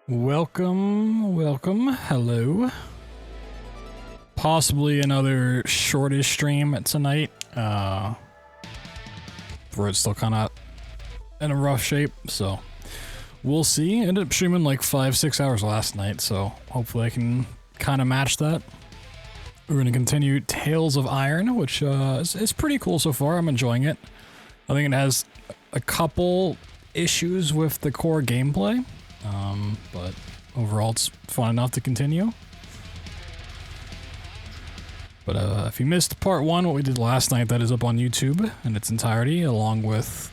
Welcome, hello. Possibly another shortish stream tonight, where it's still kind of in a rough shape, so we'll see. Ended up streaming like 5-6 hours last night, so hopefully I can kind of match that. We're going to continue Tales of Iron, which is pretty cool so far. I'm enjoying it. I think it has a couple issues with the core gameplay. But overall it's fun enough to continue. But if you missed part 1, what we did last night, that is up on YouTube in its entirety, along with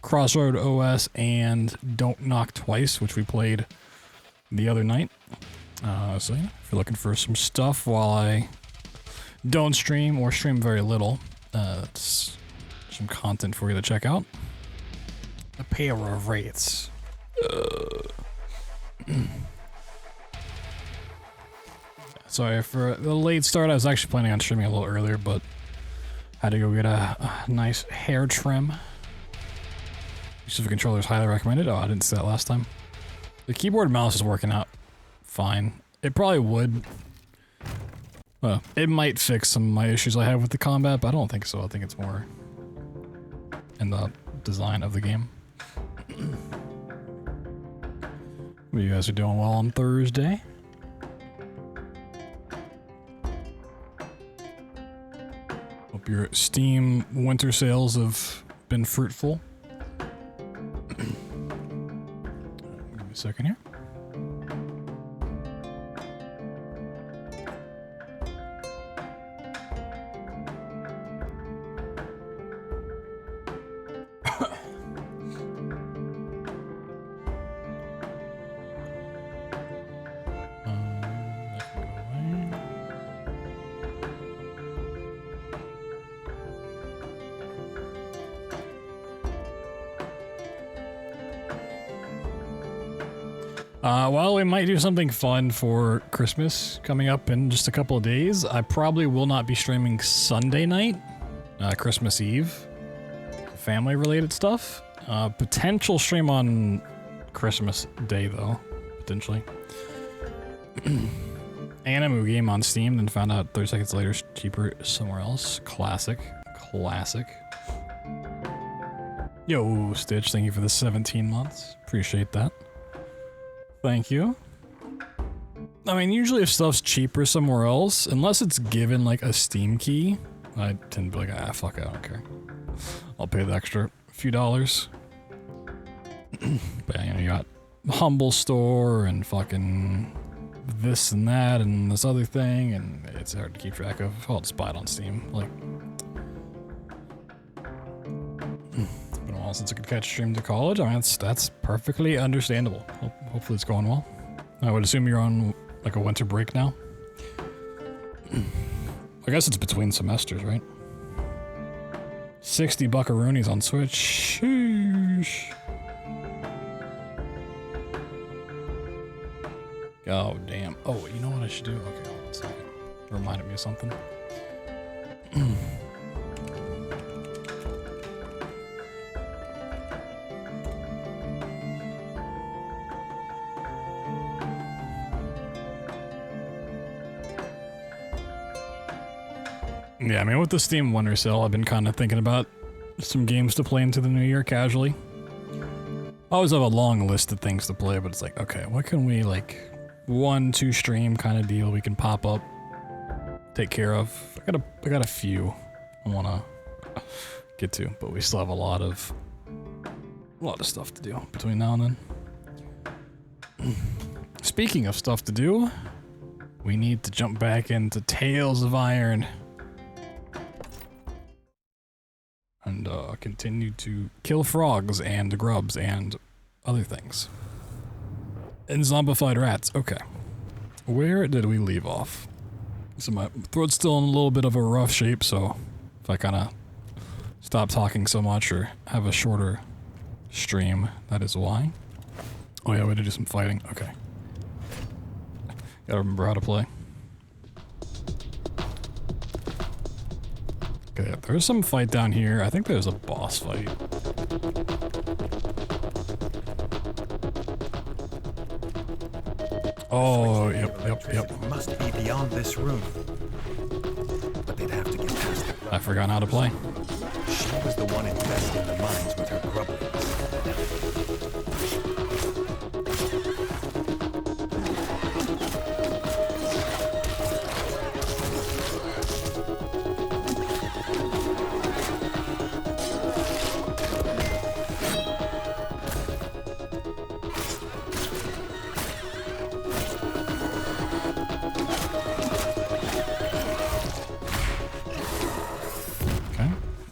Crossroad OS and Don't Knock Twice, which we played the other night. So yeah, if you're looking for some stuff while I don't stream or stream very little, it's some content for you to check out. A pair of rates. Sorry for the late start. I was actually planning on streaming a little earlier, but had to go get a nice hair trim. Use of the controller is highly recommended. Oh, I didn't say that last time. The keyboard and mouse is working out fine. It probably would. Well, it might fix some of my issues I have with the combat, but I don't think so. I think it's more in the design of the game. You guys are doing well on Thursday. Hope your Steam winter sales have been fruitful. Give me a second here. Well, we might do something fun for Christmas coming up in just a couple of days. I probably will not be streaming Sunday night, Christmas Eve, family-related stuff. Potential stream on Christmas Day, though, potentially. Animu game on Steam, then found out 30 seconds later it's cheaper somewhere else. Classic. Yo, Stitch, thank you for the 17 months. Appreciate that. Thank you. I mean, usually if stuff's cheaper somewhere else, unless it's given like a Steam key, I tend to be like, fuck it, I don't care. I'll pay the extra few dollars. But yeah, you know, you got Humble Store and fucking this and that and this other thing, and it's hard to keep track of. I'll just buy it on Steam. Like, it's been a while since I could catch a stream to college. I mean, that's perfectly understandable. Hopefully it's going well. I would assume you're on like a winter break now. I guess it's between semesters, right? 60 buckaroonies on Switch. Sheesh. Oh, damn. Oh, you know what I should do? Okay, hold on a second. It reminded me of something. Yeah, I mean, with the Steam Winter Sale, I've been kind of thinking about some games to play into the new year casually. I always have a long list of things to play, but it's like, okay, what can we, like, 1-2 stream kind of deal we can pop up, take care of? I got a few I want to get to, but we still have a lot of stuff to do between now and then. Speaking of stuff to do, we need to jump back into Tales of Iron. And continue to kill frogs and grubs and other things. And zombified rats. Okay. Where did we leave off? So my throat's still in a little bit of a rough shape, so if I kind of stop talking so much or have a shorter stream, that is why. Oh yeah, we had to do some fighting. Okay. Gotta remember how to play. Okay, there's some fight down here. I think there's a boss fight. Oh, yep. Must be beyond this room. But they'd have to get past the I forgot how to play. She was the one infesting the mines with her grubblings.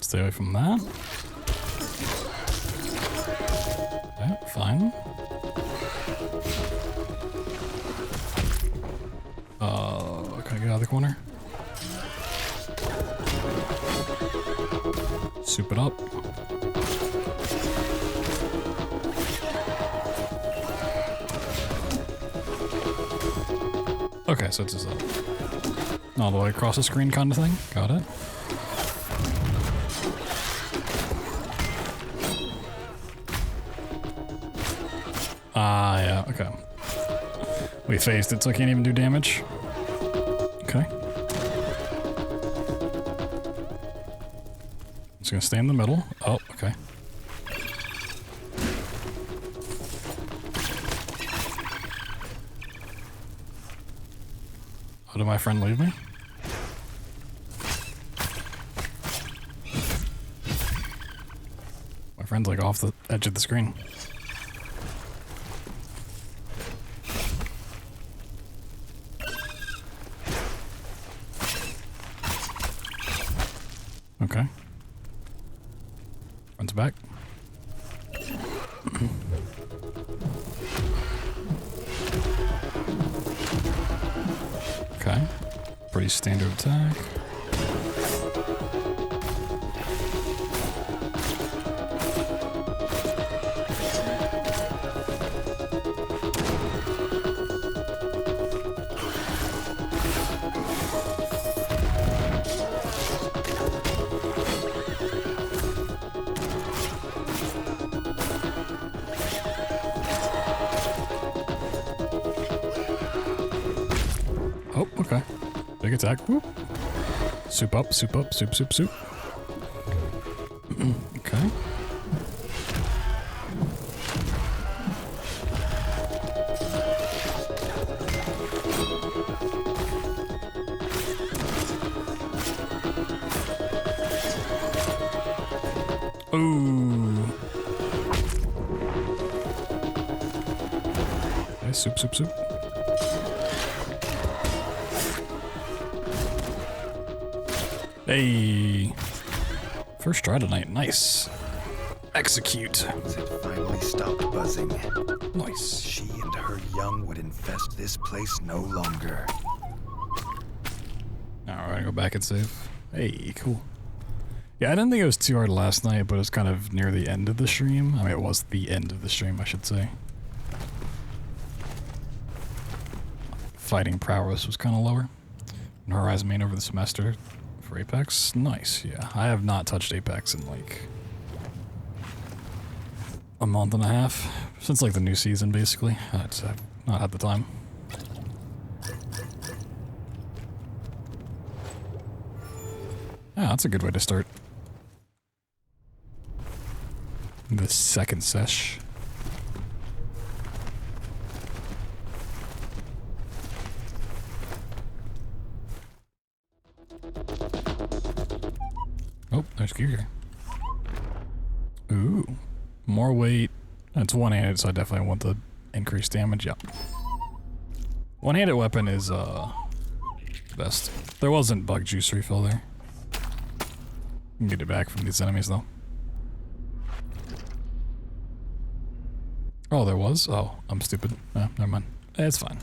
Stay away from that. Okay, fine. Can I get out of the corner? Soup it up. Okay, so it's just all the way across the screen kind of thing. Got it. Yeah, okay. We phased it, so I can't even do damage. Okay. Just gonna stay in the middle. Oh, okay. Oh, did my friend leave me? My friend's like off the edge of the screen. Okay. Front to back. Okay. Pretty standard attack. Oh, okay. Big attack. Whoop. Soup up, soup up, soup, soup, soup. Okay. Ooh. Okay, soup, soup, soup. Hey, first try tonight. Nice. Execute. It finally stopped buzzing. Nice. She and her young would infest this place no longer. Now we're gonna go back and save. Hey, cool. Yeah, I didn't think it was too hard last night, but it was kind of near the end of the stream. I mean, it was the end of the stream, I should say. Fighting prowess was kind of lower. And Horizon main over the semester. For Apex? Nice, yeah. I have not touched Apex in like a month and a half. Since like the new season, basically. I've not had the time. Yeah, that's a good way to start the second sesh. Oh, there's gear. Ooh. More weight. It's one-handed, so I definitely want the increased damage. Yeah. One-handed weapon is, best. There wasn't bug juice refill there. Can get it back from these enemies, though. Oh, there was? Oh, I'm stupid. Never mind. It's fine.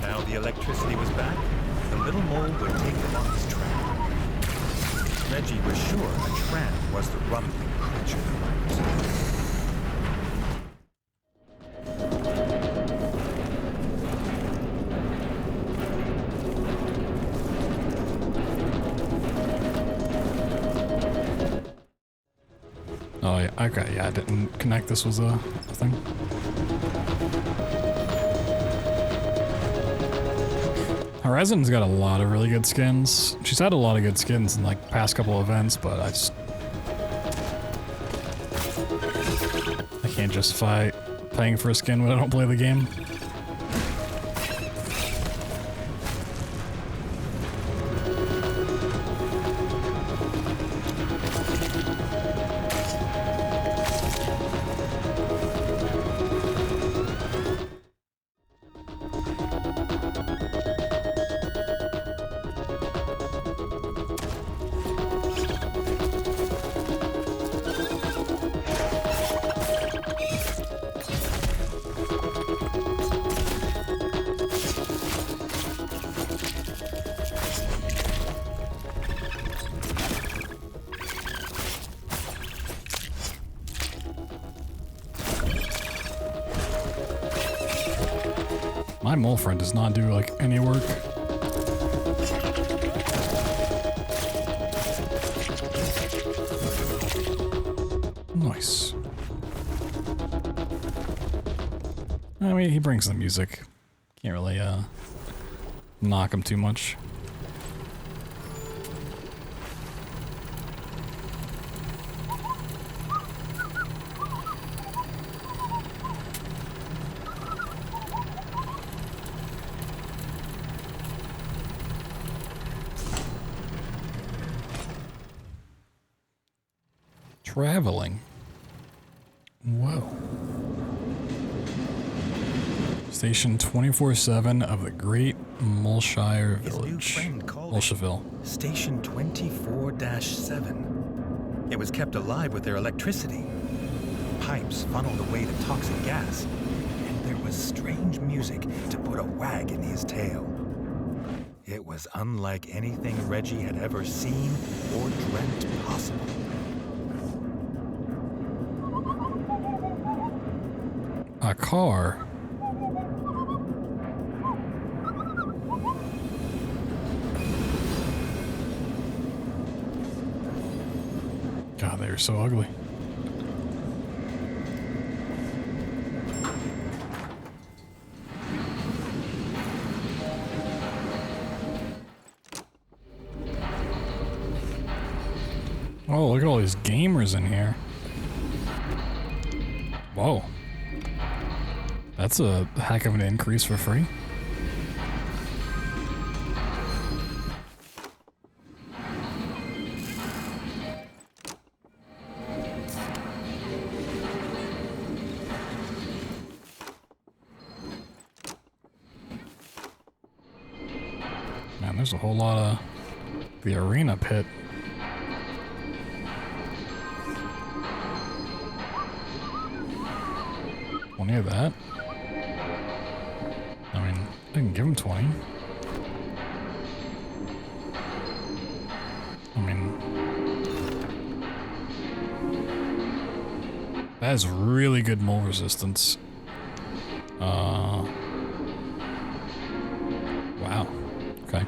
Now the electricity was back. The little mole would take them on his track. Reggie was sure a tramp was the rumbling creature. Oh, yeah. Okay, yeah, I didn't connect this was a thing. Horizon's got a lot of really good skins. She's had a lot of good skins in like past couple events, but I can't justify paying for a skin when I don't play the game. My mole friend does not do like any work. Nice. I mean, he brings the music. Can't really knock him too much. Traveling. Whoa. Station 24/7 of the Great Mulshire Village. Mulsheville. Station 24-7. It was kept alive with their electricity. Pipes funneled away the toxic gas, and there was strange music to put a wag in his tail. It was unlike anything Reggie had ever seen or dreamt possible. A car. God, they're so ugly. Oh, look at all these gamers in here. Whoa. That's a heck of an increase for free. Man, there's a whole lot of the arena pit. Plenty of that. I mean, I can give him 20. I mean, that is really good mole resistance. Wow. Okay.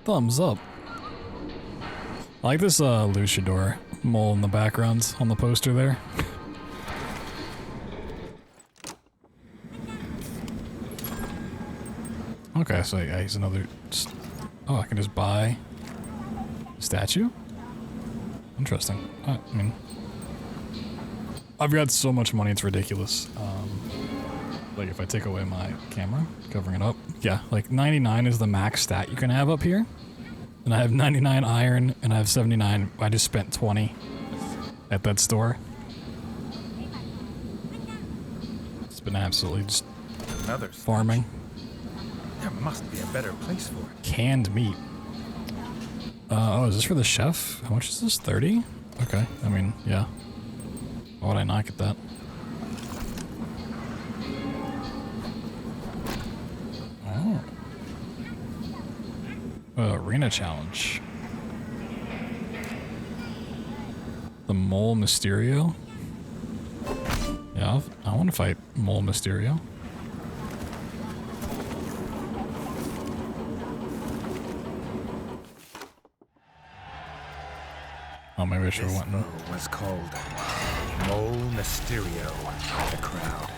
Thumbs up. I like this luchador mole in the background on the poster there. Okay, so yeah, he's another... Oh, I can just buy a statue? Interesting. I mean... I've got so much money, it's ridiculous. Like, if I take away my camera, covering it up... Yeah, like 99 is the max stat you can have up here. And I have 99 iron, and I have 79. I just spent 20 at that store. It's been absolutely just farming. There must be a better place for it. Canned meat. Oh, is this for the chef? How much is this? 30? Okay, I mean, yeah. Why would I not get that? Oh. Arena challenge. The Mole Mysterio? Yeah, I want to fight Mole Mysterio. Oh, maybe I should This have went. foe was called Mole Mysterio by the crowd.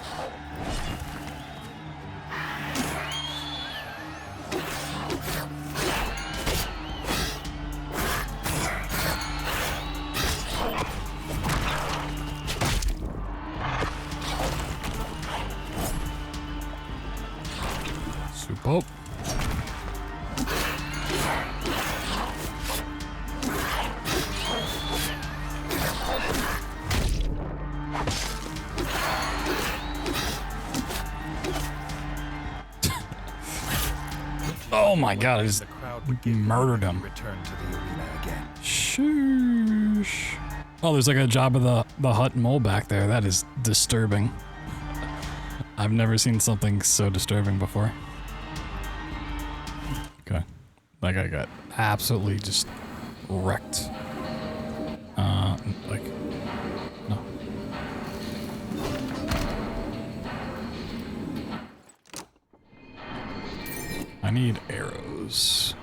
Soup up. Oh my god, I just murdered him. Return to the arena again. Shoosh. Oh, there's like a job of the hut mole back there. That is disturbing. I've never seen something so disturbing before. Okay. That guy got absolutely just wrecked. Like, no. I need arrows.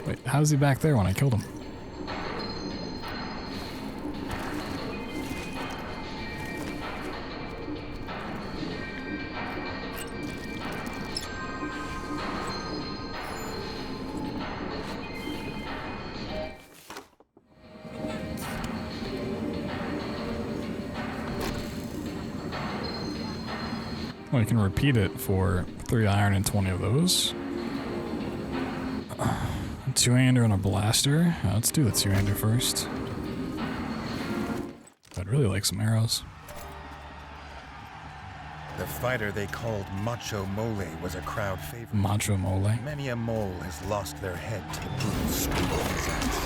Wait, how's he back there when I killed him? Well, you can repeat it for 3 iron and 20 of those. A 2-hander and a blaster. Let's do the 2-hander first. I'd really like some arrows. The fighter they called Macho Mole was a crowd favorite. Macho Mole. Many a mole has lost their head to the brutal swing of his axe.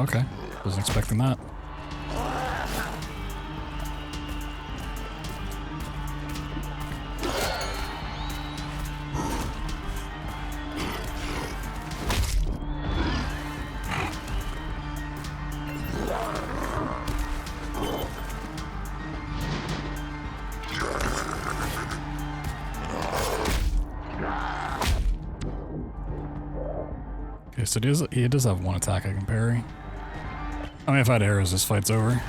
Okay, wasn't expecting that. Okay, so he does have one attack I can parry. I mean, if I had arrows, this fight's over.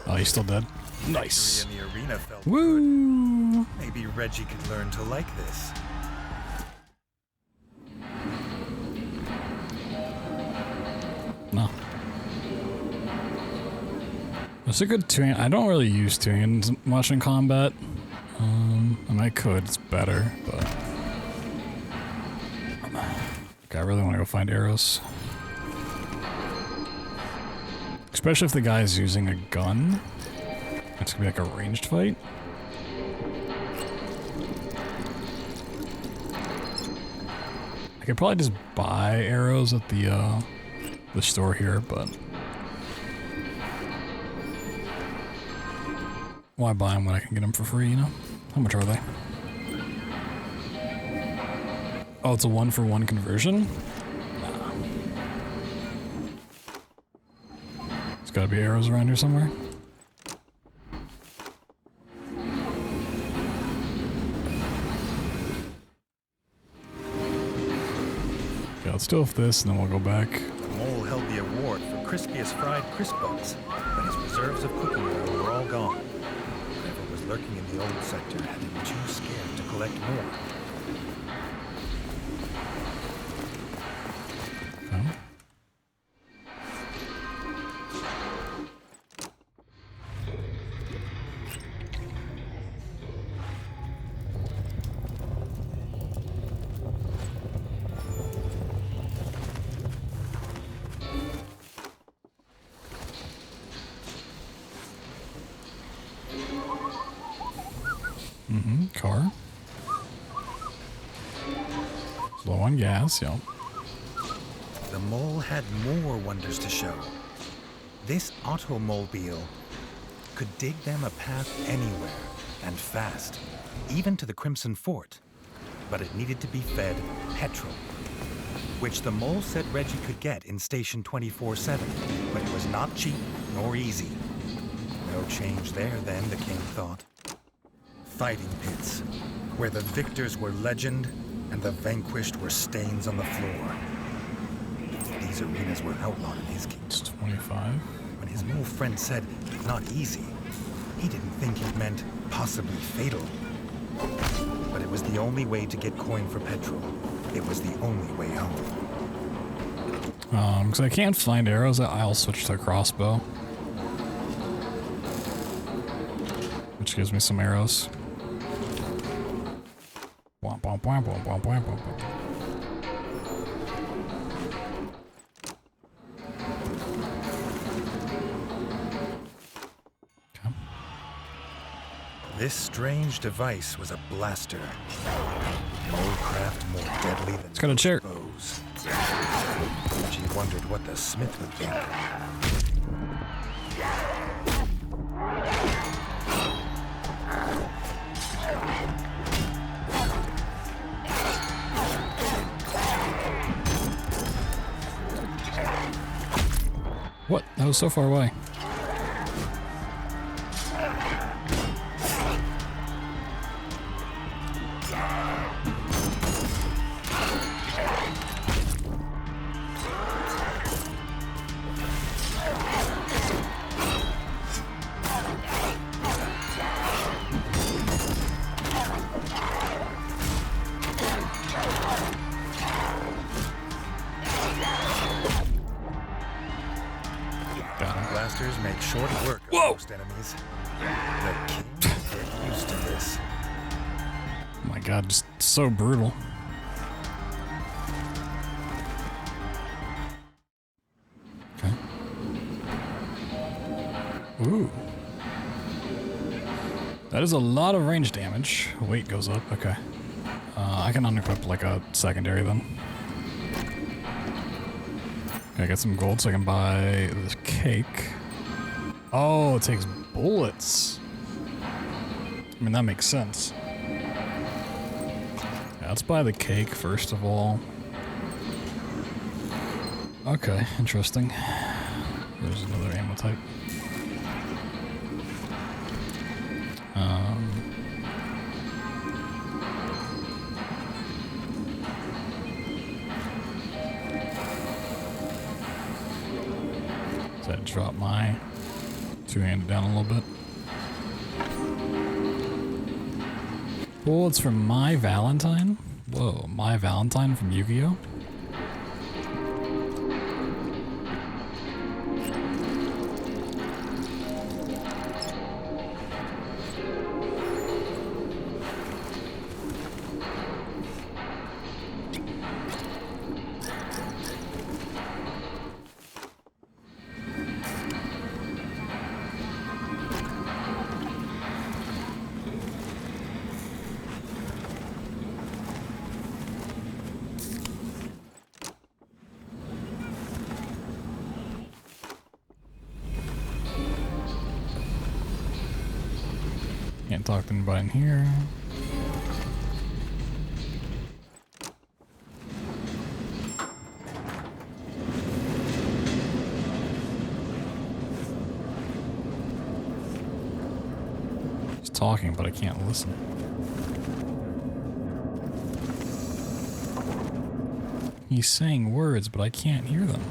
Oh, he's still dead. Nice. In the arena felt Woo! good. Maybe Reggie could learn to like this. No. It's a good two-hand. I don't really use two-hands much in combat. And I could. It's better, but... Okay, I really want to go find arrows. Especially if the guy's using a gun. It's gonna be like a ranged fight. I could probably just buy arrows at the store here, but... Why buy them when I can get them for free, you know? How much are they? Oh, it's a 1-for-1 conversion? Nah. There's gotta be arrows around here somewhere. Okay, let's do off this, and then we'll go back. The mole held the award for crispiest fried crisp bugs, but his reserves of cooking oil were all gone. Whatever was lurking in the old sector had him too scared to collect more. Okay. Car. It's low on gas, yeah. The mole had more wonders to show. This automobile could dig them a path anywhere, and fast, even to the Crimson Fort. But it needed to be fed petrol, which the mole said Reggie could get in Station 24/7, but it was not cheap nor easy. No change there then, the king thought. Fighting pits, where the victors were legend and the vanquished were stains on the floor. These arenas were outlawed in his kingdom. It's 25. When his mole friend said, not easy, he didn't think it meant possibly fatal. But it was the only way to get coin for petrol. It was the only way home. Because I can't find arrows, I'll switch to a crossbow. Which gives me some arrows. Womp, womp, womp, womp, womp, womp, womp. Okay. This strange device was a blaster. Mole craft more deadly than It's got a chair. bows. She wondered what the smith would think. What? That was so far away. Blasters make short work of Whoa! most enemies. The king will get used to this. Oh my god, just so brutal. Okay. Ooh. That is a lot of range damage. Weight goes up, okay. I can unequip like a secondary then. Okay, I got some gold so I can buy this cake. Oh, it takes bullets. I mean, that makes sense. Yeah, let's buy the cake first of all. Okay, interesting. There's another ammo type. So I drop my two-handed down a little bit. Bullets from My Valentine? Whoa, My Valentine from Yu-Gi-Oh? Can't talk to anybody in here. He's talking, but I can't listen. He's saying words, but I can't hear them.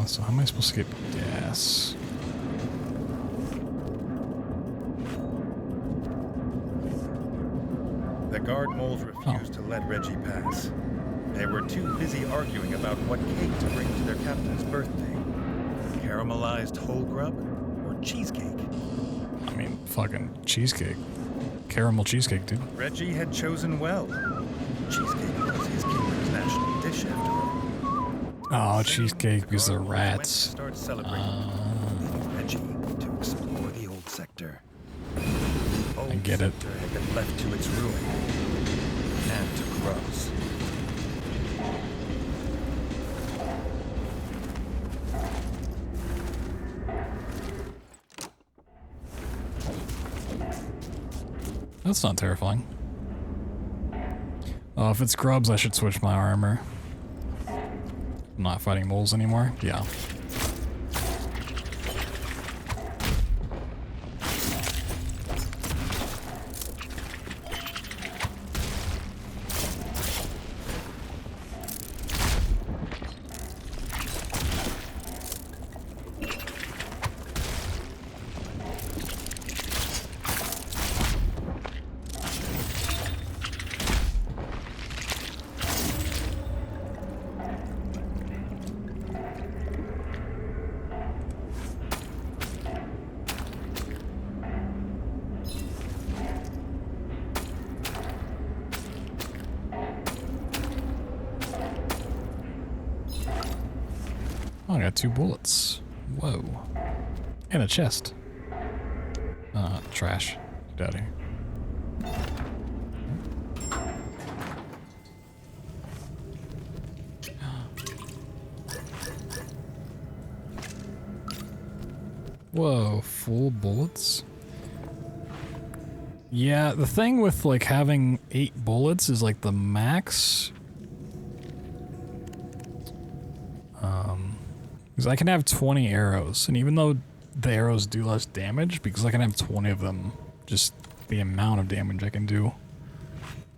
So how am I supposed to get gas? The guard moles refused to let Reggie pass. They were too busy arguing about what cake to bring to their captain's birthday. Caramelized whole grub or cheesecake? I mean, fucking cheesecake. Caramel cheesecake, dude. Reggie had chosen well. Cheesecake was his kingdom's national dish after all. Oh, cheesecake because they're rats. Start celebrating, leaving Reggie to explore the old sector. I get it. Sector had been left to its ruin and to grubs. That's not terrifying. Oh, if it's grubs, I should switch my armor. I'm not fighting moles anymore. Yeah. Oh, I got 2 bullets. Whoa. And a chest. Trash. Get out of here. Whoa, full bullets? Yeah, the thing with like having 8 bullets is like the max. Because I can have 20 arrows, and even though the arrows do less damage, because I can have 20 of them, just the amount of damage I can do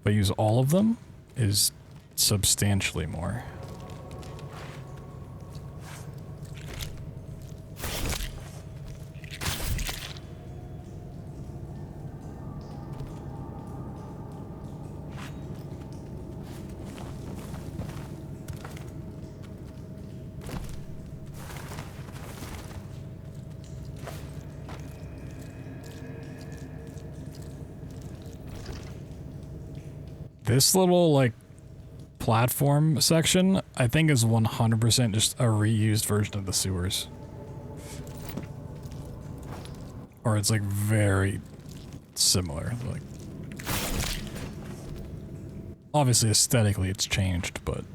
if I use all of them is substantially more. This little, like, platform section, I think is 100% just a reused version of the sewers. Or it's, like, very similar. Like, obviously, aesthetically, it's changed, but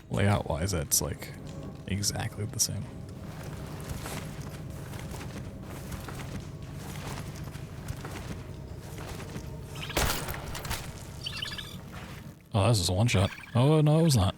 layout-wise, it's, like, exactly the same. Oh, this is a one-shot. Oh, no, it was not.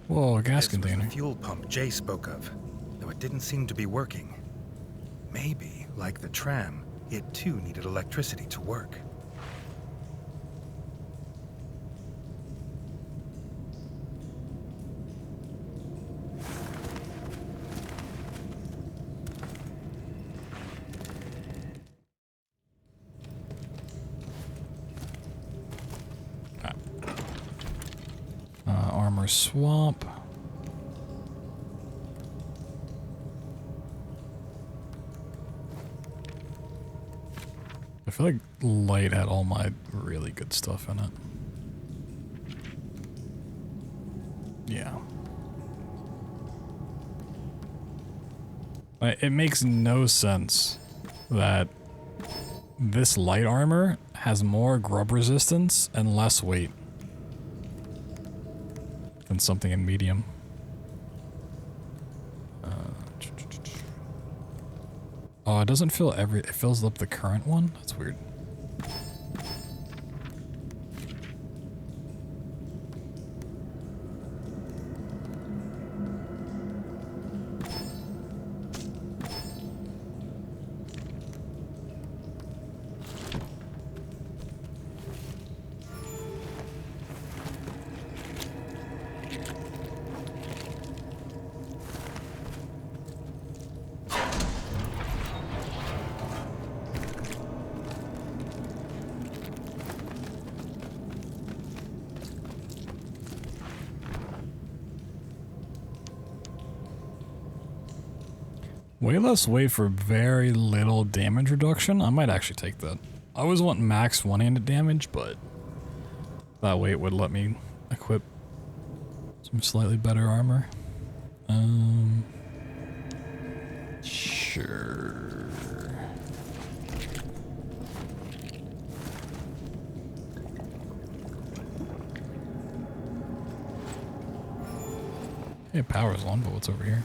Whoa, a gas container. This was the fuel pump Jay spoke of, though it didn't seem to be working. Maybe, like the tram, it too needed electricity to work. Armor swap. feel like light had all my really good stuff in it. Yeah. It makes no sense that this light armor has more grub resistance and less weight than something in medium. Oh, it doesn't fill it fills up the current one? That's weird. Way less weight for very little damage reduction. I might actually take that. I always want max one-handed damage, but that weight would let me equip some slightly better armor. Sure. Hey, power's on, but what's over here?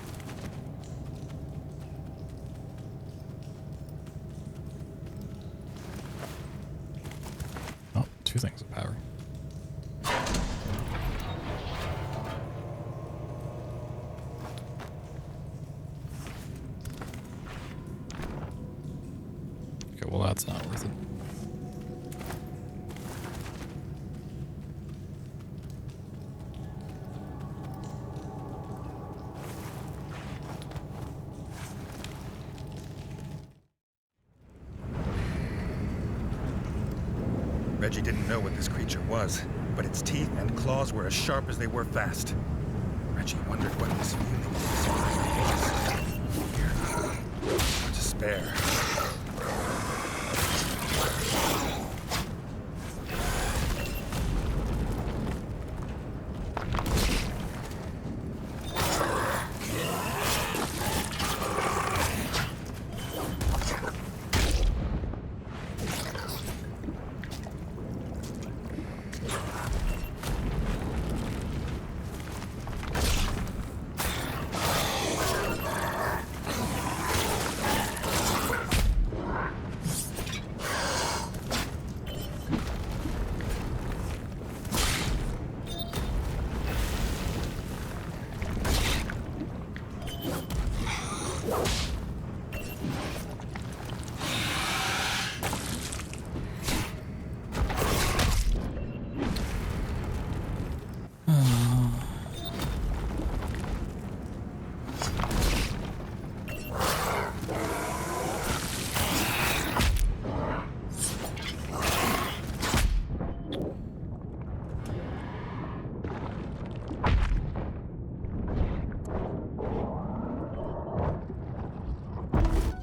Two things of power. Okay, well that's not worth it. Reggie didn't know what this creature was, but its teeth and claws were as sharp as they were fast. Reggie wondered what this feeling was. Fear. Or despair.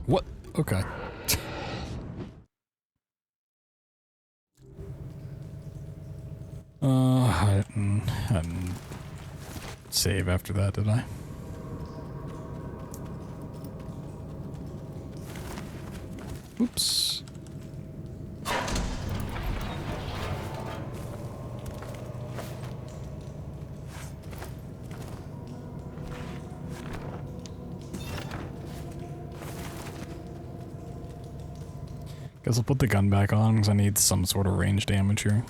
What? Okay. I didn't save after that, did I? Oops. Guess I'll put the gun back on because I need some sort of range damage here.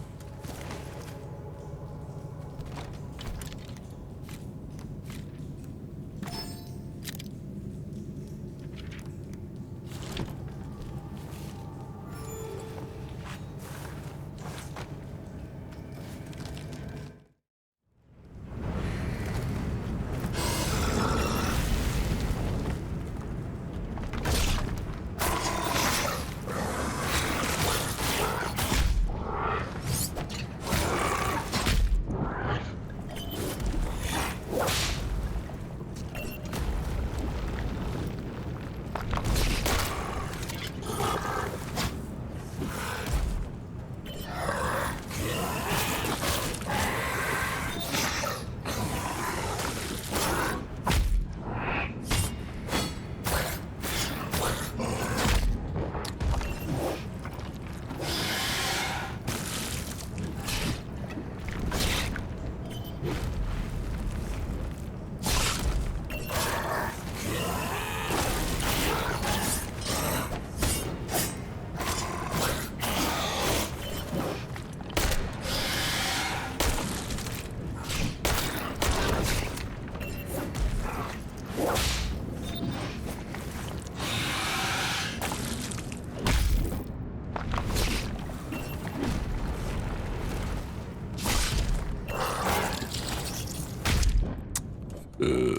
I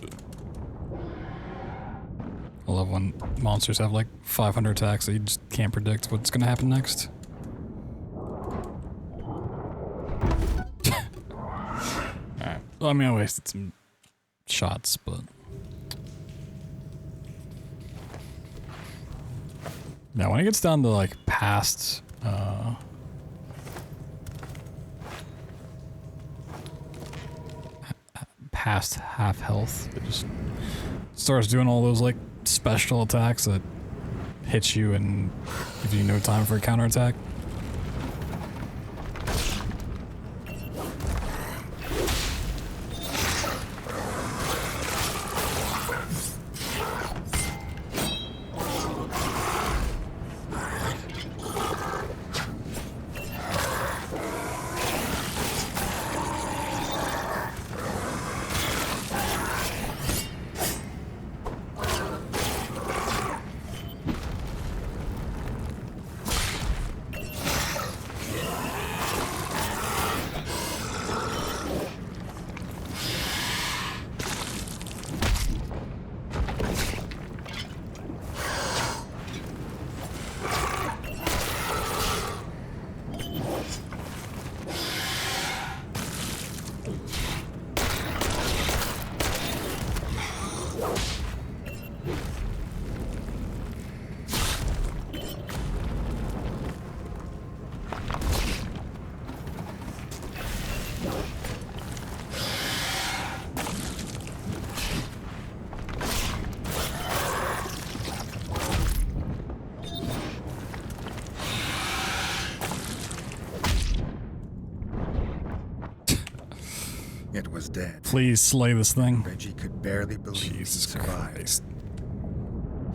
love when monsters have like 500 attacks that you just can't predict what's gonna happen next. Alright. Well, I mean, I wasted some shots, but... Now, when it gets down to like past... past half health, it just starts doing all those like special attacks that hit you and give you no time for a counterattack. It was dead. Please slay this thing. Reggie could barely believe Jesus he survived. Christ.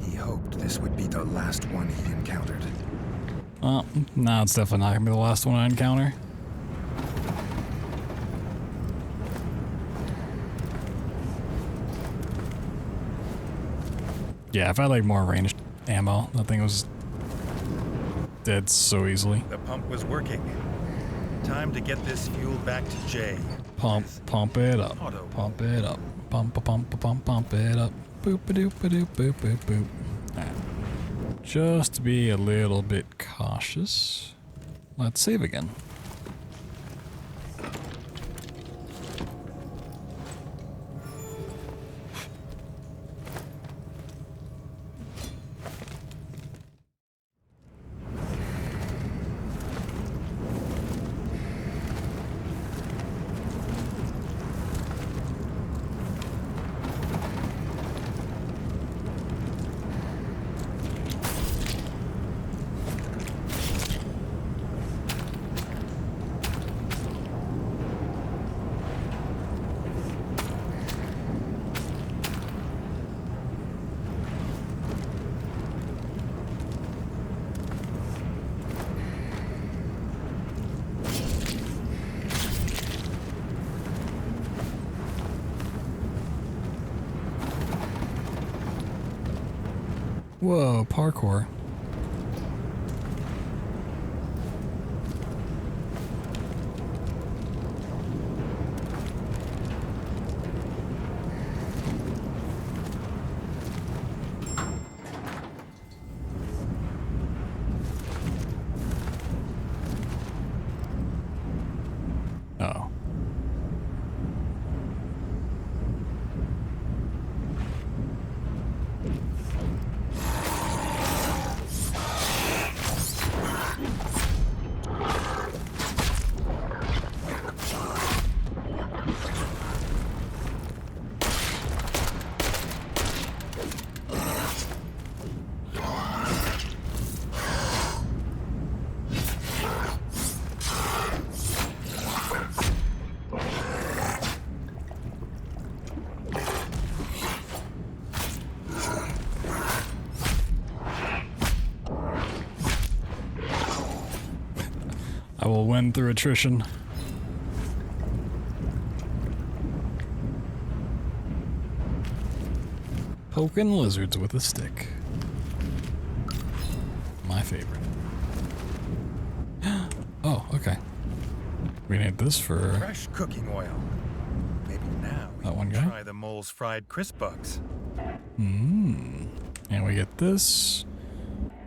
He hoped this would be the last one he encountered. Well, no, it's definitely not gonna be the last one I encounter. Yeah, if I had like more ranged ammo, that thing was dead so easily. The pump was working. Time to get this fuel back to Jay. Pump it up, Auto. pump it up, pump it up, boop a doop a doop boop boop boop. Alright. Just to be a little bit cautious, let's save again. Whoa, parkour. Oh. I will win through attrition. Poking lizards with a stick. My favorite. Oh, okay. We need this for... Fresh cooking oil. Maybe now we That one can guy? try the mole's fried crisp bugs. And we get this.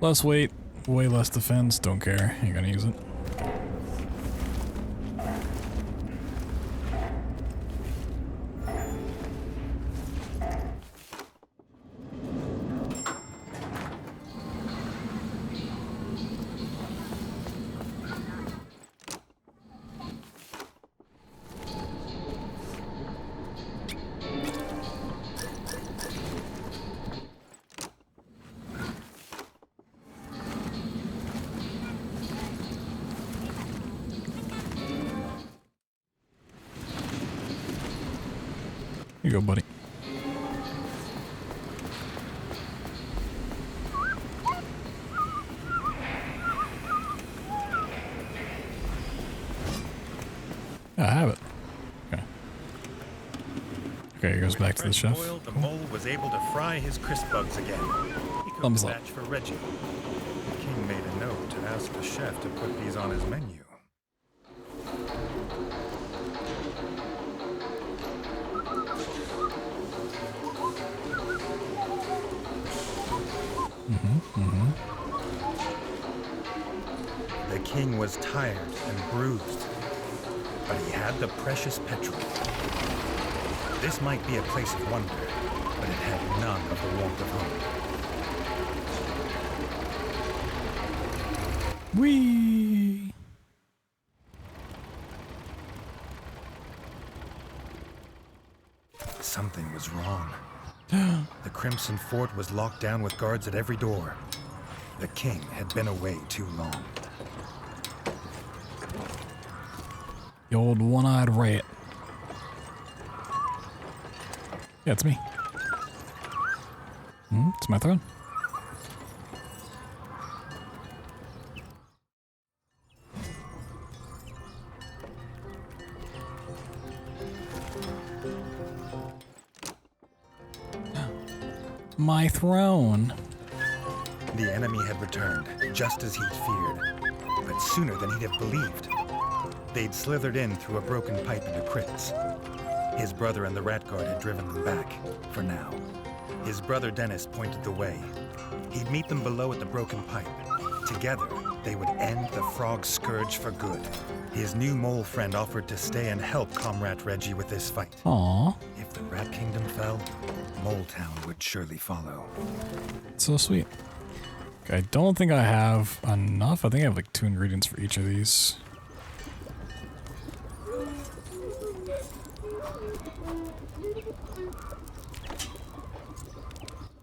Less weight, way less defense. Don't care. Ain't gonna use it. Here you go, buddy. Yeah, I have it. Okay. Okay, he goes back to the chef. Oil, the mole was able to fry his crisp bugs again. He cooked Thumbs a up. batch for Reggie. The king made a note to ask the chef to put these on his menu. The king was tired and bruised, but he had the precious petrol. This might be a place of wonder, but it had none of the warmth of home. Whee! Something was wrong. The Crimson Fort was locked down with guards at every door. The king had been away too long. The old one-eyed rat. Yeah, it's me. It's my throne. My throne. The enemy had returned, just as he'd feared, but sooner than he'd have believed. They'd slithered in through a broken pipe into crypts. His brother and the rat guard had driven them back, for now. His brother Dennis pointed the way. He'd meet them below at the broken pipe. Together, they would end the frog scourge for good. His new mole friend offered to stay and help Comrade Reggie with this fight. Aww. If the Rat Kingdom fell, Mole Town would surely follow. So sweet. Okay, I don't think I have enough. I think I have like 2 ingredients for each of these.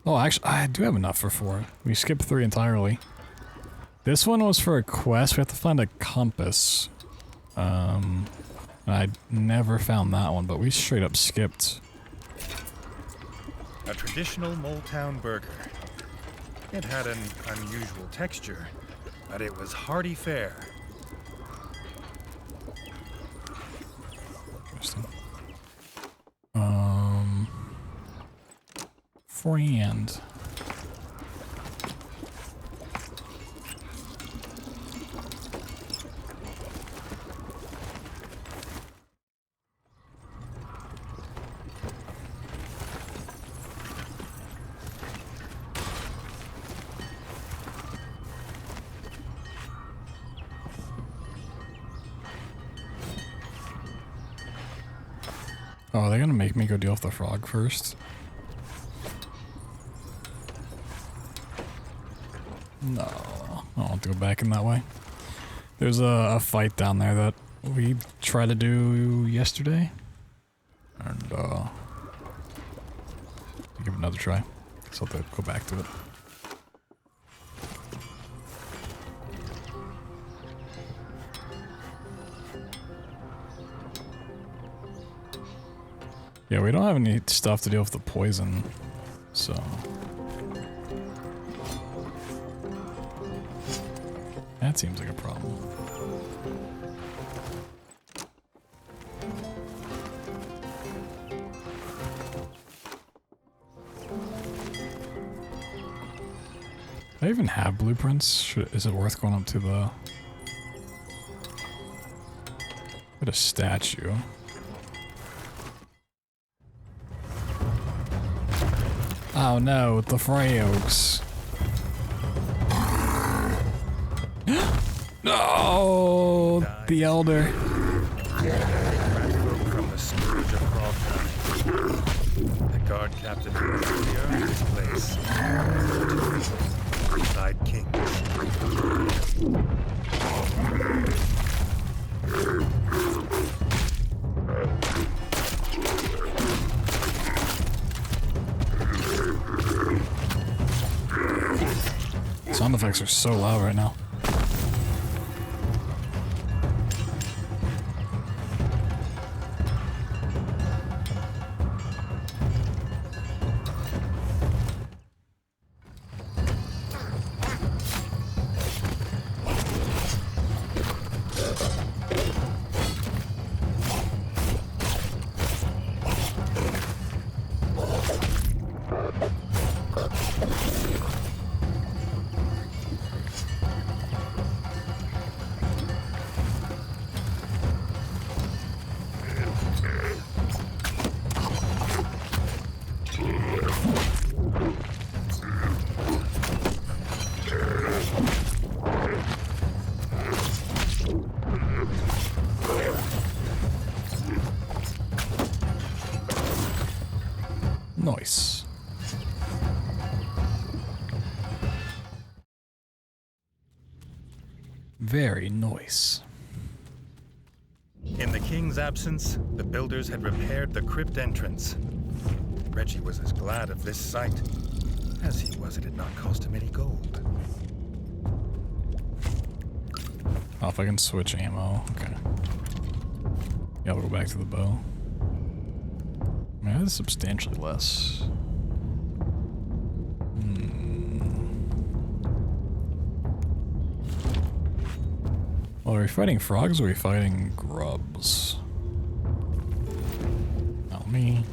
Oh, actually, I do have enough for 4. We skipped 3 entirely. This one was for a quest. We have to find a compass. I never found that one, but we straight up skipped. A traditional Mole Town burger. It had an unusual texture, but it was hearty fare. Interesting. Friend. Oh, are they gonna make me go deal with the frog first? No, I don't want to go back in that way. There's a fight down there that we tried to do yesterday. And, give it another try. So I'll have to go back to it. Yeah, we don't have any stuff to deal with the poison, so... That seems like a problem. Do I even have blueprints? Is it worth going up to the... Get a statue. Oh no, the Freyokes. No, the Elder. From the scourge of Crawltown. The guard captain who earned his place. Beside kings. Sound effects are so loud right now. Nice. Very nice. In the king's absence, the builders had repaired the crypt entrance. Reggie was as glad of this sight as he was it had not cost him any gold. Oh, if I can switch ammo, okay. Yeah, we'll go back to the bow. I mean, that's substantially less. Well, are we fighting frogs or are we fighting grubs? Not me.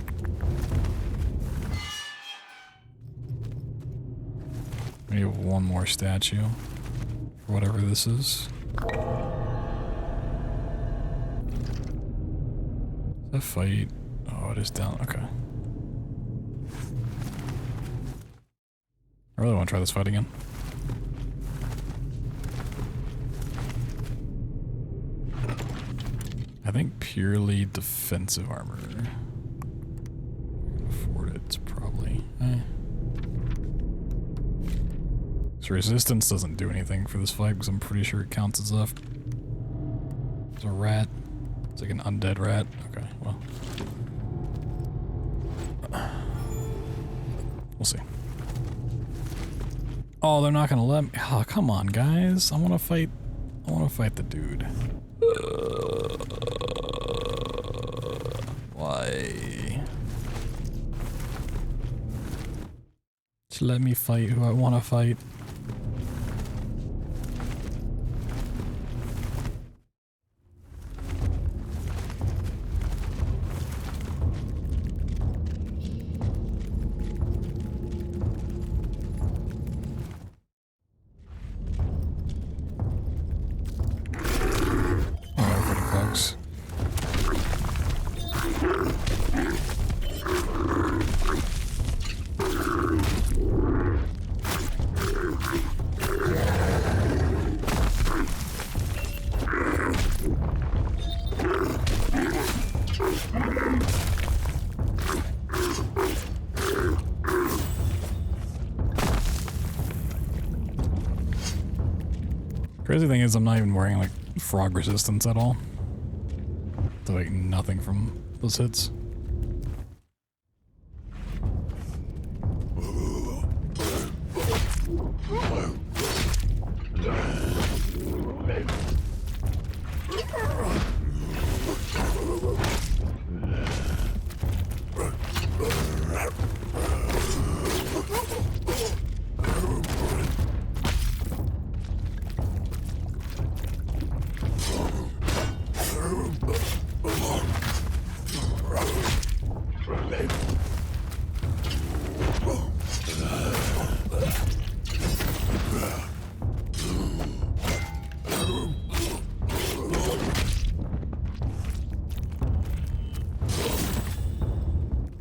We have one more statue. For whatever this is. Is that fight? Oh, it is down. Okay. I really want to try this fight again. I think purely defensive armor. I can afford it, it's probably. So resistance doesn't do anything for this fight because I'm pretty sure it counts as left. There's a rat. It's like an undead rat. Okay, well. We'll see. Oh, they're not gonna let me. Oh, come on, guys. I wanna fight the dude. Why? Just let me fight who I wanna fight. Crazy thing is I'm not even wearing like frog resistance at all. So like nothing from those hits.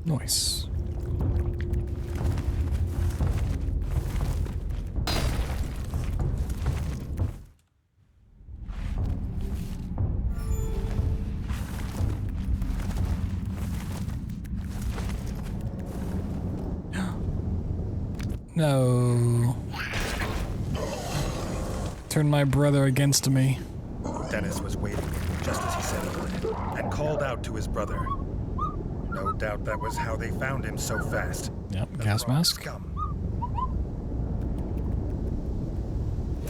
Nice. No. Turn my brother against me. Dennis was waiting just as he said he would, and called out to his brother. No doubt that was how they found him so fast. Yep, The gas raw mask. scum.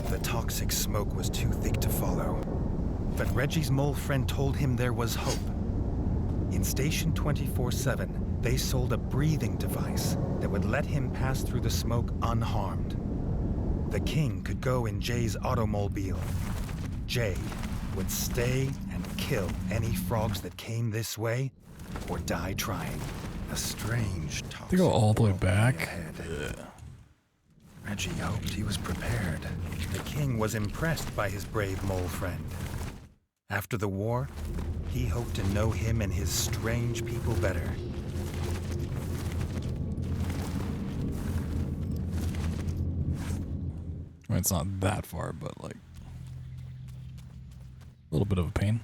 The toxic smoke was too thick to follow. But Reggie's mole friend told him there was hope. In Station 24/7, they sold a breathing device that would let him pass through the smoke unharmed. The king could go in Jay's automobile. Jay would stay and kill any frogs that came this way, or die trying. A strange toxic They go all the way world back. lay ahead. Reggie hoped he was prepared. The king was impressed by his brave mole friend. After the war, he hoped to know him and his strange people better. I mean, it's not that far, but like a little bit of a pain.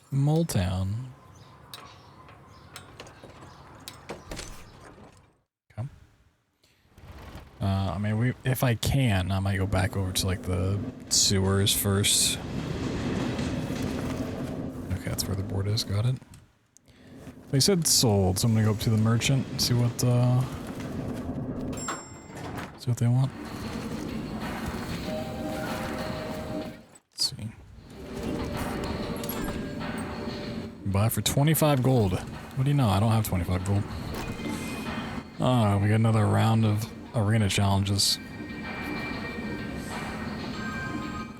Mole Town. Okay. I mean, if I can, I might go back over to like the sewers first. Okay, that's where the board is. Got it. They said sold, so I'm gonna go up to the merchant and see what they want. Let's see. Buy for 25 gold. What do you know? I don't have 25 gold. Oh, we got another round of arena challenges.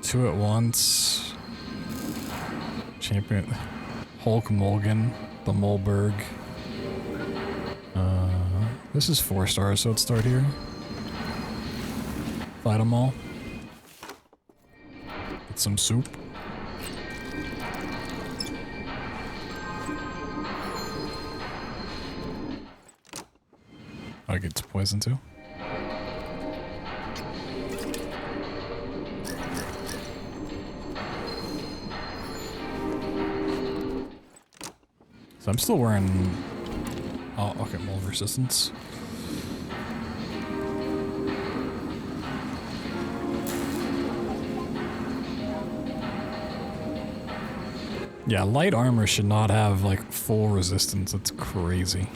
2 at once. Champion Hulk Mulligan, the Mulberg. This is 4 stars, so let's start here. Fight them all. Get some soup. I get poison too. So I'm still wearing. Oh, okay, mold resistance. Yeah, light armor should not have like full resistance. That's crazy.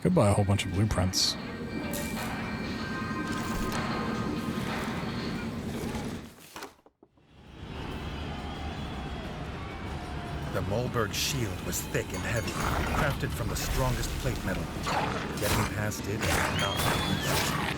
Could buy a whole bunch of blueprints. The Mulberg shield was thick and heavy, crafted from the strongest plate metal. Getting past it was not easy.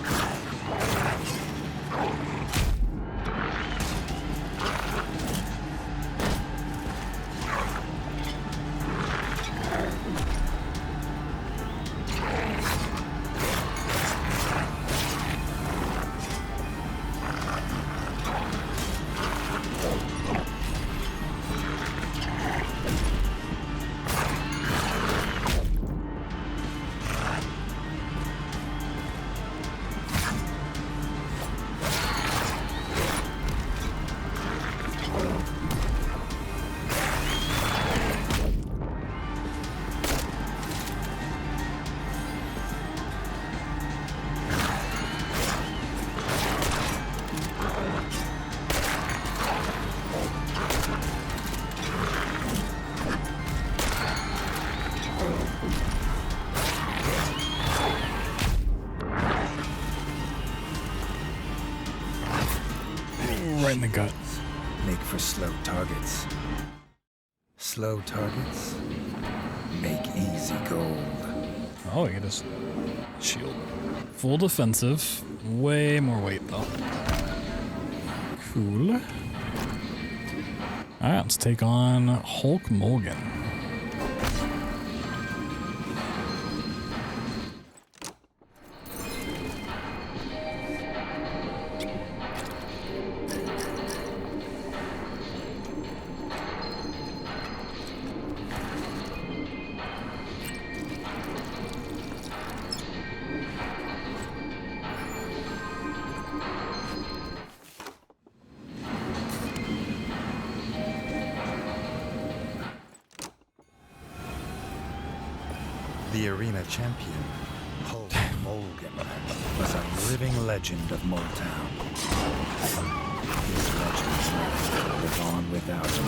Right in the gut. Make for slow targets. Slow targets make easy gold. Oh, you get his shield. Full defensive. Way more weight though. Cool. Alright, let's take on Hulk Mulligan. The arena champion, Hulk Mulligan, was a living legend of Motown. His legends will live on without him.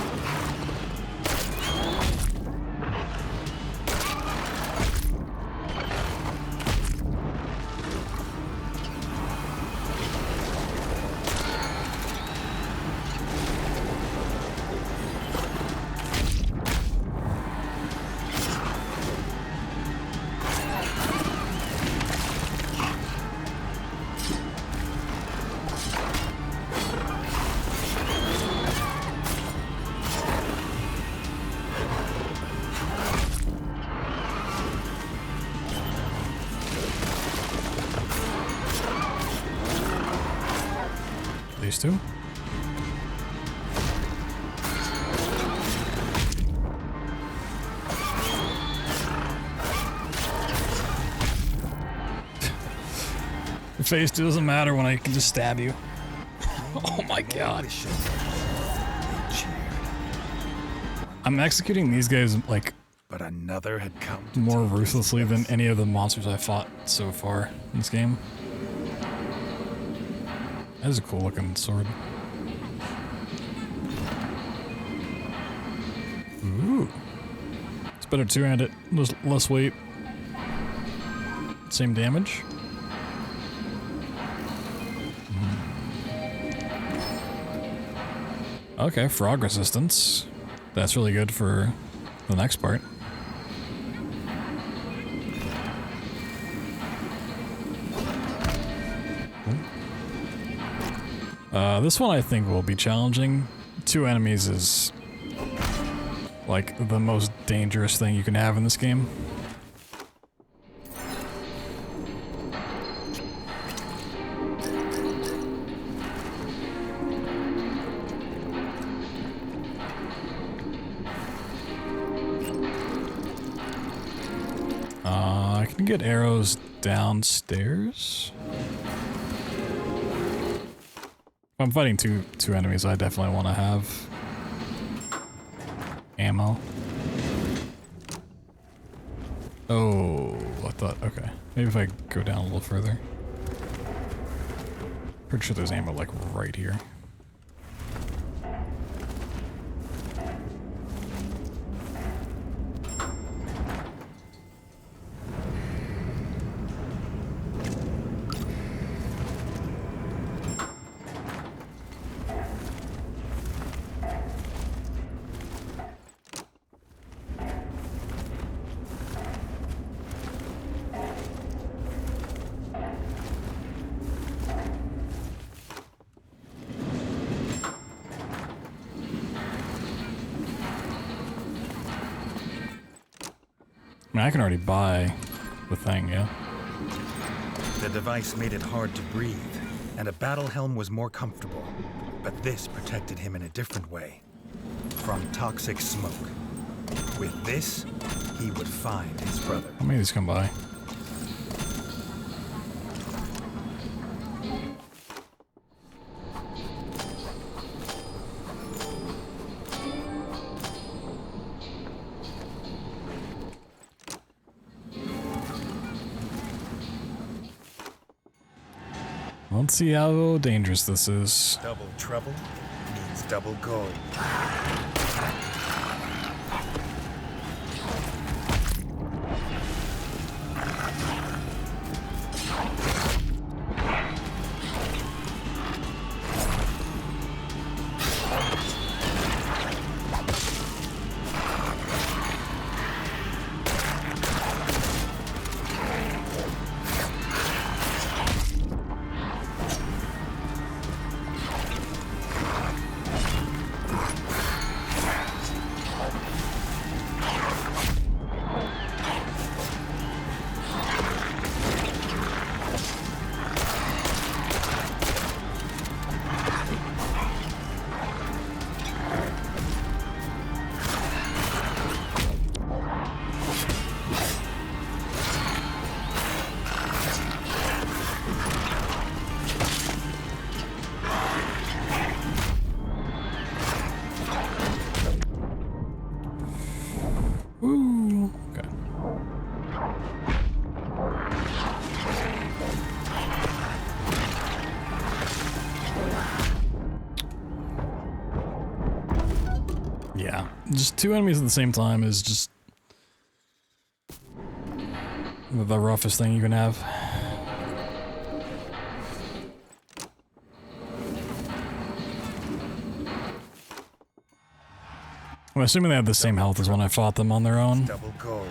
These two? Your face doesn't matter when I can just stab you. Oh my god. I'm executing these guys like but another had come to more ruthlessly than any of the monsters I fought so far in this game. That is a cool looking sword. Ooh. It's better two-handed, less weight. Same damage. Okay, frog resistance. That's really good for the next part. This one I think will be challenging. 2 enemies is like the most dangerous thing you can have in this game. I can get arrows downstairs. If I'm fighting two enemies, I definitely want to have ammo. Oh, I thought, okay. Maybe if I go down a little further. Pretty sure there's ammo like right here. I mean, I can already buy the thing, yeah? The device made it hard to breathe, and a battle helm was more comfortable. But this protected him in a different way. From toxic smoke. With this, he would find his brother. How many of these come by? Let's see how dangerous this is. Double trouble means double gold. just two enemies at the same time is just the roughest thing you can have. I'm assuming they have the same health as when I fought them on their own. Double gold.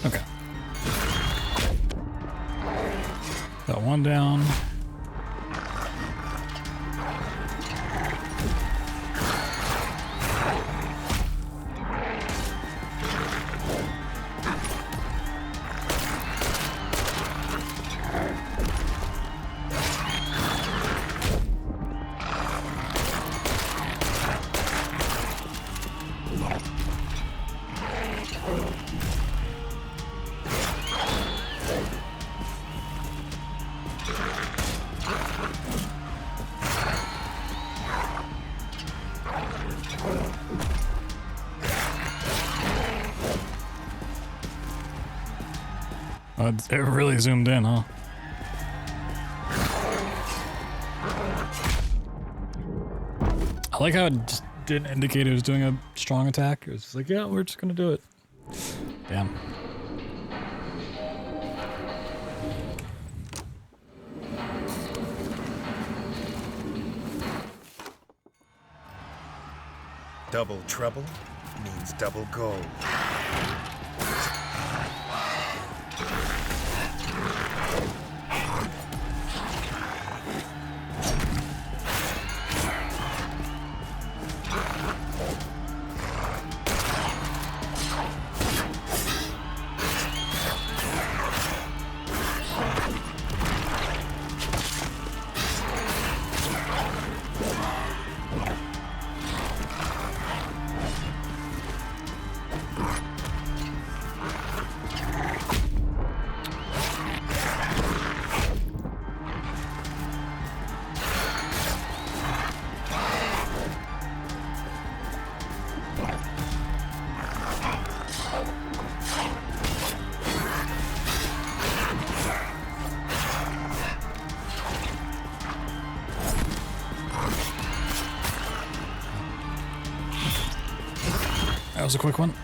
Okay. Got one down. It really zoomed in, huh? I like how it just didn't indicate it was doing a strong attack. It was just like, yeah, we're just gonna do it. Damn. Double trouble means double gold. That was a quick one.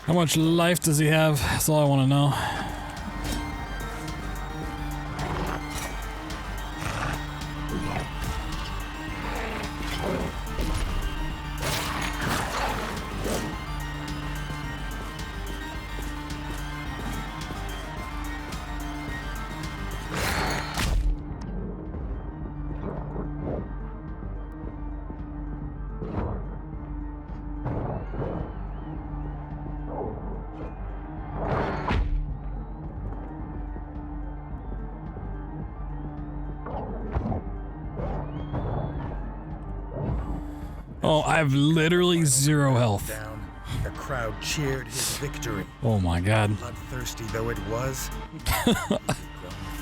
How much life does he have? That's all I want to know. Oh, I have literally 0 health. Down, the crowd cheered his victory. Oh my god. Bloodthirsty though it was, he'd grown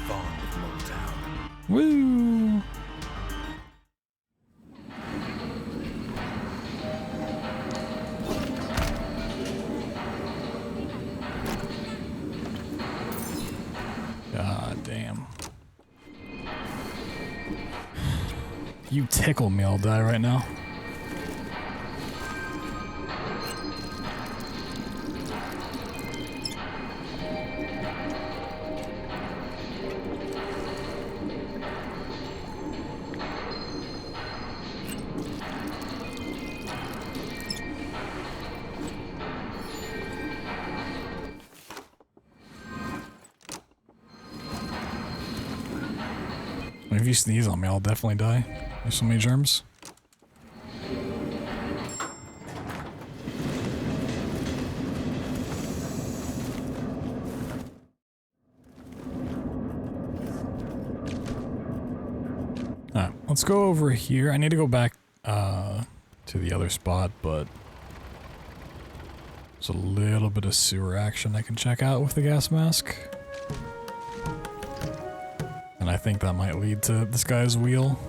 fond of Motown. Woo! God damn. You tickle me, I'll die right now. If you sneeze on me, I'll definitely die. There's so many germs. Alright, let's go over here. I need to go back to the other spot, but there's a little bit of sewer action I can check out with the gas mask. And I think that might lead to this guy's wheel.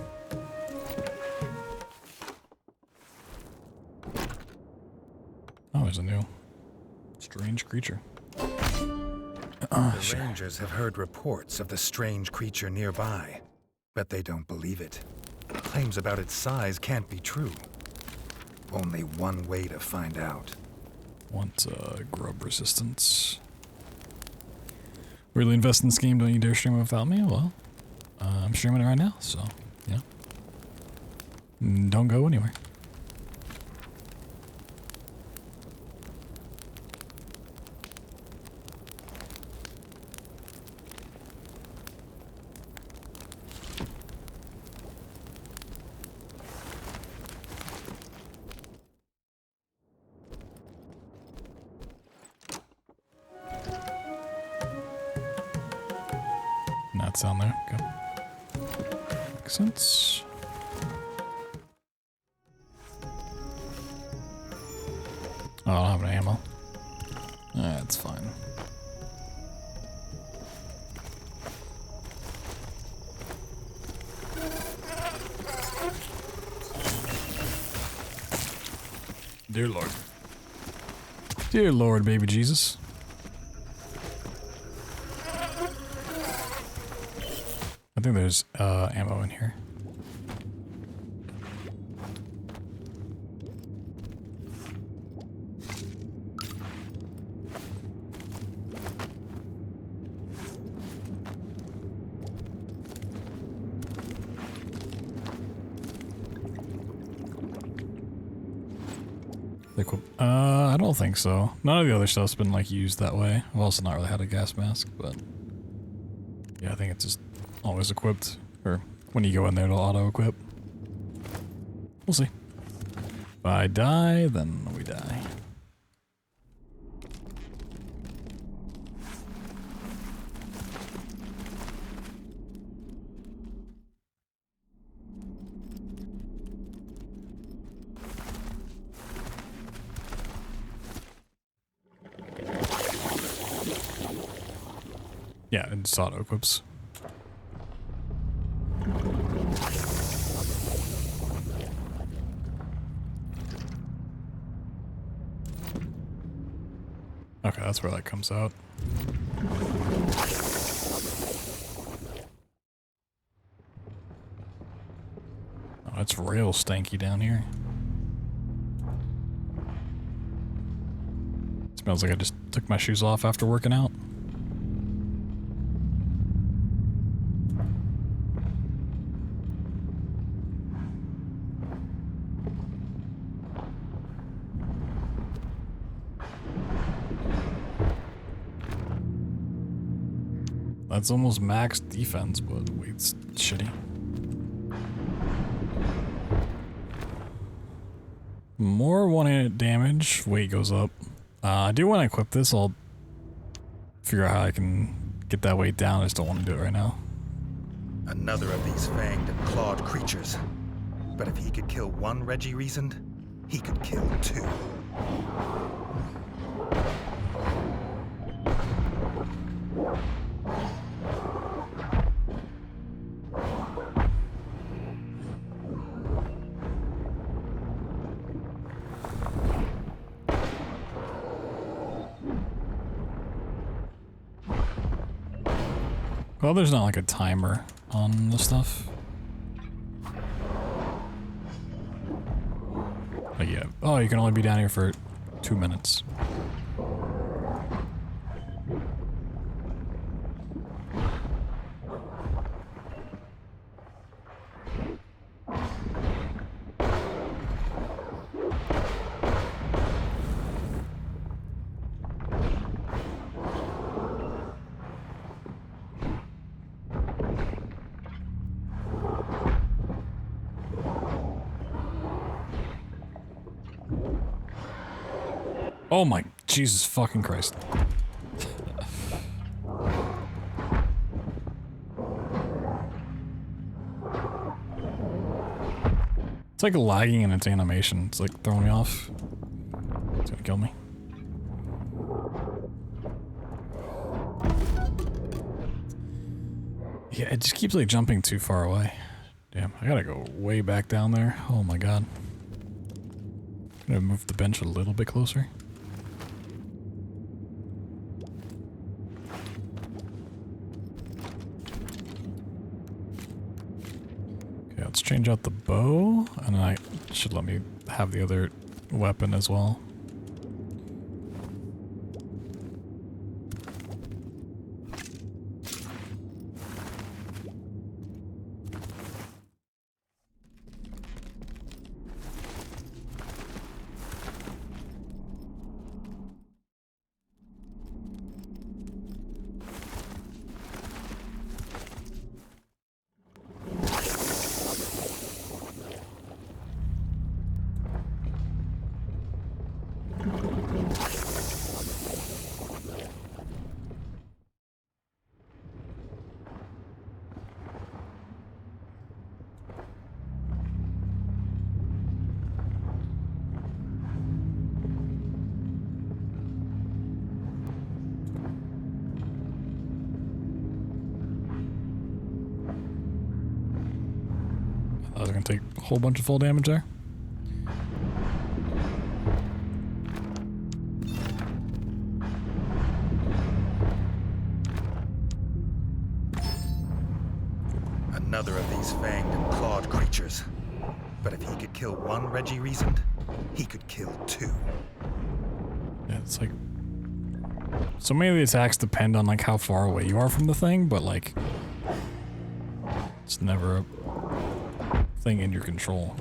Oh, there's a new strange creature. The rangers have heard reports of the strange creature nearby, but they don't believe it. Claims about its size can't be true. Only one way to find out. Want grub resistance. Really invest in this game, don't you dare stream it without me? Well, I'm streaming it right now, so, yeah. Don't go anywhere. That's down there. Okay. Makes sense. Oh, I don't have any ammo. That's fine. Dear Lord. Dear Lord, baby Jesus. I think there's ammo in here. I don't think so. None of the other stuff's been like used that way. I've also not really had a gas mask, but yeah, I think it's just always equipped, or when you go in there it'll auto-equip. We'll see. If I die, then we die. Yeah, it just auto-equips. Okay, that's where that comes out. Oh, it's real stanky down here. Smells like I just took my shoes off after working out. That's almost max defense, but weight's shitty. More one-hit damage. Weight goes up. I do want to equip this. I'll figure out how I can get that weight down. I just don't want to do it right now. Another of these fanged and clawed creatures. But if he could kill one Reggie Reasoned, he could kill 2. Well, there's not like a timer on the stuff. But yeah. Oh, you can only be down here for 2 minutes. Oh my Jesus fucking Christ. It's like lagging in its animation. It's like throwing me off. It's gonna kill me. Yeah, it just keeps like jumping too far away. Damn, I gotta go way back down there. Oh my god. Gonna move the bench a little bit closer. Okay, let's change out the bow, and I should let me have the other weapon as well. I was gonna take a whole bunch of full damage there. Another of these fanged and clawed creatures. But if he could kill 1 Reggie reasoned, he could kill 2. Yeah, it's like... So many of the attacks depend on like how far away you are from the thing, but like... It's never a thing in your control.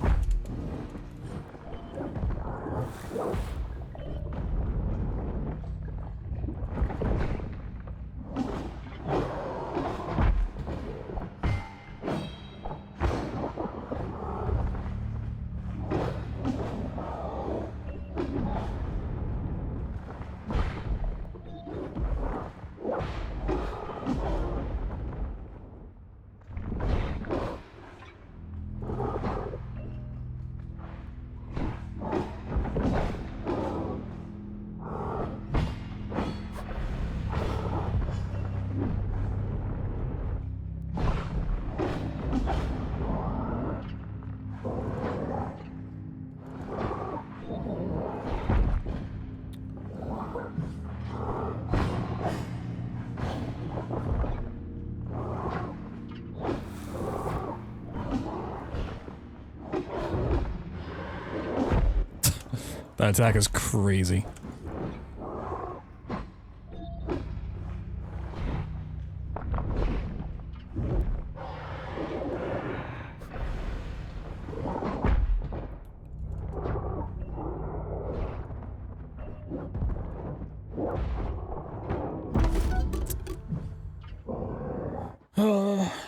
That attack is crazy.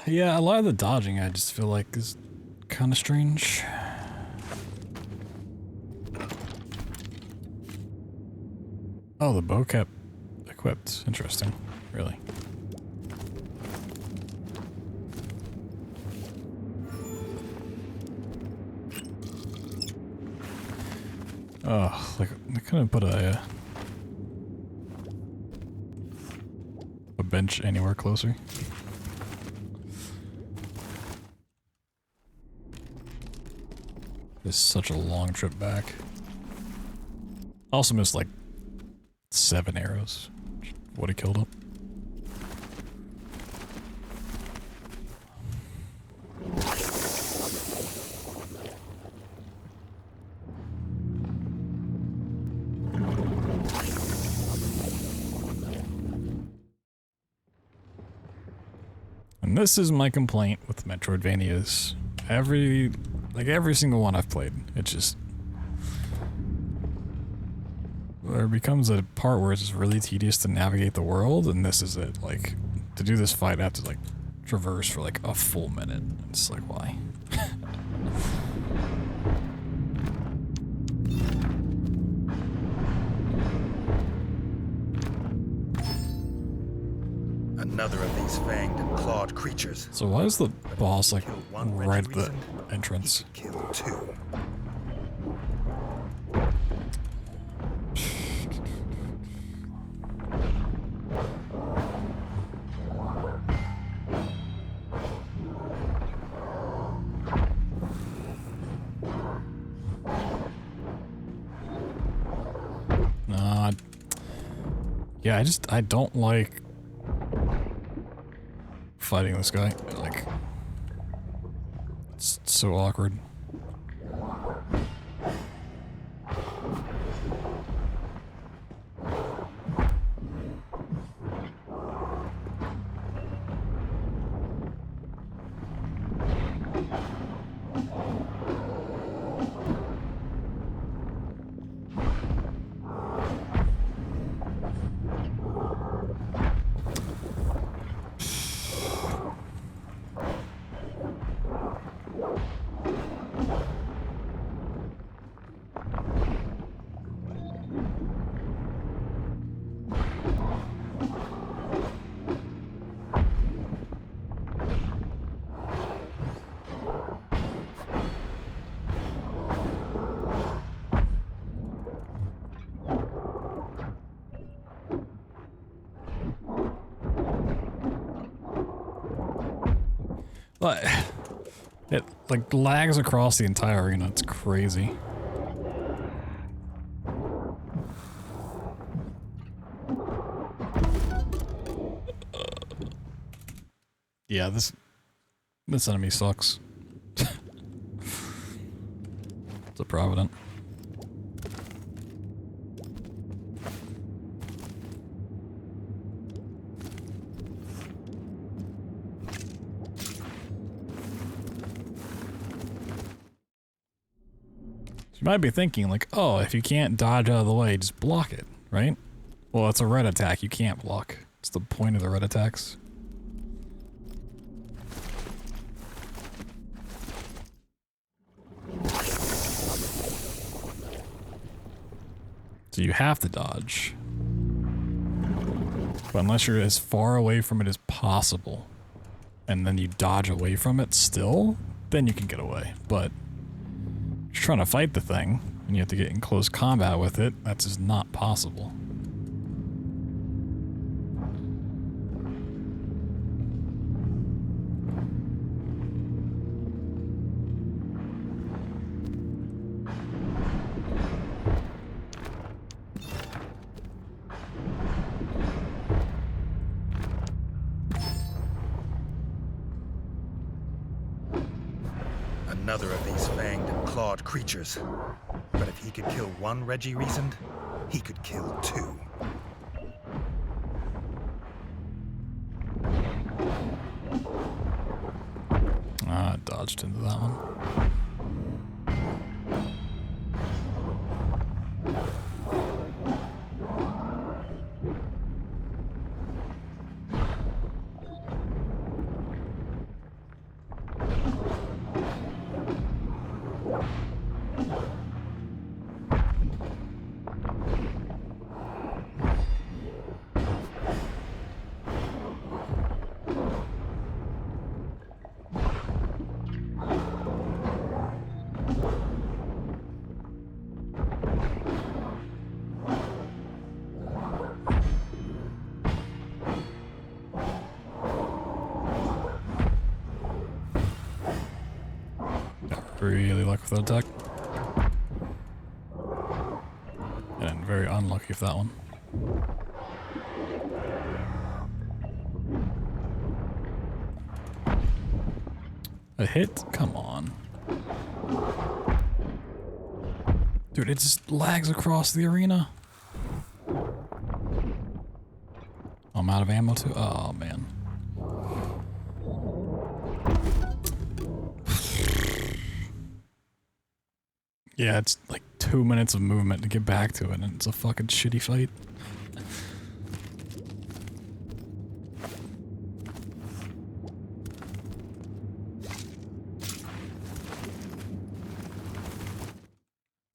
Yeah, a lot of the dodging I just feel like is kind of strange. Oh, the bow kept equipped. Interesting. Really. Oh, like I couldn't put a bench anywhere closer. It's such a long trip back. I also missed like 7 arrows. Would have killed him. And this is my complaint with Metroidvanias. Every single one I've played, it just... there becomes a part where it's just really tedious to navigate the world, and this is it. Like, to do this fight, I have to, like, traverse for, like, a full minute. It's like, why? Another of these fanged and clawed creatures. So why is the boss, like, right at the reason, entrance? he could kill 2. Yeah, I don't like fighting this guy. Like, it's so awkward. But it like lags across the entire arena. It's crazy. Yeah, this enemy sucks. It's a Provident. You might be thinking like, oh, if you can't dodge out of the way, just block it, right? Well, it's a red attack. You can't block. It's the point of the red attacks. So you have to dodge. But unless you're as far away from it as possible, and then you dodge away from it still, then you can get away. But if you're trying to fight the thing, and you have to get in close combat with it, that's just not possible. Another of these fanged and clawed creatures. But if he could kill 1 Reggie Reasoned, he could kill 2. Ah, I dodged into that one. really lucky with that attack. And very unlucky with that one. A hit? Come on. Dude, it just lags across the arena. I'm out of ammo too? Oh, man. Yeah, it's like 2 minutes of movement to get back to it, and it's a fucking shitty fight.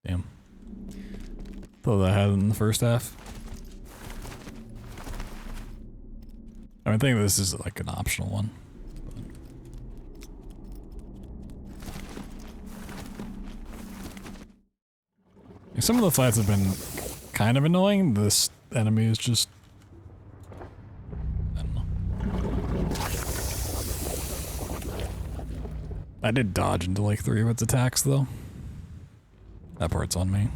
Damn. Thought I had it in the first half. I think this is like an optional one. Some of the fights have been kind of annoying. This enemy is just... I don't know. I did dodge into like 3 of its attacks though. That part's on me.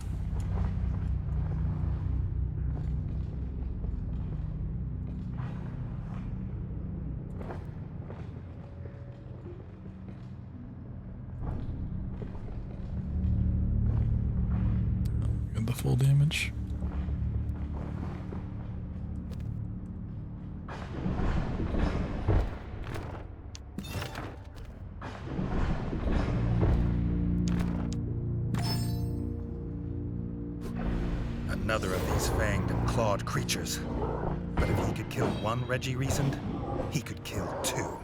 Full damage. Another of these fanged and clawed creatures. But if he could kill one Reggie Reasoned, he could kill 2.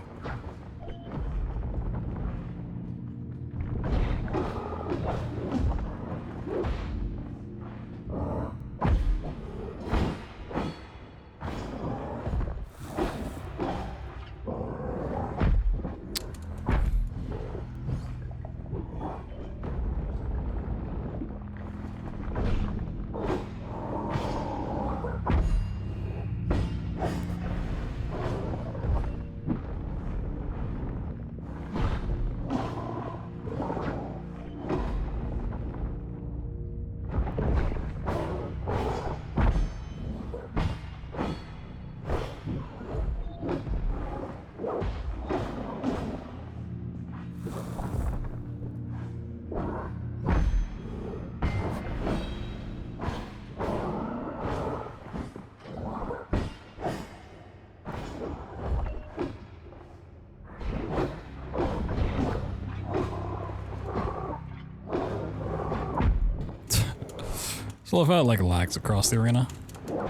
So if I had like lags across the arena. Oh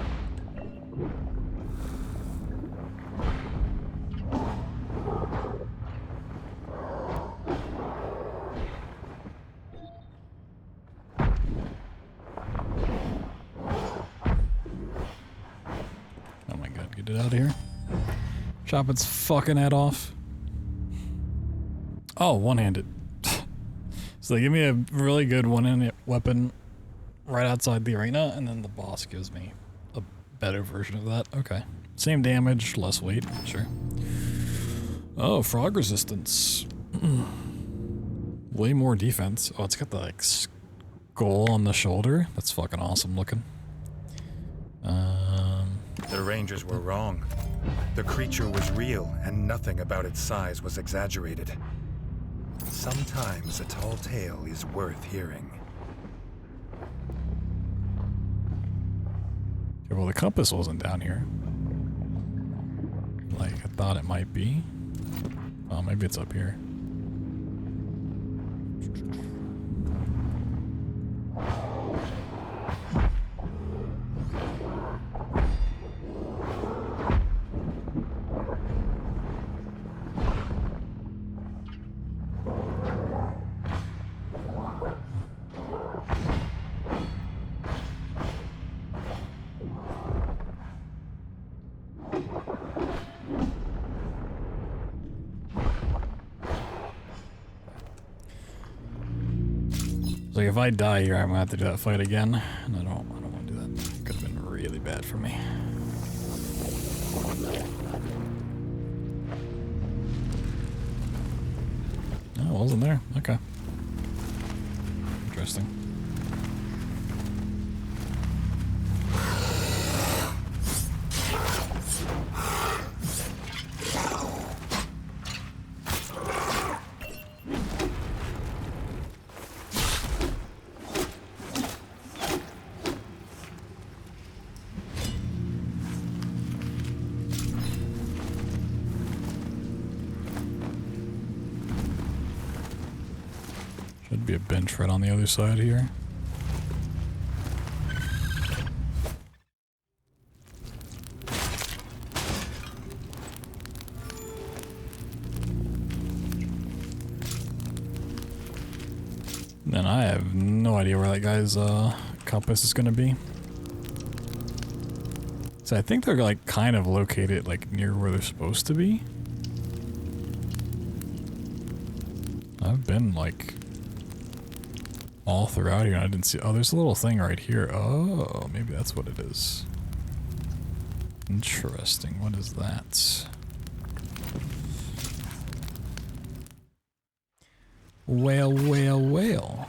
my god, get it out of here. Chop its fucking head off. Oh, one-handed. So they give me a really good one-handed weapon right outside the arena, and then the boss gives me a better version of that. Okay. Same damage, less weight, sure. Oh, frog resistance. Way more defense. Oh, it's got the like skull on the shoulder. That's fucking awesome looking. The Rangers were wrong. The creature was real, and nothing about its size was exaggerated. Sometimes a tall tale is worth hearing. Okay, well, the compass wasn't down here. Like I thought it might be. Oh, maybe it's up here. Like if I die here, I'm gonna have to do that fight again, and I don't want to do that. It could have been really bad for me. No, it wasn't there. Okay. Interesting. Should be a bench right on the other side here. Then I have no idea where that guy's compass is gonna be. So I think they're like kind of located like near where they're supposed to be. I've been like all throughout here and I didn't see. Oh, there's a little thing right here. Oh, maybe that's what it is. Interesting. What is that? Whale, whale, whale.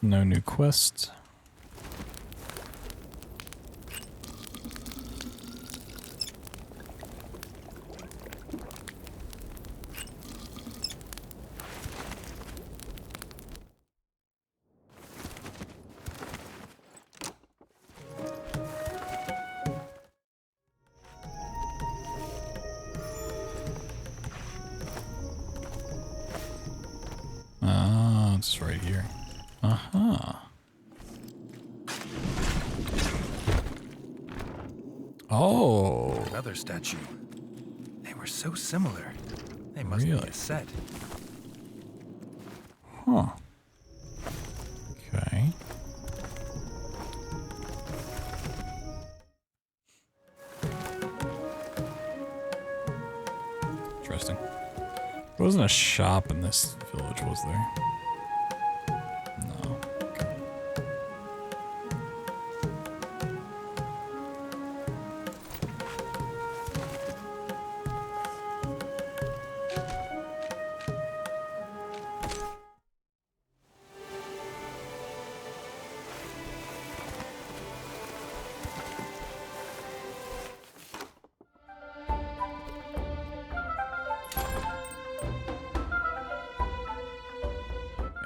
No new quests. Ah, it's right here. Uh-huh. Oh. Another statue. They were so similar. They must be Really? a set. Huh. Okay. Interesting. There wasn't a shop in this village, was there? No. Okay.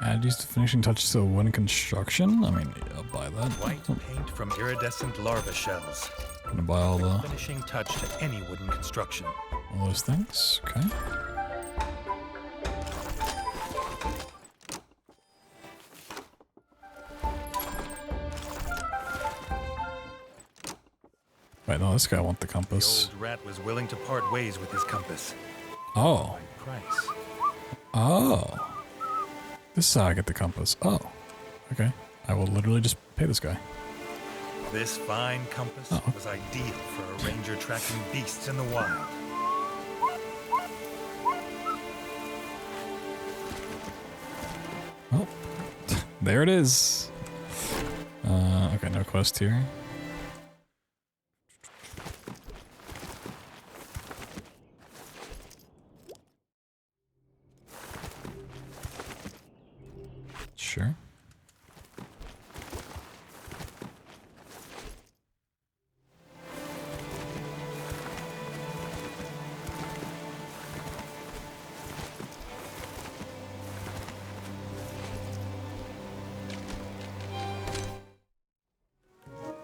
Add these to finishing touches to wooden construction? I mean, I'll buy that. White paint from iridescent larva shells. Gonna buy all the Finishing touch to any wooden construction. all those things. Okay. Wait, no, this guy wants the The compass. old rat was willing to part ways with his compass. Oh. By price. Oh. This is how I get the compass. Oh. Okay. I will literally just pay this guy. This fine compass Oh. was ideal for a ranger tracking beasts in the wild. Oh. There it is. Okay, no quest here. Sure.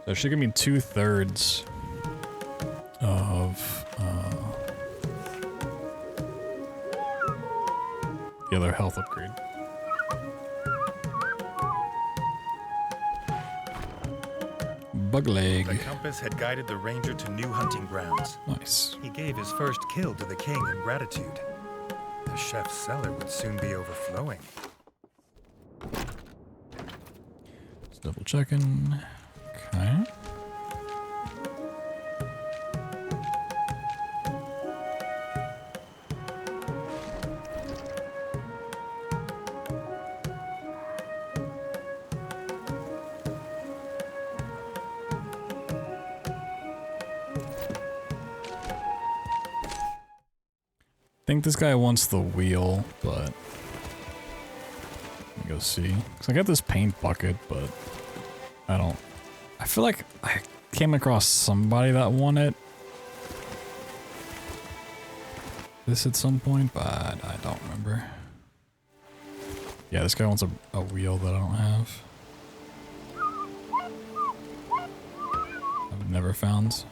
So it should give me 2/3 of the other health upgrade. bug The leg. compass had guided the ranger to new hunting grounds. Nice. He gave his first kill to the king in gratitude. The chef's cellar would soon be overflowing. Just double checking. Okay. I think this guy wants the wheel, but let me go see. Cause I got this paint bucket, but I feel like I came across somebody that wanted this at some point, but I don't remember. Yeah, this guy wants a wheel that I don't have. I've never found.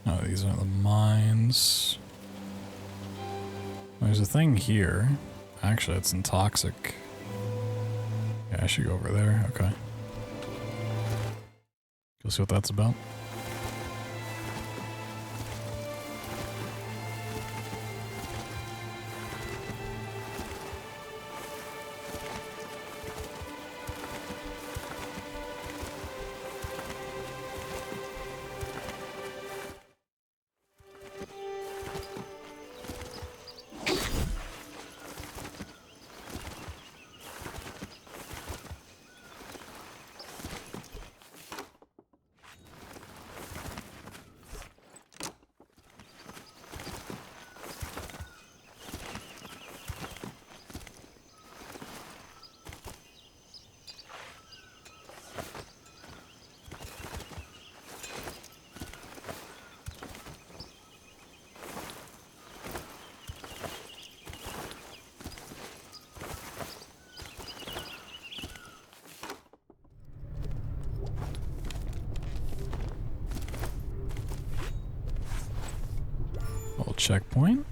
Oh, these aren't the mines. There's a thing here. Actually, it's in toxic. Yeah, I should go over there. Okay. Go see what that's about. Little checkpoint.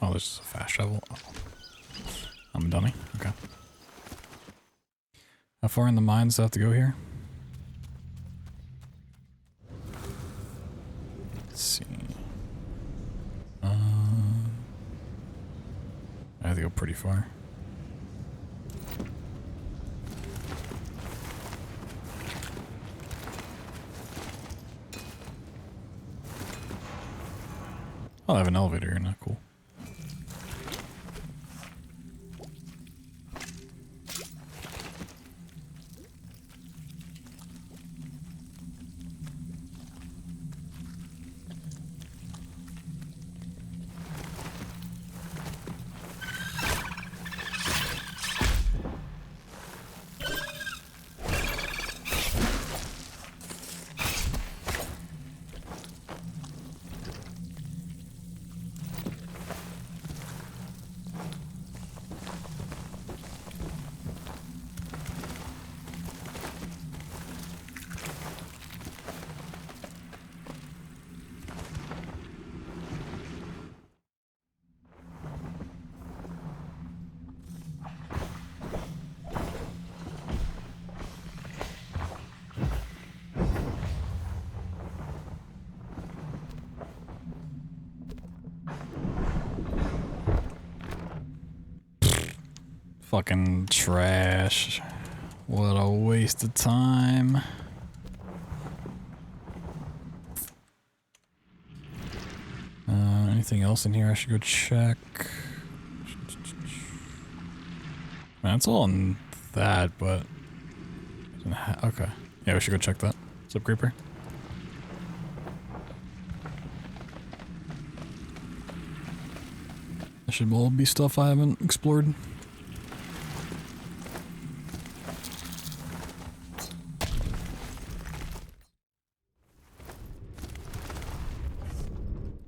Oh, this is a fast travel. Oh. I'm a dummy. Okay. How far in the mines do I have to go here? Let's see. I have to go pretty far. Oh, I have an elevator here, not cool. Fucking trash. What a waste of time. Anything else in here I should go check? That's all in that, but... Okay. Yeah, we should go check that. What's up, Creeper? That should all be stuff I haven't explored.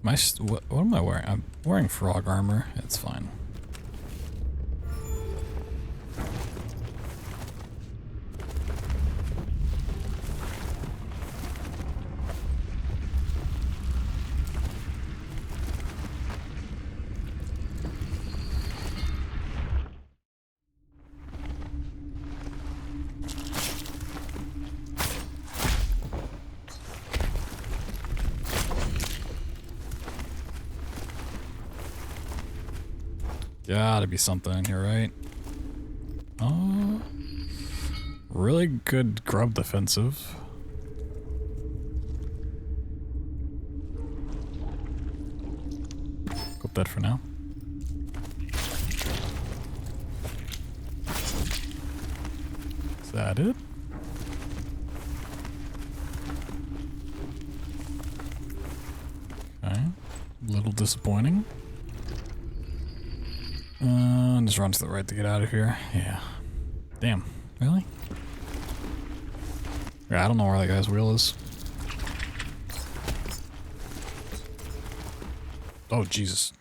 What am I wearing? I'm wearing frog armor. It's fine. Gotta be something in here, right? Oh, really good grub defensive. Got that for now. Is that it? Okay, a little disappointing. Just run to the right to get out of here. Yeah. Damn. Really? Yeah, I don't know where that guy's wheel is. Oh, Jesus.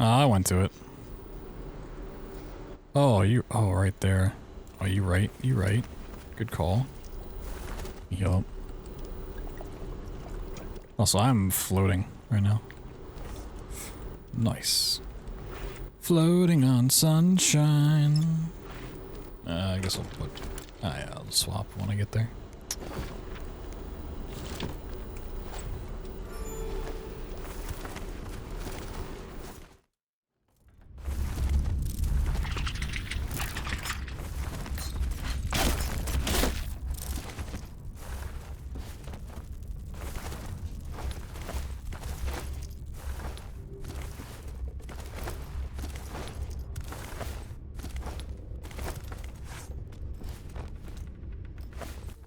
I went to it. Oh, oh, right there. Oh, you right. You right. Good call. Yup. Also, I'm floating right now. Nice. Floating on sunshine. I guess I'll put... yeah, I'll swap when I get there.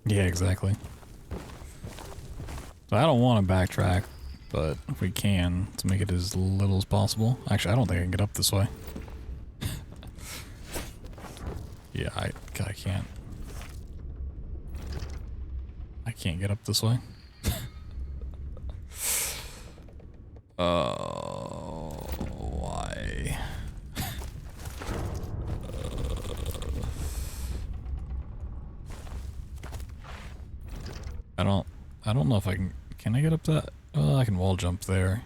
Yeah, exactly. So I don't want to backtrack, but if we can, to make it as little as possible. Actually, I don't think I can get up this way. Yeah, I can't. I can't get up this way. Why? I don't know if I can I get up that? Oh, I can wall jump there.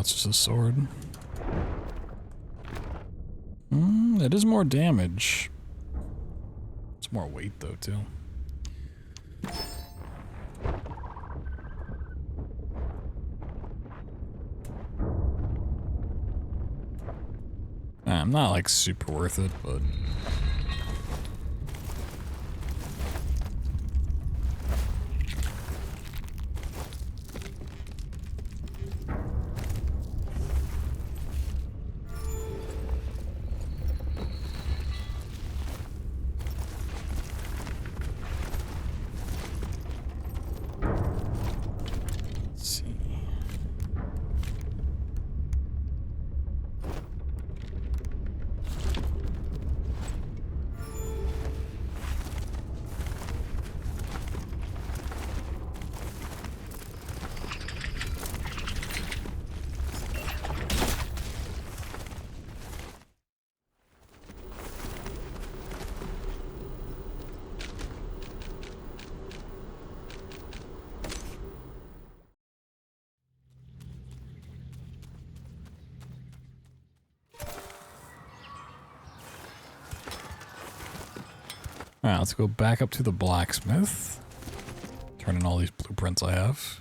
it's just a sword. It is more damage. It's more weight though too. I'm not like super worth it, but alright, let's go back up to the blacksmith. Turn in all these blueprints I have.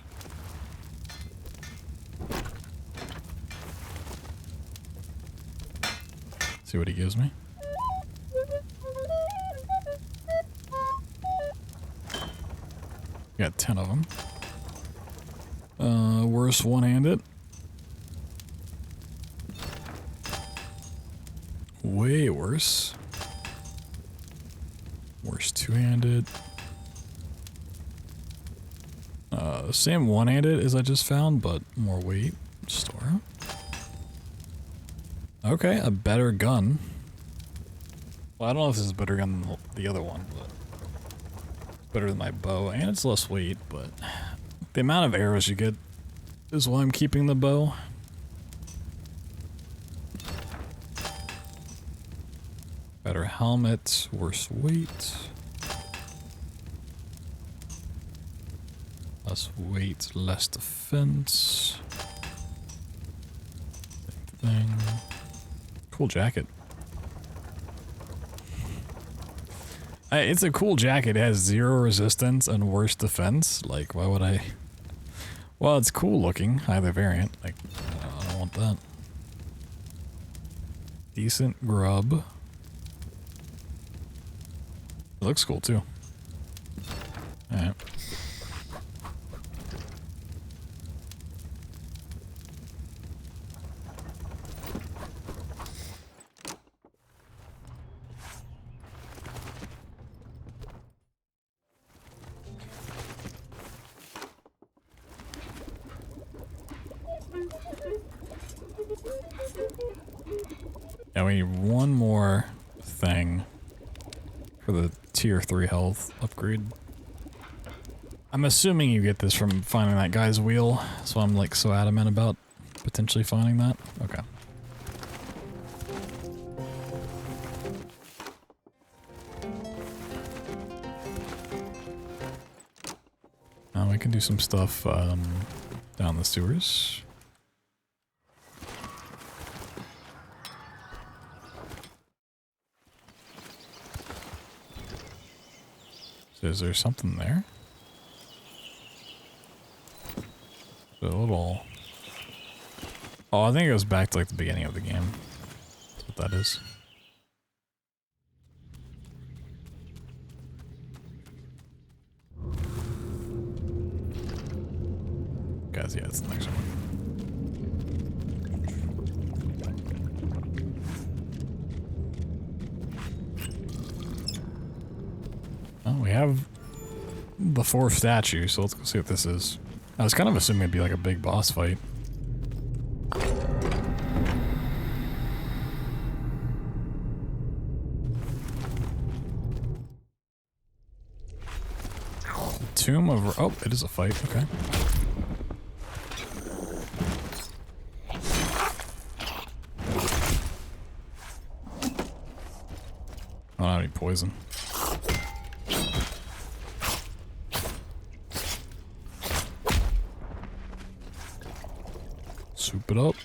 See what he gives me. Got 10 of them. Worse one-handed. Way worse. Worse two-handed. Same one-handed as I just found, but more weight. Store. Okay, a better gun. Well, I don't know if this is a better gun than the other one, but better than my bow, and it's less weight, but the amount of arrows you get is why I'm keeping the bow. Better helmet, worse weight. Less weight, less defense. Same thing. Cool jacket. It's a cool jacket. It has 0 resistance and worse defense. Like, why would I? Well, it's cool looking. Either variant. Like, I don't want that. Decent grub. It looks cool too. Alright. Now we need one more thing for the tier 3 health upgrade. I'm assuming you get this from finding that guy's wheel, so I'm like so adamant about potentially finding that. Okay. Now we can do some stuff down the sewers. Is there something there? A little... Oh, I think it goes back to like the beginning of the game. That's what that is. Guys, yeah, it's the next one. Oh, we have the 4th statue, so let's go see what this is. I was kind of assuming it'd be like a big boss fight. Tomb of... Oh, it is a fight, okay. I don't have any poison. Soup it up.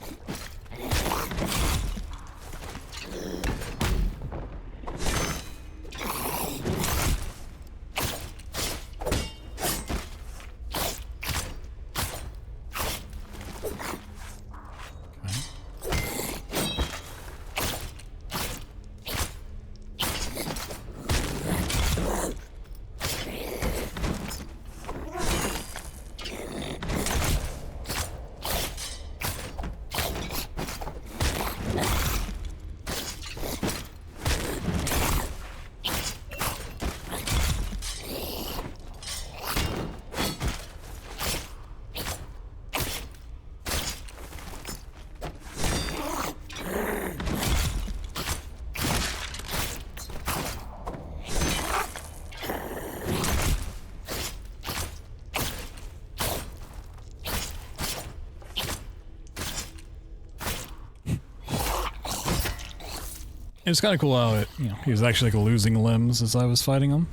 It's kind of cool how it, you know, he was actually like losing limbs as I was fighting him.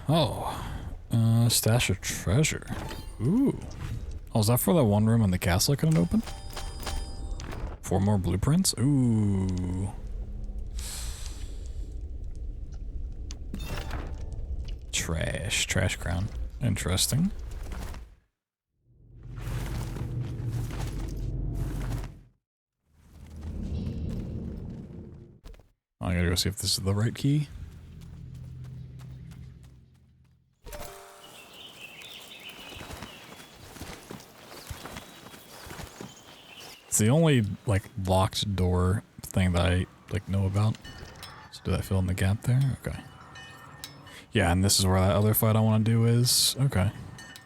Oh, stash of treasure. Ooh. Oh, is that for that one room in the castle I couldn't open? 4 more blueprints? Ooh. Trash crown. Interesting. I gotta go see if this is the right key. It's the only, like, locked door thing that I, like, know about. So did I fill in the gap there? Okay. Yeah, and this is where that other fight I want to do is. Okay.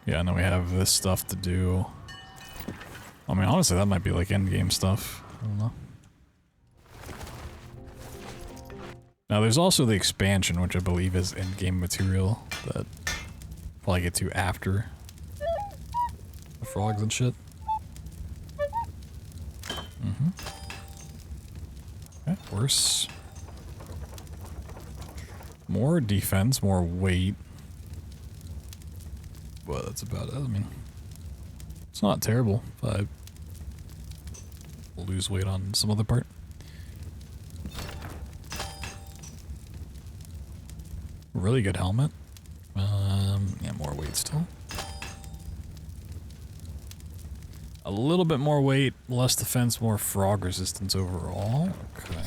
Yeah, and then we have this stuff to do. I mean, honestly, that might be, like, end-game stuff. I don't know. Now, there's also the expansion, which I believe is in-game material that I'll probably get to after the frogs and shit. Okay, worse. More defense, more weight. Well, that's about it. I mean, it's not terrible if I lose weight on some other part. Really good helmet. Yeah, more weight still. A little bit more weight, less defense, more frog resistance overall. Okay.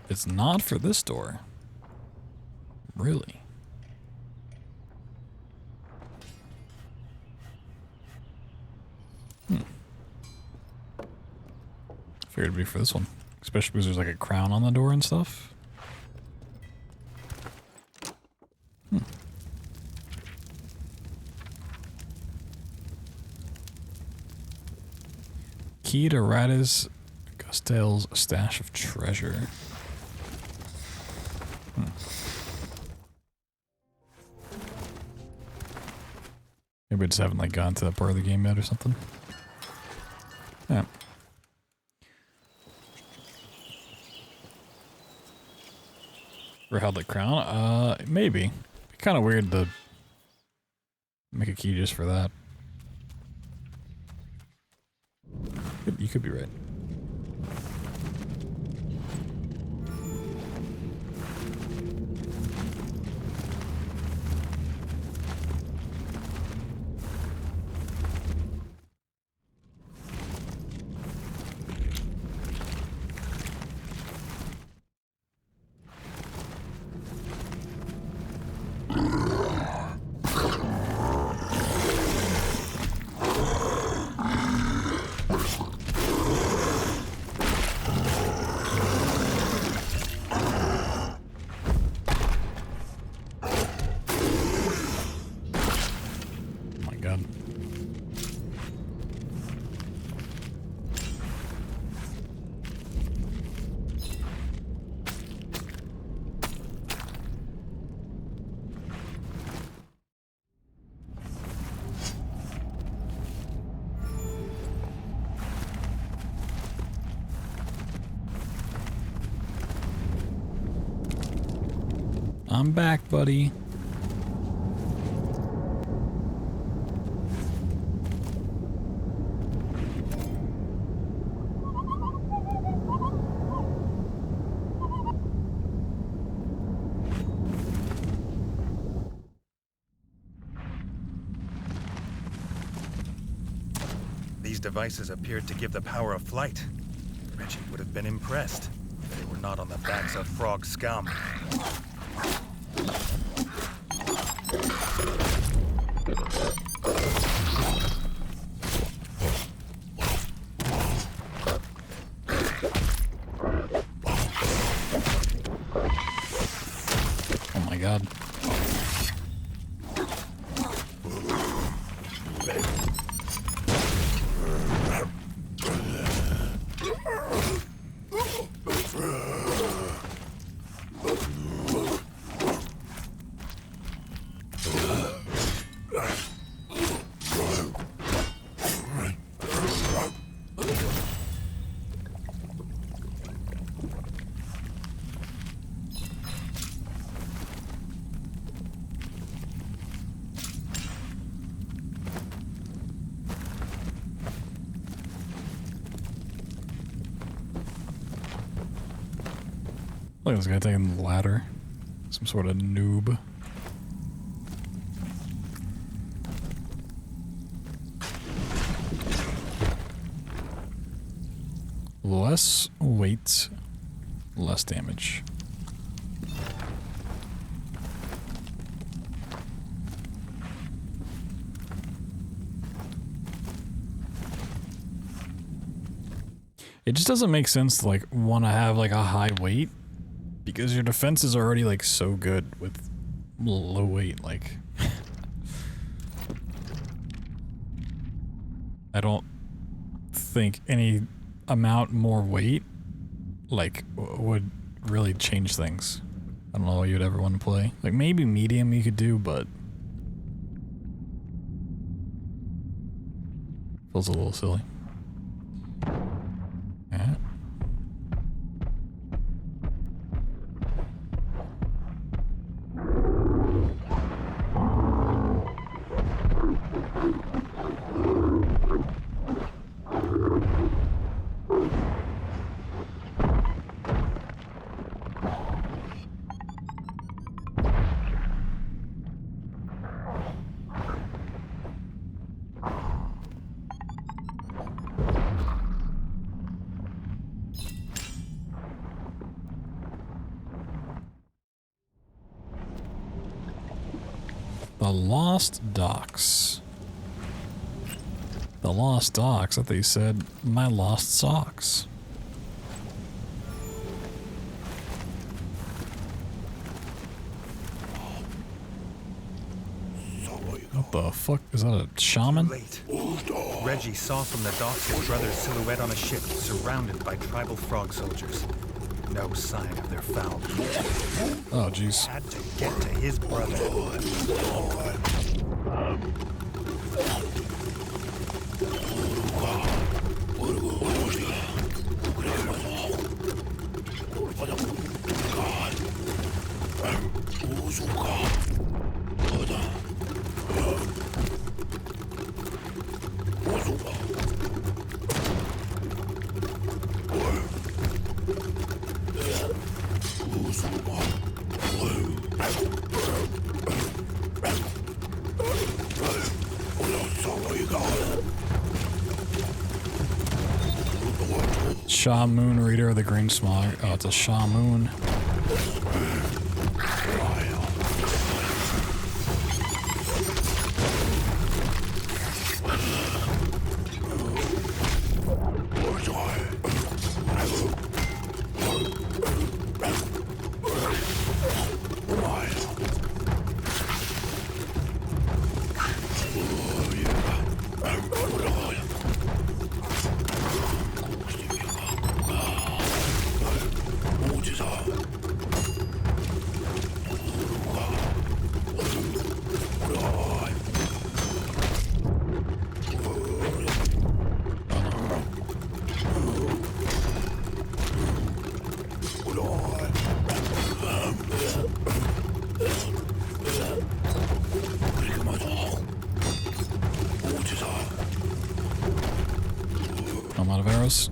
It's not for this door. Really? Figured it'd be for this one. Especially because there's like a crown on the door and stuff. Key to Radis Costel's stash of treasure. Maybe I just haven't like gotten to that part of the game yet or something. Yeah. Ever held the crown? Maybe. Kind of weird to make a key just for that. You could be right. I'm back, buddy. These devices appeared to give the power of flight. Reggie would have been impressed if they were not on the backs of frog scum. Oh my god. Look at this guy taking the ladder. Some sort of noob. Less weight, less damage. It just doesn't make sense to like want to have like a high weight because your defense is already like so good with low weight. Like I don't think any amount more weight like would really change things. I don't know what you'd ever want to play. Like maybe medium you could do, but feels a little silly. Yeah. The Lost Docks. The Lost Docks? I thought you said my lost socks. What the fuck? Is that a shaman? Late. Reggie saw from the docks his brother's silhouette on a ship surrounded by tribal frog soldiers. No sign of their foul deeds. Oh, jeez. Had to get to his brother. Sha Moon Reader of the Green Smog. Oh, it's a Sha Moon. I'm out of arrows.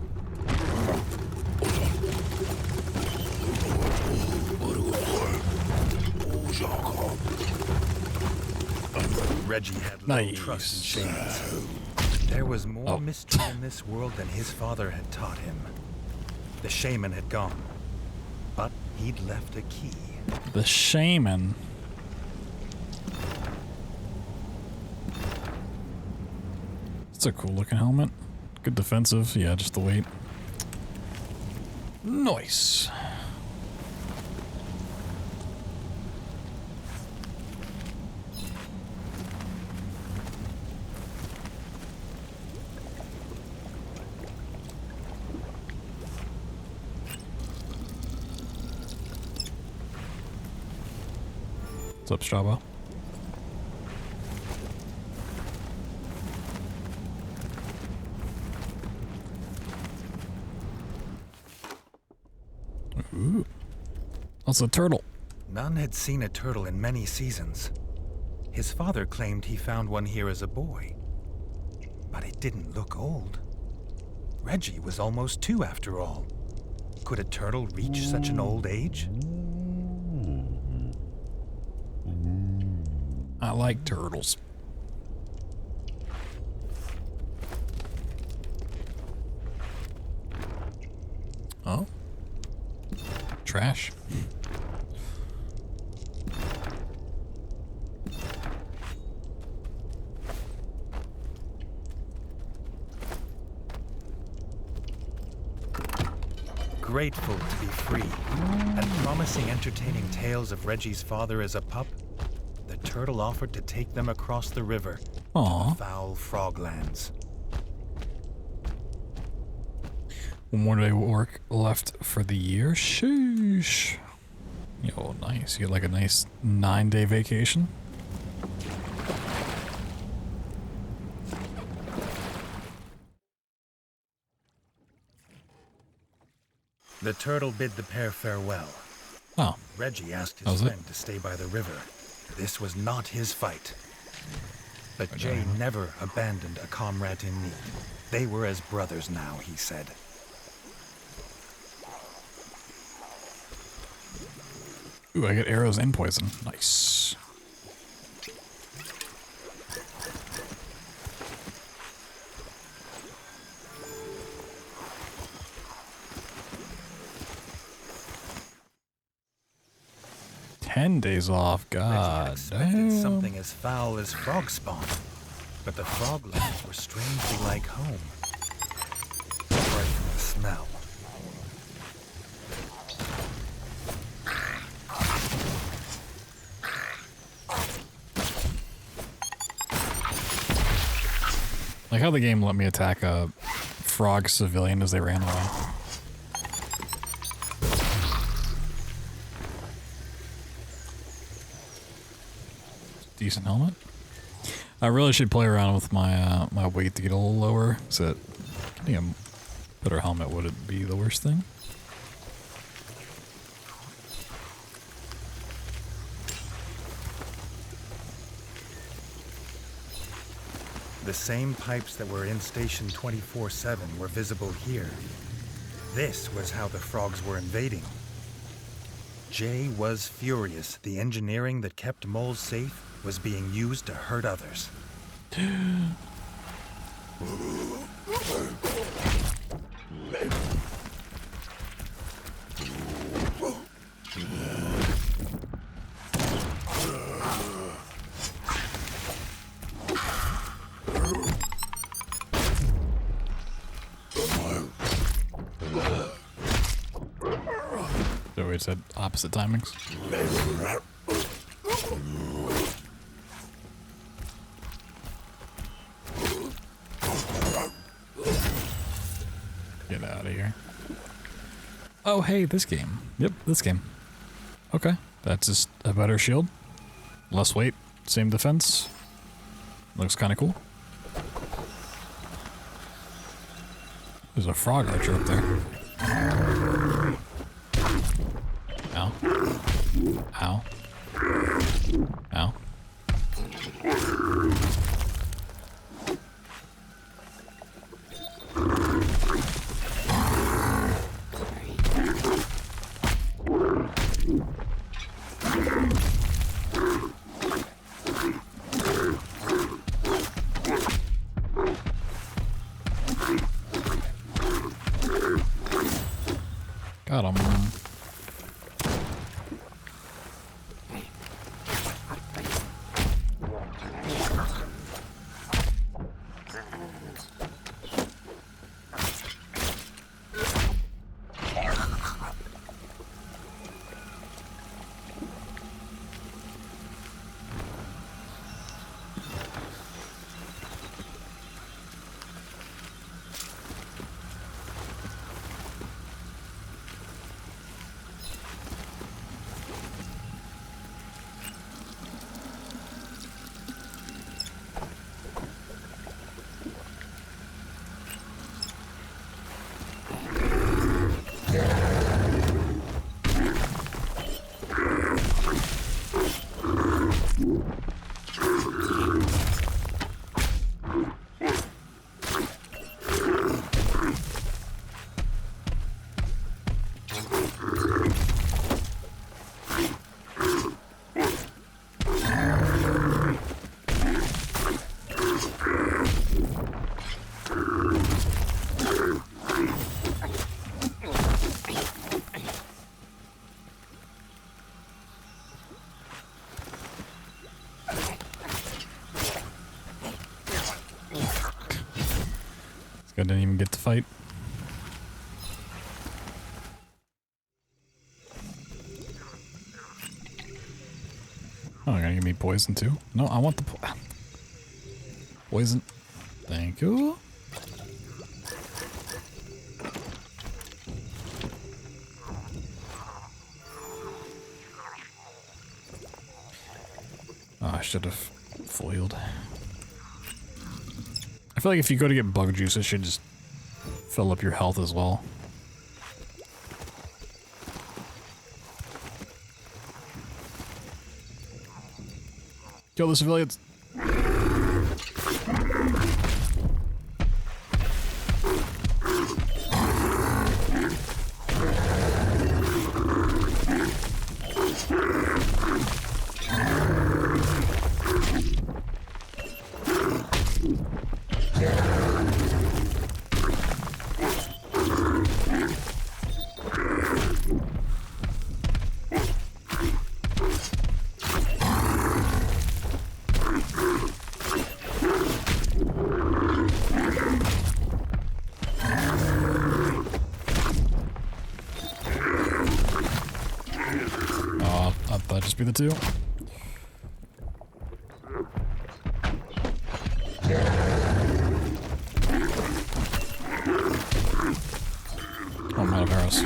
Reggie had little trust in chains. There was more mystery in this world than his father had taught him. The shaman had gone, but he'd left a key. The shaman. It's a cool looking helmet. Good defensive. Yeah, just the weight. Nice. What's up, Strabo? Ooh. That's a turtle. None had seen a turtle in many seasons. His father claimed he found one here as a boy. But it didn't look old. Reggie was almost 2 after all. Could a turtle reach such an old age? I like turtles. Oh. Trash. Grateful to be free, and promising entertaining tales of Reggie's father as a pup, the turtle offered to take them across the river Aww. to the foul froglands. One more day of work left for the year. Sheesh. Yo, nice. You get like a nice 9-day vacation. The turtle bid the pair farewell. Oh. Reggie asked That was his it? friend to stay by the river. This was not his fight. But Jay never abandoned a comrade in need. They were as brothers now, he said. Ooh, I get arrows and poison. Nice. Days off, God Expected damn. something as foul as frog spawn, but the froglands were strangely like home. Right from the smell. Like how the game let me attack a frog civilian as they ran away. Decent helmet. I really should play around with my my weight to get a little lower. So getting a better helmet wouldn't be the worst thing. The same pipes that were in Station 24/7 were visible here. This was how the frogs were invading. Jay was furious the engineering that kept moles safe was being used to hurt others. So we said opposite timings. Get out of here. Oh, hey, this game. Yep, this game. Okay, that's just a better shield. Less weight, same defense. Looks kind of cool. There's a frog archer up there. Ow. Ow. Ow. I didn't even get to fight. Oh, you're gonna give me poison too? No, I want the poison. Thank you. Oh, I should have foiled. I feel like if you go to get bug juice, it should just fill up your health as well. Kill the civilians. That'd just be the two. Oh, I'm out of arrows.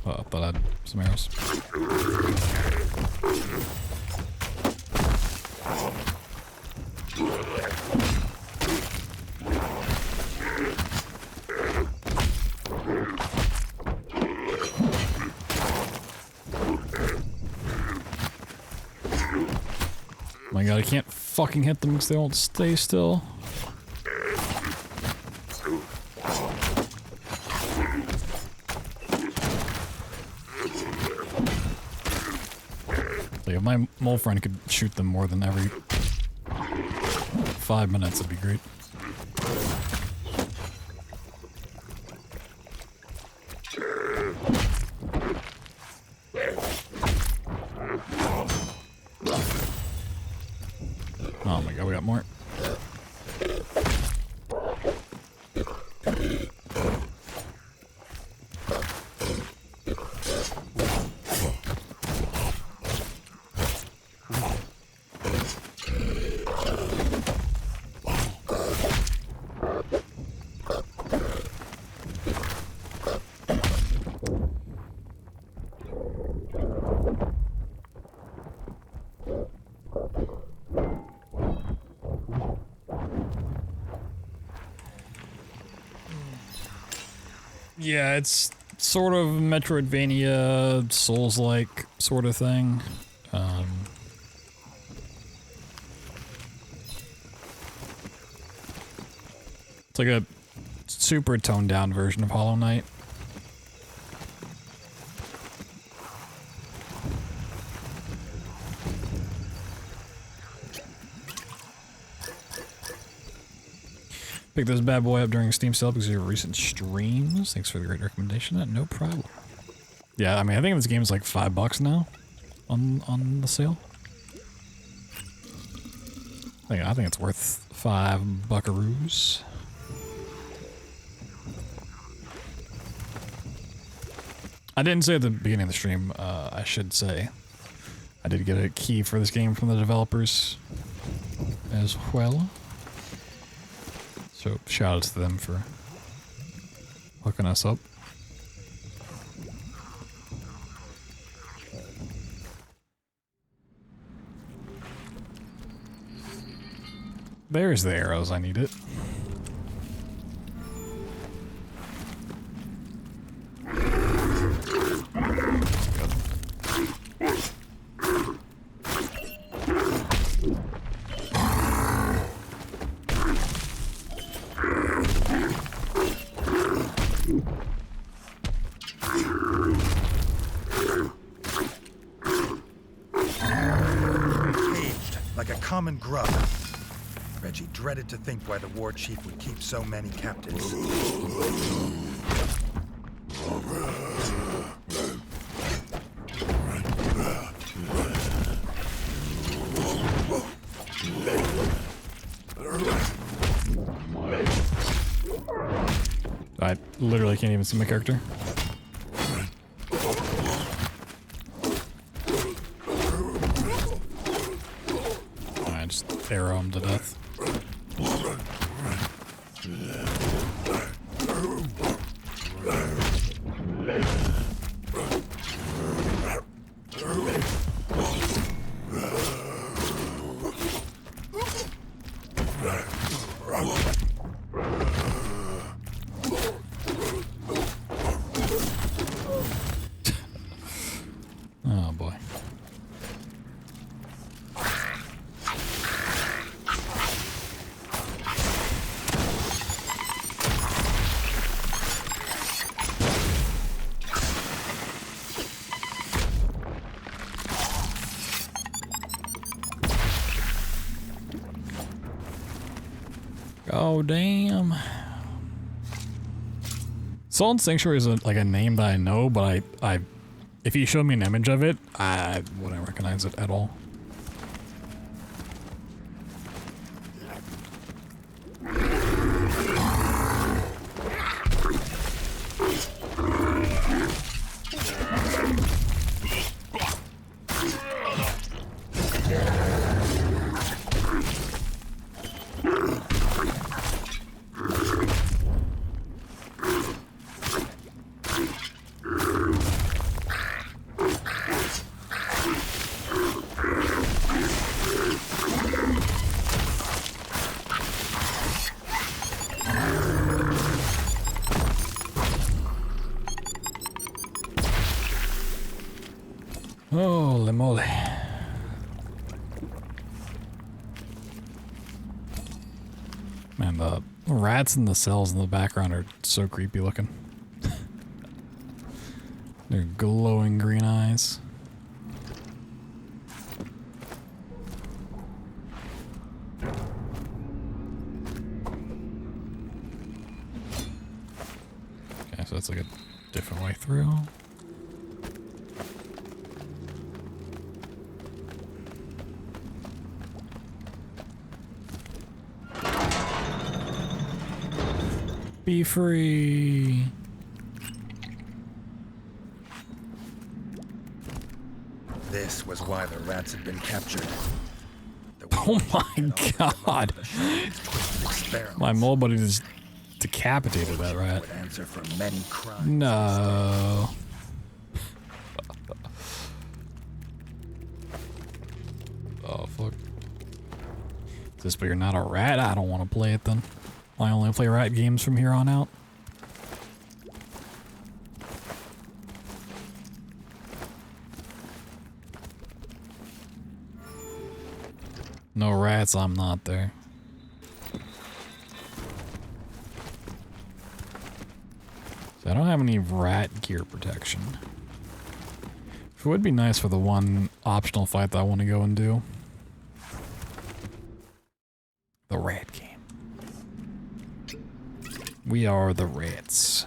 Oh, I thought I had some arrows. Oh my god, I can't fucking hit them because they won't stay still. Like if my mole friend could shoot them more than every 5 minutes, it'd be great. Oh my god, we got more. Yeah, it's sort of Metroidvania, Souls-like sort of thing. It's like a super toned-down version of Hollow Knight. Pick this bad boy up during Steam sale because of your recent streams. Thanks for the great recommendation. No problem. Yeah, I mean, I think this game is like $5 now on the sale. I think it's worth $5 buckaroos. I didn't say at the beginning of the stream. I should say I did get a key for this game from the developers as well. So shout out to them for hooking us up. There's the arrows I needed. Common grub. Reggie dreaded to think why the war chief would keep so many captives. I literally can't even see my character. Alright, just arrow him to death. Oh boy. Oh damn. Salt and Sanctuary is like a name that I know, but I if you show me an image of it, I wouldn't recognize it at all. Holy moly. Man, the rats in the cells in the background are so creepy looking. Their glowing green eyes. Okay, so that's like a different way through. Be free. This was why the rats had been captured. Oh my god. My mole buddy just decapitated that rat. Would answer for many crimes. No. Oh fuck. Is this but you're not a rat? I don't want to play it then. I only play rat games from here on out. No rats, I'm not there. So I don't have any rat gear protection. It would be nice for the one optional fight that I want to go and do. The rat game. We are the rats.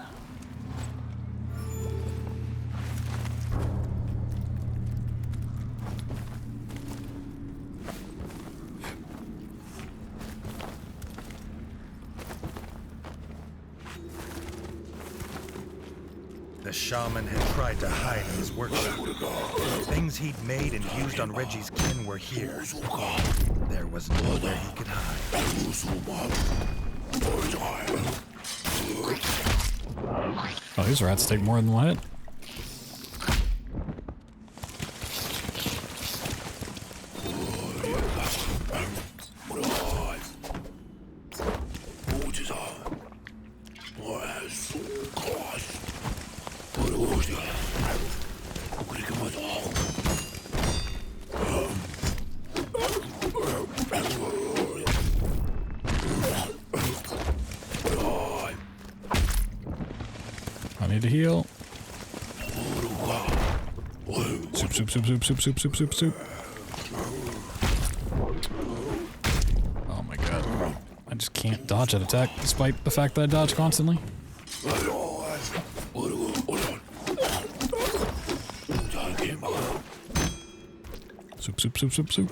The shaman had tried to hide in his workshop. Things he'd made and used on Reggie's kin were here. There was nowhere he could hide. Oh, these rats take more than one hit. I need to heal. Soup, soup, soup, soup, soup, soup, soup, soup, soup. Oh my god. I just can't dodge that attack despite the fact that I dodge constantly. Soup, soup, soup, soup, soup.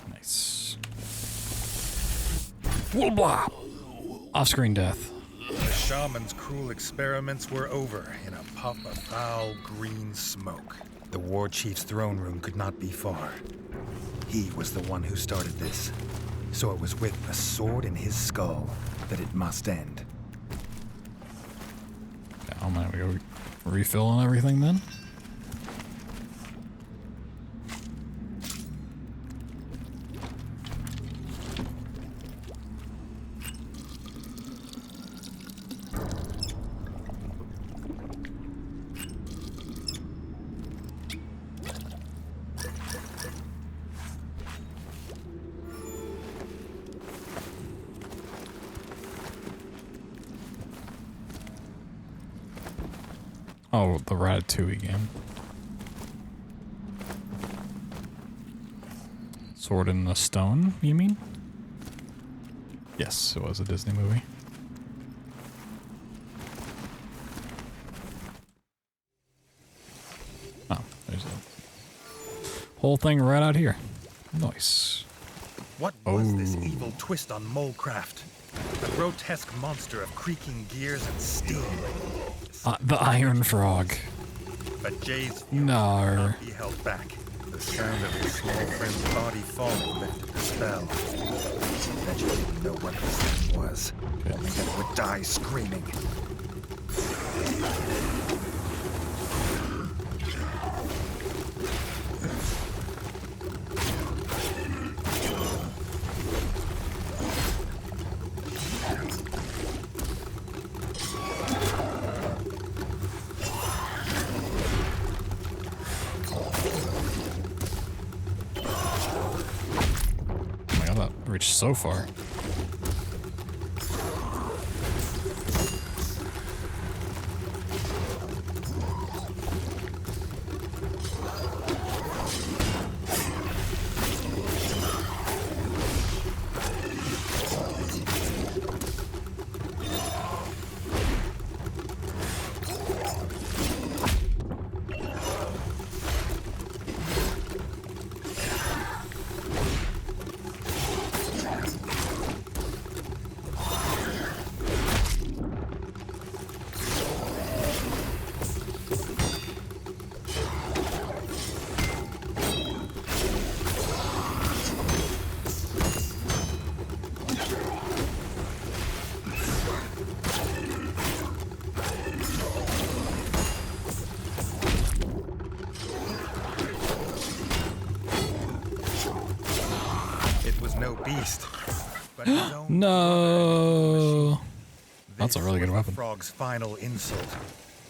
Nice. Whoa, blah. Off-screen death. The shaman's cruel experiments were over in a puff of foul green smoke. The war chief's throne room could not be far. He was the one who started this, so it was with a sword in his skull that it must end. I'm gonna go refill on everything then. Oh, the Ratatouille game. Sword in the Stone, you mean? Yes, it was a Disney movie. Oh, there's a whole thing right out here. Nice. What was this evil twist on Molecraft? A grotesque monster of creaking gears and steam. The Iron Frog. But Jay's fury could No. not be held back. The sound of his small friend's body falling lifted the spell. Reggie didn't know what this thing was, only that it would die screaming. Reached so far. Beast, but his own no. That's a really good weapon. The frog's final insult,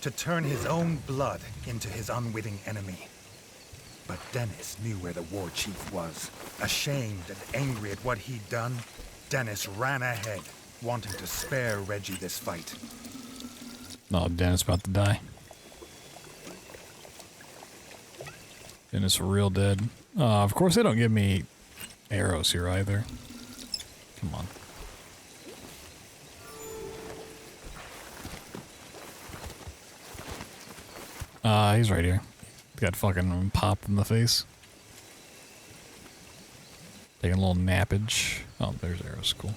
to turn his own blood into his unwitting enemy. But Dennis knew where the war chief was. Ashamed and angry at what he'd done, Dennis ran ahead, wanting to spare Reggie this fight. No, Dennis about to die. Dennis real dead. Of course they don't give me arrows here either. Come on. He's right here. Got fucking popped in the face. Taking a little nappage. Oh, there's arrows. Cool.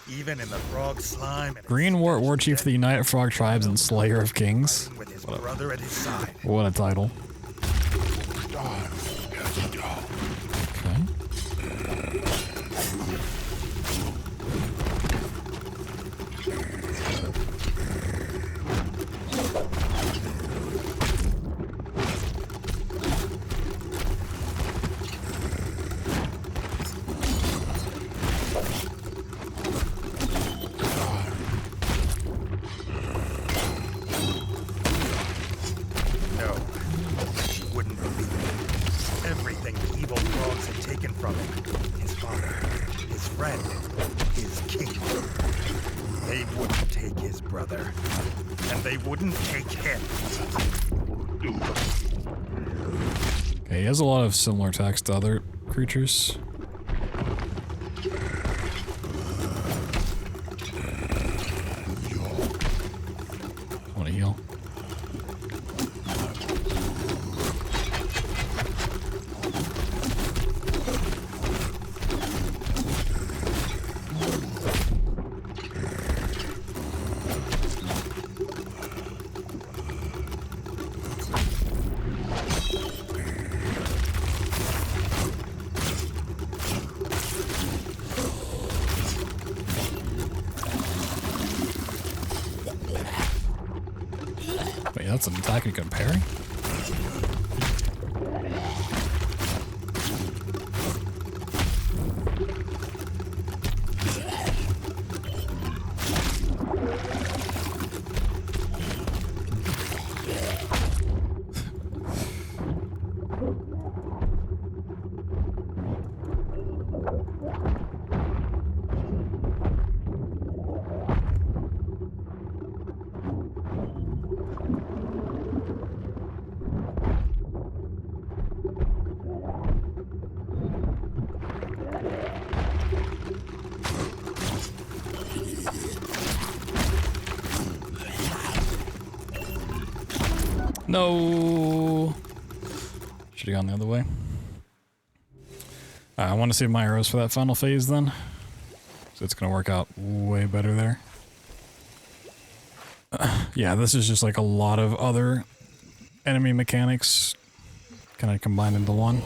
Even in the frog slime. Green War Chief of the United Frog Tribes and Slayer of Kings. With his brother at his side. What a title. Okay. He has a lot of similar text to other creatures. I want to heal. Wait, that's an attack you can parry? No. Should have gone the other way. I want to save my arrows for that final phase then. So it's going to work out way better there. Yeah, this is just like a lot of other enemy mechanics kind of combined into one.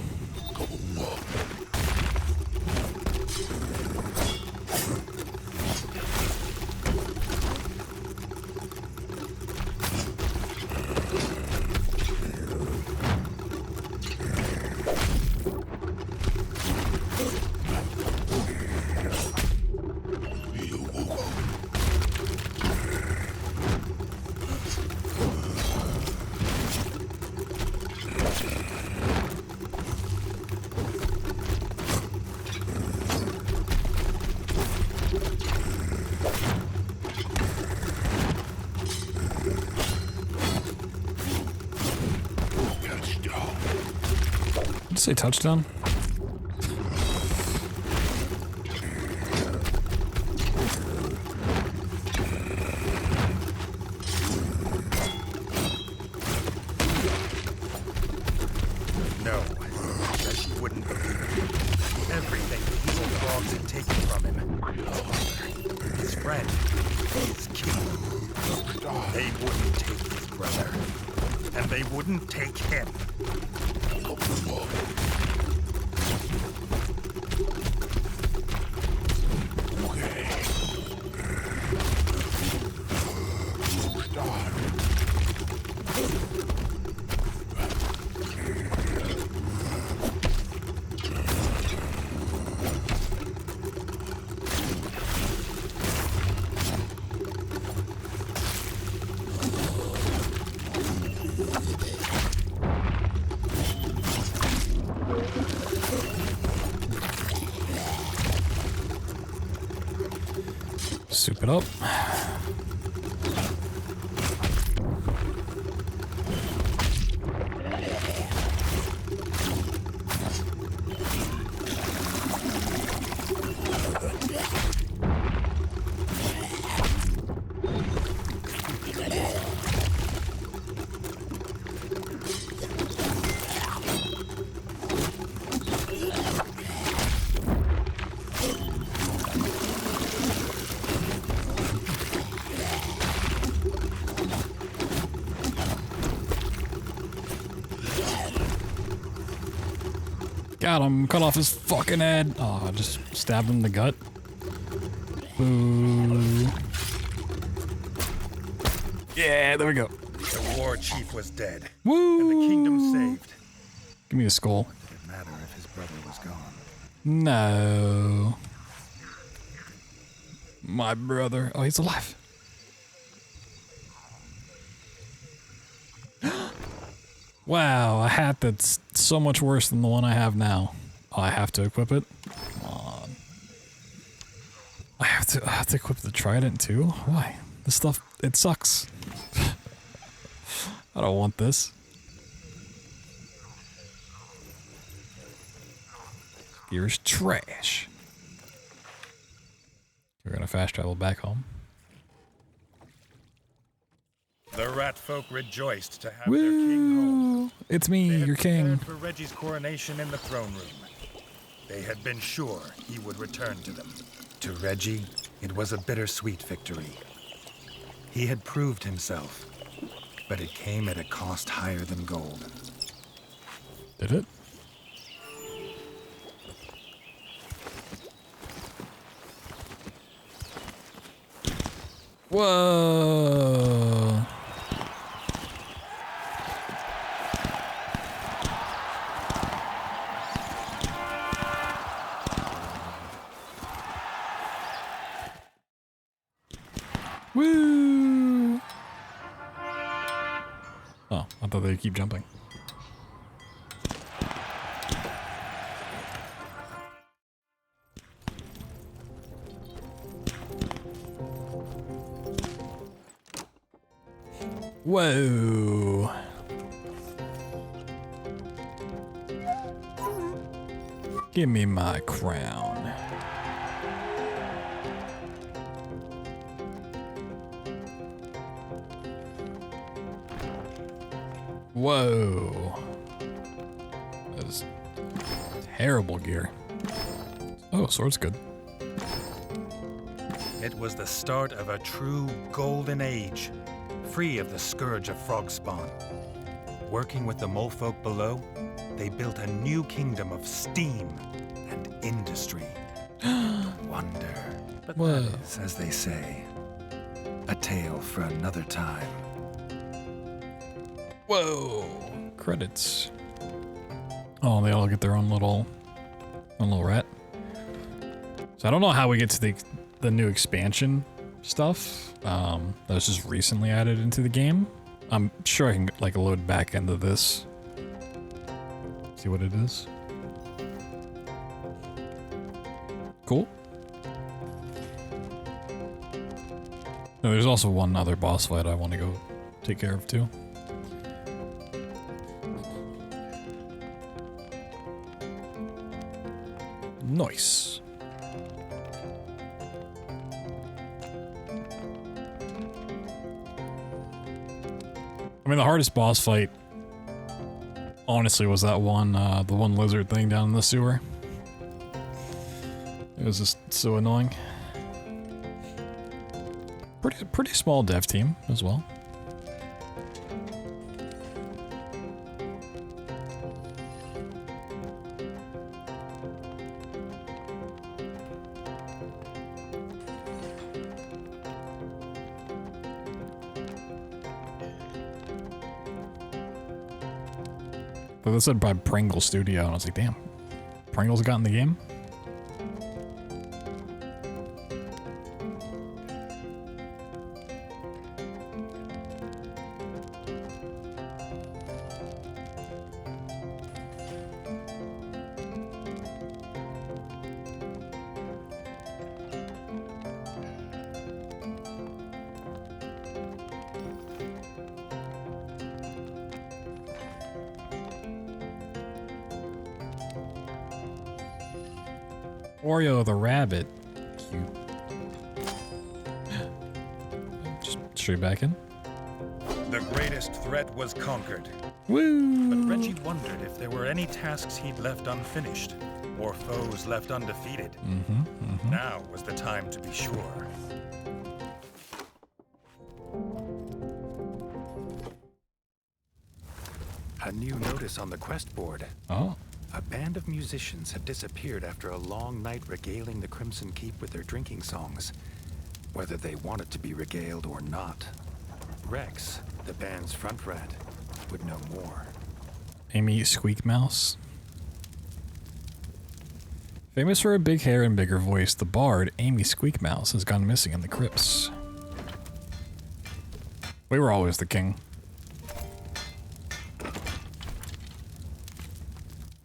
Did you say touchdown? No, that she wouldn't believe everything the evil frogs had taken from him. His friend, his king. They wouldn't take his brother, and they wouldn't take him. Soup it up. Got him. Cut off his fucking head. Oh, I just stabbed him in the gut. Boo. Yeah, there we go. The war chief was dead. Woo! And the kingdom saved. Give me a skull. What did it matter if his brother was gone? No. My brother. Oh, he's alive. Wow, a hat that's so much worse than the one I have now. Oh, I have to equip it? Come on. I have to equip the trident too? Why? This stuff, it sucks. I don't want this. Gear's trash. We're gonna fast travel back home. The rat folk rejoiced to have their king home. It's me, They had your king. prepared for Reggie's coronation in the throne room. They had been sure he would return to them. To Reggie, it was a bittersweet victory. He had proved himself, but it came at a cost higher than gold. Did it? Whoa! Woo! Oh, I thought they'd keep jumping. Whoa. Give me my crown. Whoa. That is terrible gear. Oh, sword's good. It was the start of a true golden age, free of the scourge of frog spawn. Working with the molefolk below, they built a new kingdom of steam and industry. Wonder. But Whoa. that is, as they say, a tale for another time. Whoa. Credits. Oh, they all get their own little rat. So I don't know how we get to the new expansion stuff. That was just recently added into the game. I'm sure I can like load back into this. See what it is. Cool. No, there's also one other boss fight I want to go take care of too. Nice. I mean, the hardest boss fight, honestly, was that one, the one lizard thing down in the sewer. It was just so annoying. Pretty small dev team as well. But this said by Pringle Studio, and I was like, damn, Pringle's got in the game? Oreo the rabbit. Cute. Just straight back in. The greatest threat was conquered. Woo! But Reggie wondered if there were any tasks he'd left unfinished, or foes left undefeated. Now was the time to be sure. A new notice on the quest board. Oh. A band of musicians had disappeared after a long night regaling the Crimson Keep with their drinking songs, whether they wanted to be regaled or not. Rex, the band's front rat, would know more. Amy Squeak Mouse. Famous for her big hair and bigger voice, the bard Amy Squeak Mouse has gone missing in the crypts. We were always the king.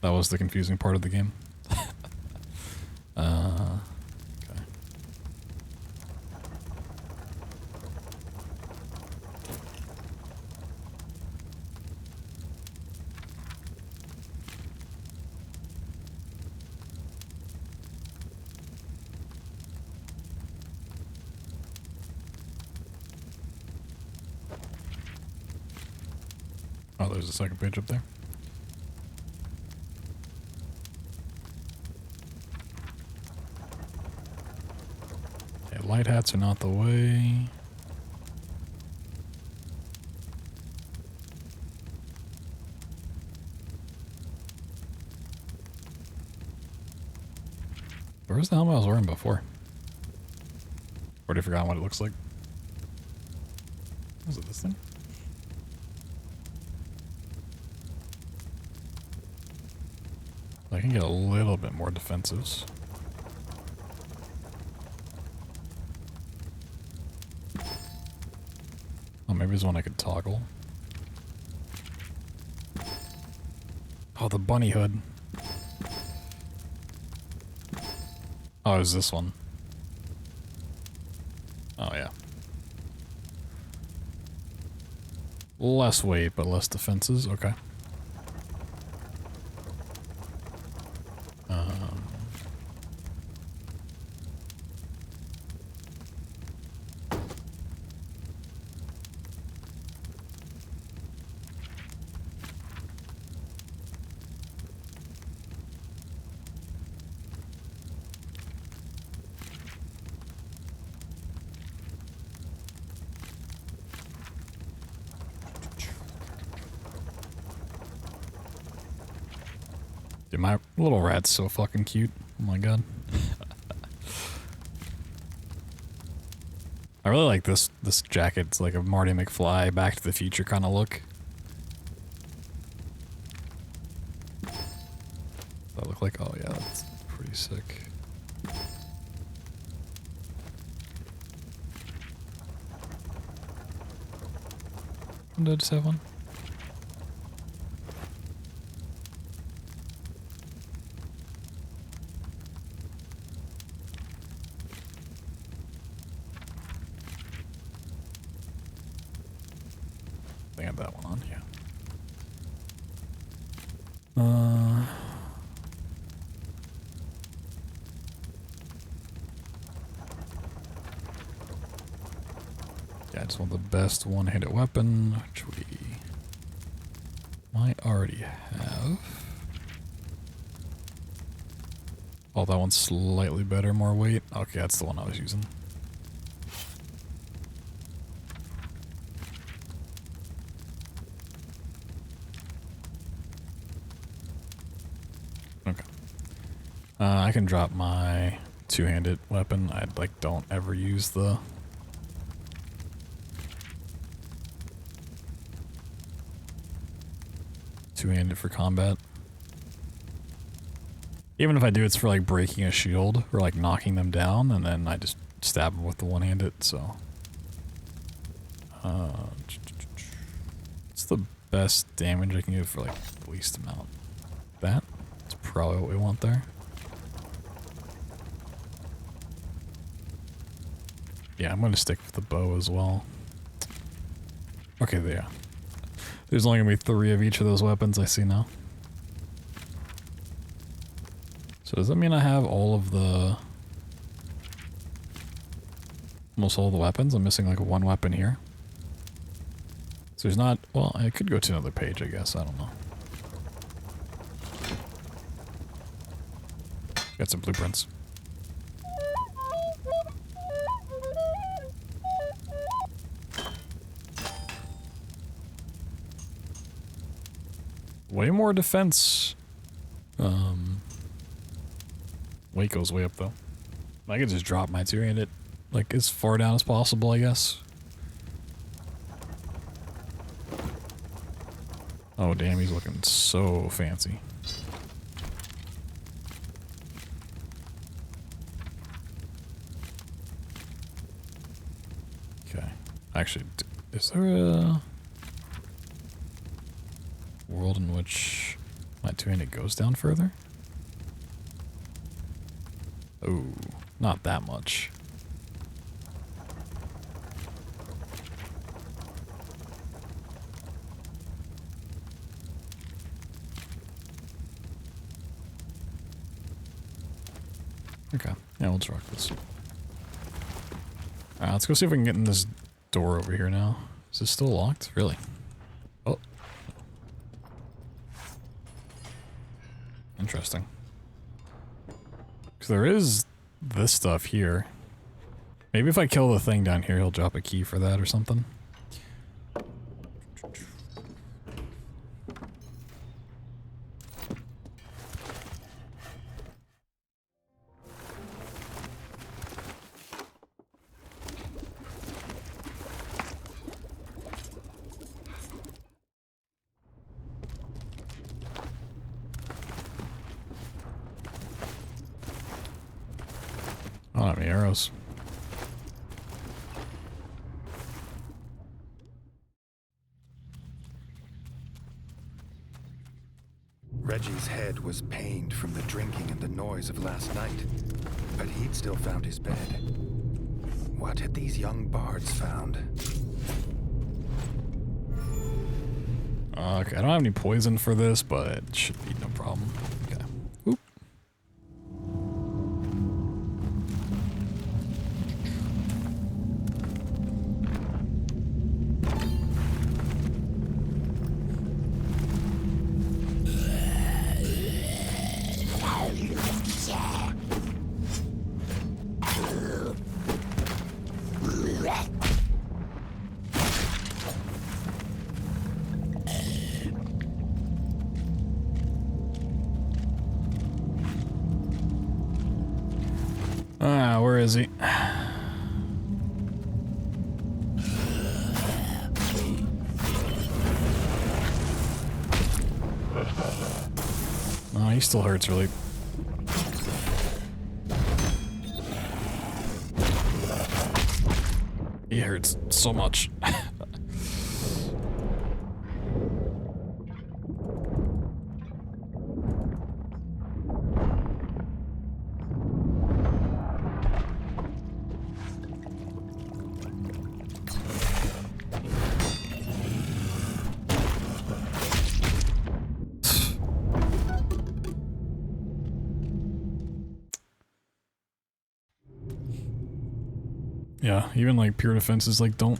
That was the confusing part of the game. Okay. Oh, there's a second page up there. Okay, light hats are not the way. Where's the helmet I was wearing before? Already forgotten what it looks like. Was it this thing? I can get a little bit more defensives. Oh, maybe there's one I could toggle. Oh, the bunny hood. Oh, is this one? Oh, yeah. Less weight, but less defenses. Okay. Dude, my little rat's so fucking cute. Oh my god. I really like this jacket. It's like a Marty McFly Back to the Future kind of look. That look like, oh yeah, that's pretty sick. Did I just have one? I have that one on, yeah. Yeah, I just want the best one-handed weapon, which we might already have. Oh, that one's slightly better, more weight. Okay, that's the one I was using. Okay. I can drop my two-handed weapon. I don't ever use the two-handed for combat. Even if I do, it's for like breaking a shield or like knocking them down, and then I just stab them with the one-handed. So, what's the best damage I can give for like the least amount? That's probably what we want there. Yeah, I'm gonna stick with the bow as well. Okay, there. There's only gonna be 3 of each of those weapons I see now. So does that mean I have all of the... almost all the weapons? I'm missing like one weapon here. So there's not... well, I could go to another page, I guess. I don't know. Got some blueprints. Way more defense. Weight goes way up though. I could just drop my two-handed like as far down as possible, I guess. Oh damn, he's looking so fancy. Okay. Actually, is there a world in which my two-handed goes down further? Oh, not that much. Okay, yeah, let's rock this. Alright, let's go see if we can get in this door over here now. Is this still locked? Really? Oh. Interesting. Because there is this stuff here. Maybe if I kill the thing down here, he'll drop a key for that or something. I don't have any arrows. Reggie's head was pained from the drinking and the noise of last night, but he'd still found his bed. What had these young bards found? Okay, I don't have any poison for this, but it should be no problem. Okay. Oop. Ah, where is he? Oh, he still hurts really. He hurts so much. Yeah, even like pure defenses like don't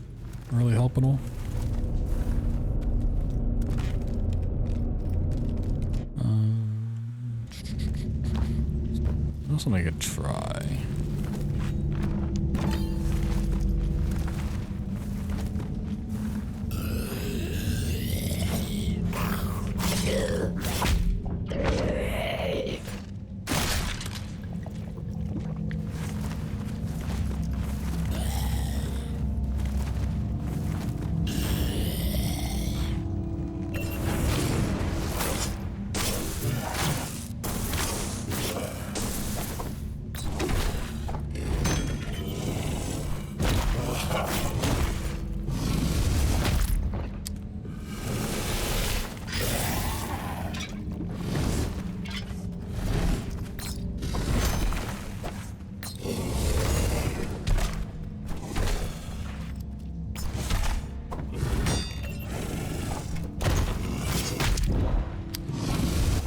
really help at all. Also make a try.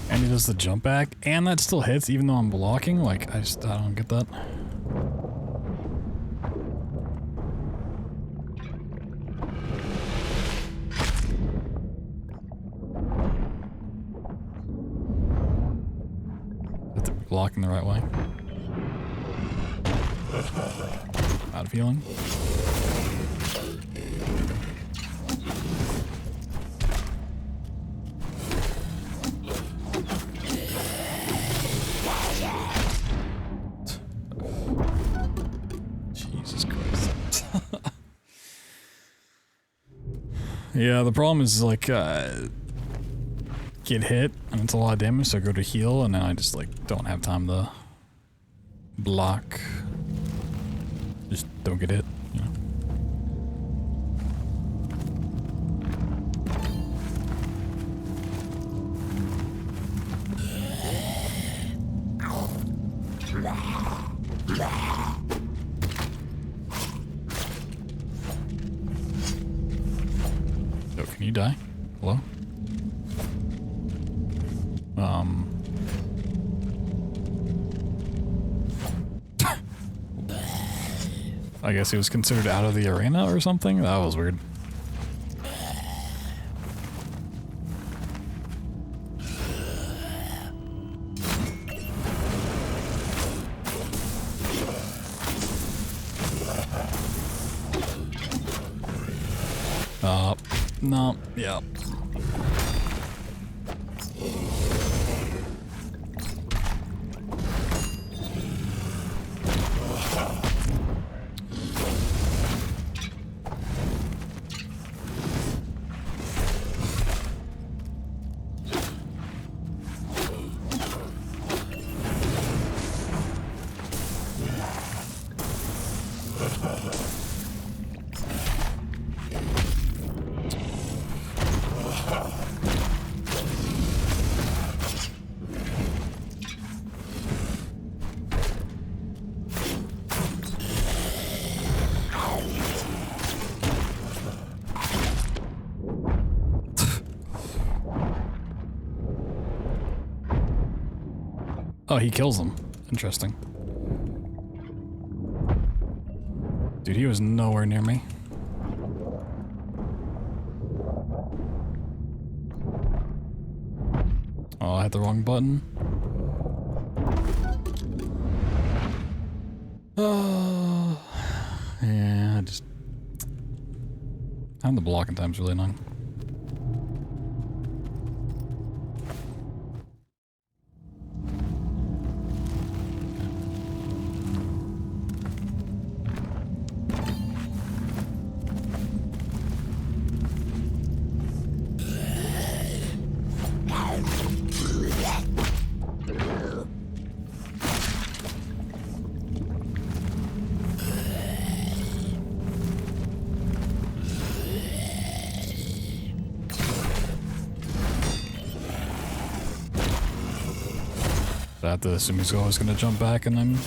And he does the jump back, and that still hits even though I'm blocking? Like, I don't get that. Is the blocking the right way? Bad feeling. Yeah, the problem is like get hit and it's a lot of damage, so I go to heal and then I just like don't have time to block. Just don't get hit, you know. Oh, can you die? Hello? I guess he was considered out of the arena or something? That was weird. No, yeah. Oh, he kills them. Interesting. Dude, he was nowhere near me. Oh, I hit the wrong button. Oh, yeah, having the blocking time's really annoying. I have to assume he's always gonna jump back and then...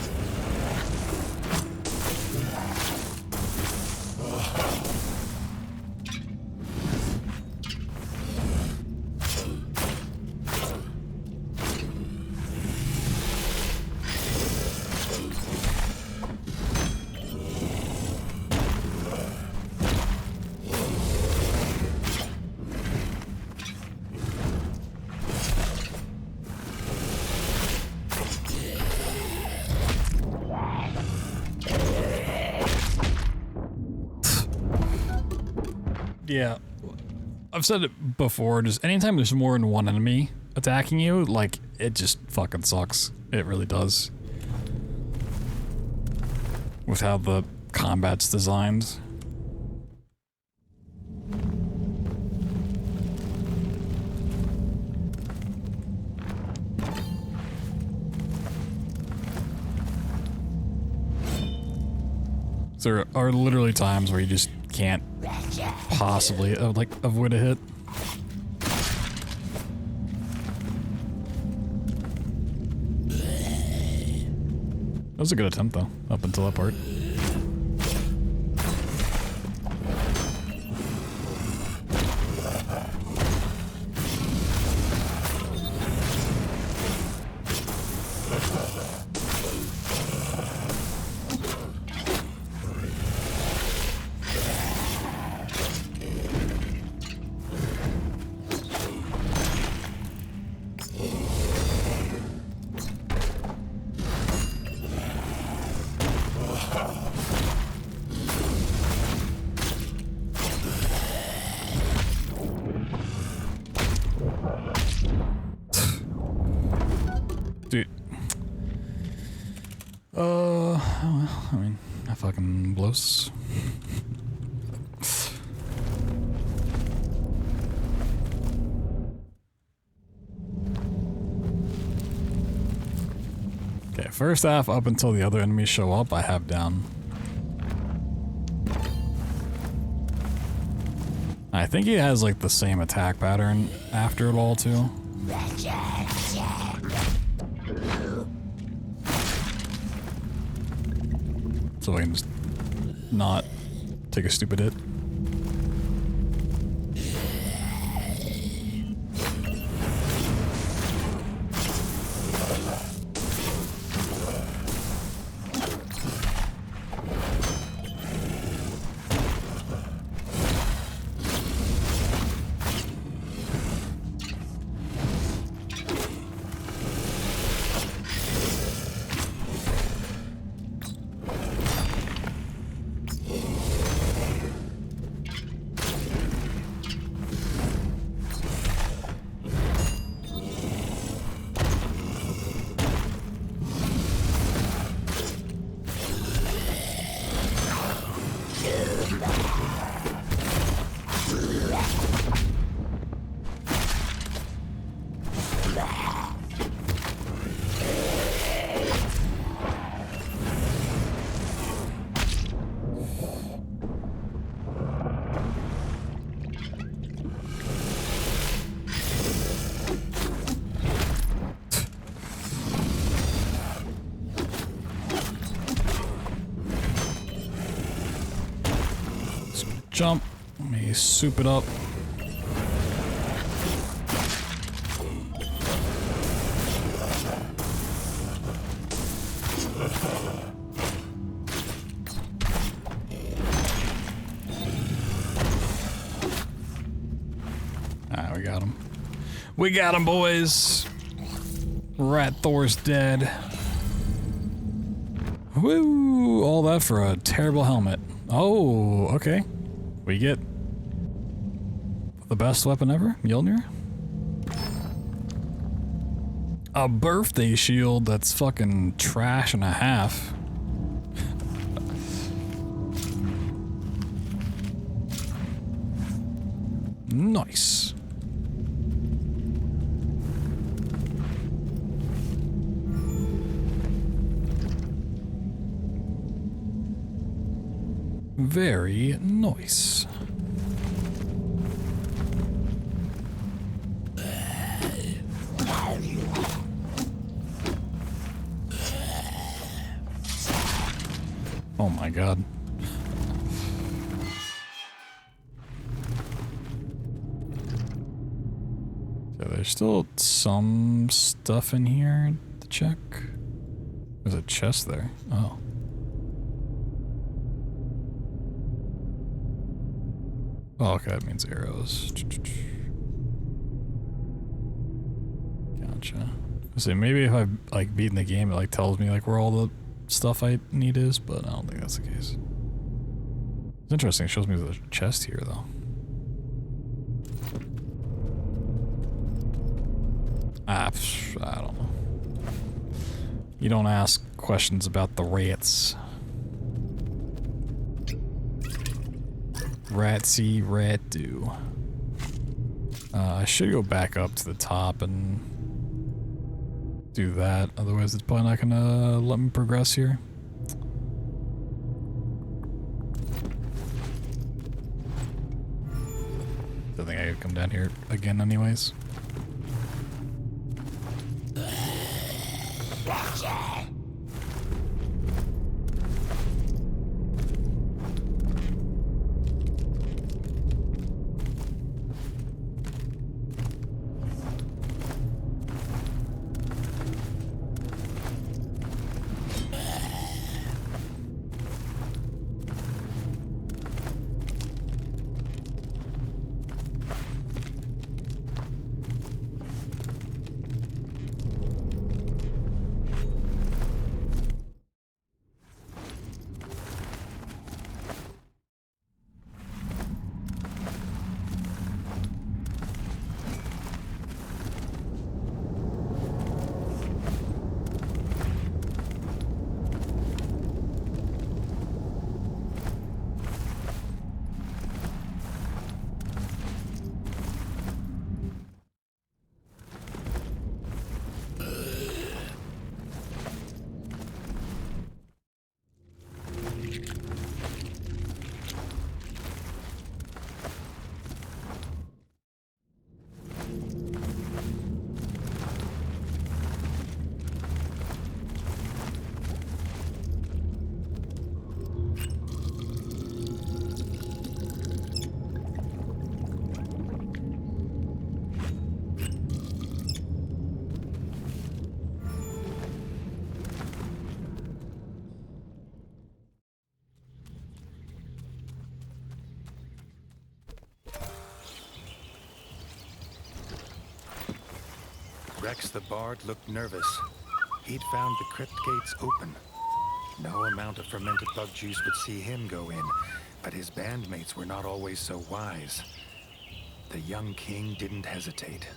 Yeah, I've said it before, just anytime there's more than one enemy attacking you, like, it just fucking sucks. It really does. With how the combat's designed. There are literally times where you just can't possibly avoid a hit. That was a good attempt though, up until that part. Dude. I mean, that fucking blows. Okay, first half up until the other enemies show up, I have down. I think he has like the same attack pattern after it all too. So I can just not take a stupid hit. jump. Let me soup it up. Alright, we got him. We got him, boys! Rat Thor's dead. Woo! All that for a terrible helmet. Oh, okay. We get the best weapon ever, Mjolnir. A birthday shield that's fucking trash and a half. Nice. Very nice. Oh my god. So there's still some stuff in here to check. There's a chest there. Oh. Oh, okay, that means arrows. Gotcha. So maybe if I've like beaten the game, it like tells me like where all the stuff I need is, but I don't think that's the case. It's interesting, it shows me the chest here though. I don't know. You don't ask questions about the rats. Ratsy rat do. I should go back up to the top and do that, otherwise it's probably not gonna let me progress here. I think I could come down here again anyways. Rex the Bard looked nervous. He'd found the crypt gates open. No amount of fermented bug juice would see him go in, but his bandmates were not always so wise. The young king didn't hesitate.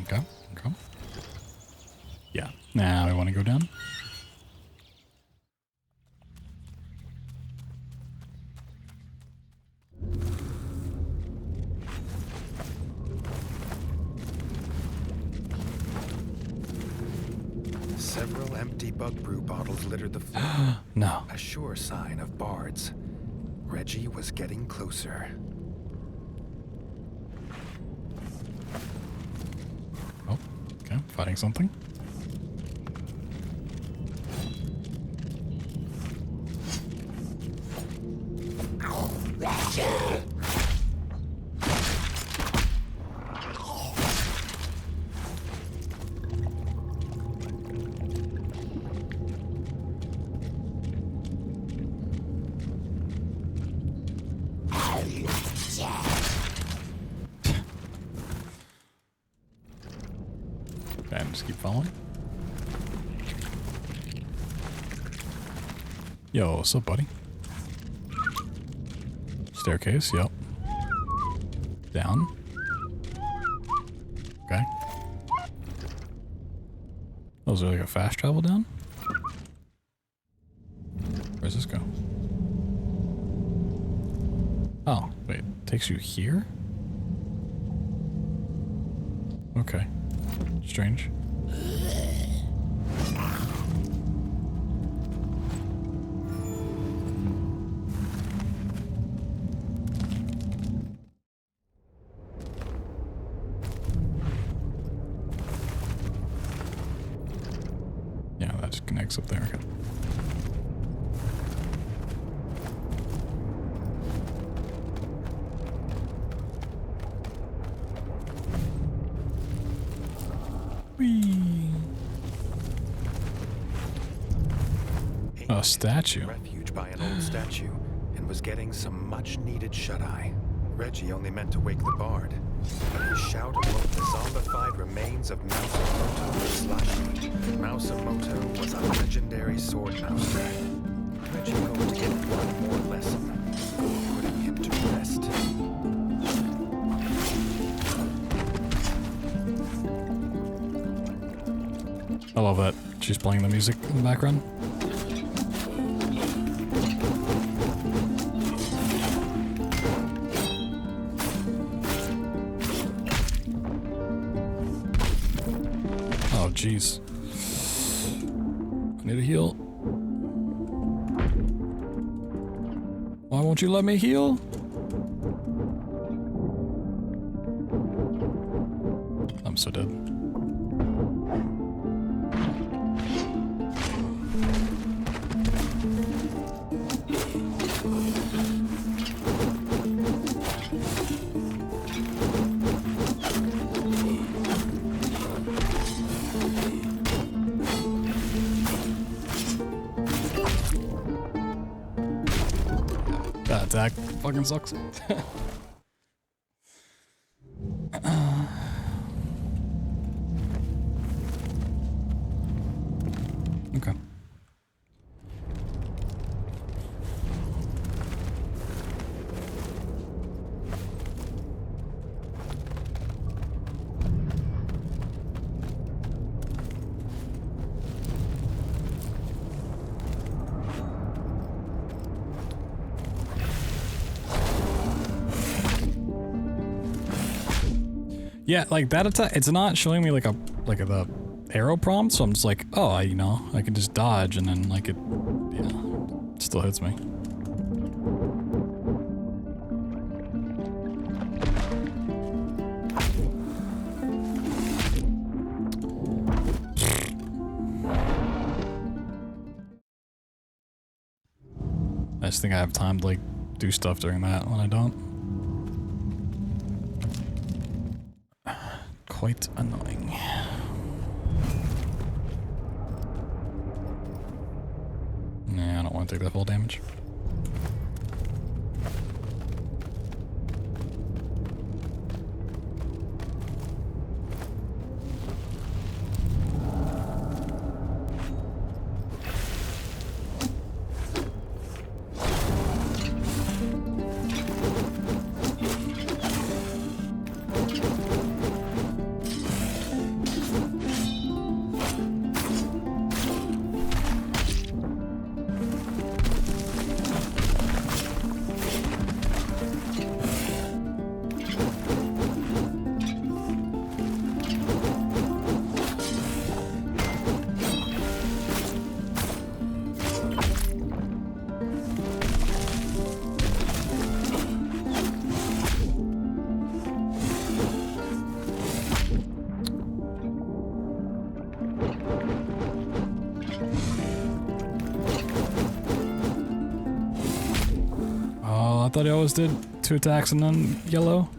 Okay, okay. Yeah, now I want to go down. Several empty bug brew bottles littered the floor. No. A sure sign of bards. Reggie was getting closer. Oh, okay, fighting something. following? Yo, what's up, buddy? Staircase, yep. Down. Okay. Oh, is there like a fast travel down? Where's this go? Oh, wait, it takes you here? Okay. Strange. Yeah, that just connects up there. Okay. A statue. Refuge by an old statue, and was getting some much-needed shut-eye. Reggie only meant to wake the bard, but his shout awoke the zombified remains of Mausamoto Slashi. Mausamoto was a legendary sword master. Reggie hoped to get one more lesson, putting him to rest. I love that she's playing the music in the background. Oh, jeez. I need to heal. Why won't you let me heal? I'm so dead. That attack fucking sucks. Okay. Yeah, like that attack, it's not showing me like the arrow prompt, so I'm just like, oh, you know, I can just dodge and then like it, yeah, it still hits me. I just think I have time to like do stuff during that when I don't. Quite annoying. Nah, I don't want to take that full damage. I thought he always did 2 attacks and then yellow.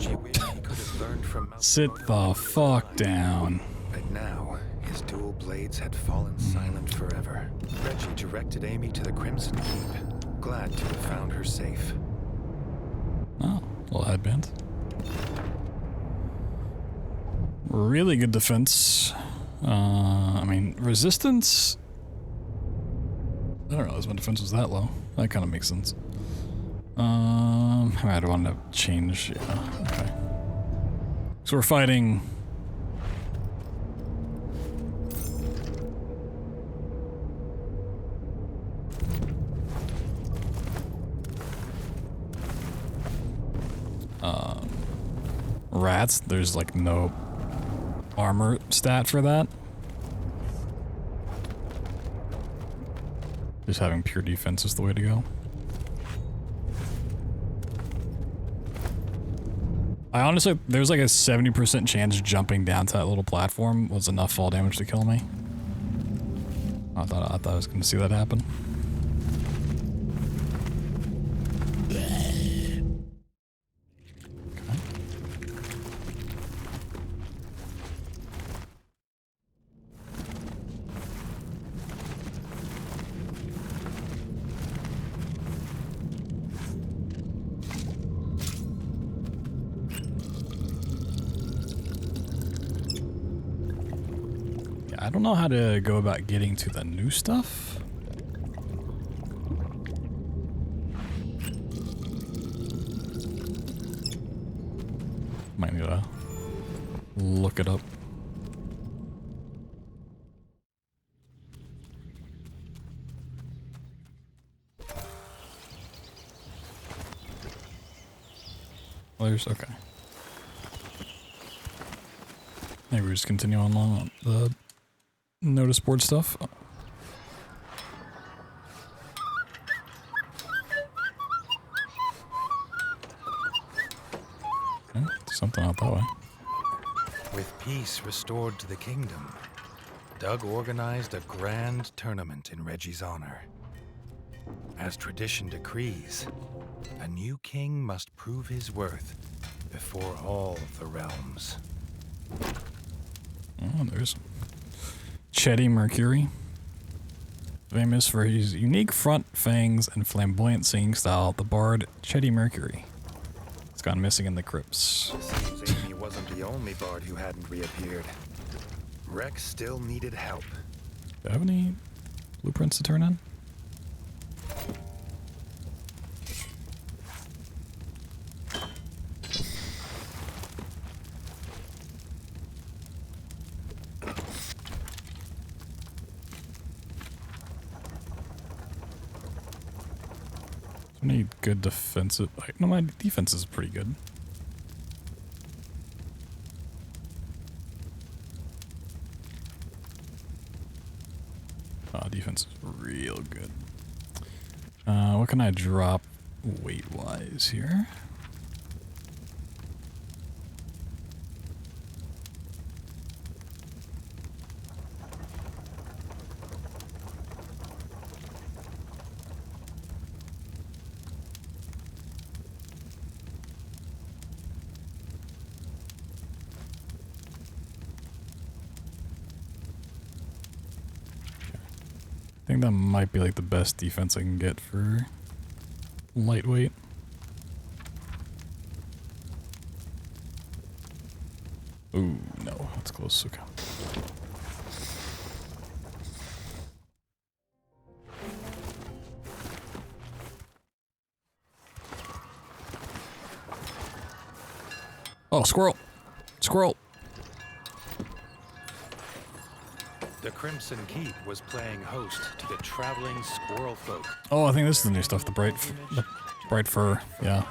Reggie wished he could have learned from Sit the fuck down. But now, his dual blades had fallen silent forever. Reggie directed Amy to the Crimson Keep, glad to have found her safe. Oh, little headband. Really good defense. I mean, resistance. I didn't realize my defense was that low. That kind of makes sense. I might want to change. Yeah, okay. So we're fighting. Rats. There's like no armor stat for that. Just having pure defense is the way to go. I honestly, there's like a 70% chance jumping down to that little platform was enough fall damage to kill me. I thought I was going to see that happen. I don't know how to go about getting to the new stuff. Might need to look it up. Oh, there's okay. Maybe we just continue on along the notice board stuff. Okay, something out that way. With peace restored to the kingdom, Doug organized a grand tournament in Reggie's honor. As tradition decrees, a new king must prove his worth before all the realms. Oh, there's Chetty Mercury. Famous for his unique front fangs and flamboyant singing style, the bard Chetty Mercury. It's gone missing in the crypts. Seems Amy wasn't the only bard who hadn't reappeared. Rex still needed help. Do I have any blueprints to turn in? I need good defensive. No, my defense is pretty good. Defense is real good. What can I drop weight-wise here? I think that might be like the best defense I can get for lightweight. Ooh, no, that's close. Okay. Oh, squirrel! Squirrel! The Crimson Keep was playing host to the traveling squirrel folk. Oh, I think this is the new stuff, the bright fur, yeah.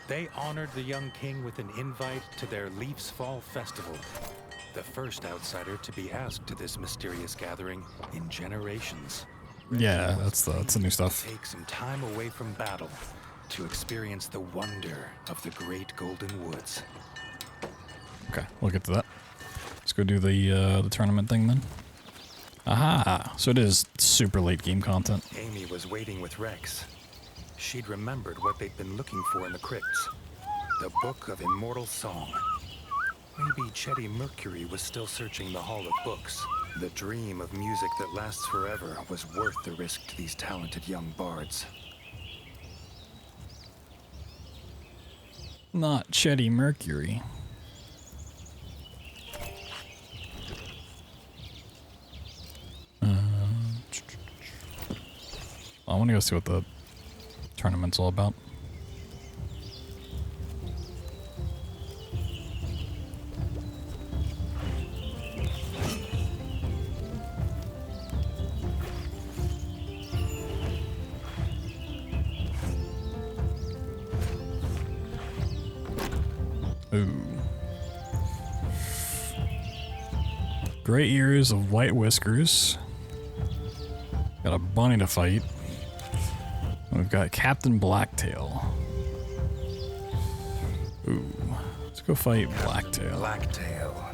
They honored the young king with an invite to their Leafs Fall Festival, the first outsider to be asked to this mysterious gathering in generations. Yeah, that's the new stuff. Take some time away from battle to experience the wonder of the great golden woods. Okay, we'll get to that. Let's go do the tournament thing then. Aha! So it is super late game content. Amy was waiting with Rex. She'd remembered what they'd been looking for in the crypts. The Book of Immortal Song. Maybe Chetty Mercury was still searching the Hall of Books. The dream of music that lasts forever was worth the risk to these talented young bards. Not Chetty Mercury. I want to go see what the tournament's all about. Ooh. Great ears of white whiskers. Got a bunny to fight. We've got Captain Blacktail. Ooh. Let's go fight Blacktail. Blacktail,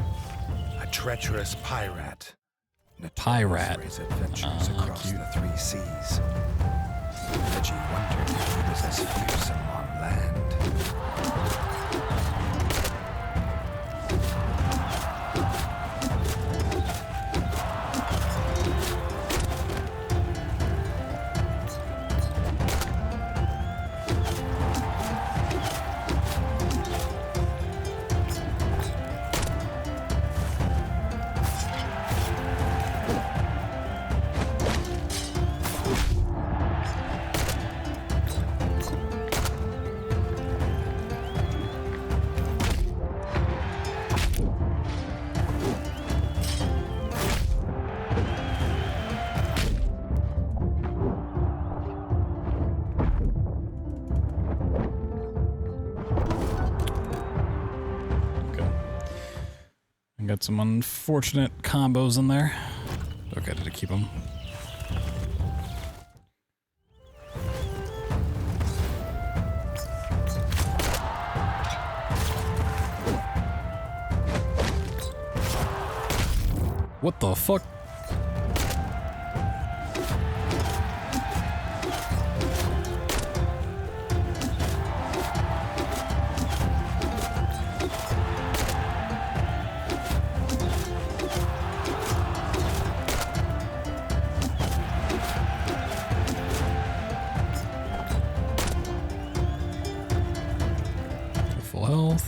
a treacherous pirate. Pirate. For his adventures across cute. the 3 seas. Reggie wondered if he was as fearsome on land. Got some unfortunate combos in there. Okay, did I keep them? What the fuck? Full health.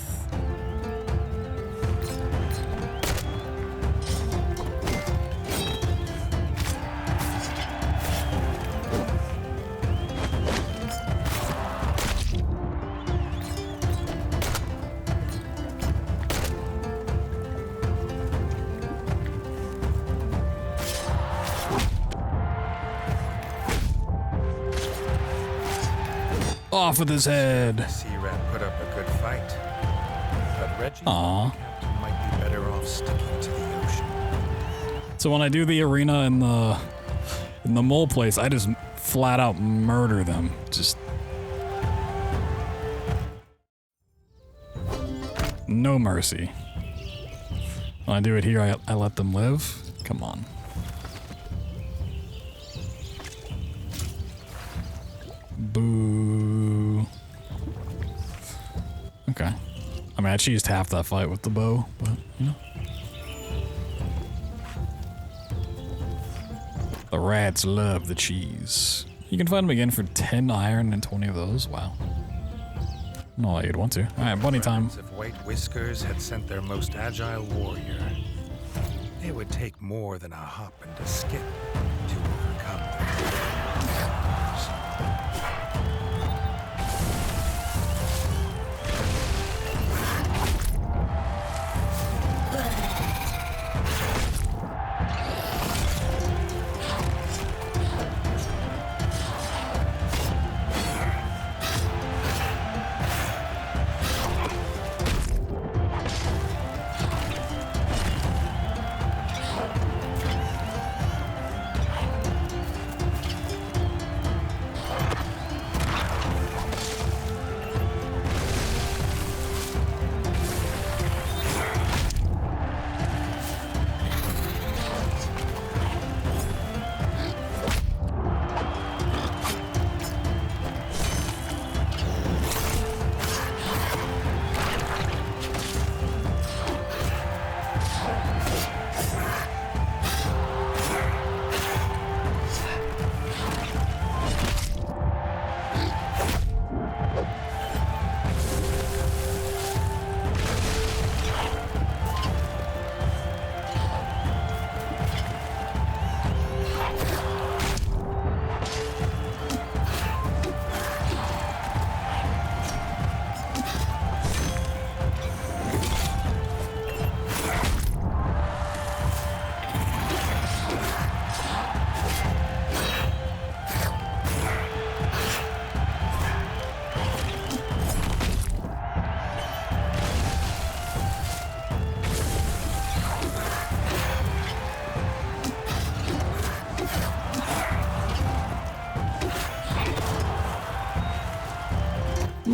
Off with his head. Sea Rat put up a good fight. But Reggie Aw. Captain might be better off sticking to the ocean. So when I do the arena in the mole place, I just flat out murder them. Just no mercy. When I do it here, I let them live. Come on. Boo. Okay. I mean, I cheesed half that fight with the bow, but, you know. The rats love the cheese. You can find them again for 10 iron and 20 of those. Wow. No, you'd want to. Alright, bunny time. If White Whiskers had sent their most agile warrior, it would take more than a hop and a skip to overcome them.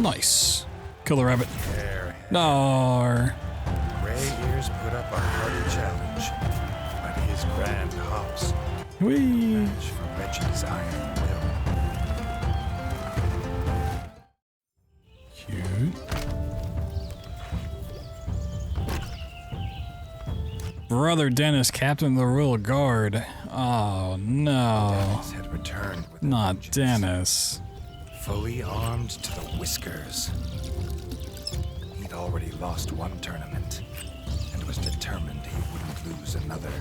Nice. Kill the rabbit. There. No. Gray Ears put up a hardy challenge, but his grand hops Whee. match for Reggie's iron will. Cute. Brother Dennis, Captain of the Royal Guard. Oh no. Dennis had returned with a Not vengeance, Dennis. fully armed to the whiskers. He'd already lost one tournament and was determined he wouldn't lose another.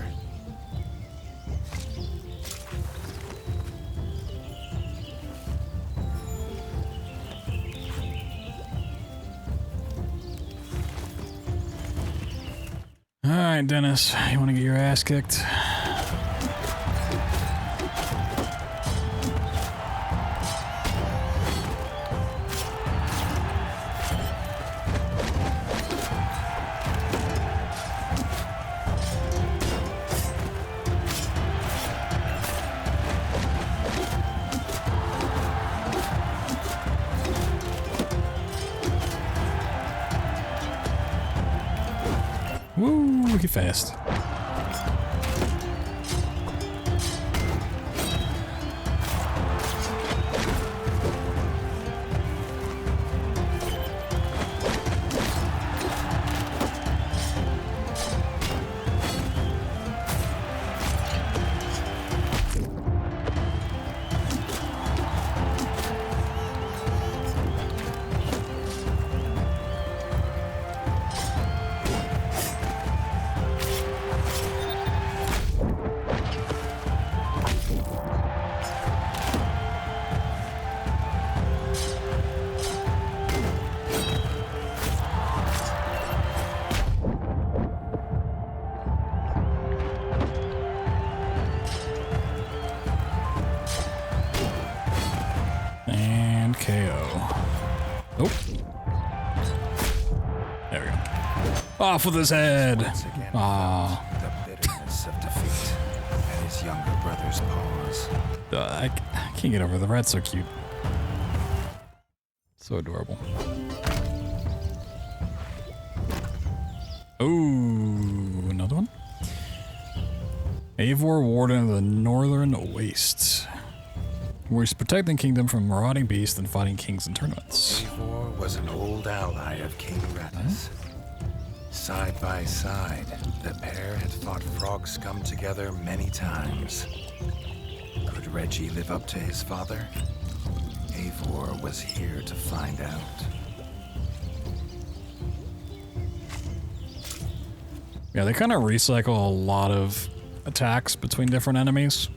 Alright, Dennis. You want to get your ass kicked? Woo, look at fast. And KO. Nope. There we go. Off with his head. Once again, Ah, the bitterness of defeat at his younger brother's paws. I can't get over the rat's so cute. So adorable. Ooh, another one. Eivor, Warden of the Northern Wastes. Where he's protecting kingdom from marauding beasts and fighting kings in tournaments. Eivor was an old ally of King Rattus. Side by side, the pair had fought frog scum together many times. Could Reggie live up to his father? Eivor was here to find out. Yeah, they kind of recycle a lot of attacks between different enemies.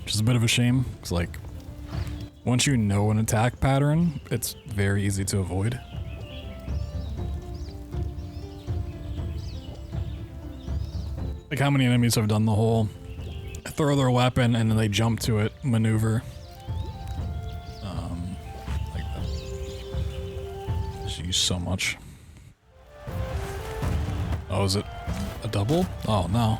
Which is a bit of a shame, because like, once you know an attack pattern, it's very easy to avoid. Like how many enemies have done the whole throw their weapon and then they jump to it maneuver. Like that. Just use so much. Oh, is it a double? Oh no.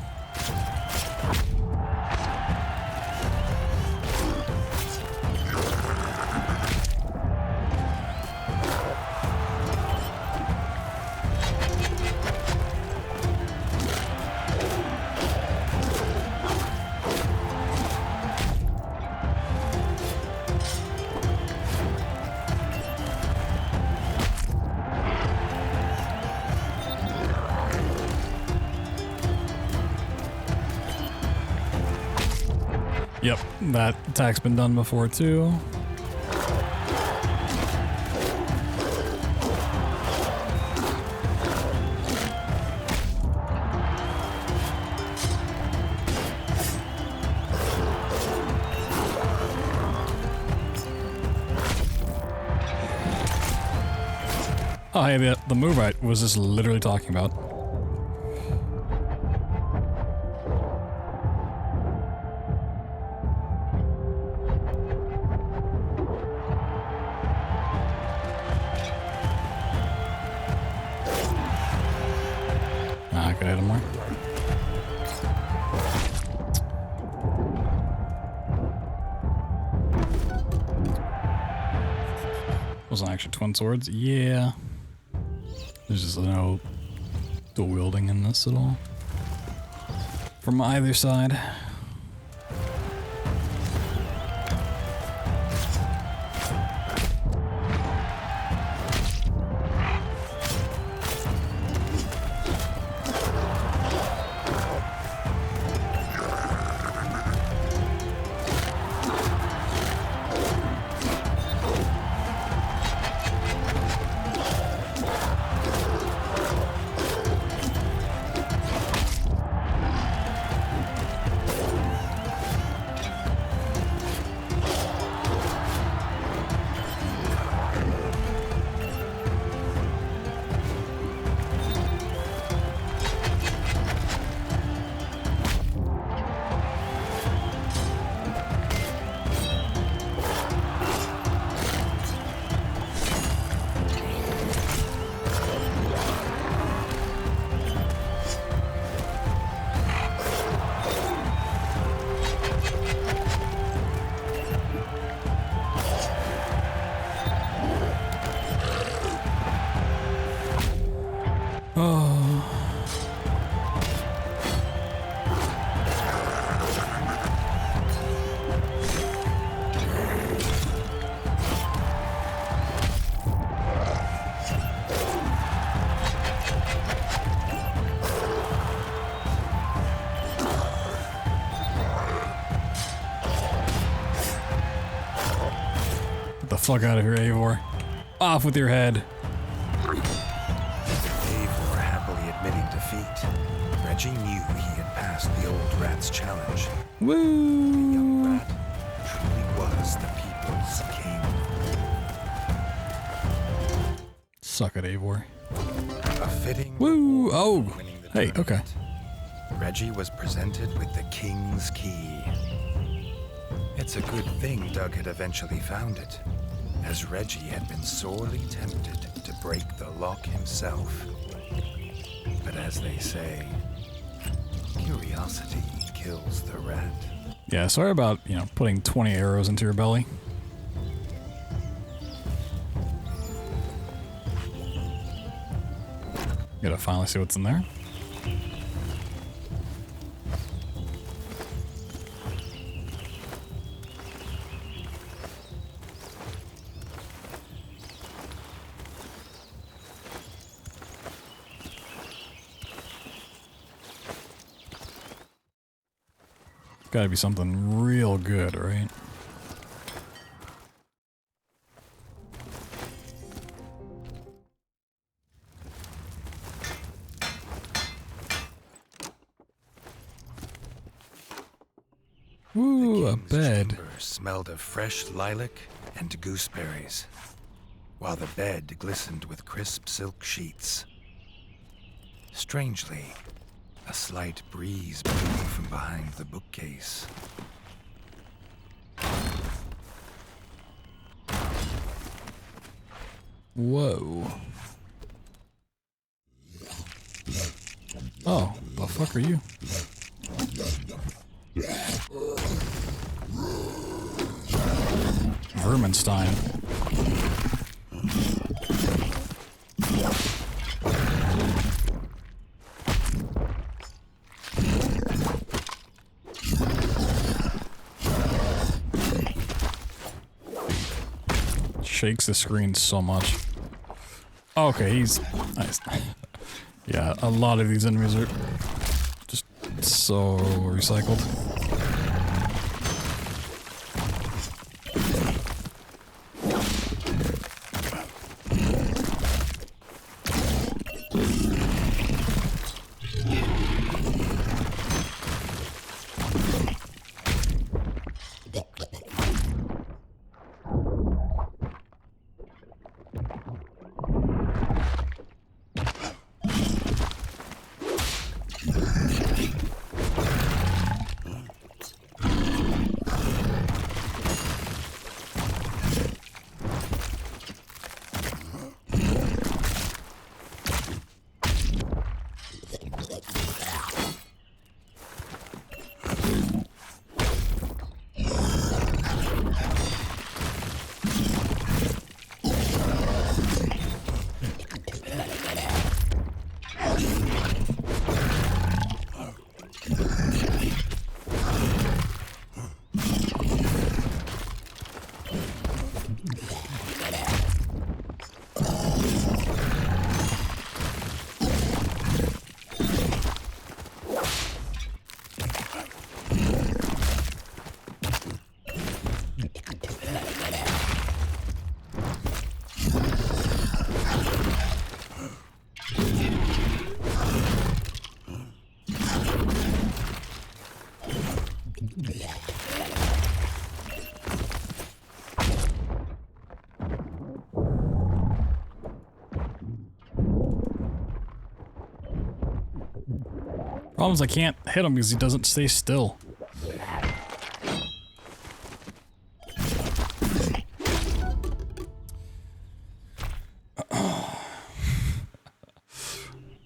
Yep, that attack's been done before too. Oh, hey, the move I was just literally talking about. I could hit him more. Was wasn't actually twin swords. Yeah. There's just no dual wielding in this at all. From either side. The fuck out of here, Eivor. Off with your head. Eivor happily admitting defeat. Reggie knew he had passed the old rat's challenge. Woo! The young rat truly was the people's king. Suck it, Eivor. A fitting Woo! reward Oh! for winning the Hey, okay. tournament. Reggie was presented with the King's Key. It's a good thing Doug had eventually found it, as Reggie had been sorely tempted to break the lock himself. But as they say, curiosity kills the rat. Yeah, sorry about, putting 20 arrows into your belly. Gotta finally see what's in there. Gotta be something real good, right? Ooh, a King's bed. chamber smelled of fresh lilac and gooseberries, while the bed glistened with crisp silk sheets. Strangely, a slight breeze blew from behind the bookcase. Whoa. Oh, the fuck are you? Verminstein. Shakes the screen so much. Okay, he's nice. Yeah, a lot of these enemies are just so recycled. Problem is I can't hit him because he doesn't stay still.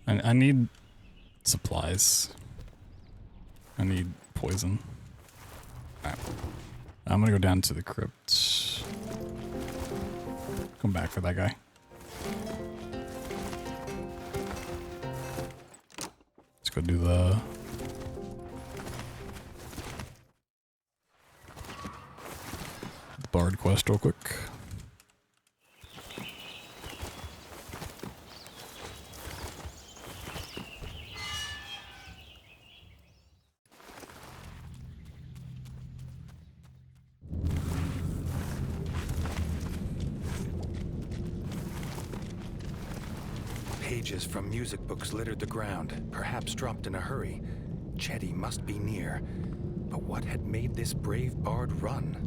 I need supplies. I need poison. Alright. I'm gonna go down to the crypt. Come back for that guy. Let's go do the... Bard quest real quick. Pages from music books littered the ground, perhaps dropped in a hurry. Chetty must be near. But what had made this brave bard run?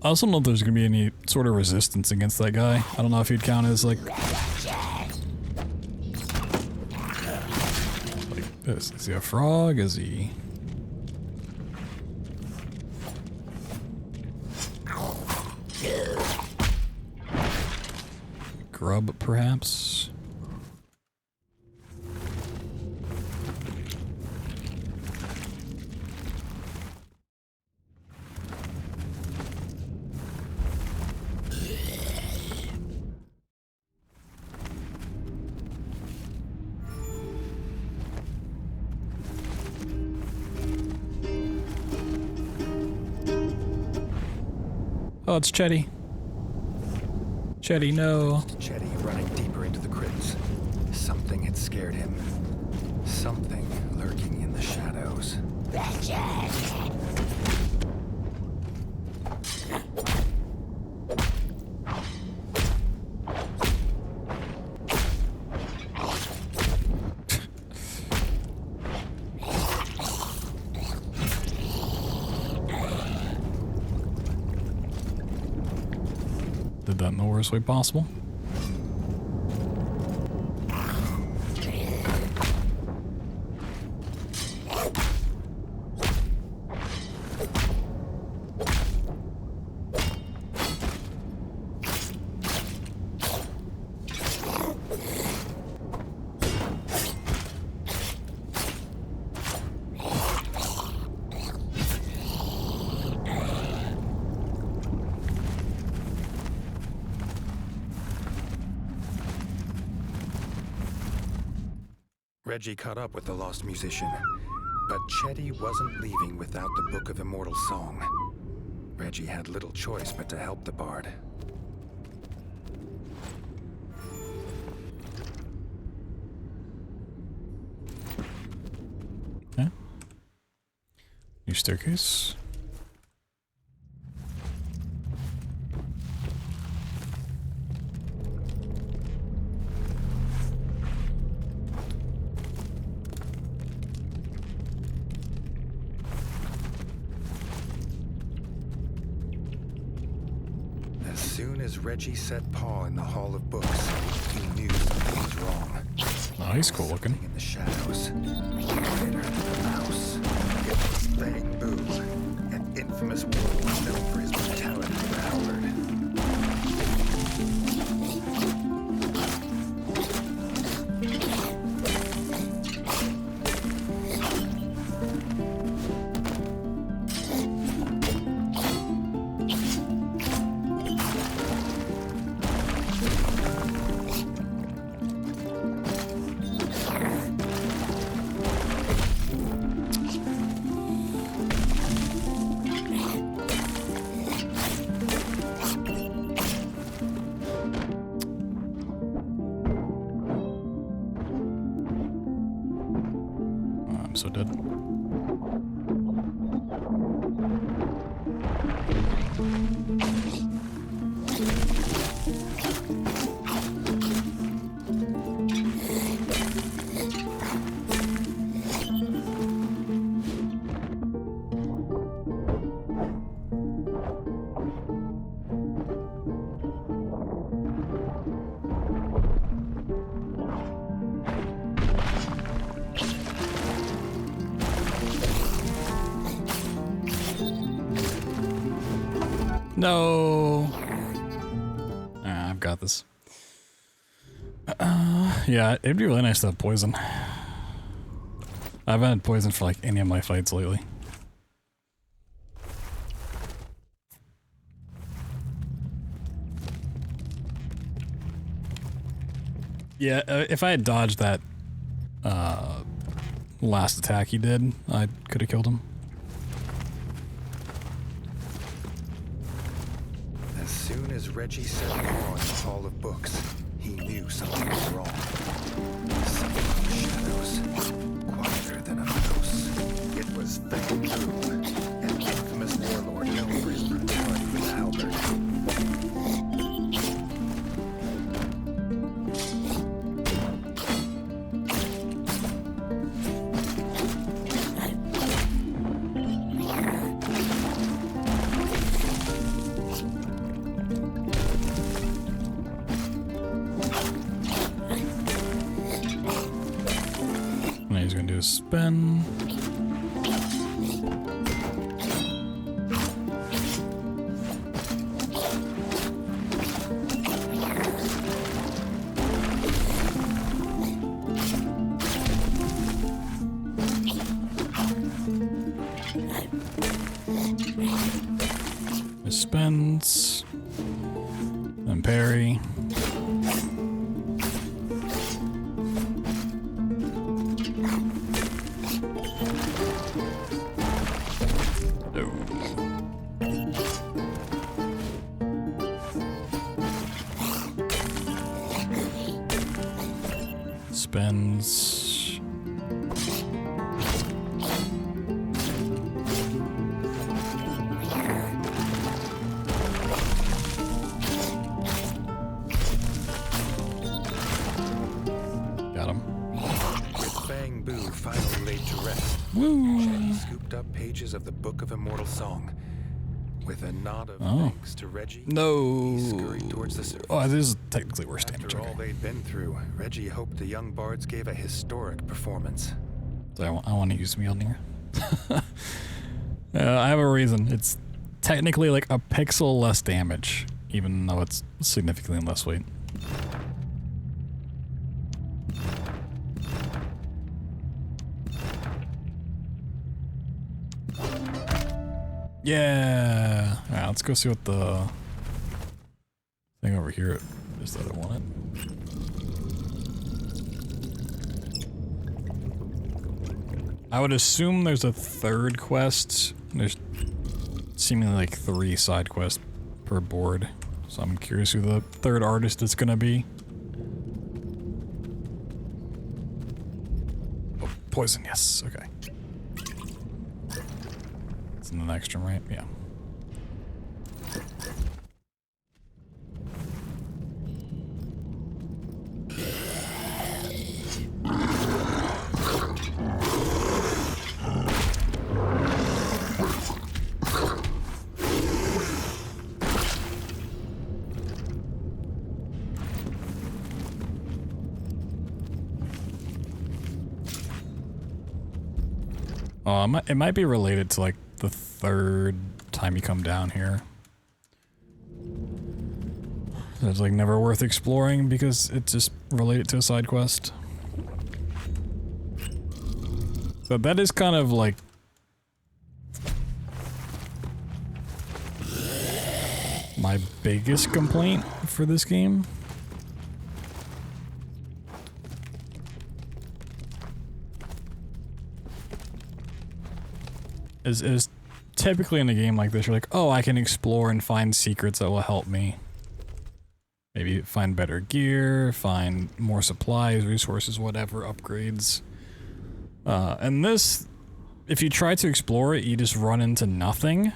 I also don't know if there's gonna be any sort of resistance against that guy. I don't know if he'd count as like this. Is he a frog? Is he... grub, perhaps? Oh, it's Chetty. Chetty, no. Chetty running deeper into the crypts. Something had scared him. Something lurking in the shadows. Did that in the worst way possible. Reggie caught up with the lost musician, but Chetty wasn't leaving without the Book of Immortal Song. Reggie had little choice but to help the bard. Okay. New staircase. As soon as Reggie set paw in the Hall of Books, he knew something was wrong. Oh, he's cool looking. Something in the shadows. Better than the mouse. Laying Boo, an infamous wolf known for his brutality for Howard. I'm so dead. No. I've got this. Yeah, it'd be really nice to have poison. I haven't had poison for like any of my fights lately. Yeah, if I had dodged that last attack he did, I could have killed him. As soon as Reggie set paw in the Hall of Books, he knew something was wrong. Something in the shadows, quieter than a mouse. It was Fang Boo, an infamous warlord known for his brutality with Albert. Spin. Spins. And parry. Spins. Got him. With Fang Boo finally laid to rest, Woo! Jenny scooped up pages of the Book of Immortal Song. With a nod of thanks to Reggie, No. he scurried towards the surface. Oh, this is technically worse damage. After all they'd been through, Reggie hoped the young bards gave a historic performance. So I want to use Mjolnir. I have a reason. It's technically like a pixel less damage, even though it's significantly less weight. Yeah. All right, let's go see what the thing over here is that I wanted. I would assume there's a third quest. There's seemingly like 3 side quests per board. So I'm curious who the third artist is gonna be. Oh, poison, yes, okay. It's in the next room, right? Yeah. It might be related to like the third time you come down here. It's like never worth exploring because it's just related to a side quest. So that is kind of like my biggest complaint for this game. Is typically in a game like this, you're like, oh, I can explore and find secrets that will help me. Maybe find better gear, find more supplies, resources, whatever, upgrades. And this, if you try to explore it, you just run into nothing.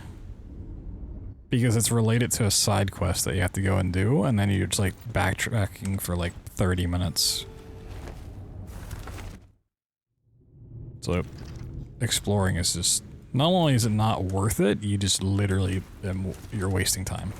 Because it's related to a side quest that you have to go and do, and then you're just like backtracking for like 30 minutes. So exploring is just, not only is it not worth it, you just literally, you're wasting time.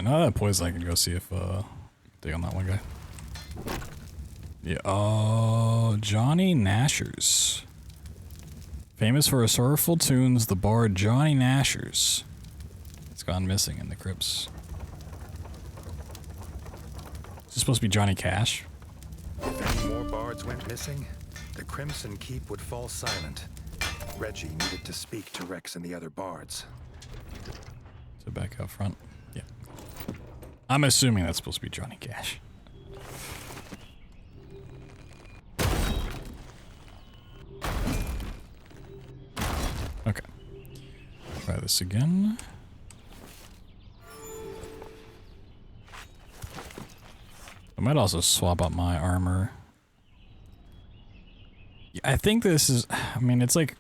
Alright, now that I'm poisoned, I can go see if, dig on that one guy. Yeah, oh, Johnny Nashers. Famous for his sorrowful tunes, the bard Johnny Nashers. It's gone missing in the crypts. Is this supposed to be Johnny Cash? If any more bards went missing, the Crimson Keep would fall silent. Reggie needed to speak to Rex and the other bards. So back out front. Yeah. I'm assuming that's supposed to be Johnny Cash. Okay. Try this again. I might also swap out my armor. Yeah, I think this is, I mean, it's like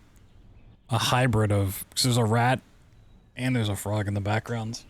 a hybrid of, because there's a rat and there's a frog in the background.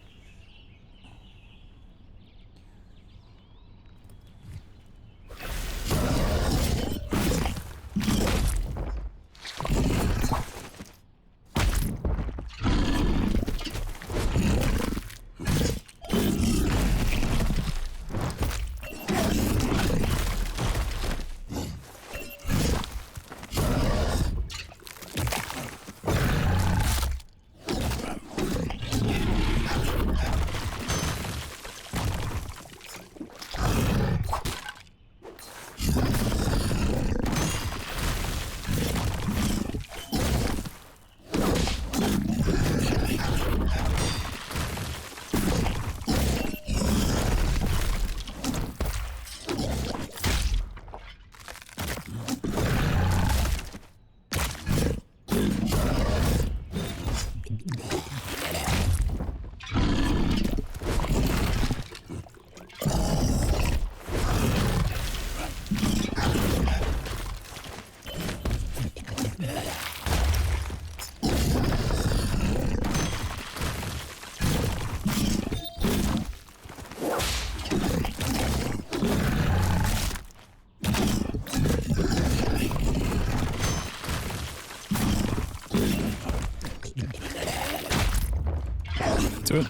Do it.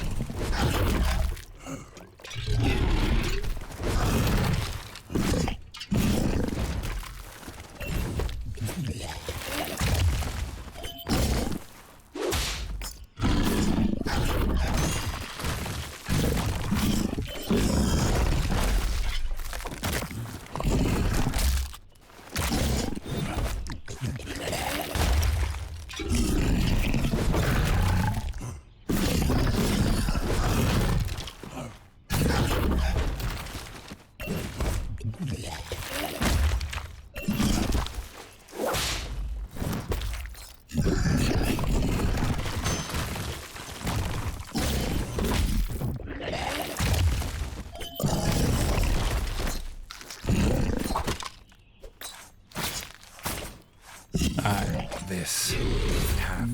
This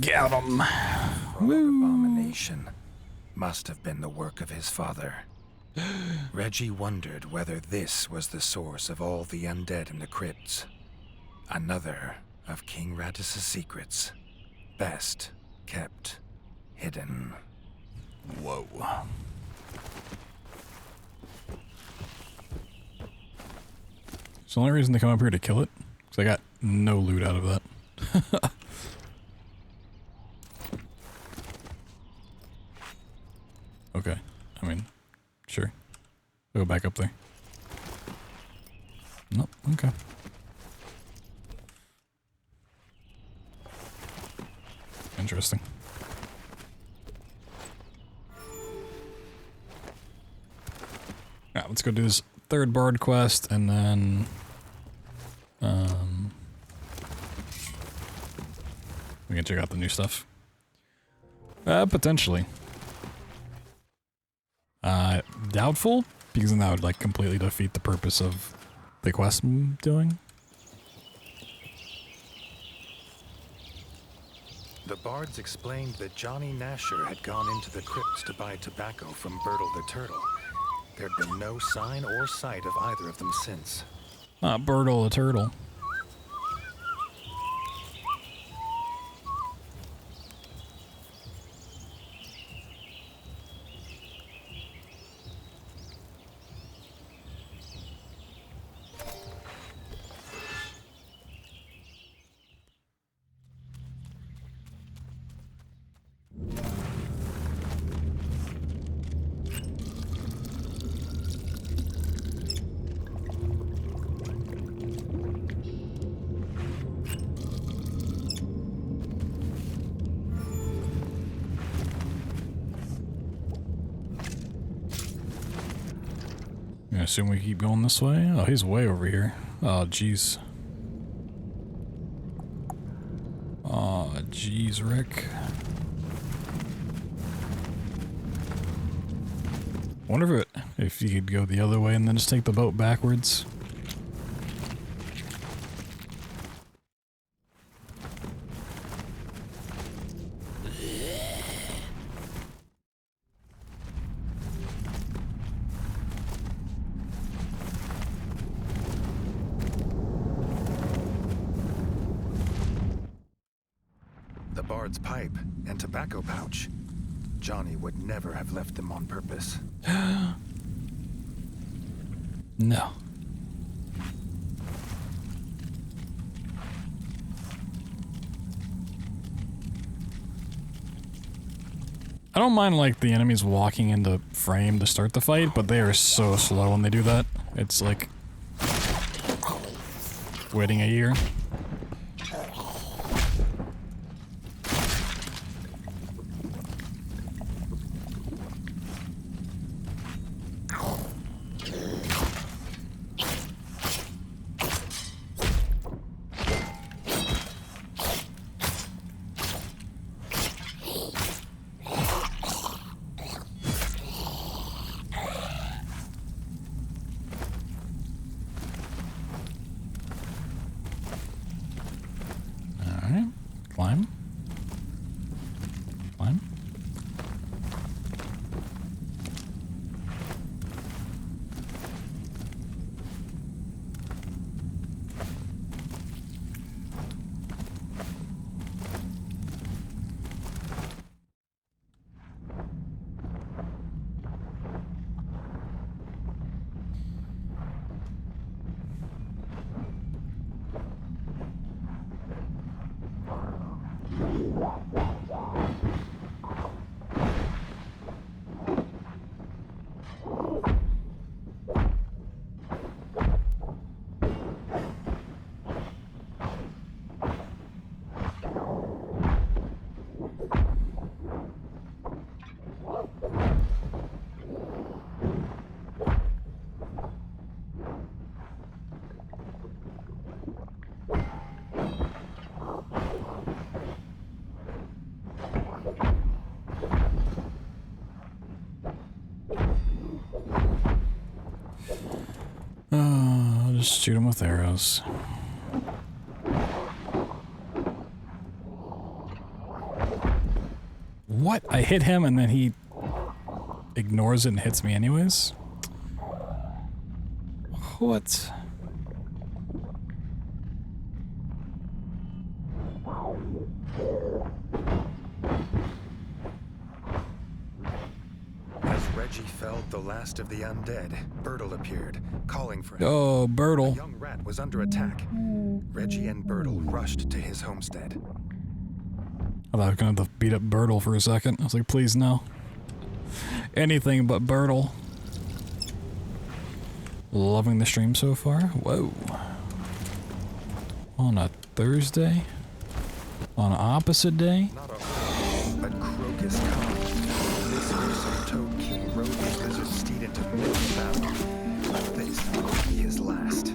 Get him. abomination must have been the work of his father. Reggie wondered whether this was the source of all the undead in the crypts. Another of King Radis's secrets, best kept hidden. Whoa. It's the only reason to come up here to kill it, because I got no loot out of that. Okay, I mean, sure. Go back up there. Nope, okay. Interesting. Yeah, let's go do this third bard quest and then we can check out the new stuff. Potentially. Doubtful, because then that would like completely defeat the purpose of the quest I'm doing. The bards explained that Johnny Nasher had gone into the crypts to buy tobacco from Bertle the Turtle. There'd been no sign or sight of either of them since. Bertle the Turtle. assume we keep going this way. Oh, he's way over here. Oh, jeez. Oh, jeez, Rick. Wonder if you could go the other way and then just take the boat backwards. The bard's pipe and tobacco pouch. Johnny would never have left them on purpose. No. I don't mind like the enemies walking into frame to start the fight, but they are so slow when they do that. It's like waiting a year. Alright, climb. Climb. I'll just shoot him with arrows. What? I hit him and then he ignores it and hits me anyways? What? As Reggie felled the last of the undead, Bertle appeared, calling for him. Oh, A Bertle. young rat was under attack. Reggie and Bertle rushed to his homestead. I thought I was gonna have to beat up Bertle for a second. I was like, please no. Anything but Bertle. Loving the stream so far? Whoa. On a Thursday? On an opposite day? Not a horse, but Crocus Khan. This gruesome Toad King rode his lizard steed into mortal battle. But this will be his last.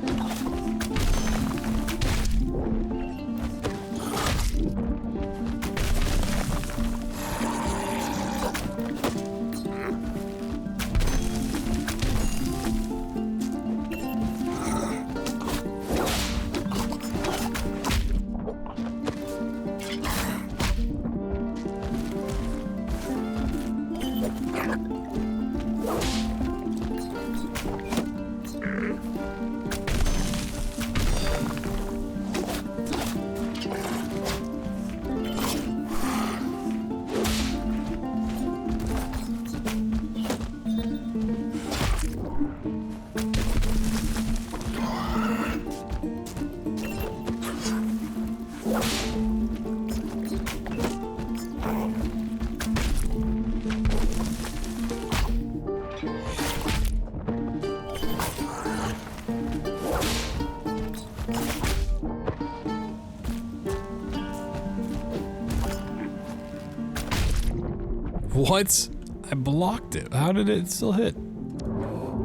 What? I blocked it. How did it still hit?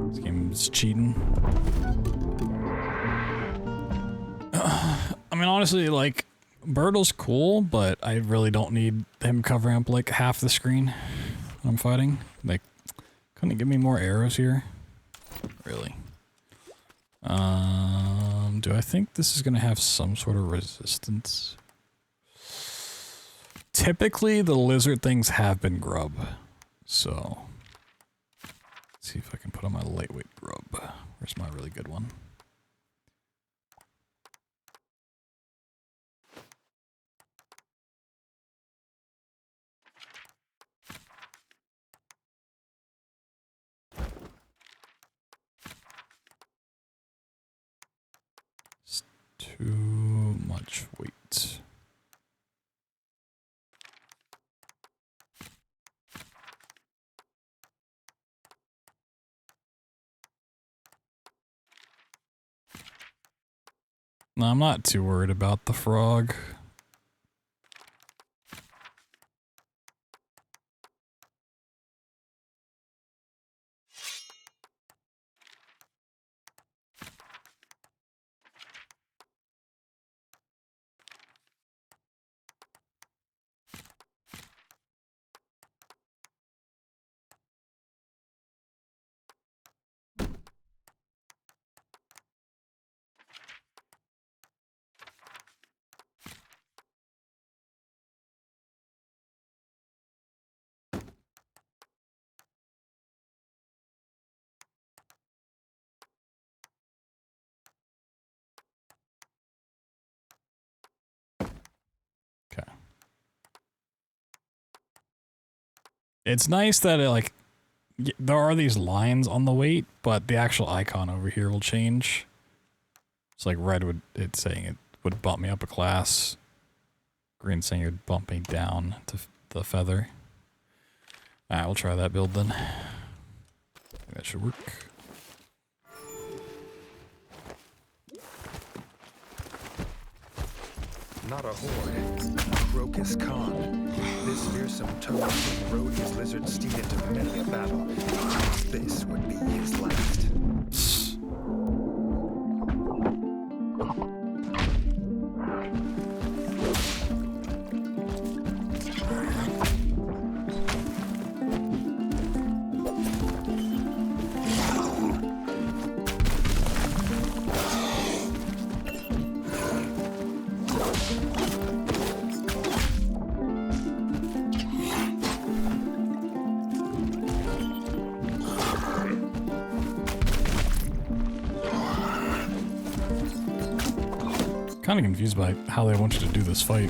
This game it's cheating. I mean, honestly, like, Birtle's cool, but I really don't need him covering up like half the screen when I'm fighting. Like, couldn't it give me more arrows here? Really? Do I think this is gonna have some sort of resistance? Typically, the lizard things have been grub, so let's see if I can put on my lightweight grub. Where's my really good one? It's too much weight. No, I'm not too worried about the frog. Okay. It's nice that it, like, there are these lines on the weight, but the actual icon over here will change. It's like red would, it's saying it would bump me up a class. Green saying it would bump me down to the feather. Alright, we'll try that build then. I think that should work. Not a horde, a Crocus Khan. This fearsome toad rode his lizard steed into many a battle. This would be his last. Kind of confused by how they want you to do this fight.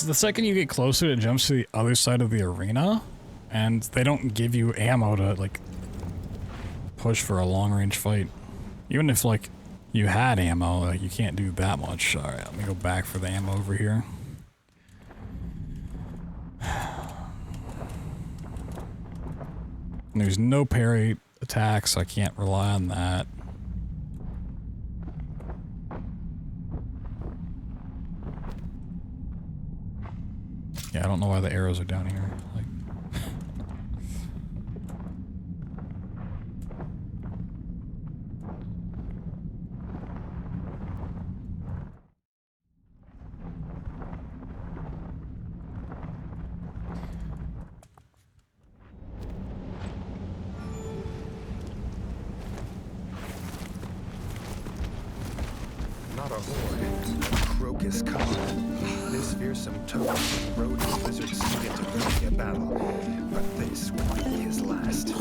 The second you get closer, it jumps to the other side of the arena, and they don't give you ammo to, like, push for a long-range fight. Even if, like, you had ammo, like, you can't do that much. Alright, let me go back for the ammo over here. And there's no parry attack, so I can't rely on that. Yeah, I don't know why the arrows are down here. Like, Not a horde, a Crocus Khan. This fearsome toad rode his lizard steed into many a battle, but this would be his last.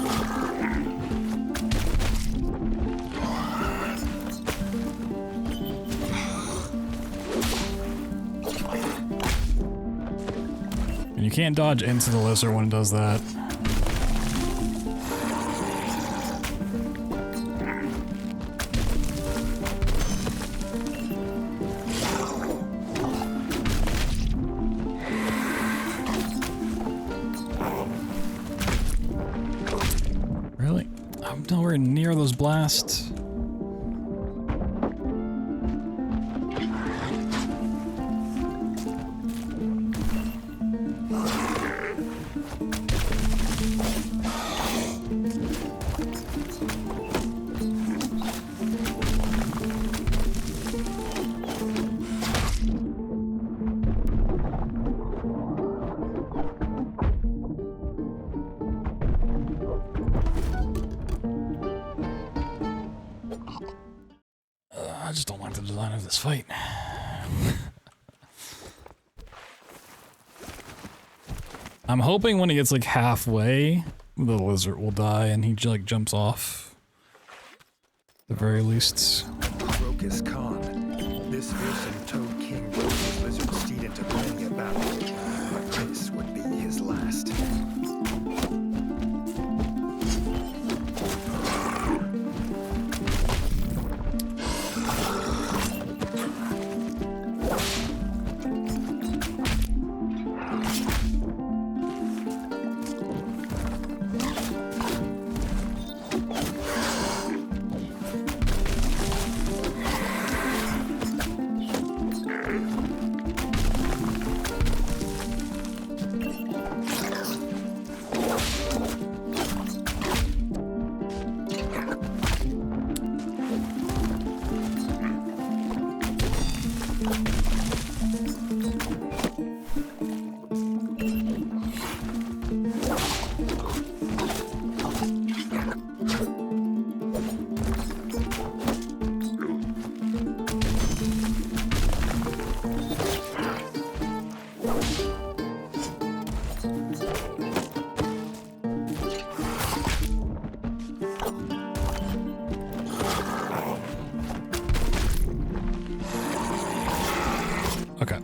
You can't dodge into the lizard when it does that. Really? I'm nowhere near those blasts. I just don't like the design of this fight. I'm hoping when he gets like halfway, the lizard will die and he like jumps off. At the very least. Crocus Khan. This fearsome Toad King drove his lizard steed into many a battle, but this would be his last. Okay.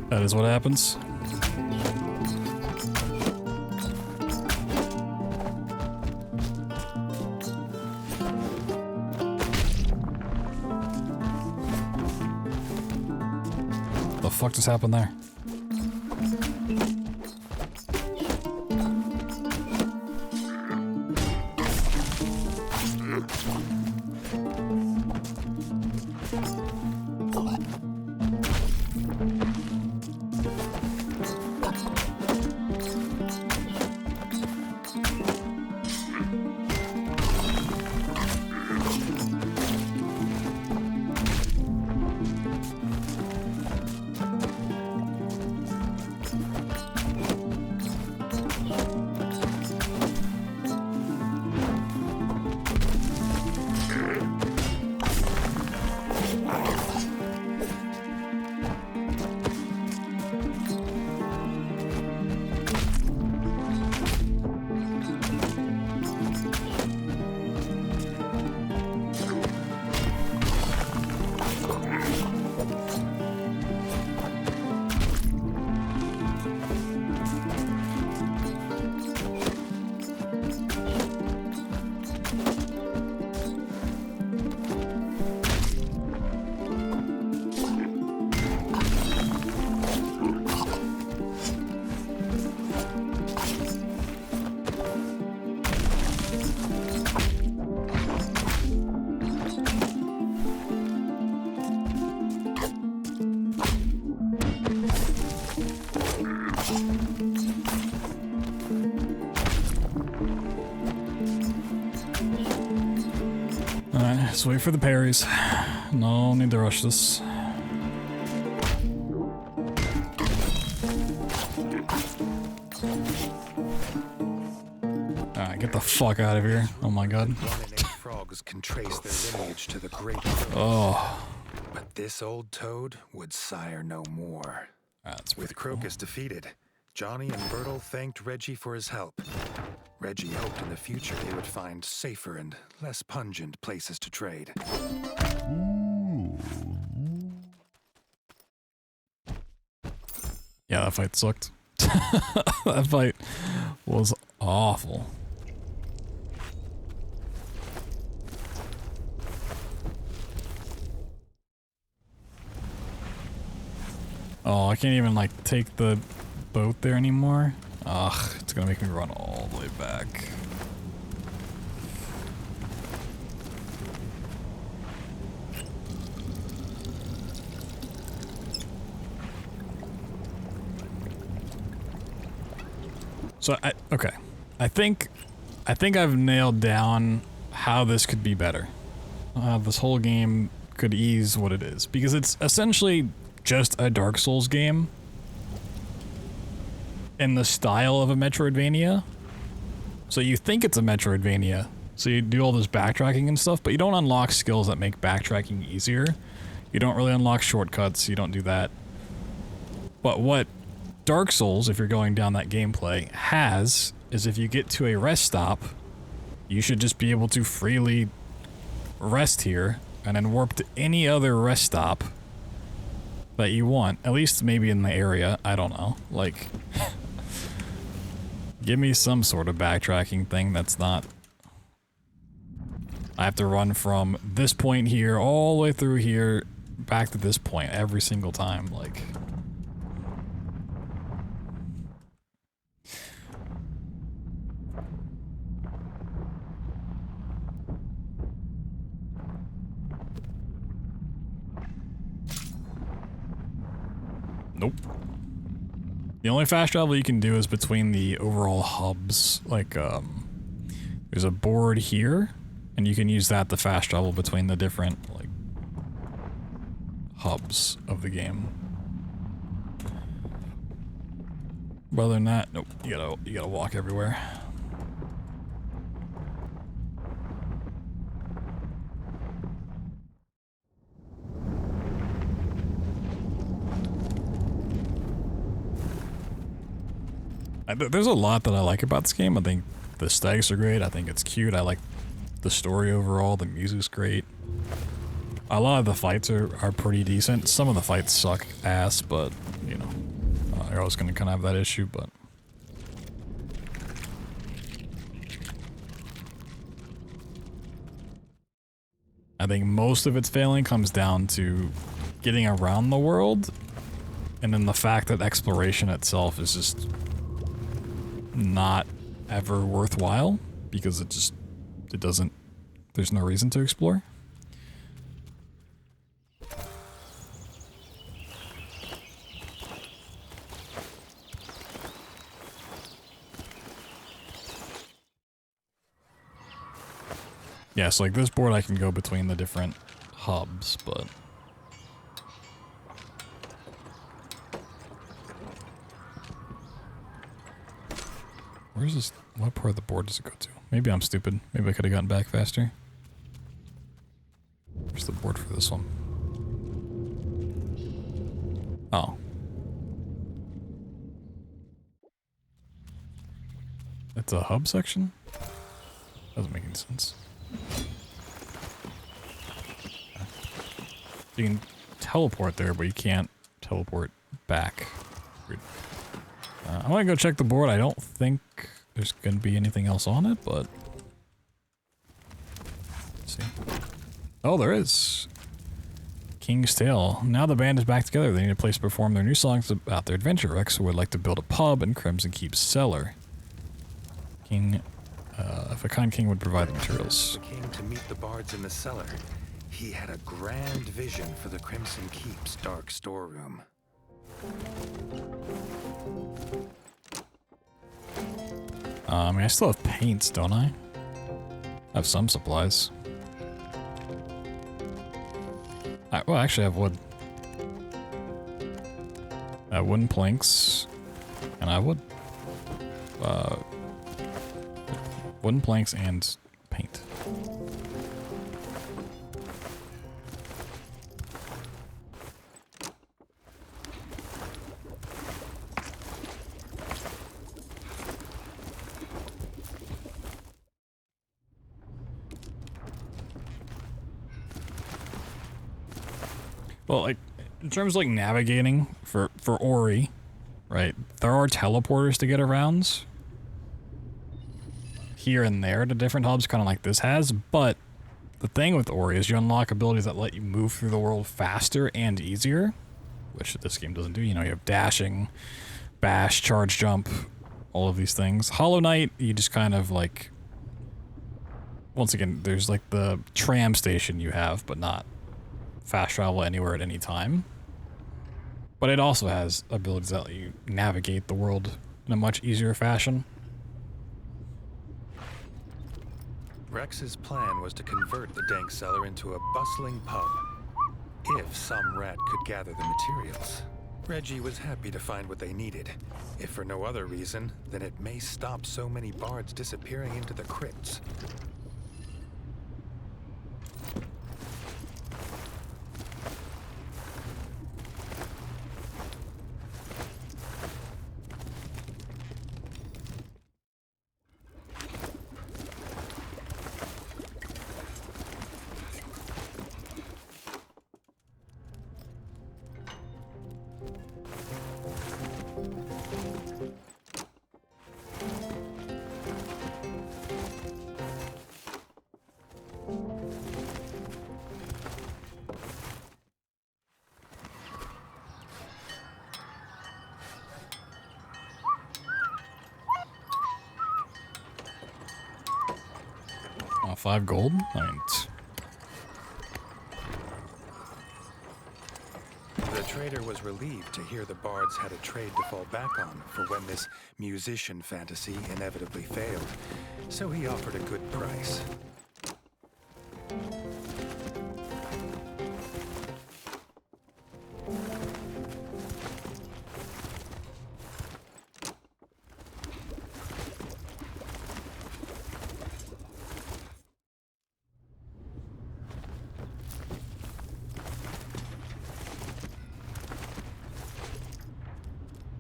That is what happens. The fuck just happened there? Alright, let's wait for the parries. No need to rush this. Alright, get the fuck out of here. Oh my god. Frogs can trace their lineage to the great Oh. But this old toad would sire no more. That's With Crocus defeated, Johnny and Bertle thanked Reggie for his help. Reggie hoped in the future they would find safer and less pungent places to trade. Yeah, that fight sucked. That fight was awful. Oh, I can't even, like, take the boat there anymore. Ugh, it's gonna make me run all the way back. So, okay. I think I've nailed down how this could be better. This whole game could ease what it is. Because it's essentially just a Dark Souls game in the style of a Metroidvania. So you think it's a Metroidvania, so you do all this backtracking and stuff, but you don't unlock skills that make backtracking easier. You don't really unlock shortcuts, you don't do that. But what Dark Souls, if you're going down that gameplay, has is if you get to a rest stop, you should just be able to freely rest here and then warp to any other rest stop that you want, at least maybe in the area, I don't know, like, give me some sort of backtracking thing that's not, I have to run from this point here all the way through here back to this point every single time, like. Nope. The only fast travel you can do is between the overall hubs. Like, there's a board here, and you can use that to fast travel between the different, like, hubs of the game. But other than that, nope. You gotta walk everywhere. There's a lot that I like about this game. I think the aesthetics are great. I think it's cute. I like the story overall. The music's great. A lot of the fights are pretty decent. Some of the fights suck ass, but, you know, you're always going to kind of have that issue, but... I think most of its failing comes down to getting around the world, and then the fact that exploration itself is just not ever worthwhile, because it doesn't, there's no reason to explore. Yeah, so like this board I can go between the different hubs, but... Where's this? What part of the board does it go to? Maybe I'm stupid. Maybe I could have gotten back faster. Where's the board for this one? Oh. It's a hub section? Doesn't make any sense. You can teleport there, but you can't teleport back. Weird. I'm gonna go check the board. I don't think there's gonna be anything else on it, but... Let's see. Oh, there is. King's Tale. Now the band is back together. They need a place to perform their new songs about their adventure. Rex would like to build a pub in Crimson Keep's cellar. If a kind king would provide the materials. The king to meet the bards in the cellar. He had a grand vision for the Crimson Keep's dark storeroom. I mean, I still have paints, don't I? I have some supplies. Well, actually I have wood. I have wooden planks. And I have wood. Wooden planks and paint. Well, like, in terms of, like, navigating for Ori, right? There are teleporters to get around here and there to different hubs, kind of like this has, but the thing with Ori is you unlock abilities that let you move through the world faster and easier, which this game doesn't do. You know, you have dashing, bash, charge jump, all of these things. Hollow Knight, you just kind of like, once again, there's like the tram station you have, but not fast travel anywhere at any time. But it also has abilities that let you navigate the world in a much easier fashion. Rex's plan was to convert the dank cellar into a bustling pub, if some rat could gather the materials. Reggie was happy to find what they needed. If for no other reason, then it may stop so many bards disappearing into the crypts. Oh, 5 gold? I mean, The trader was relieved to hear the bards had a trade to fall back on for when this musician fantasy inevitably failed, so he offered a good price.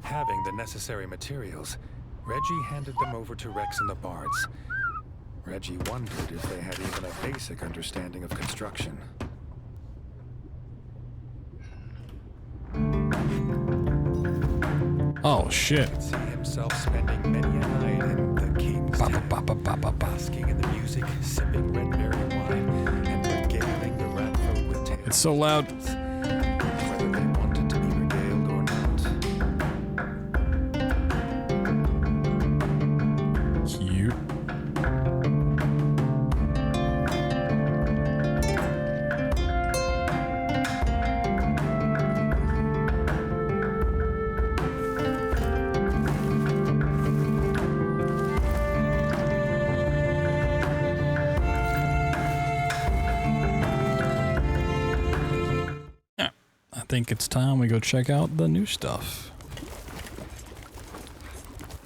Having the necessary materials, Reggie handed them over to Rex and the bards. Reggie wondered if they had even a basic understanding of construction. oh shit. He could see himself spending many a night in the King's Den, basking in the music, sipping red berry wine, and regaling the rat folk with tales. It's so loud. Whether they wanted to be regaled or not. Cute. I think it's time we go check out the new stuff.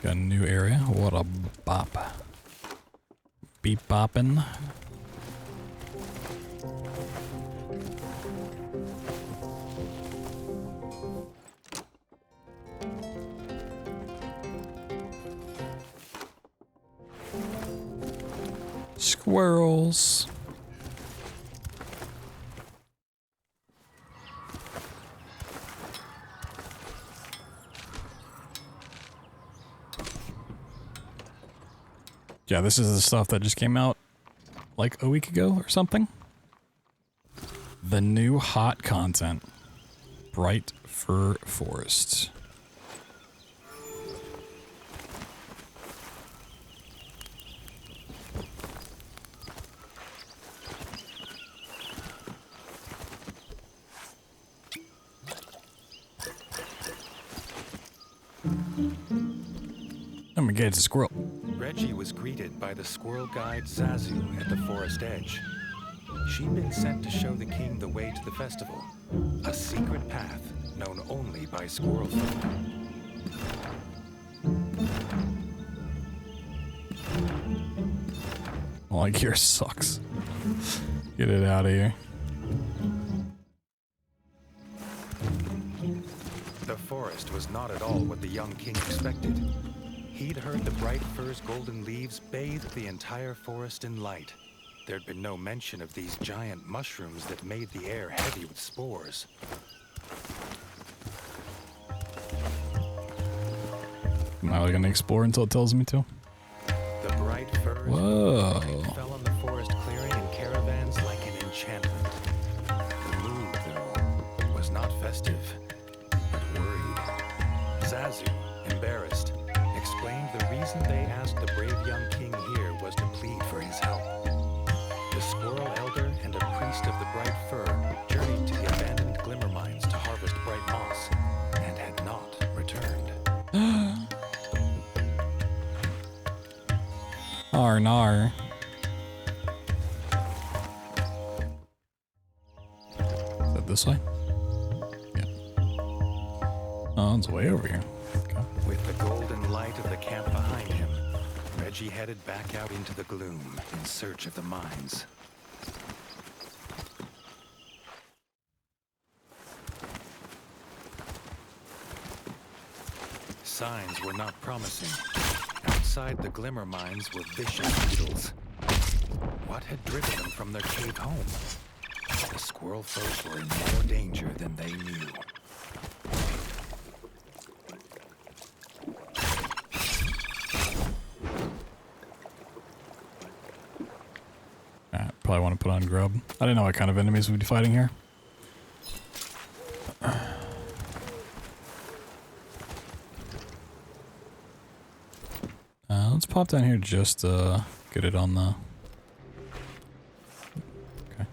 Got a new area. What a bop. Beep boppin'. Squirrels. Yeah, this is the stuff that just came out like a week ago or something. The new hot content. Bright Fir Forest. I'm gonna get it's a squirrel. Reggie was greeted by the squirrel guide Zazu at the forest edge. She'd been sent to show the king the way to the festival, a secret path known only by squirrel folk. Oh, my gear sucks. Get it out of here. The forest was not at all what the young king expected. He'd heard the bright fir's golden leaves bathed the entire forest in light. There'd been no mention of these giant mushrooms that made the air heavy with spores. I'm not gonna explore until it tells me to. The bright furs Whoa. fell on the forest clearing in caravans like an enchantment. The mood, though, was not festive, but worried. Zazu, embarrassed, explained the reason they asked the brave young king here was to plead for his help. The squirrel elder and a priest of the bright fur journeyed to the abandoned glimmer mines to harvest bright moss, and had not returned. Nar. Is that this way? Yeah. Oh, it's way over here. Okay. With the golden light of the camp behind him, Reggie headed back out into the gloom in search of the mines. Signs were not promising. Outside the glimmer mines were vicious beetles. What had driven them from their cave home? The squirrel folk were in more danger than they knew. Probably want to put on grub. I didn't know what kind of enemies we'd be fighting here. Let's pop down here just to get it on the... Okay.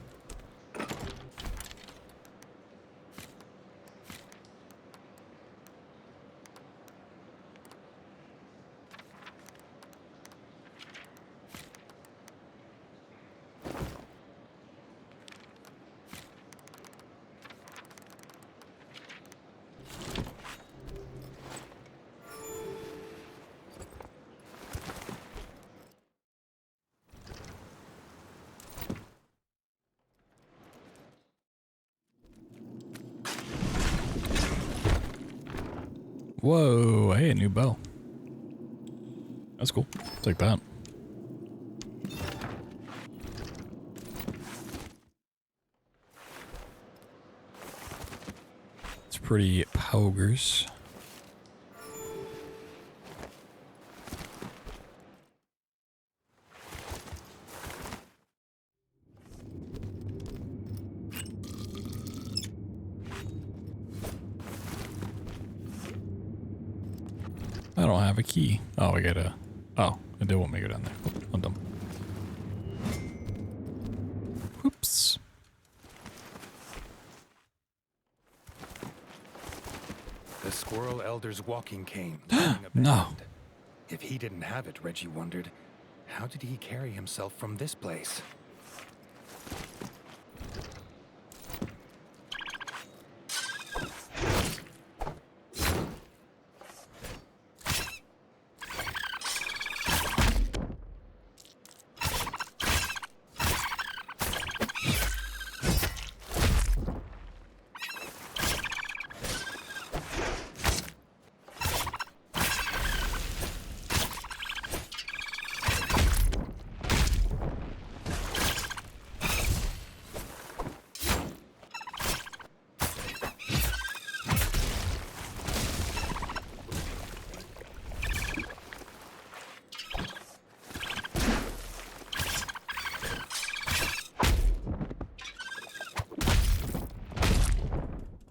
Whoa, hey, a new bow. That's cool. Take that. It's pretty pogers. I don't have a key. Oh, I gotta... Oh, I did want me to go down there. Oh, I'm dumb. Whoops. The squirrel elder's walking cane. No. If he didn't have it, Reggie wondered, how did he carry himself from this place?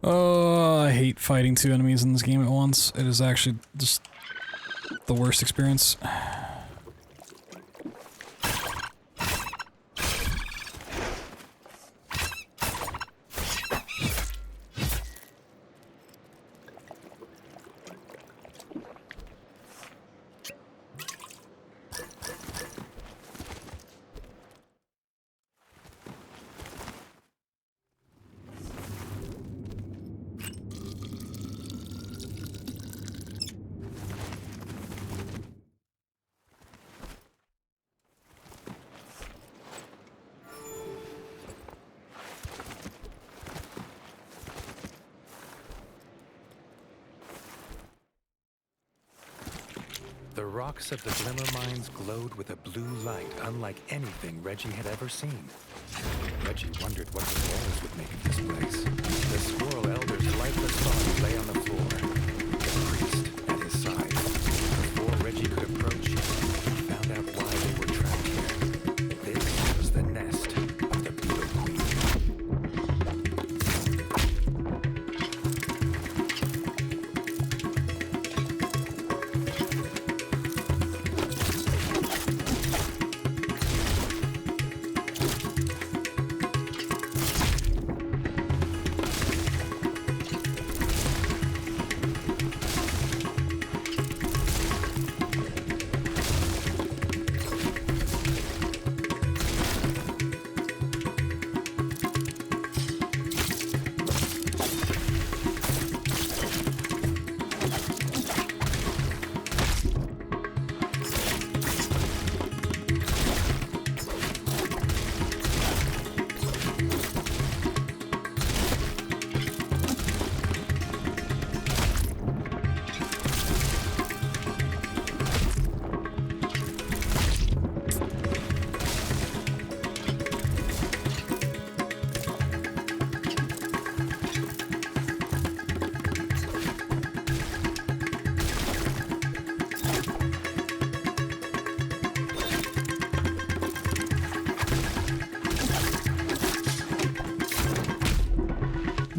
Oh, I hate fighting two enemies in this game at once. It is actually just the worst experience. The rocks of the glimmer mines glowed with a blue light unlike anything Reggie had ever seen. Reggie wondered what the walls would make of this place. The squirrel elder's lifeless body lay on the floor, the priest at his side.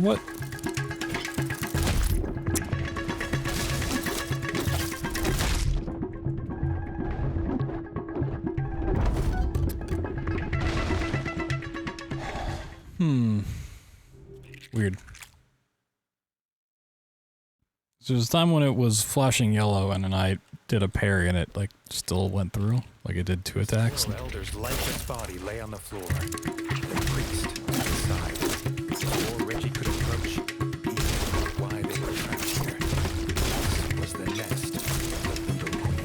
What? Weird. So there's a time when it was flashing yellow and then I did a parry and it like still went through. Like it did 2 attacks. The elder's lifeless body lay on the floor. The priest at his side. Before Reggie could approach, he knew why they were trapped here. This was the nest of the Beetle Queen.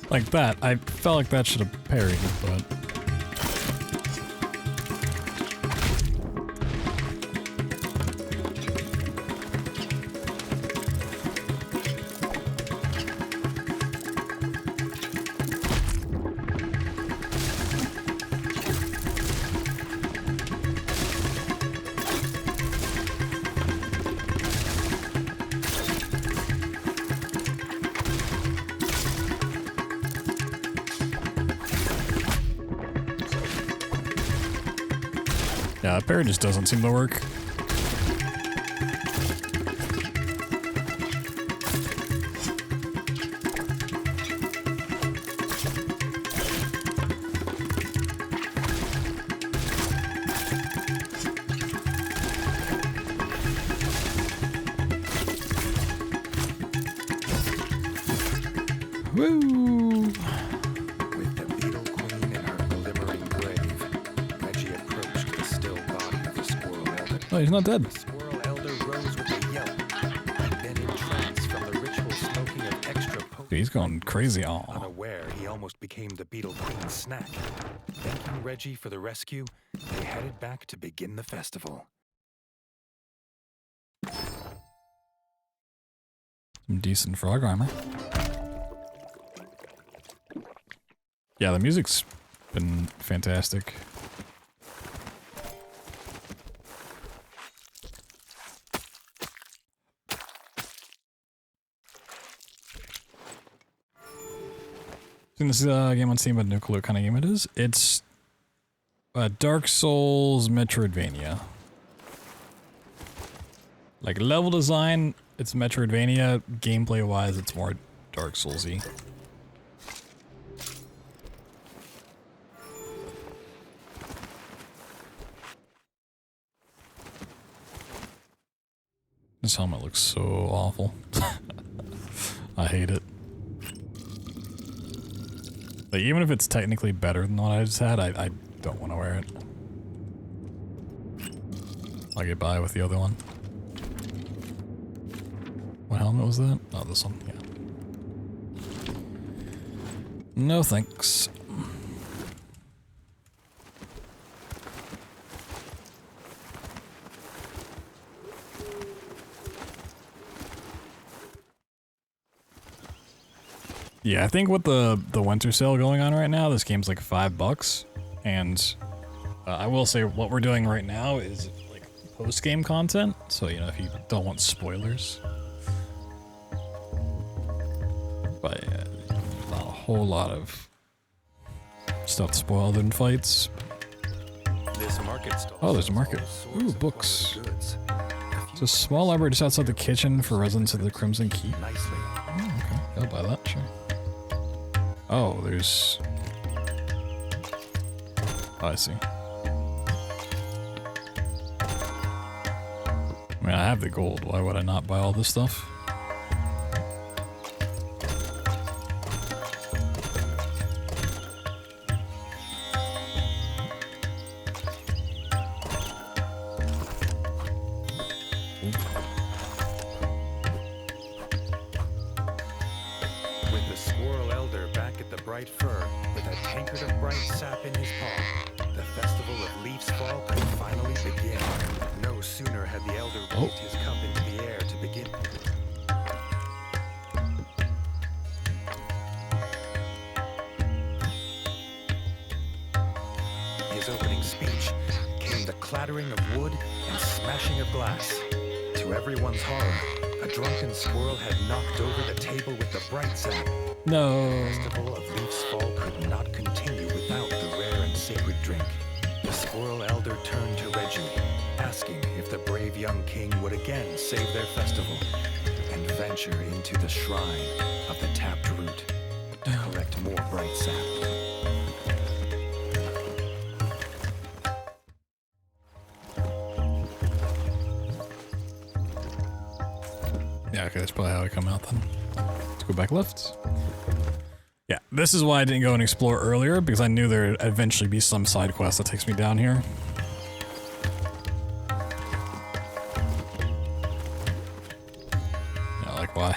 Like that. I felt like that should have parried, but... Yeah, that parry just doesn't seem to work. Woo! With the Beetle Queen in her glimmering grave, Reggie approached the still body of the Squirrel Elder. Oh, he's not dead. The Squirrel Elder rose with a yelp, and then entranced from the ritual smoking of extra potent. Dude, he's going crazy. Aw. Unaware, he almost became the Beetle Queen's snack. Thanking Reggie for the rescue, they headed back to begin the festival. Some decent frog armor. Yeah, the music's been fantastic. Seen this game on Steam, but no clue what kind of game it is. It's Dark Souls Metroidvania. Like level design, it's Metroidvania. Gameplay wise, it's more Dark Souls-y. This helmet looks so awful. I hate it. Like, even if it's technically better than the one I just had, I don't want to wear it. I'll get by with the other one. What helmet was that? Oh, this one, yeah. No thanks. Yeah, I think with the winter sale going on right now, this game's like $5, and I will say what we're doing right now is like post-game content, so you know if you don't want spoilers. But yeah, not a whole lot of stuff to spoil other than fights. This market stall. Oh, there's a market. Ooh, books. It's a small library just outside the kitchen for residents of the Crimson Keep. Nicely. Oh, okay. I'll buy that, sure. Oh, there's... Oh, I see. I mean, I have the gold. Why would I not buy all this stuff? With the squirrel elder back at the bright fir, with a tankard of bright sap in his paw, the festival of Leaf's Fall could finally begin. No sooner had the elder raised his cup into the air to begin. His opening speech came the clattering of wood and smashing of glass. To everyone's horror, a drunken squirrel had knocked over the table with the bright sap. No. The festival of Leaf's Fall could not continue without the rare and sacred drink. The squirrel elder turned to Reggie, asking if the brave young king would again save their festival and venture into the shrine of the tapped root to collect more bright sap. Yeah, okay, that's probably how I come out then. Let's go back left. Yeah, this is why I didn't go and explore earlier, because I knew there'd eventually be some side quest that takes me down here. Yeah, like why?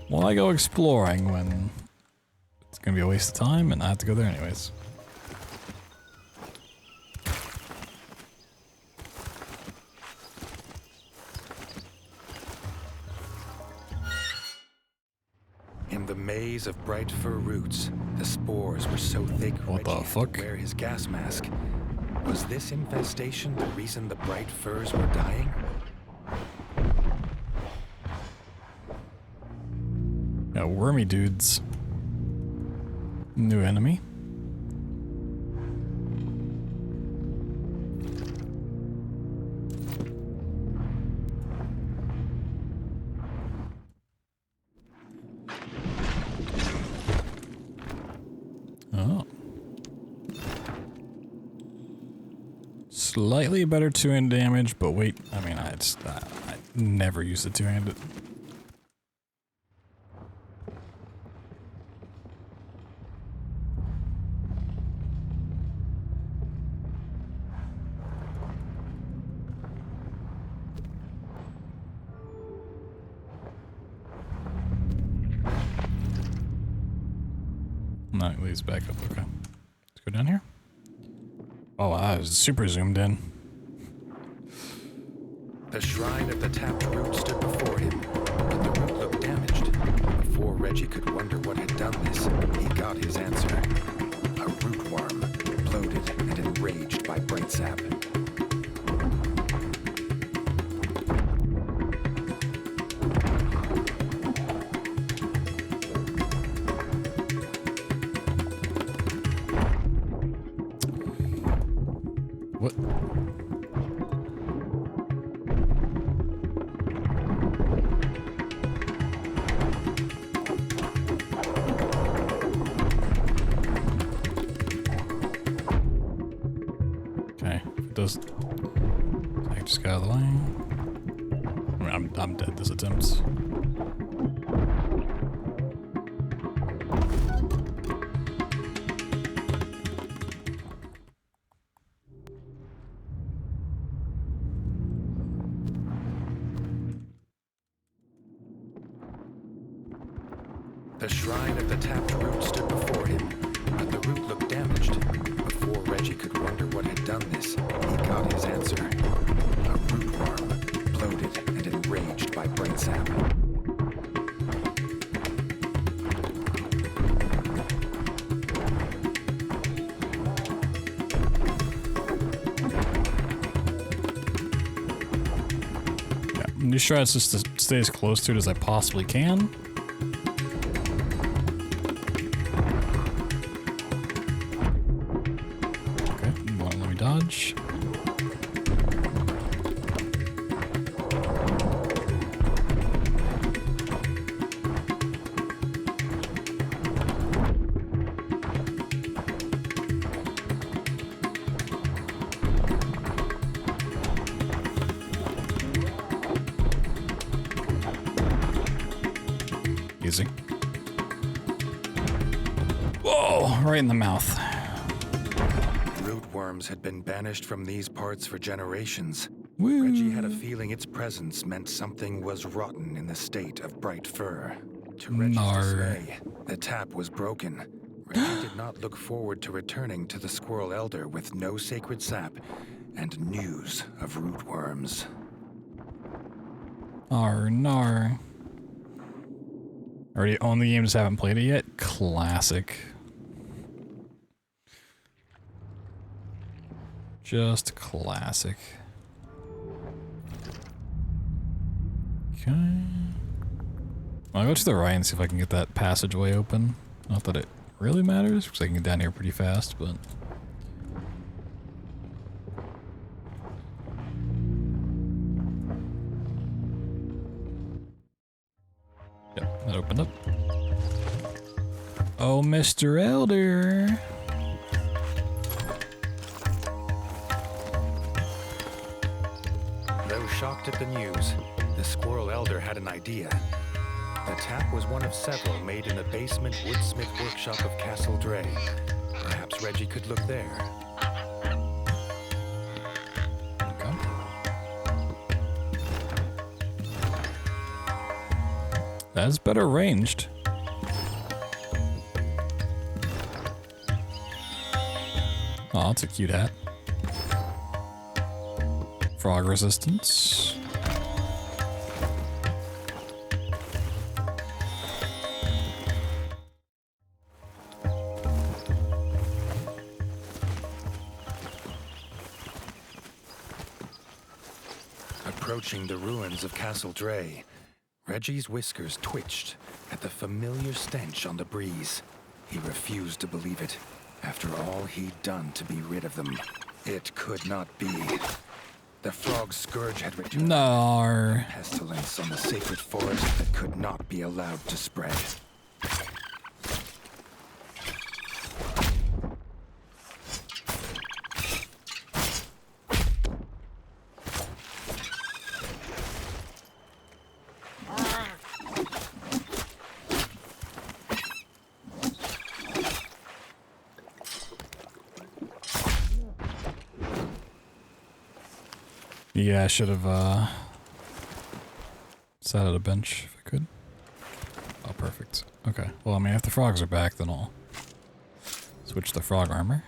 Why go exploring when it's gonna be a waste of time and I have to go there anyways? In the maze of bright fir roots, the spores were so thick What the Reggie had fuck? to wear his gas mask. Was this infestation the reason the bright firs were dying? Yeah, wormy dudes. New enemy. Oh. Slightly better two-hand damage, but wait, I mean, I never use the two-handed. No, it leads back up, okay. Let's go down here. Oh, wow, I was super zoomed in. The shrine of the tapped root stood before him, but the root looked damaged. Before Reggie could wonder what had done this, he got his answer. A root worm, bloated and enraged by bright sap. What? Okay, if it does, I just got out of the way. I mean, I'm dead this attempt. The shrine of the tapped root stood before him, but the root looked damaged. Before Reggie could wonder what had done this, he got his answer. A root worm, bloated and enraged by bright sap. Yeah, I'm just trying just to stay as close to it as I possibly can. Dodge. Easy. Whoa, right in the mouth. Root worms had been banished from these parts for generations. Woo. Reggie had a feeling its presence meant something was rotten in the state of bright fur. To Reggie's dismay, the tap was broken. Reggie did not look forward to returning to the Squirrel Elder with no sacred sap and news of rootworms. Nar. Already own the game, just haven't played it yet. Classic. Just classic. Okay. I'll go to the right and see if I can get that passageway open. Not that it really matters, because I can get down here pretty fast, but... Yep, that opened up. Oh, Mr. Elder! Though shocked at the news, the Squirrel Elder had an idea. The tap was one of several made in the basement woodsmith workshop of Castle Dre. Perhaps Reggie could look there. Okay. That's better ranged. Oh, that's a cute hat. Frog resistance. Approaching the ruins of Castle Dre, Reggie's whiskers twitched at the familiar stench on the breeze. He refused to believe it, after all he'd done to be rid of them. It could not be. The frog's scourge had returned. No. Pestilence on the sacred forest that could not be allowed to spread. Yeah, I should have sat at a bench if I could. Oh, perfect. Okay. Well, I mean, if the frogs are back, then I'll switch the frog armor.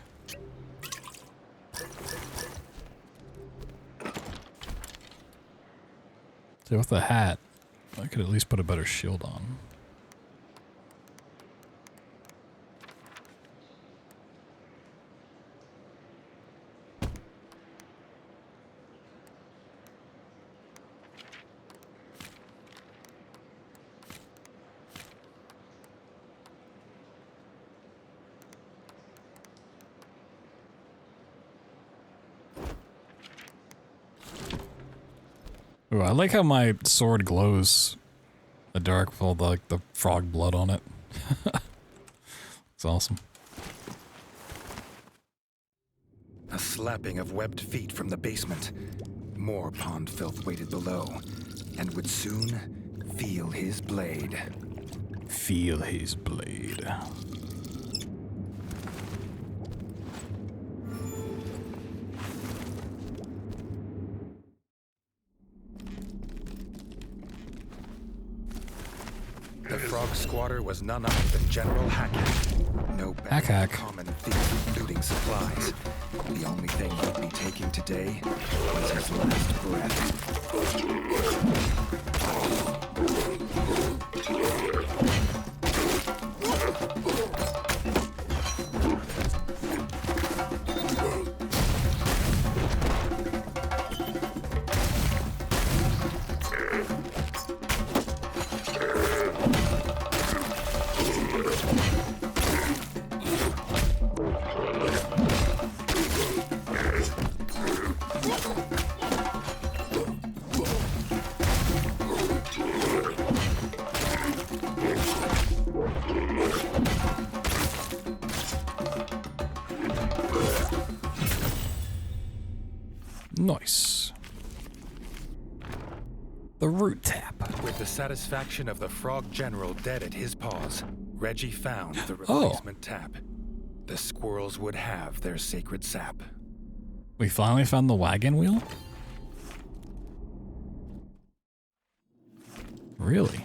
See, with the hat, I could at least put a better shield on. Ooh, I like how my sword glows in the dark with all the, like, the frog blood on it. It's awesome. A slapping of webbed feet from the basement. More pond filth waited below, and would soon feel his blade. Feel his blade. The frog squatter was none other than General Hackhack. No better than common thief looting supplies. The only thing he'd be taking today was his last breath. Nice. The root tap. With the satisfaction of the frog general dead at his paws, Reggie found the replacement tap. The squirrels would have their sacred sap. We finally found the wagon wheel? Really?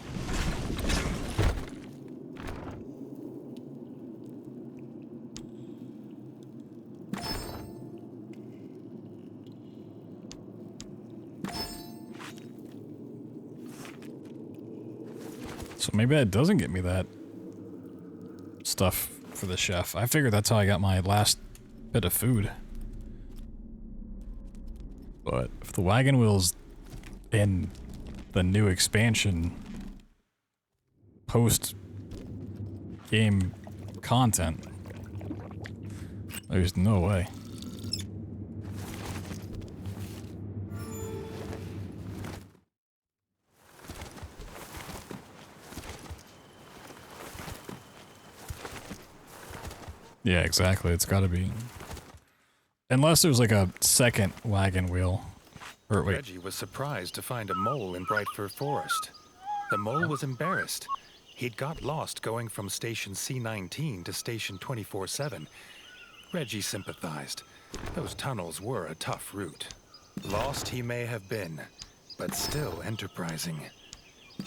So maybe that doesn't get me that stuff for the chef. I figured that's how I got my last bit of food. But if the wagon wheel's in the new expansion post-game content, there's no way. Yeah, exactly. It's gotta be. Unless there's like a second wagon wheel. Or wait. Reggie was surprised to find a mole in Brightfur Forest. The mole was embarrassed. He'd got lost going from station C-19 to station 24/7. Reggie sympathized. Those tunnels were a tough route. Lost he may have been, but still enterprising.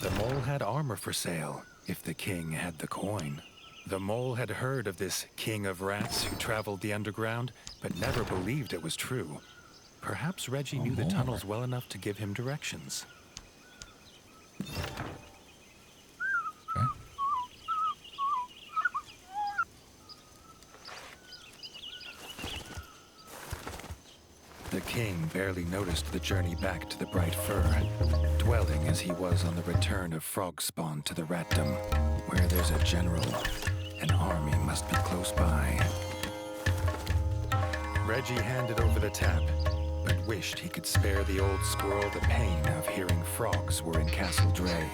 The mole had armor for sale, if the king had the coin. The mole had heard of this king of rats who traveled the underground, but never believed it was true. Perhaps Reggie knew the tunnels well enough to give him directions. Okay. The king barely noticed the journey back to the Bright Fur, dwelling as he was on the return of frog spawn to the ratdom. Where there's a general, an army must be close by. Reggie handed over the tap, but wished he could spare the old squirrel the pain of hearing frogs were in Castle Dre.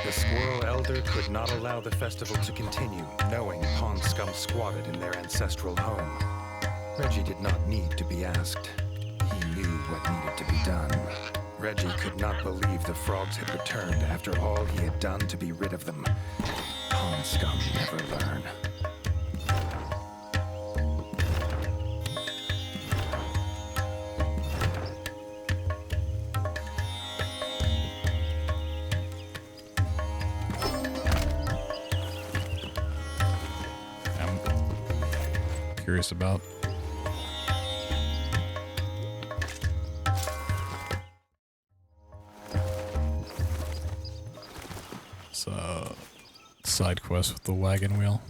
The squirrel elder could not allow the festival to continue, knowing pond scum squatted in their ancestral home. Reggie did not need to be asked. He knew what needed to be done. Reggie could not believe the frogs had returned after all he had done to be rid of them. Pond scum never learn. I'm curious about. Side quest with the wagon wheel.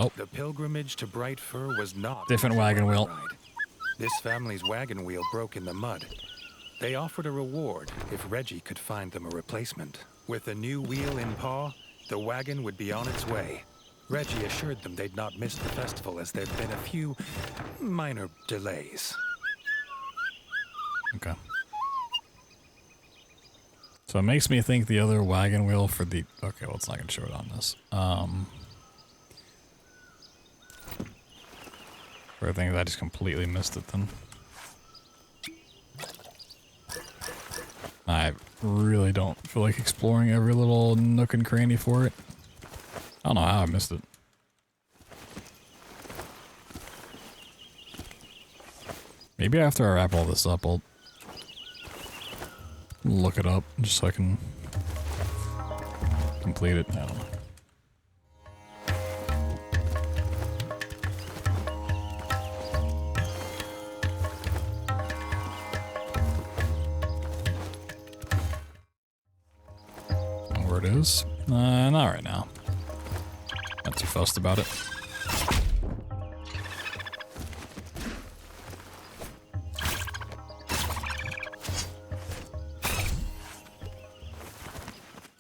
Oh. The pilgrimage to Bright Fur was not Different wagon wheel. ride. This family's wagon wheel broke in the mud. They offered a reward if Reggie could find them a replacement. With a new wheel in paw, the wagon would be on its way. Reggie assured them they'd not missed the festival as there'd been a few minor delays. Okay. So it makes me think the other wagon wheel for the... Okay, well, it's not going to show it on this. I think I just completely missed it then. I really don't feel like exploring every little nook and cranny for it. I don't know how I missed it. Maybe after I wrap all this up, I'll look it up just so I can complete it. I don't know. Where it is? Not right now. Not too fussed about it.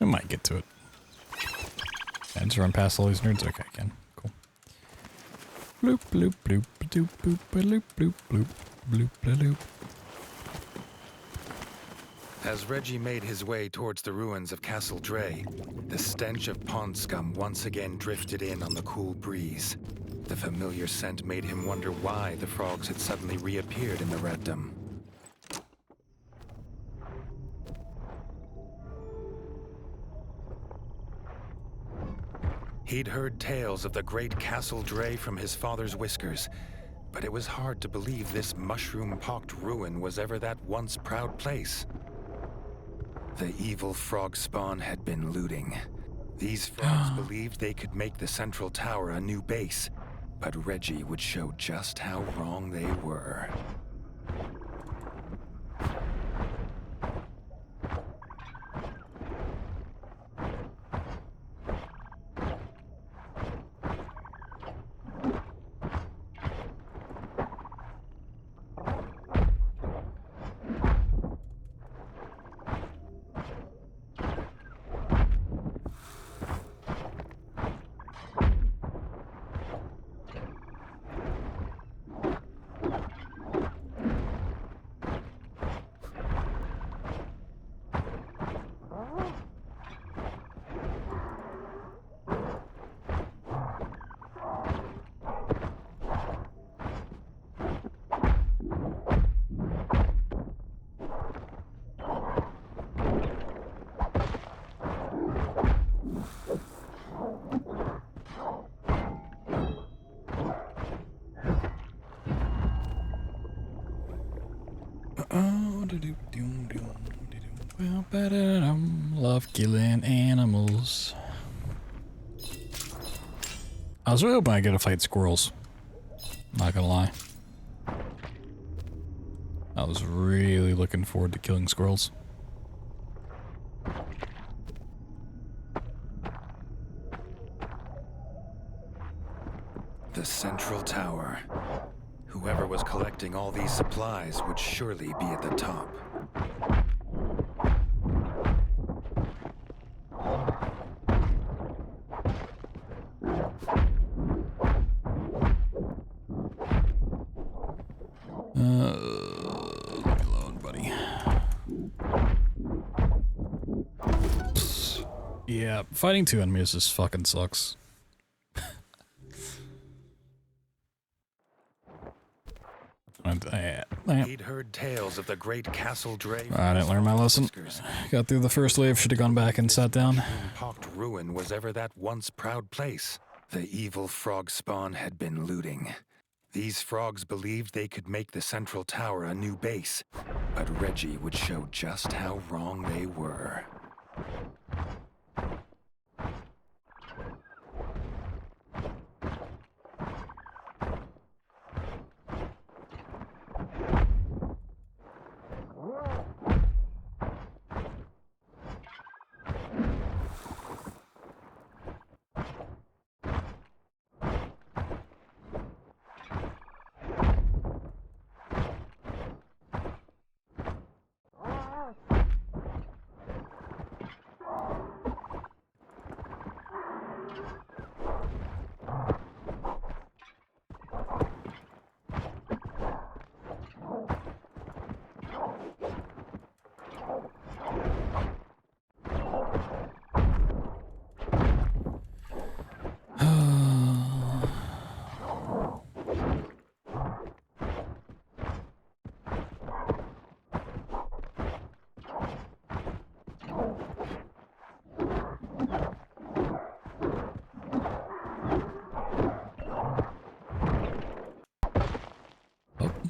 I might get to it. Can I just run past all these nerds? Okay, I can. Cool. Bloop, bloop, bloop, doop, boop, bloop, bloop, bloop, bloop, bloop. As Reggie made his way towards the ruins of Castle Dre, the stench of pond scum once again drifted in on the cool breeze. The familiar scent made him wonder why the frogs had suddenly reappeared in the ratdom. He'd heard tales of the great Castle Dre from his father's whiskers, but it was hard to believe this mushroom-pocked ruin was ever that once proud place. The evil frog spawn had been looting. These frogs believed they could make the central tower a new base, but Reggie would show just how wrong they were. Love killing animals. I was really hoping I get to fight squirrels. Not gonna lie. I was really looking forward to killing squirrels. The central tower. Whoever was collecting all these supplies would surely be at the top. Leave me alone, buddy. Yeah, fighting two enemies just fucking sucks. He'd heard tales of the great Castle Dre. I didn't learn my lesson. Got through the first wave, should have gone back and sat down. Pocked ruin was ever that once proud place. The evil frog spawn had been looting. These frogs believed they could make the central tower a new base, but Reggie would show just how wrong they were.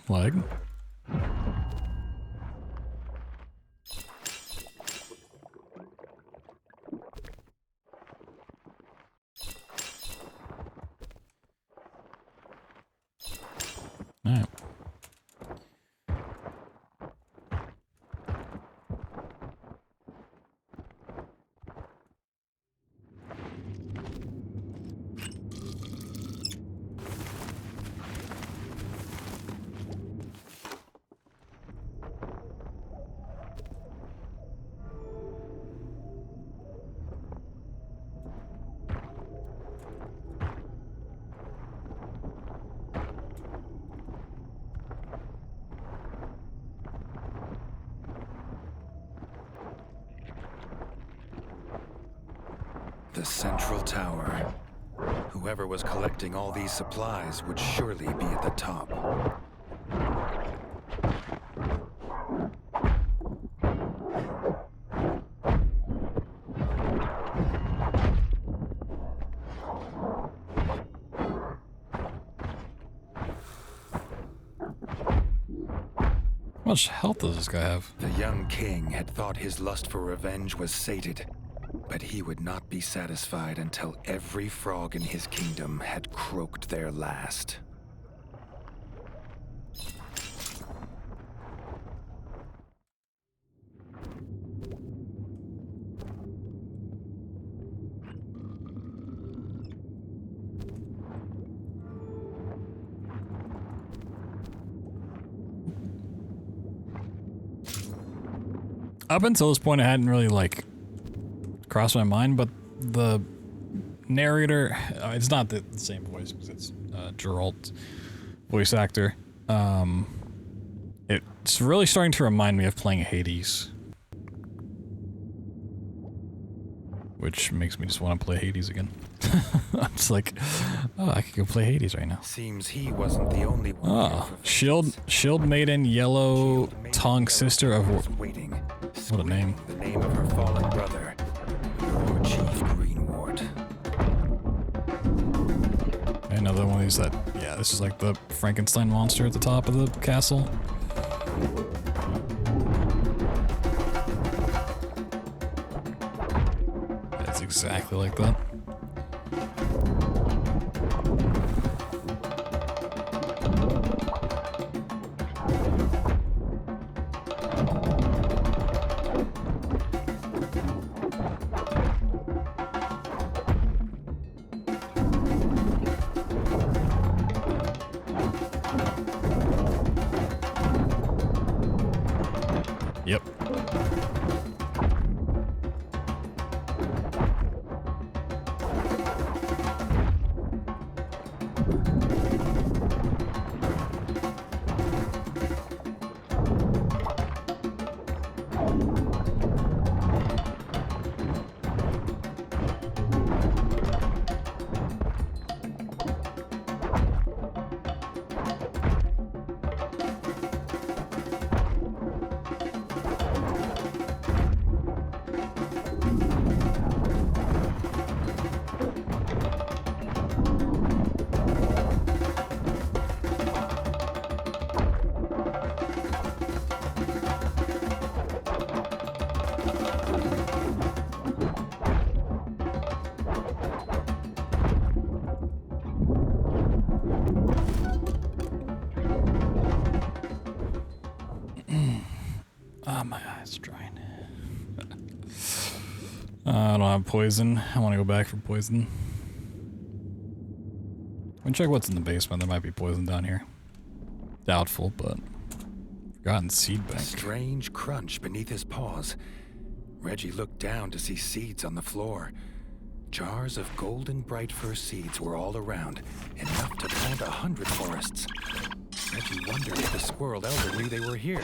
Lag. Alright. The central tower. Whoever was collecting all these supplies would surely be at the top. much health does this guy have? The young king had thought his lust for revenge was sated, but he would not be satisfied until every frog in his kingdom had croaked their last. Up until this point, I hadn't really, like, crossed my mind, but the narrator, it's not the same voice, because it's Geralt's voice actor. It's really starting to remind me of playing Hades. Which makes me just want to play Hades again. I'm just like, oh, I could go play Hades right now. Seems he wasn't the only one. Oh, Shield Maiden, Yellow Tongue Sister of... Waiting, what a name. The name of her fallen brother, your chief Greenward. Another one of these that, yeah, this is like the Frankenstein monster at the top of the castle. It's exactly like that. Yep. My eyes are drying. I don't have poison. I want to go back for poison. Let me check what's in the basement. There might be poison down here. Doubtful, but... Forgotten seed bank. A strange crunch beneath his paws. Reggie looked down to see seeds on the floor. Jars of golden bright fir seeds were all around, enough to plant 100 forests. Reggie wondered if the squirrel elder knew they were here.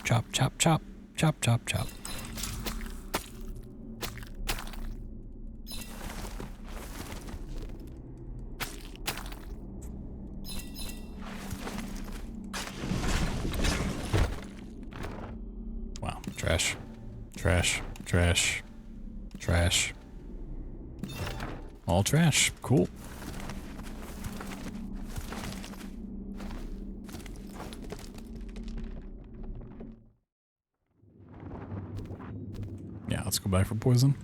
Chop, chop, chop, chop, chop, chop. Wow, trash, trash, trash, trash. All trash, cool. Yeah, let's go back for poison.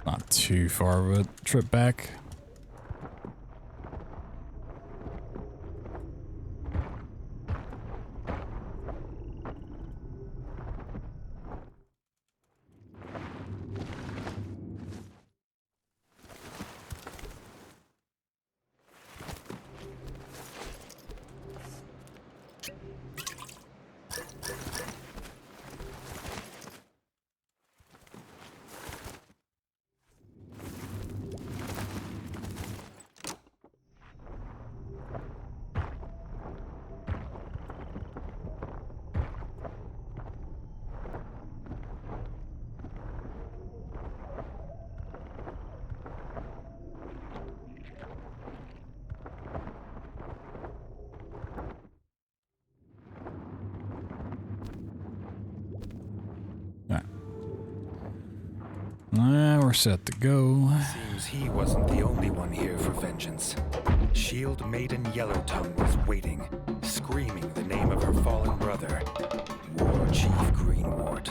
Not too far of a trip back. more set to go. Seems he wasn't the only one here for vengeance. Shield Maiden Yellowtongue was waiting, screaming the name of her fallen brother, War Chief Greenwort.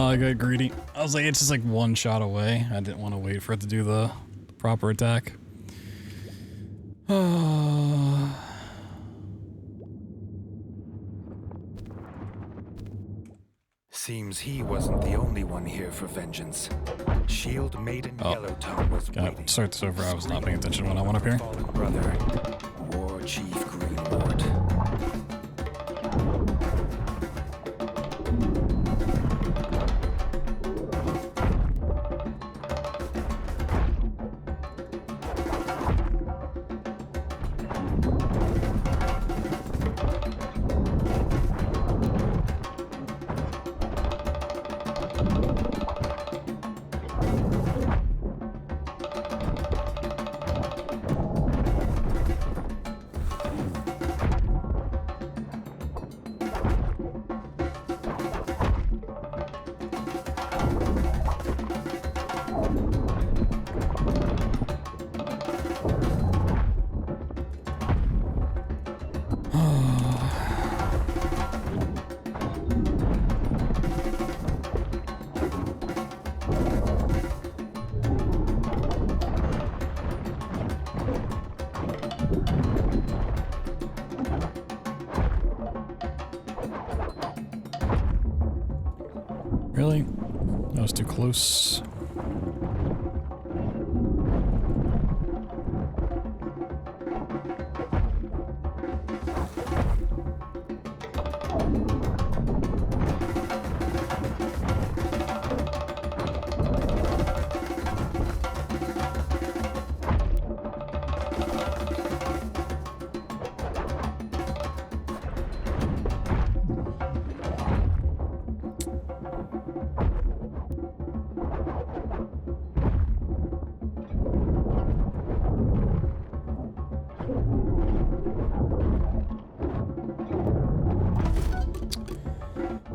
I got greedy. I was like, it's just like one shot away. I didn't want to wait for it to do the proper attack. Seems he wasn't the only one here for vengeance. Shield Maiden Yellowtongue was Gotta waiting. start this over. I was not paying attention when I went up here. Fallen brother, War Chief Greenwort. Really? That was too close.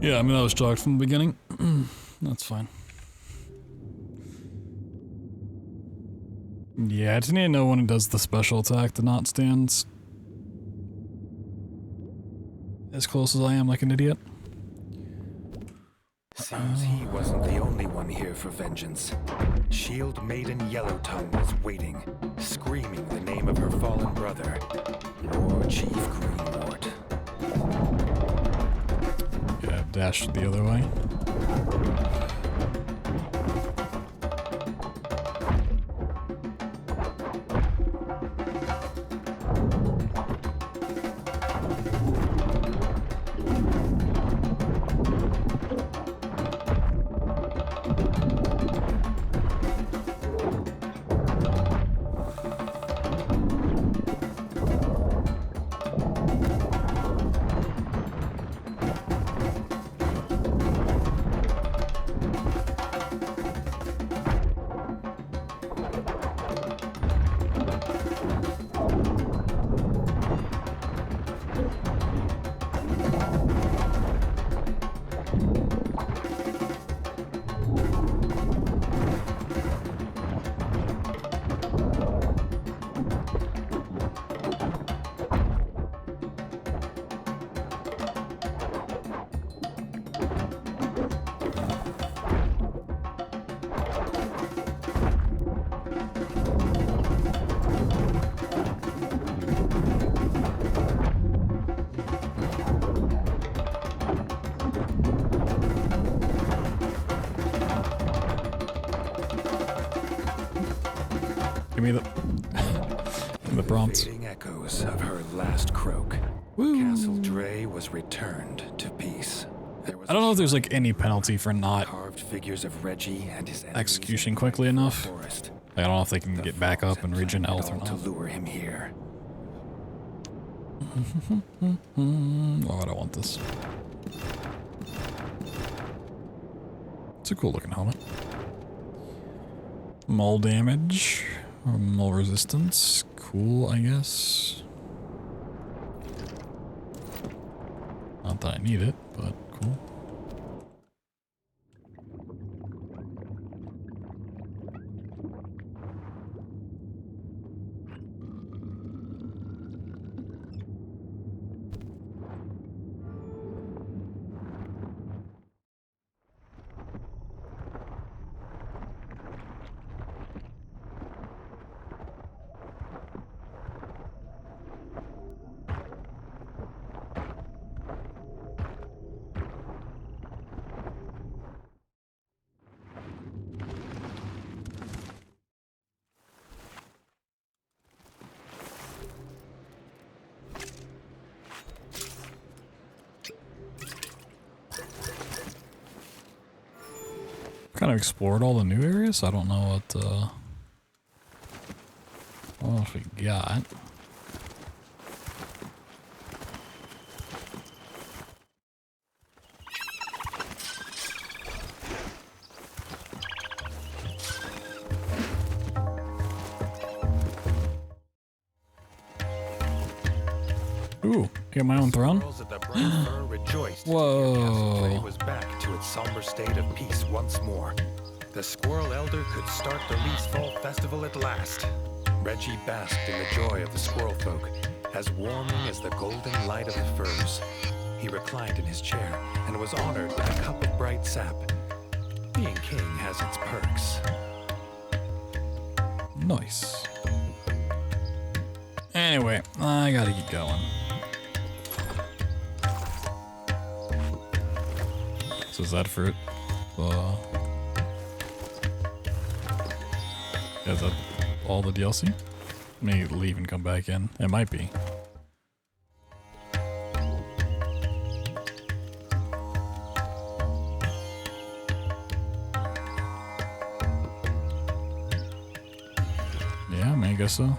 Yeah, I mean, I was shocked from the beginning. That's fine. Yeah, I just need to know when it does the special attack to not stand as close as I am like an idiot. Seems he wasn't the only one here for vengeance. Shield Maiden Yellowtongue was waiting, screaming the name of her fallen brother, Lord Chief Greenwort. Yeah, dash the other way. Give me the prompts. Fading echoes of her last croak. Woo. Castle Dre was returned to peace. There was I don't know if there's like any penalty for not carved figures of Reggie and his enemies execution quickly enough. forest. I don't know if they can get back up and regen health or To not. lure him here. Oh, I don't want this. It's a cool looking helmet. Mole damage. Or mole resistance. Cool, I guess. Not that I need it, but cool. Kind of explored all the new areas. I don't know what else we got. Ooh, get my own throne? Squirrels at the Bright Fur rejoiced. Whoa. Castle Dre was back to its somber state of peace once more. The Squirrel Elder could start the Leaf's Fall Festival at last. Reggie basked in the joy of the squirrel folk, as warming as the golden light of the firs. He reclined in his chair and was honored with a cup of bright sap. Being king has its perks. Nice. Anyway, I gotta keep going. So is that for it? Is that all the DLC? May leave and come back in. It might be. Yeah, I mean, I guess so.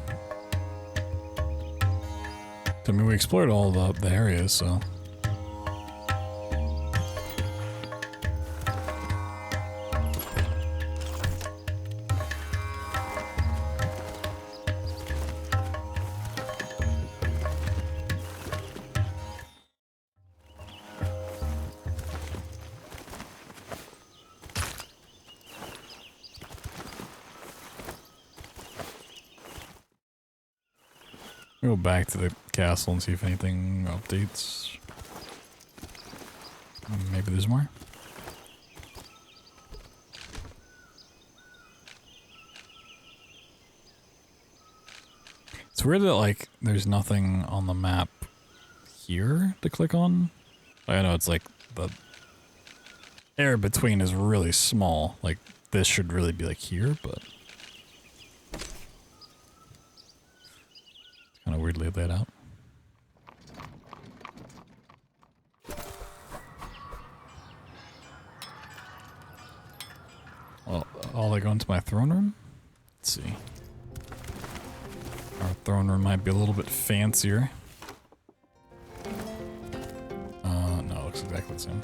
I mean, we explored all the areas, so. Go back to the castle and see if anything updates. Maybe there's more. It's weird that, like, there's nothing on the map here to click on. I know it's like the area between is really small. Like, this should really be like here, but it's kind of weirdly laid out. Well, all they go into my throne room? Let's see. Our throne room might be a little bit fancier. No, it looks exactly the same.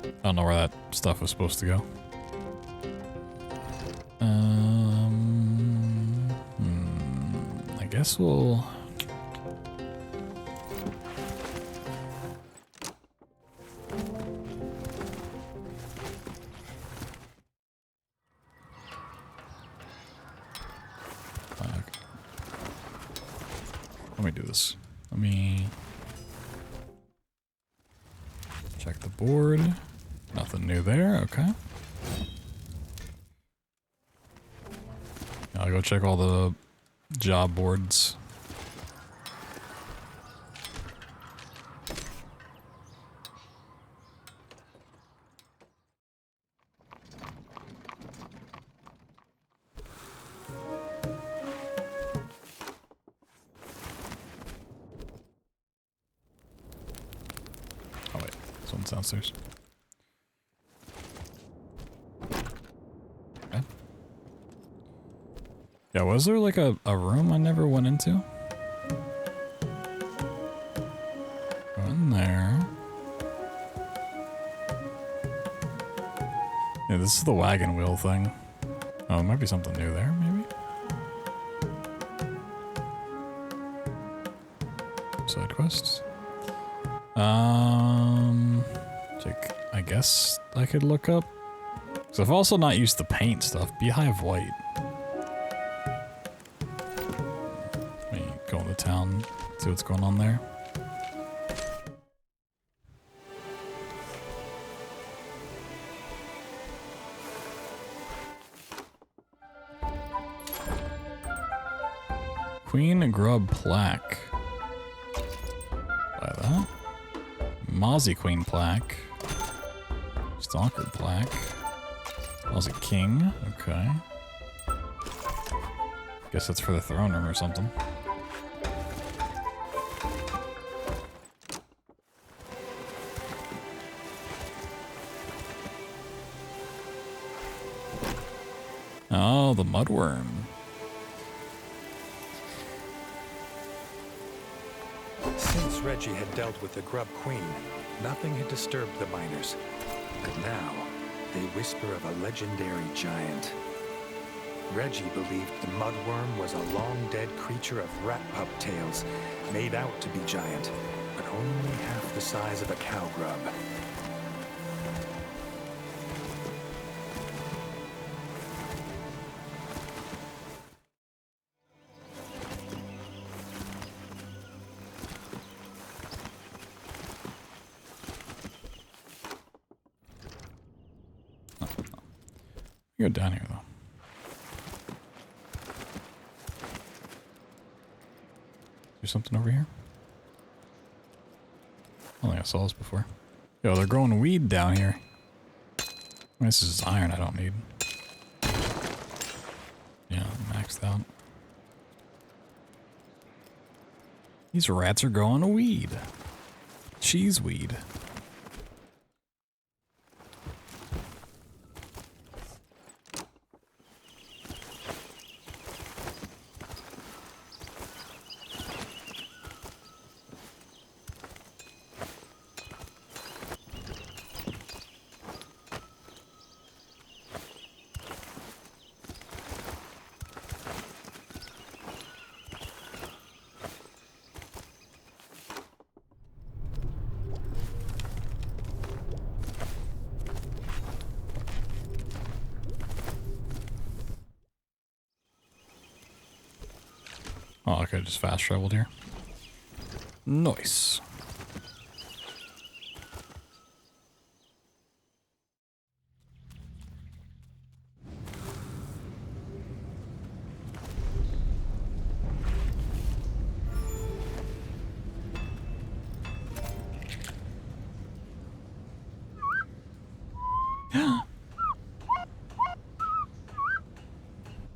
I don't know where that stuff was supposed to go. I guess we'll... Let me do this. Let me check the board. Nothing new there, okay. I'll go check all the job boards. Oh wait, someone's downstairs. Okay. Yeah, was there like a room I never went into? Go in there. Yeah, this is the wagon wheel thing. Oh, there might be something new there, maybe? Side quests. Like, I guess I could look up. So I've also not used the paint stuff. Beehive White. Let me go into town, see what's going on there. Queen Grub Plaque. Buy that. Mozzie Queen Plaque. Stalker Plaque. Mozzie King. Okay. Guess that's for the throne room or something. Oh, the mudworm. Since Reggie had dealt with the Grub Queen, nothing had disturbed the miners. But now, they whisper of a legendary giant. Reggie believed the mudworm was a long-dead creature of rat pup tails, made out to be giant, but only half the size of a cow grub. Go down here though. There's something over here? I don't think I saw this before. Yo, they're growing weed down here. This is iron I don't need. Yeah, maxed out. These rats are growing a weed. Cheese weed. Oh, okay, just fast traveled here. Nice.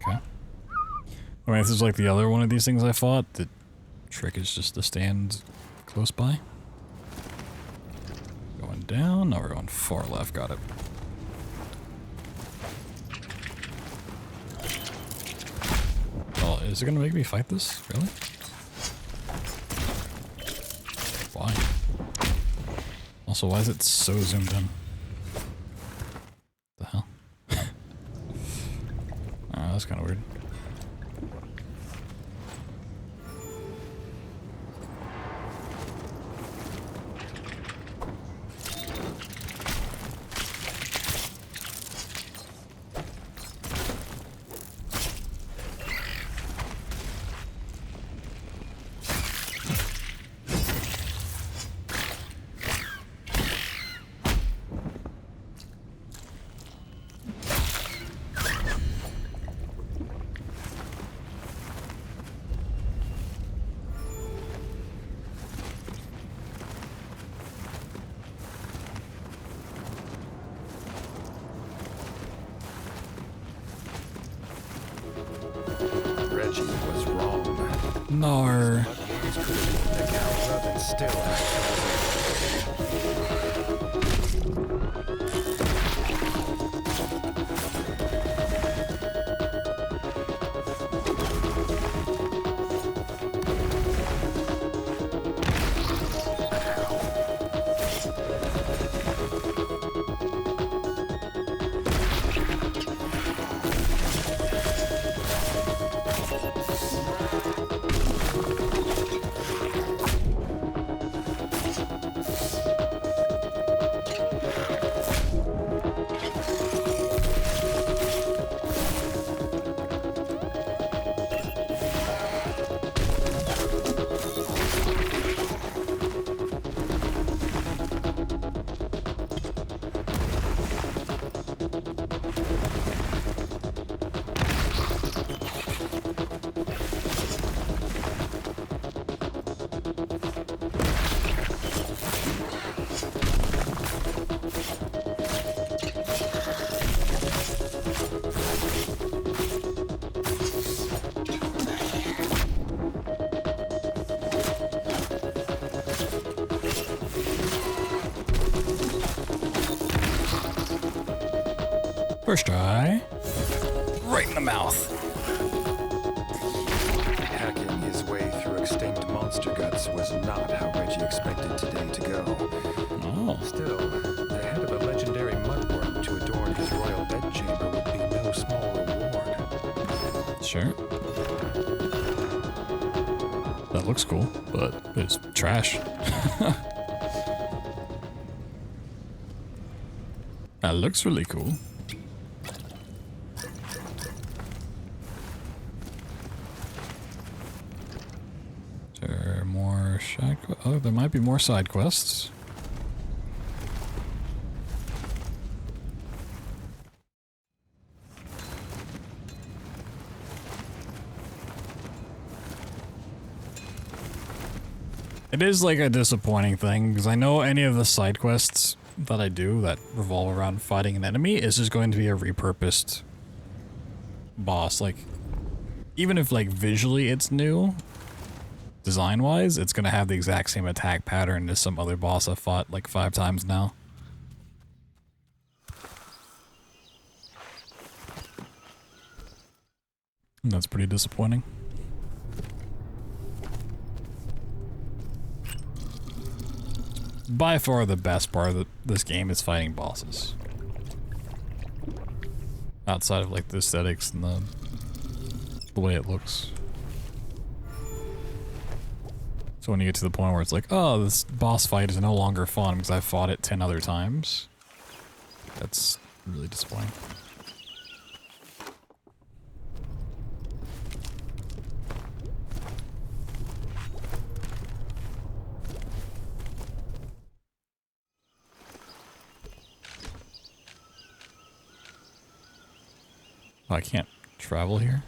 Okay. I mean, this is like the other one of these things I fought. The trick is just to stand close by. Going down. Now we're going far left. Got it. Oh, is it gonna make me fight this? Really? Why? Also, why is it so zoomed in? The hell? Oh, that's kind of weird. Reggie was wrong. No. These could have eaten the cow rub and still First try. Right in the mouth. hacking his way through extinct monster guts was not how Reggie expected today to go. Oh. Still, the head of a legendary mudworm to adorn his royal bedchamber would be no small reward. Sure. That looks cool, but it's trash. That looks really cool. Is there more side quests? Oh, there might be more side quests. It is like a disappointing thing, because I know any of the side quests that I do that revolve around fighting an enemy is just going to be a repurposed boss. Like, even if like visually it's new, design-wise, it's going to have the exact same attack pattern as some other boss I've fought like 5 times now. And that's pretty disappointing. By far the best part of this game is fighting bosses. Outside of like the aesthetics and the way it looks. So when you get to the point where it's like, oh, this boss fight is no longer fun because I fought it 10 other times, that's really disappointing. Oh, I can't travel here?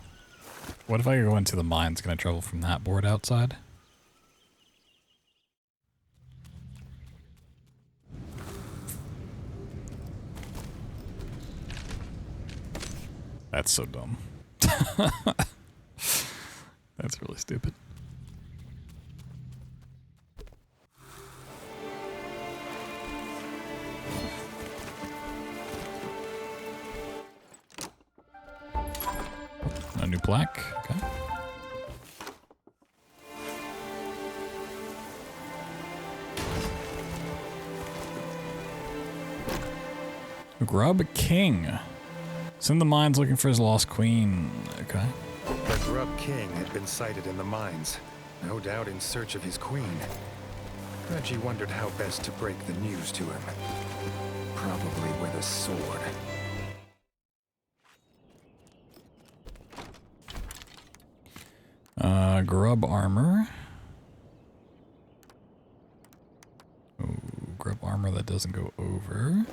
What if I go into the mines? Can I travel from that board outside? That's so dumb. That's really stupid. A new plaque. Okay. Grub King. It's in the mines looking for his lost queen. Okay. The Grub King had been sighted in the mines, no doubt in search of his queen. Reggie wondered how best to break the news to him. Probably with a sword. Grub armor. Oh, grub armor that doesn't go over.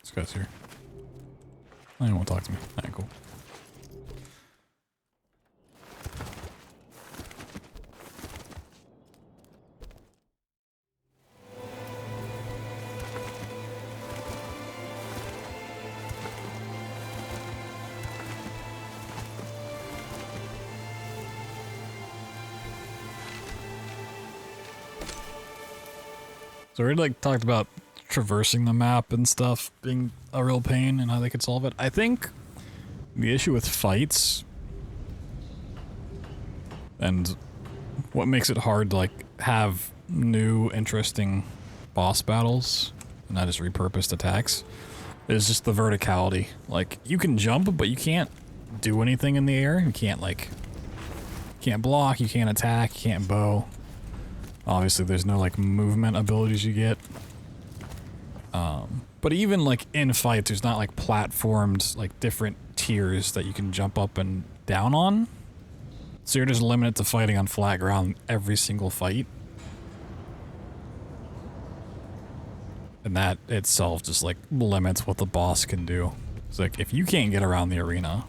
This guy's here. Oh, he won't talk to me. Alright, cool. So we already like talked about traversing the map and stuff being a real pain and how they could solve it. I think the issue with fights and what makes it hard to like have new interesting boss battles and not just repurposed attacks is just the verticality. Like you can jump, but you can't do anything in the air. You can't block, you can't attack, you can't bow. Obviously there's no like movement abilities you get. But even like in fights, there's not like platformed like different tiers that you can jump up and down on. So you're just limited to fighting on flat ground every single fight. And that itself just like limits what the boss can do. It's like if you can't get around the arena,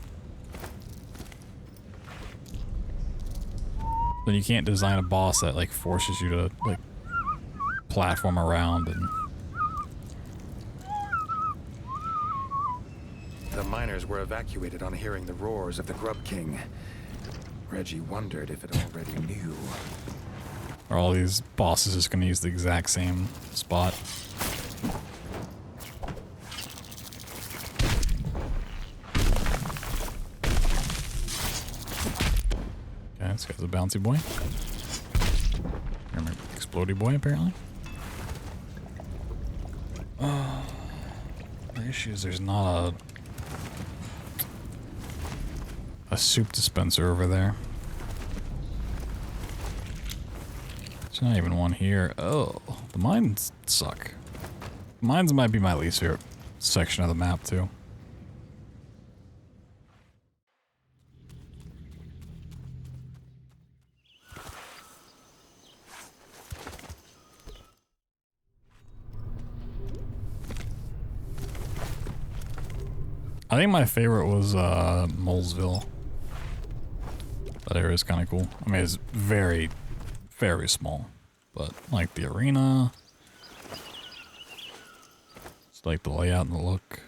then you can't design a boss that like forces you to like platform around and The miners were evacuated on hearing the roars of the Grub King. Reggie wondered if it already knew. are all these bosses just gonna use the exact same spot. Okay, this guy's a bouncy boy. Remember, explodey boy apparently. The issue is there's not a soup dispenser over there. There's not even one here. Oh, the mines suck. Mines might be my least favorite section of the map too. I think my favorite was Molesville. That area is kind of cool. I mean, it's very, very small, but like the arena, it's like the layout and the look.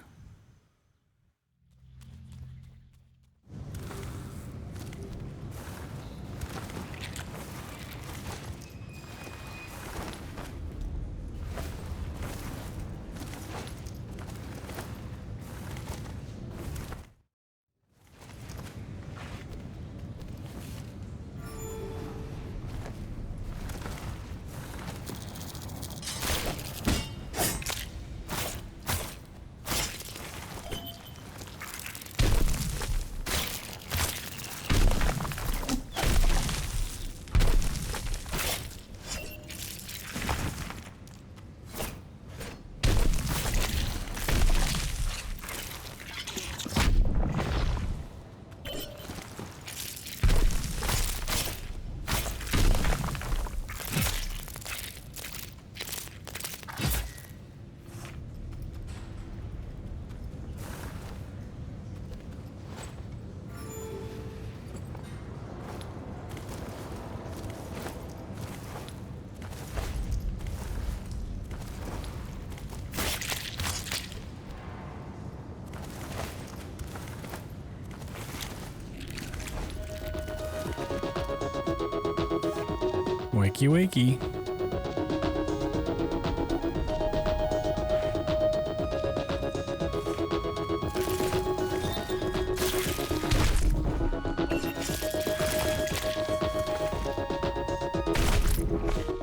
Wakey wakey.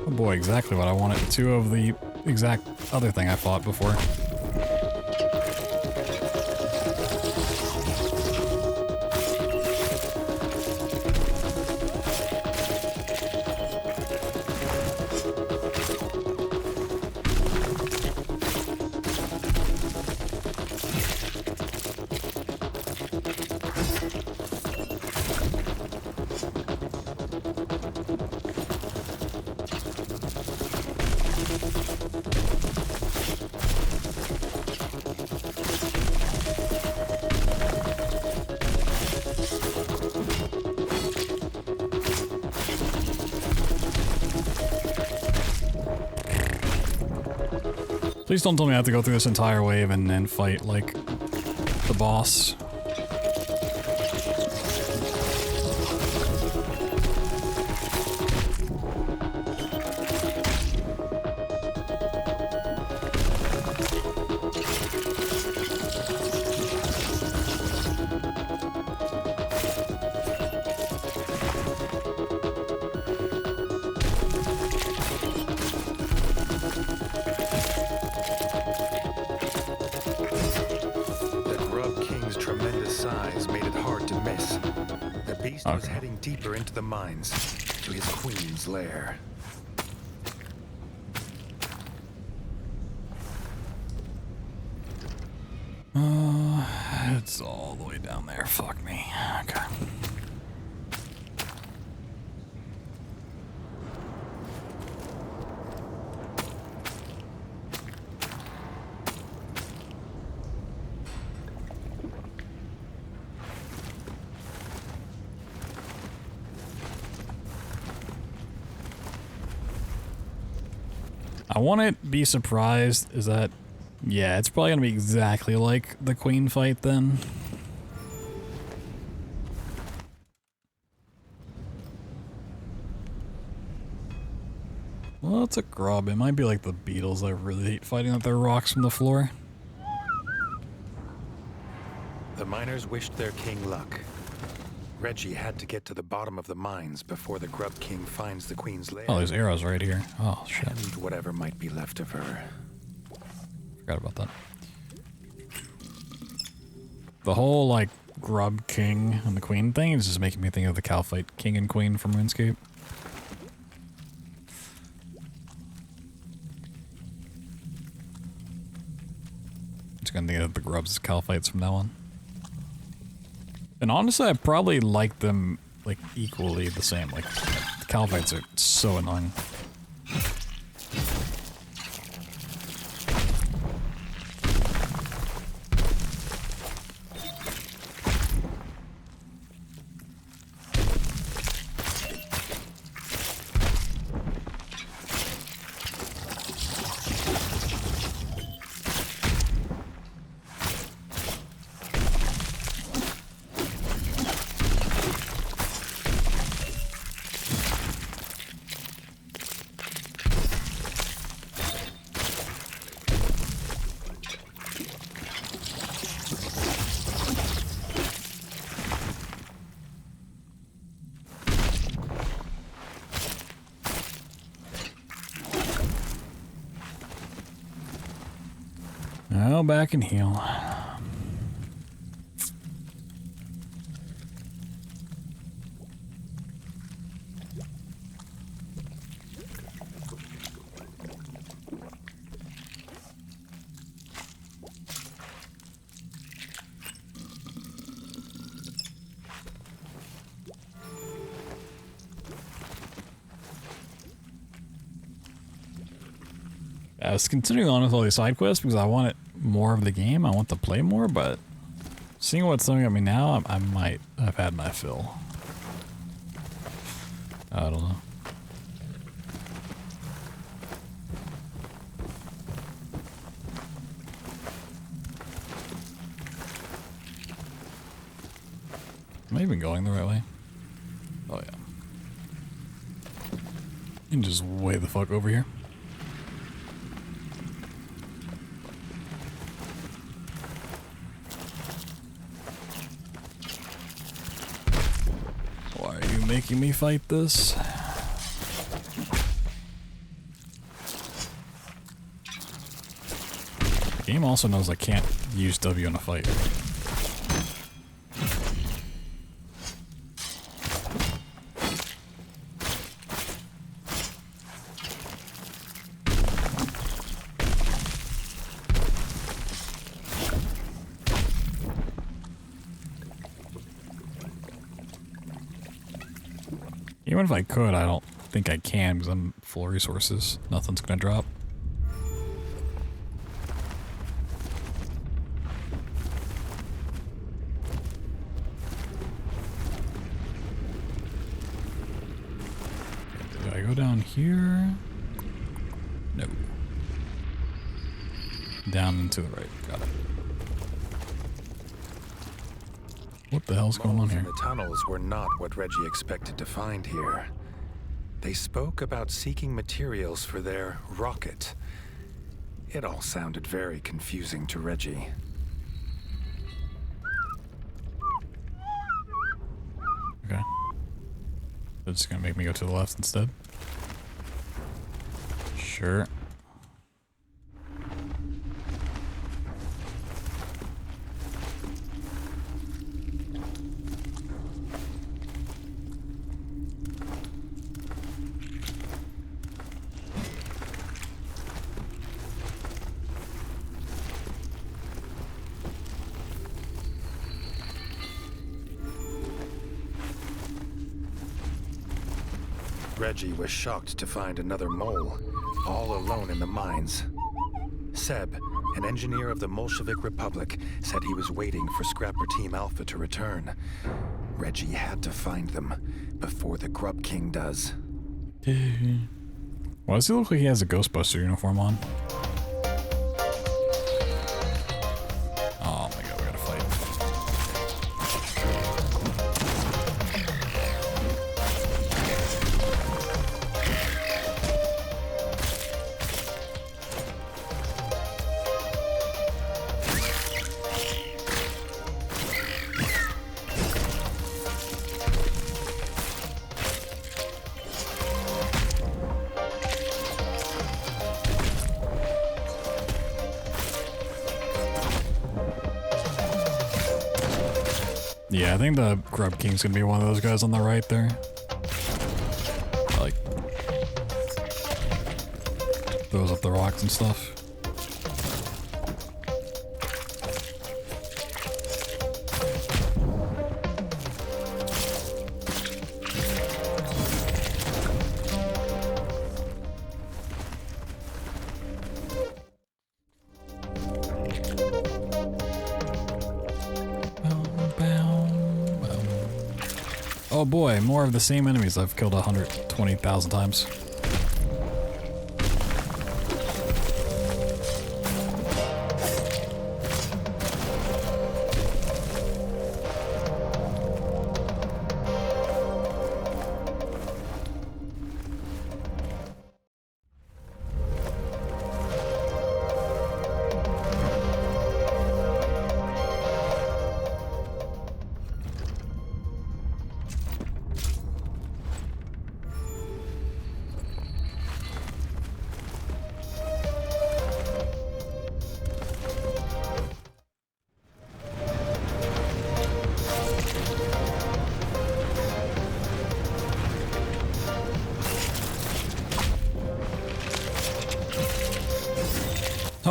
Oh boy, exactly what I wanted. 2 of the exact other thing I fought before. Please don't tell me I have to go through this entire wave and then fight, like, the boss. Was heading deeper into the mines, to his queen's lair. It's all the way down there. Fuck me. Okay. I wouldn't be surprised, is that... Yeah, it's probably gonna be exactly like the queen fight then. Well, it's a grub. It might be like the beetles that really hate fighting at their rocks from the floor. The miners wished their king luck. Reggie had to get to the bottom of the mines before the Grub King finds the Queen's lair. Oh, there's arrows right here. Oh, shit. And whatever might be left of her. Forgot about that. The whole, like, Grub King and the Queen thing is just making me think of the cow fight King and Queen from RuneScape. Just gonna think of the Grubs as cow fights from now on. And honestly, I probably like them, like, equally the same. Like, the cow fights are so annoying. Now back and heal. I was considering on with all these side quests because I want it more of the game. I want to play more, but seeing what's throwing at me now, I might have had my fill. I don't know. Am I even going the right way? Oh yeah. And just way the fuck over here. Why are you making me fight this? The game also knows I can't use W in a fight. Even if I could, I don't think I can because I'm full of resources. Nothing's gonna drop. Did I go down here? No. Down and to the right. Got it. What the hell's going on here? The tunnels were not what Reggie expected to find here. They spoke about seeking materials for their rocket. It all sounded very confusing to Reggie. Okay. They're just gonna make me go to the left instead? Sure. Reggie was shocked to find another mole, all alone in the mines. Seb, an engineer of the Bolshevik Republic, said he was waiting for Scrapper Team Alpha to return. Reggie had to find them before the Grub King does. Why does he look like he has a Ghostbuster uniform on? Oh my god, we gotta fight. Yeah, I think the Grub King's gonna be one of those guys on the right there. Like, throws up the rocks and stuff. Oh boy, more of the same enemies I've killed 120,000 times.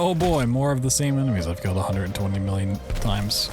Oh boy, more of the same enemies I've killed 120 million times.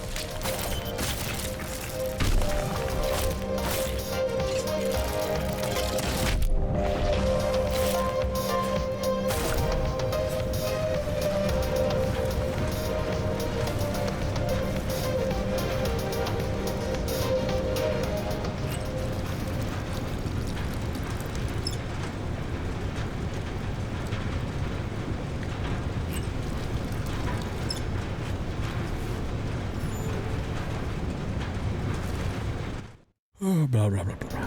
Oh, blah, blah, blah, blah.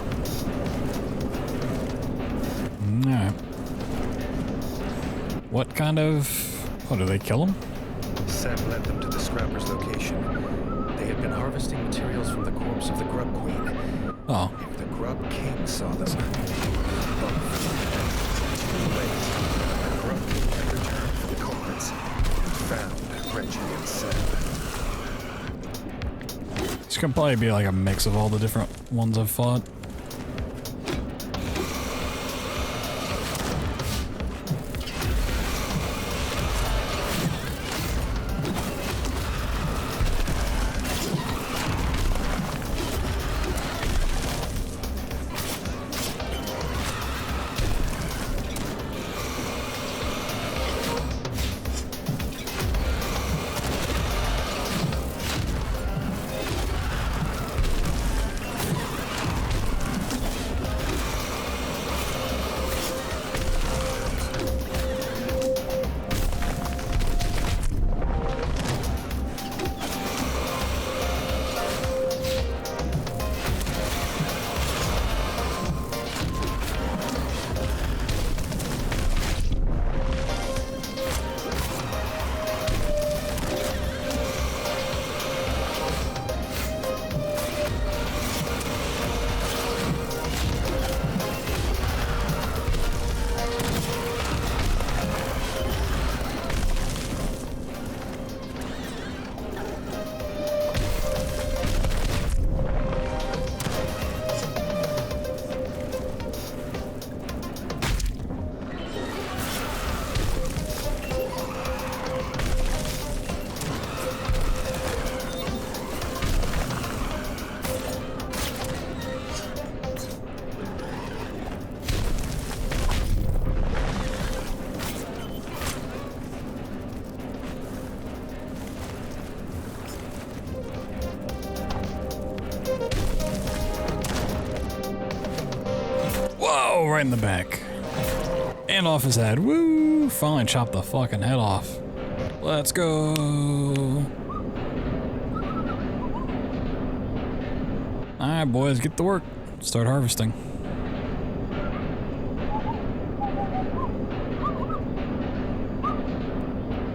Alright. What kind of... Oh, do they kill him? Seb led them to the scrapper's location. They had been harvesting materials from the corpse of the Grub Queen. Oh. If the Grub King saw them... The Grub King had returned for the culprits. Found Reggie and Seb. This could probably be like a mix of all the different ones I've fought. Whoa, right in the back. And off his head. Woo! Finally chopped the fucking head off. Let's go. Alright, boys, get to work. Start harvesting.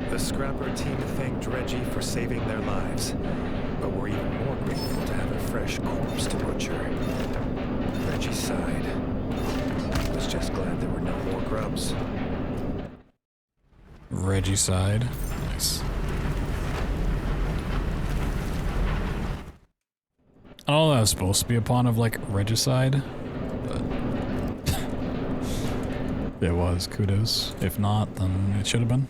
The scrapper team thanked Reggie for saving their lives, but were even more grateful to have a fresh corpse to butcher. Reggie sighed. He was just glad there were no more grubs. Regicide. Nice. I don't know that was supposed to be a pawn of like regicide, but it was. Kudos. If not, then it should have been.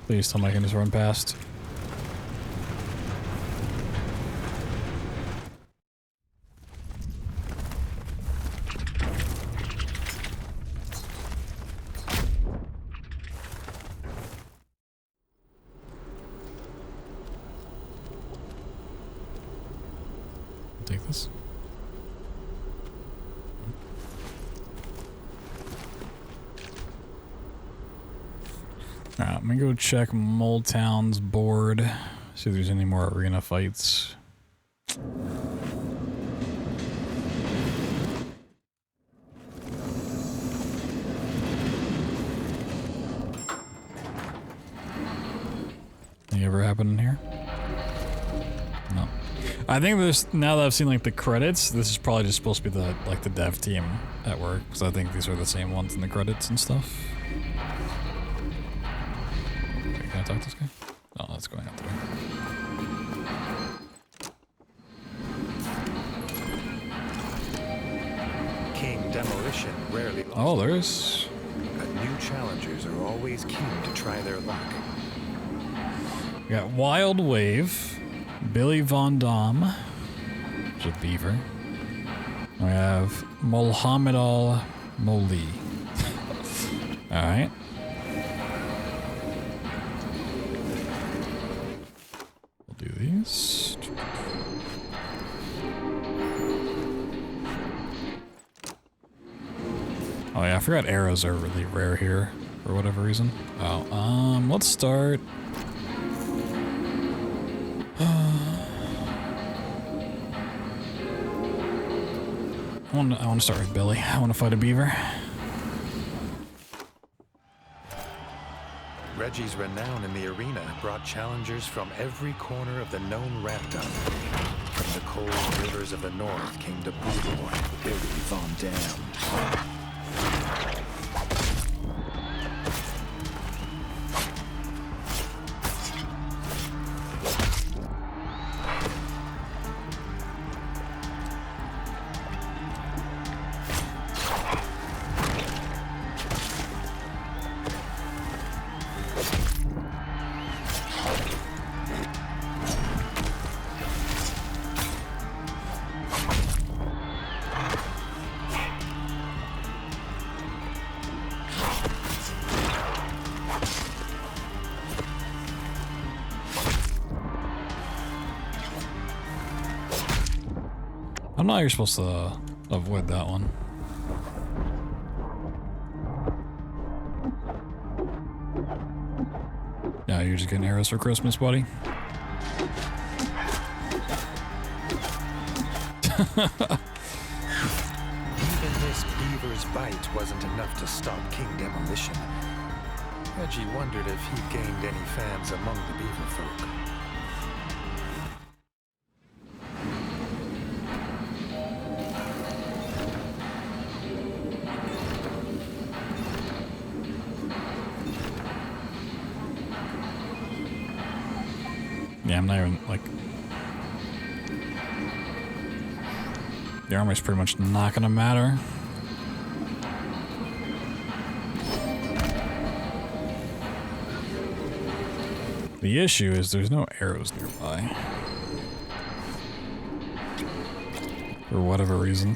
Please tell me I can just run past. Take this. Alright, I'm gonna go check Moldtown's board. See if there's any more arena fights. Any ever happen in here? No. I think this, now that I've seen like the credits, this is probably just supposed to be the like the dev team at work, because I think these are the same ones in the credits and stuff. Can I talk to this guy? Oh, that's going out there. King Demolition rarely lost. Oh, there's... But new challengers are always keen to try their luck. We got Wild Wave, Billy Von Dom, which is a beaver. We have Mohammed Al moly. Alright. We'll do these. Oh yeah, I forgot arrows are really rare here for whatever reason. Oh, let's start. I want to start with Billy. I want to fight a beaver. Reggie's renown in the arena brought challengers from every corner of the known rapdom. From the cold rivers of the north came the brutal Billy Von Dam. I don't know how you're supposed to avoid that one. Yeah, you're just getting arrows for Christmas, buddy. Even this beaver's bite wasn't enough to stop King Demolition. Reggie wondered if he'd gained any fans among the beaver folk. Yeah, I'm not even, like... The armor's pretty much not gonna matter. The issue is there's no arrows nearby. For whatever reason.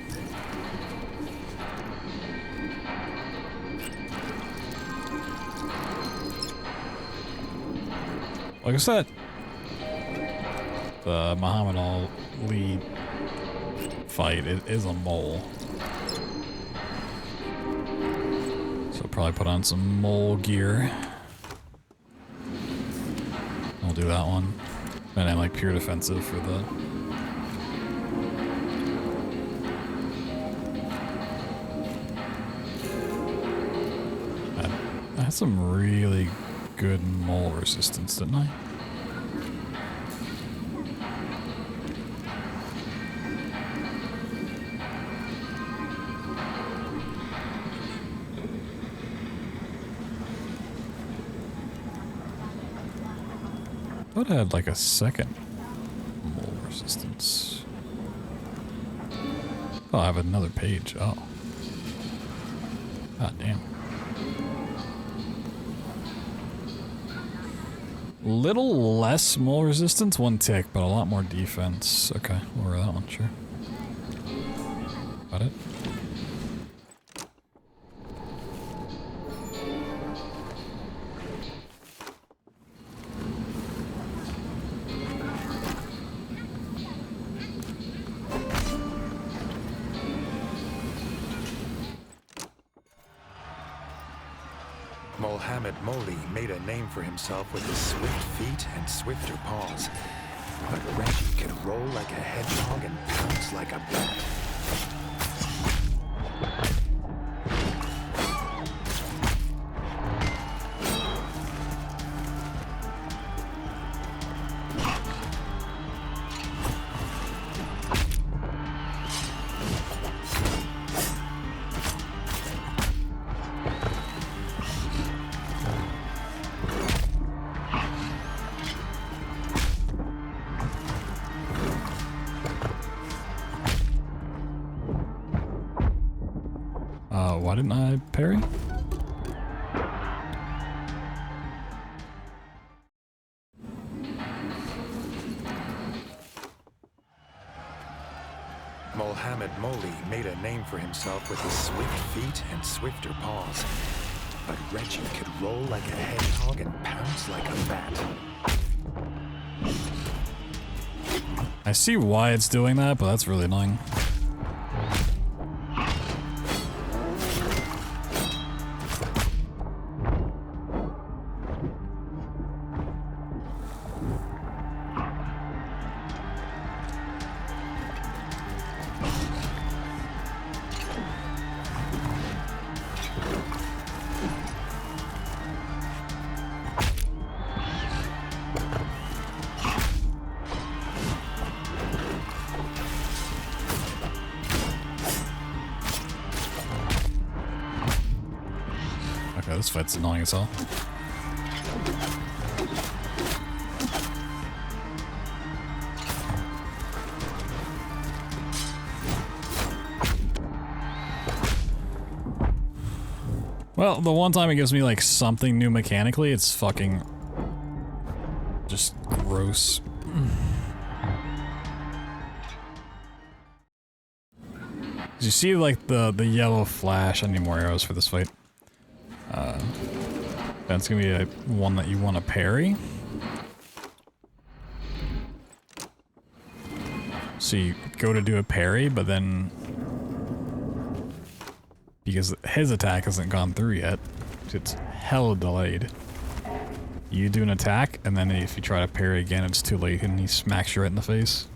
Like I said, the Muhammad Ali fight is a mole. So probably put on some mole gear. I'll do that one. And then like pure defensive for the... I had some really good mole resistance, didn't I? I thought I had like a second mole resistance. Oh, I have another page. Oh. God damn. Little less mole resistance, 1 tick, but a lot more defense. Okay, we'll wear that one, sure. Got it. Mohammed Moli made a name for himself with his swift feet and swifter paws. But Reggie could roll like a hedgehog and pounce like a bat. Why didn't I parry? Mohammed Moli made a name for himself with his swift feet and swifter paws. But Reggie could roll like a hedgehog and pounce like a bat. I see why it's doing that, but that's really annoying. Okay, this fight's annoying as hell. Well, the one time it gives me like something new mechanically, it's fucking just gross. You see like the yellow flash? I need more arrows for this fight. That's gonna be one that you want to parry. So you go to do a parry, but then because his attack hasn't gone through yet, it's hella delayed. You do an attack, and then if you try to parry again, it's too late, and he smacks you right in the face.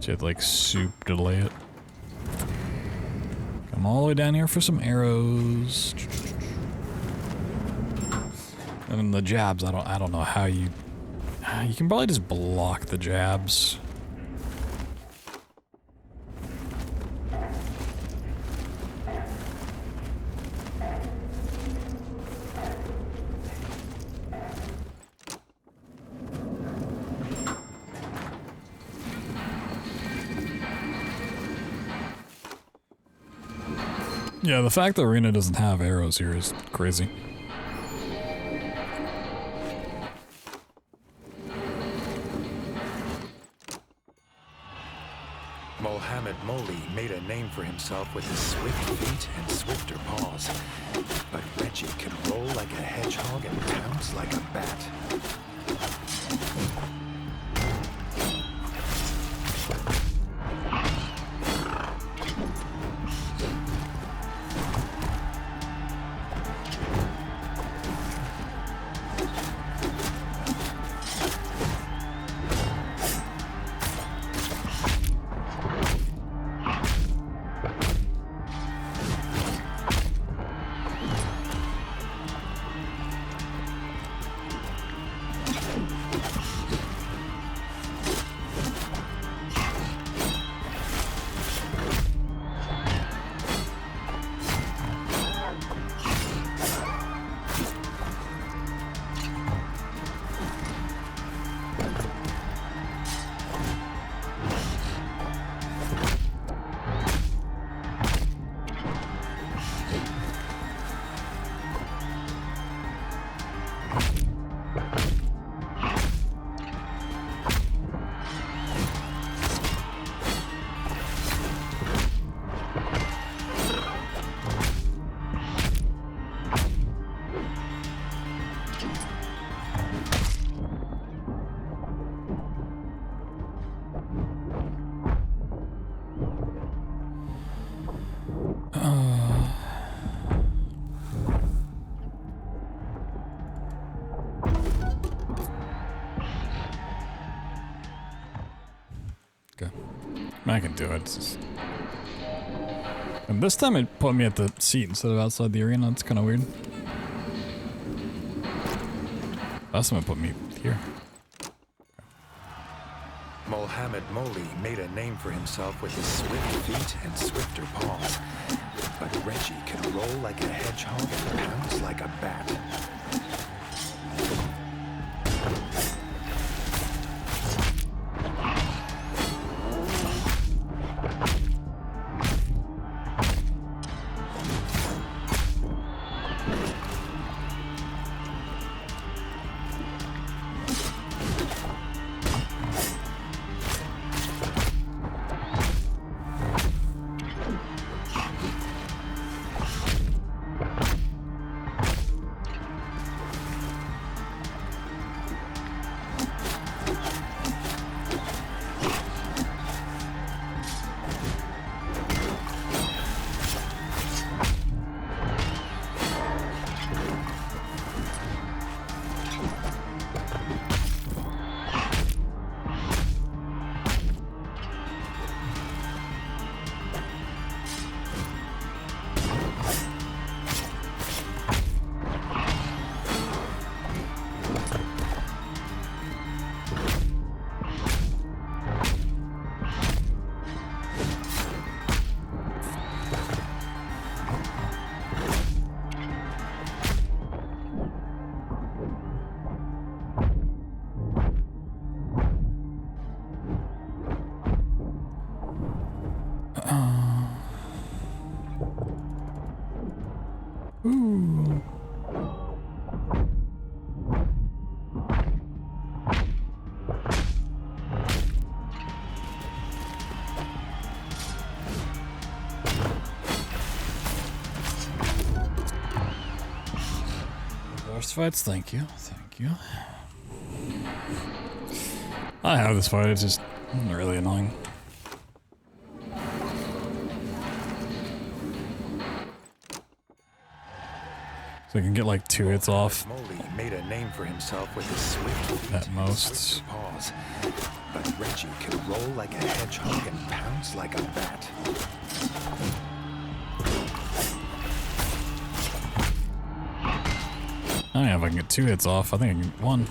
So you have to like soup delay it. Come all the way down here for some arrows. And then the jabs, I don't know how you can probably just block the jabs. Yeah, the fact that Arena doesn't have arrows here is crazy. Mohammed Moli made a name for himself with his swift feet and swifter paws. But Reggie could roll like a hedgehog and pounce like a bat. I can do it. It's just... And this time it put me at the seat instead of outside the arena. That's kind of weird. Last time it put me here. Mohammed Moli made a name for himself with his swift feet and swifter paws. But Reggie could roll like a hedgehog and pounce like a bat. Ooh. Boss fights, thank you, thank you. I have this fight, it's just really annoying. So I can get like 2 hits off. Molly made a name for himself with his swift feet At most. and swift paws. But Reggie could roll like a hedgehog and pounce like a bat. I don't know if I can get 2 hits off. I think I can get 1.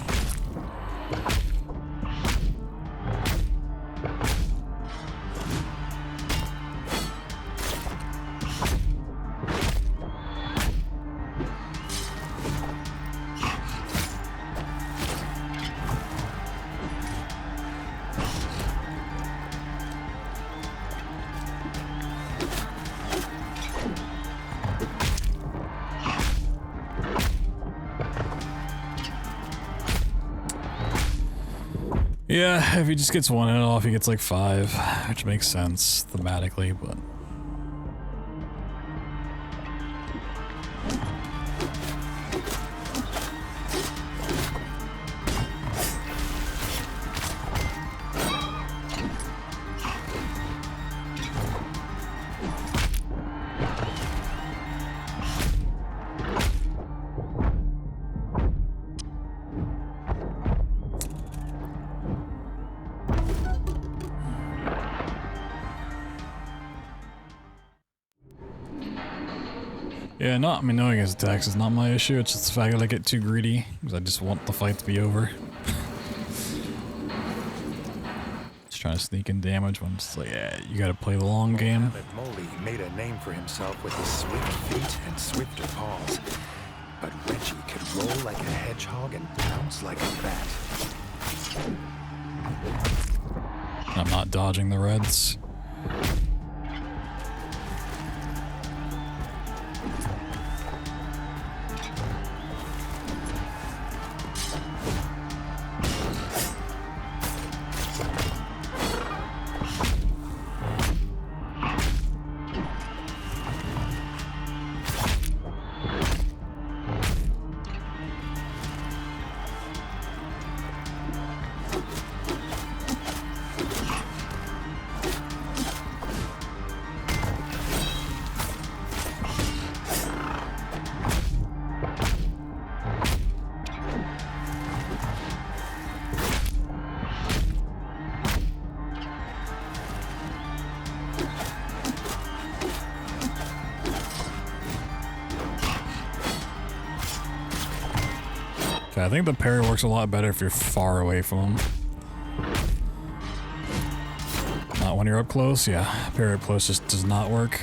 Yeah, if he just gets 1 hit off, he gets like 5, which makes sense thematically, but... Yeah, not me knowing his attacks is not my issue, it's just the fact that I get too greedy, because I just want the fight to be over. Just trying to sneak in damage when it's like, yeah, you gotta play the long game. Molly made a name for himself with his swift feet and swifter paws. But Reggie could roll like a hedgehog and pounce like a bat. I'm not dodging the reds. I think the parry works a lot better if you're far away from him. Not when you're up close, yeah. Parry up close just does not work.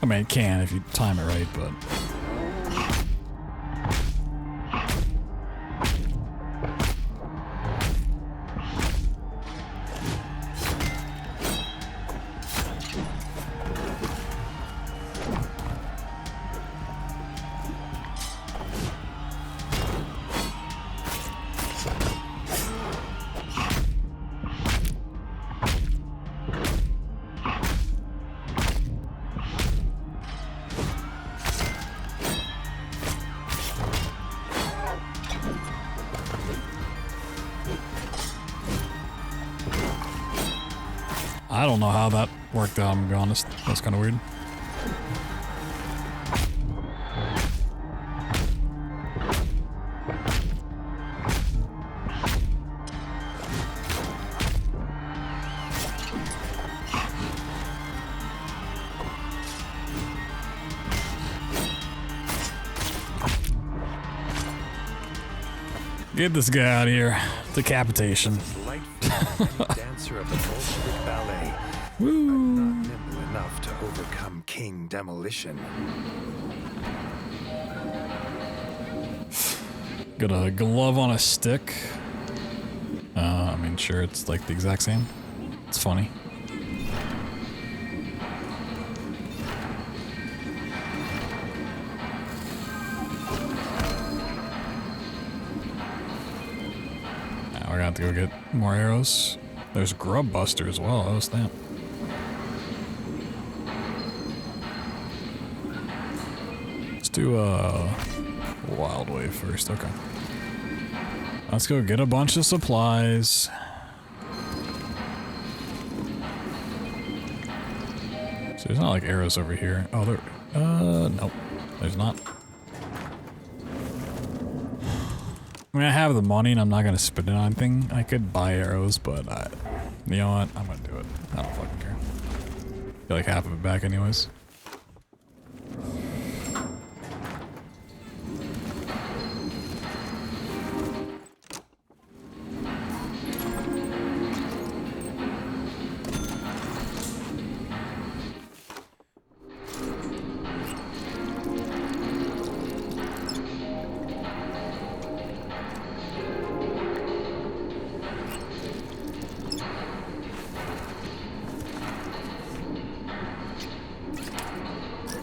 I mean, it can if you time it right, but... I don't know how that worked out, I'm gonna be honest. That's kind of weird. Get this guy out of here. Decapitation. Dancer of the Bolshevik ballet. Woo! Not nimble enough to overcome King Demolition. Got a glove on a stick. I mean, sure, it's like the exact same. It's funny. Now we're gonna have to go get more arrows. There's Grub Buster as well. Oh, snap. Let's do a Wild Wave first. Okay. Let's go get a bunch of supplies. So there's not like arrows over here. Oh, there. Nope. There's not. I mean, I have the money and I'm not gonna spend it on anything. I could buy arrows, but you know what? I'm gonna do it. I don't fucking care. Get like half of it back anyways.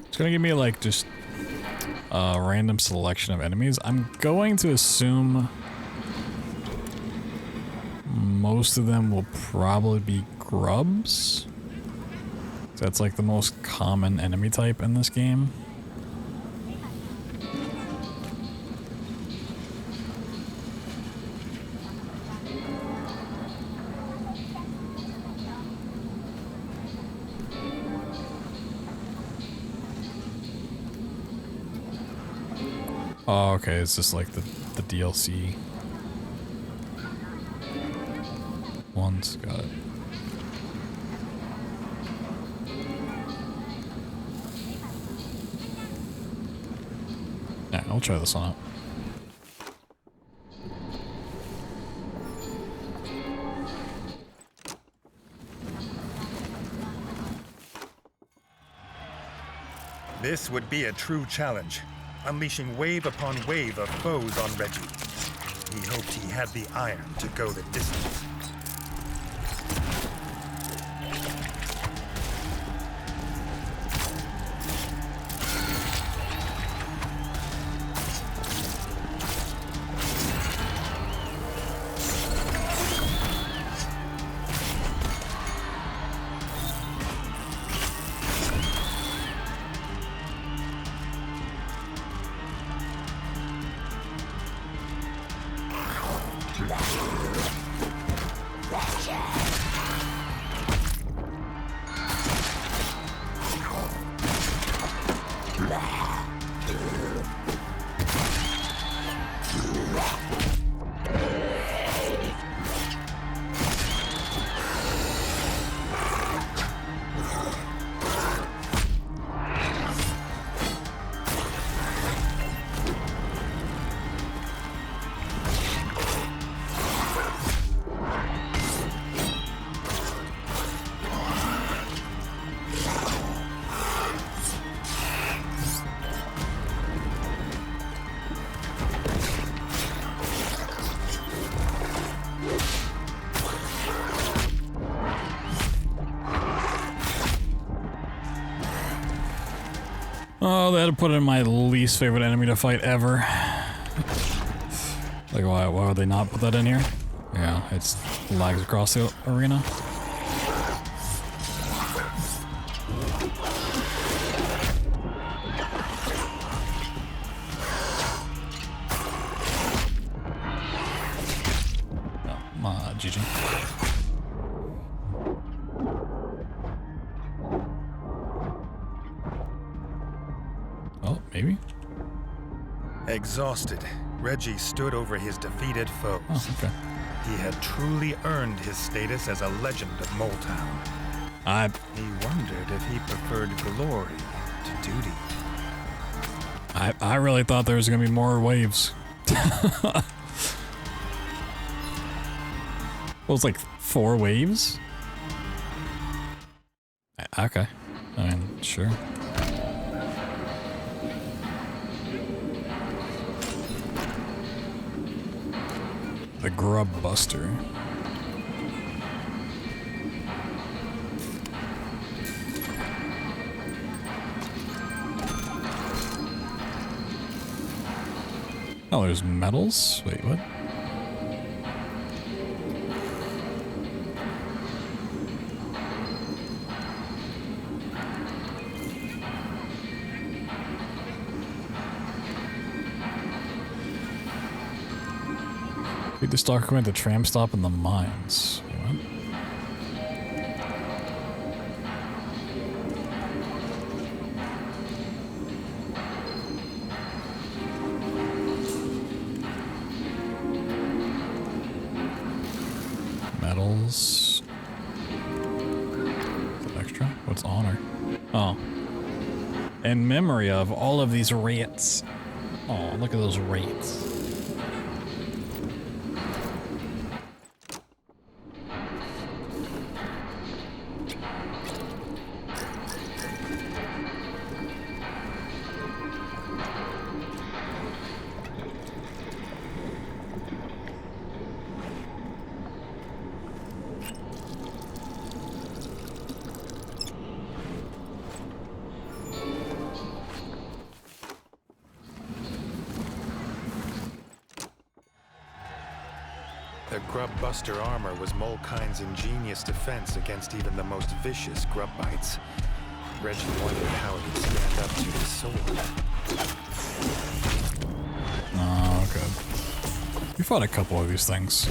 It's gonna give me like just a random selection of enemies. I'm going to assume most of them will probably be grubs. That's like the most common enemy type in this game. Oh, okay, it's just like the DLC ones. Got it. Yeah, I'll try this one out. This would be a true challenge, unleashing wave upon wave of foes on Reggie. He hoped he had the iron to go the distance. Oh, they had to put in my least favorite enemy to fight ever. Like, why would they not put that in here? Yeah, it's lags across the arena. Oh, GG. Oh, maybe? Exhausted, Reggie stood over his defeated foes. Oh, okay. He had truly earned his status as a legend of Moletown. He wondered if he preferred glory to duty. I really thought there was gonna be more waves. Well, it's like 4 waves? Okay. I mean, sure. The Grub Buster. Oh, there's metals? Wait, what? Read this document, the tram stop in the mines. What? Metals. Is that extra? What's honor? Oh. In memory of all of these rates. Oh, look at those rates. The Grub Buster armor was Molekind's ingenious defense against even the most vicious grub bites. Reggie wondered how it would stand up to his sword. Oh, okay. We fought a couple of these things.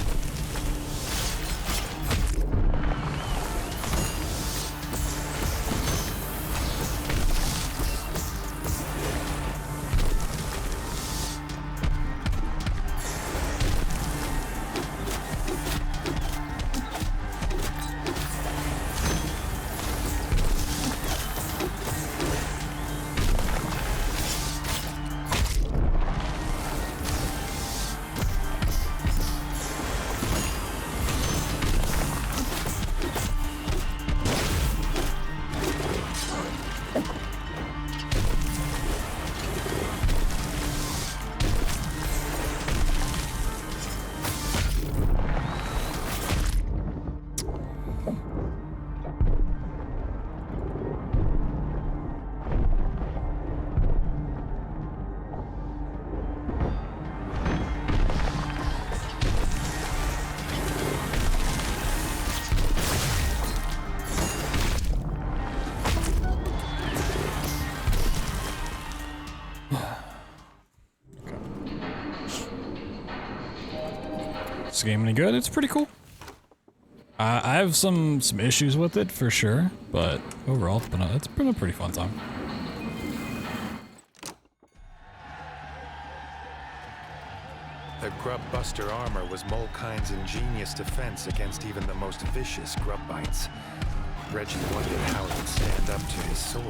Is this game any good? It's pretty cool. I have some issues with it for sure, but overall it's been a pretty fun time. The Grub Buster armor was Molekind's ingenious defense against even the most vicious grub bites. Reggie wondered how it would stand up to his sword.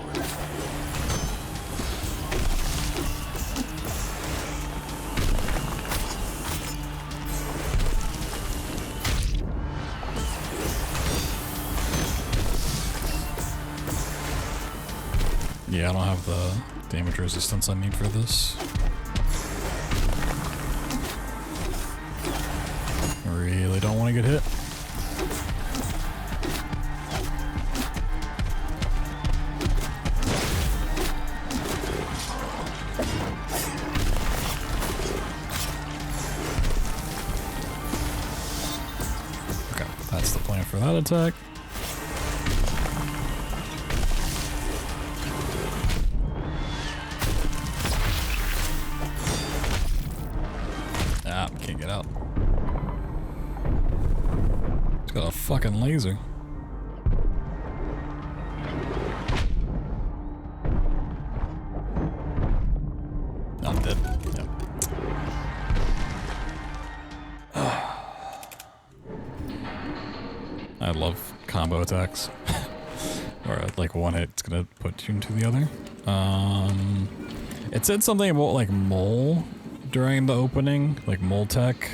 Yeah, I don't have the damage resistance I need for this. I really don't want to get hit. Okay, that's the plan for that attack. Can't get out. It's got a fucking laser. I'm dead. Yep. I love combo attacks. Where like one hit, it's gonna put you into the other. It said something about like mole during the opening, like mole tech.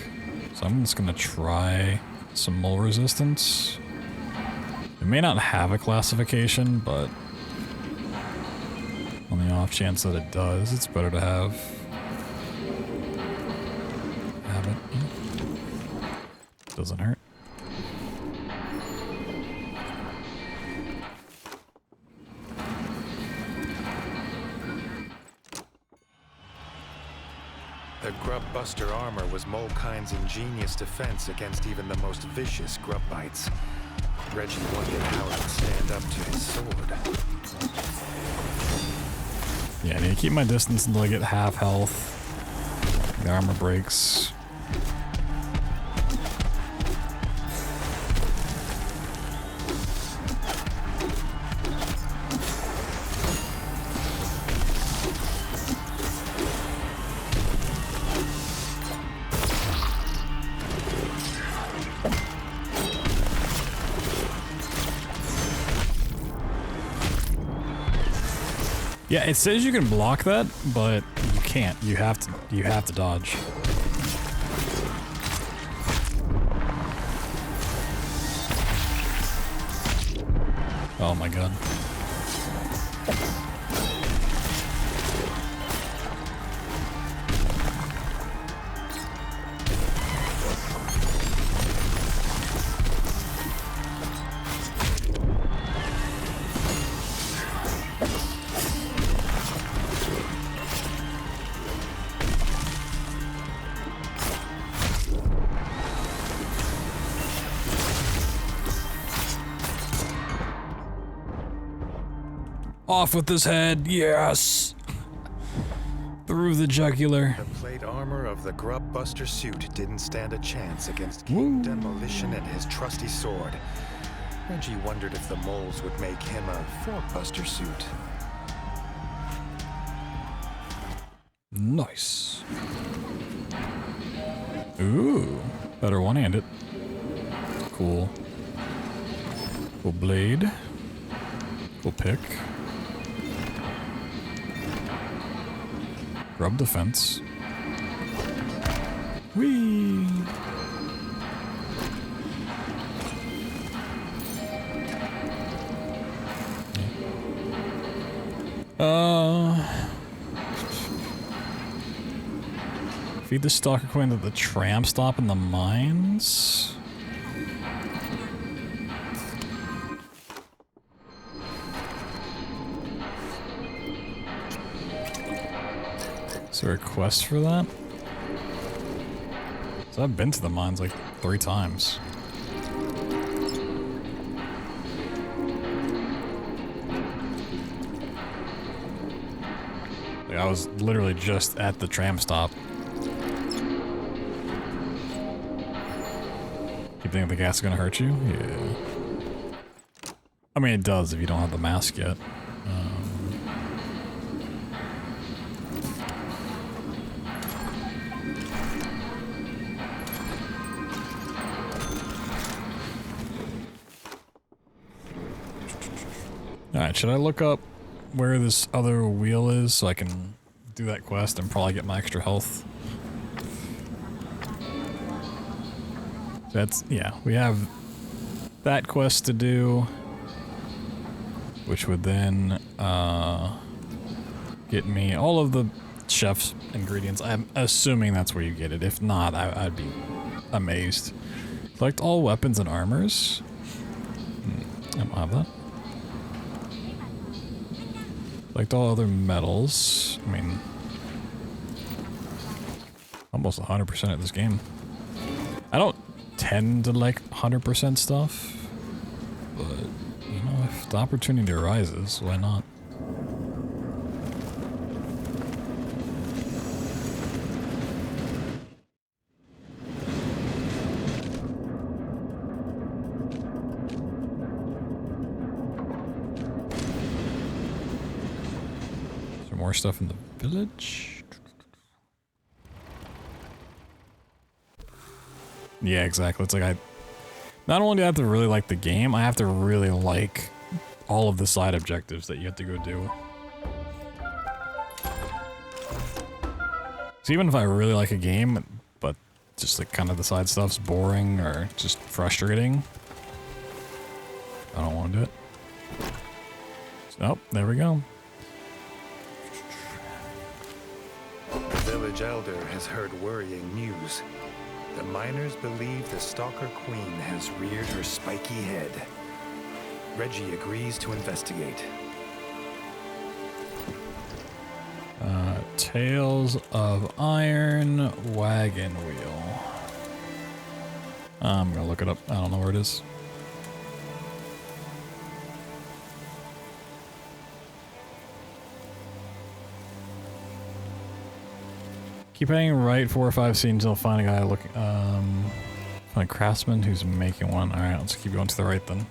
So I'm just gonna try some mole resistance. It may not have a classification, but on the off chance that it does, it's better to have it. Doesn't hurt. The grub buster armor was Molekind's ingenious defense against even the most vicious grub bites. Reggie wondered how it would stand up to his sword. Yeah, I need to keep my distance until I get half health. The armor breaks. Yeah, it says you can block that, but you can't. You have to dodge. Oh my god. Off with his head, yes! Through the jugular. The plate armor of the grub buster suit didn't stand a chance against King Demolition and his trusty sword. Reggie wondered if the moles would make him a four-buster suit. Nice. Ooh, better one-handed. Cool. Cool blade. Cool pick. Grub defense. Whee! Feed the stalker queen at the tram stop in the mines. Is there a quest for that? So I've been to the mines like 3 times. Like I was literally just at the tram stop. You think the gas is gonna hurt you? Yeah. I mean, it does if you don't have the mask yet. Alright, should I look up where this other wheel is so I can do that quest and probably get my extra health? That's, yeah, we have that quest to do, which would then get me all of the chef's ingredients. I'm assuming that's where you get it. If not, I'd be amazed. Collect all weapons and armors. I don't have that. Collect all other metals. I mean, almost 100% at this game. I don't tend to like 100% stuff, but you know, if the opportunity arises, why not? Is there more stuff in the village? Yeah, exactly. It's like not only do I have to really like the game, I have to really like all of the side objectives that you have to go do. So even if I really like a game, but just like kind of the side stuff's boring or just frustrating, I don't want to do it. Oh, there we go. The village elder has heard worrying news. The miners believe the Stalker Queen has reared her spiky head. Reggie agrees to investigate. Tales of Iron Wagon Wheel. I'm gonna look it up. I don't know where it is. Keep heading right 4 or 5 scenes until find a guy looking. Find a craftsman who's making one. All right, let's keep going to the right then.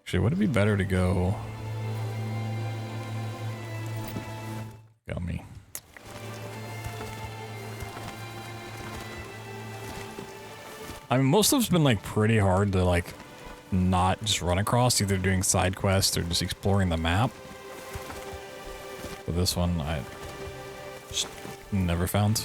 Actually, would it be better to go? Got me. I mean, most of it's been like pretty hard to like not just run across, either doing side quests or just exploring the map. But this one, I just never found.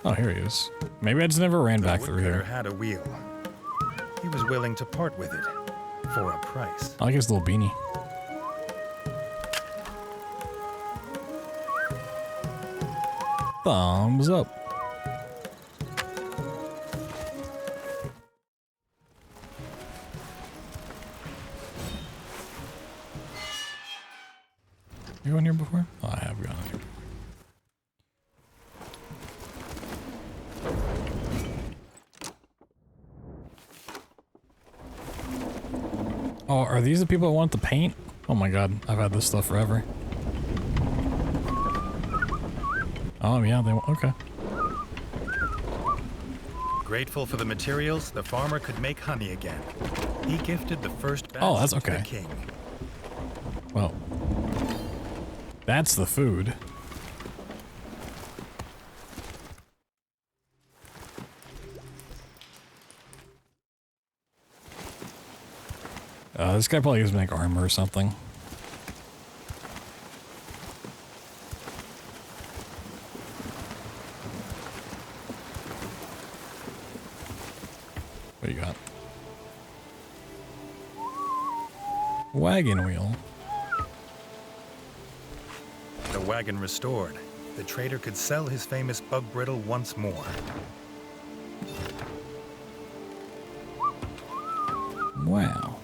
Oh, here he is. Maybe I just never ran back through Woodcutter here. had a wheel. He was willing to part with it for a price. I like his little beanie. Thumbs up. You gone here before? Oh, I have gone here. Oh, are these the people that want the paint? Oh my god, I've had this stuff forever. Oh yeah, they want, okay. Grateful for the materials, the farmer could make honey again. He gifted the first batch Oh, that's to okay. the king. Well, that's the food. This guy probably used to make armor or something. What do you got? Wagon wheel. The wagon restored, the trader could sell his famous bug brittle once more. Wow.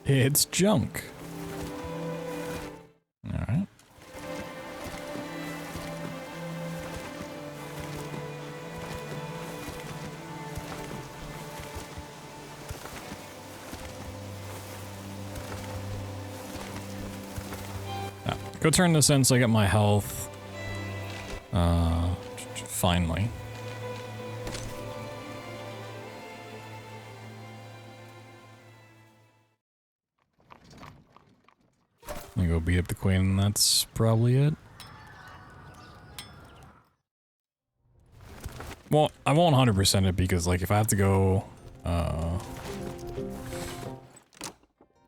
It's junk. Alright. Go turn this in so I get my health. Finally. I'm gonna go beat up the queen, and that's probably it. Well, I won't 100% it because, like, if I have to go,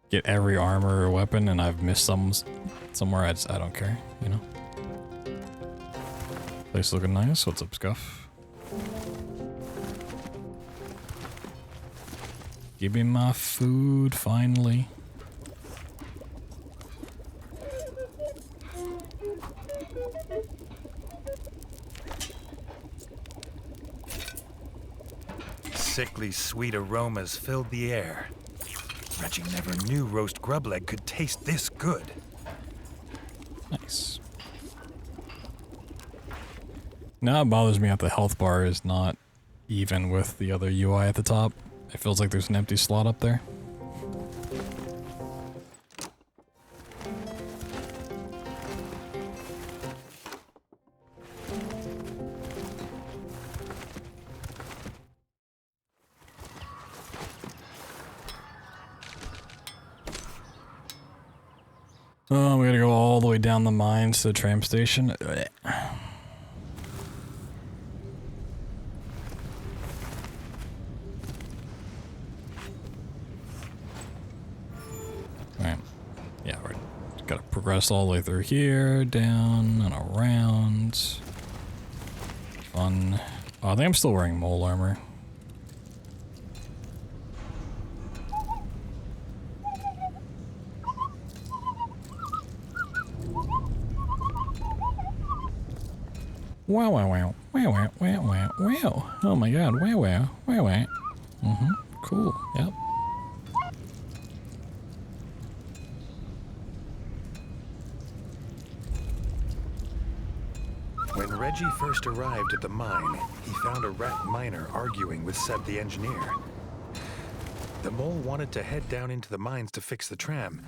get every armor or weapon and I've missed somewhere, I don't care, you know? Place looking nice. What's up, Scuff? Give me my food, finally. Sickly sweet aromas filled the air. Reggie never knew roast grub leg could taste this good. Nice. Now it bothers me that the health bar is not even with the other UI at the top. It feels like there's an empty slot up there. Oh, we gotta go all the way down the mines to the tram station. Alright. Yeah, we're gotta progress all the way through here, down and around. Fun. Oh, I think I'm still wearing mole armor. Wow, wow, wow. Wow, wow, wow, wow, wow. Oh my god, wow, wow, wow, wow. Mm-hmm. Cool, yep. When Reggie first arrived at the mine, he found a rat miner arguing with Seb the engineer. The mole wanted to head down into the mines to fix the tram,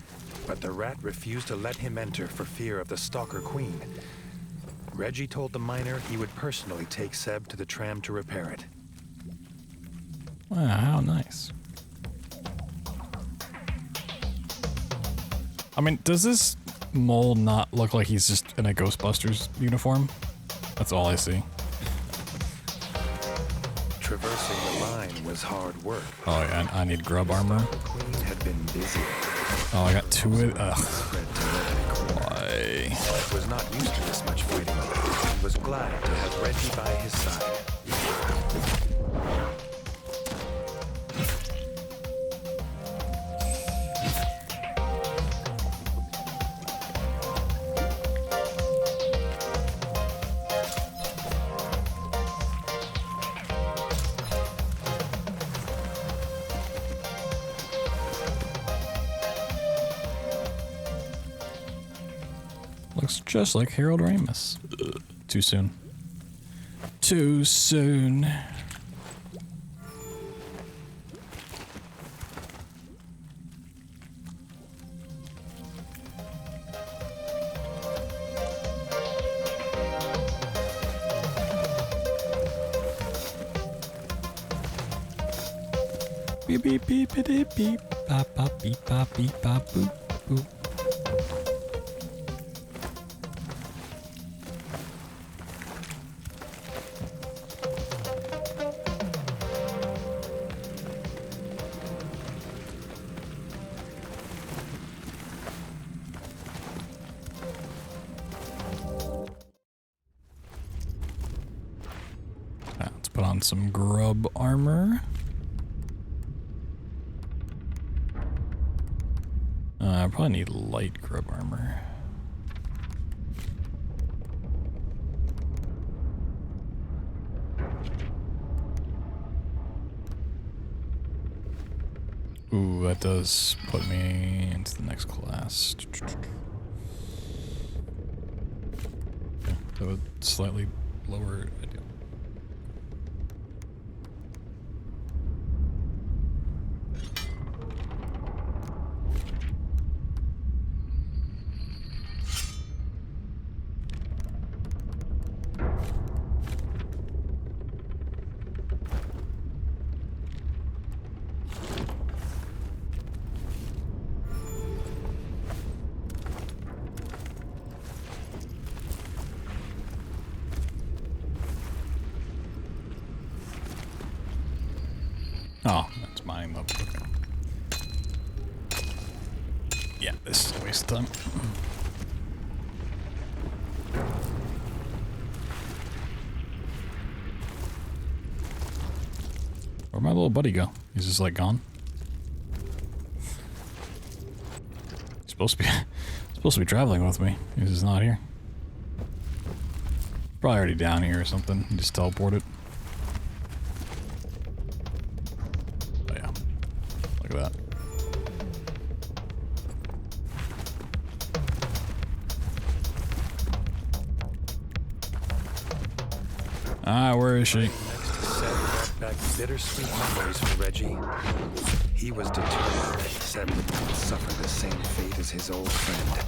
but the rat refused to let him enter for fear of the Stalker Queen. Reggie told the miner he would personally take Seb to the tram to repair it. Wow, how nice. I mean, does this mole not look like he's just in a Ghostbusters uniform? That's all I see. Traversing the mine was hard work. Oh yeah, I need grub armor. The Queen had been busy. Oh, I got 2 of it. Ugh. Spread to every corner. Why? Seb was not used to this much fighting. He was glad to have Reggie by his side. Looks just like Harold Ramis. Too soon. Too soon. Beep beep beep beep beep pop pop beep pop beep pop boop boop. Let's put on some grub armor. I probably need light grub armor. Ooh, that does put me into the next class. Yeah, that would slightly lower. Oh, that's mine though. Okay. Yeah, this is a waste of time. Where'd my little buddy go? He's just like gone. He's supposed to be traveling with me. He's just not here. Probably already down here or something. He just teleported. Oh yeah. Look at that. Ah, where is she? Seb brought back bittersweet memories for Reggie. He was determined that Seb would not suffer the same fate as his old friend.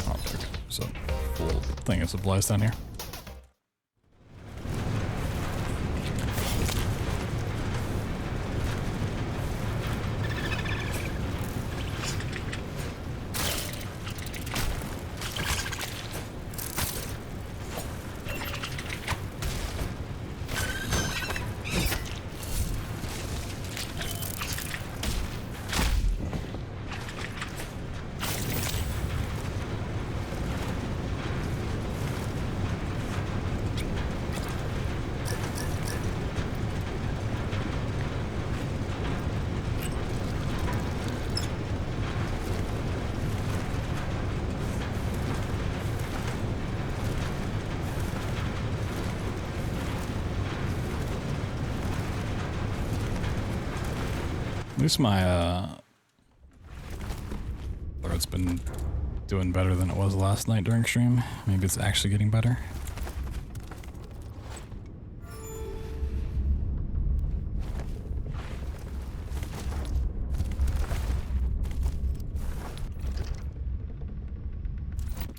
Oh, there we go. So, full thing of supplies down here. At least my throat's been doing better than it was last night during stream. Maybe it's actually getting better.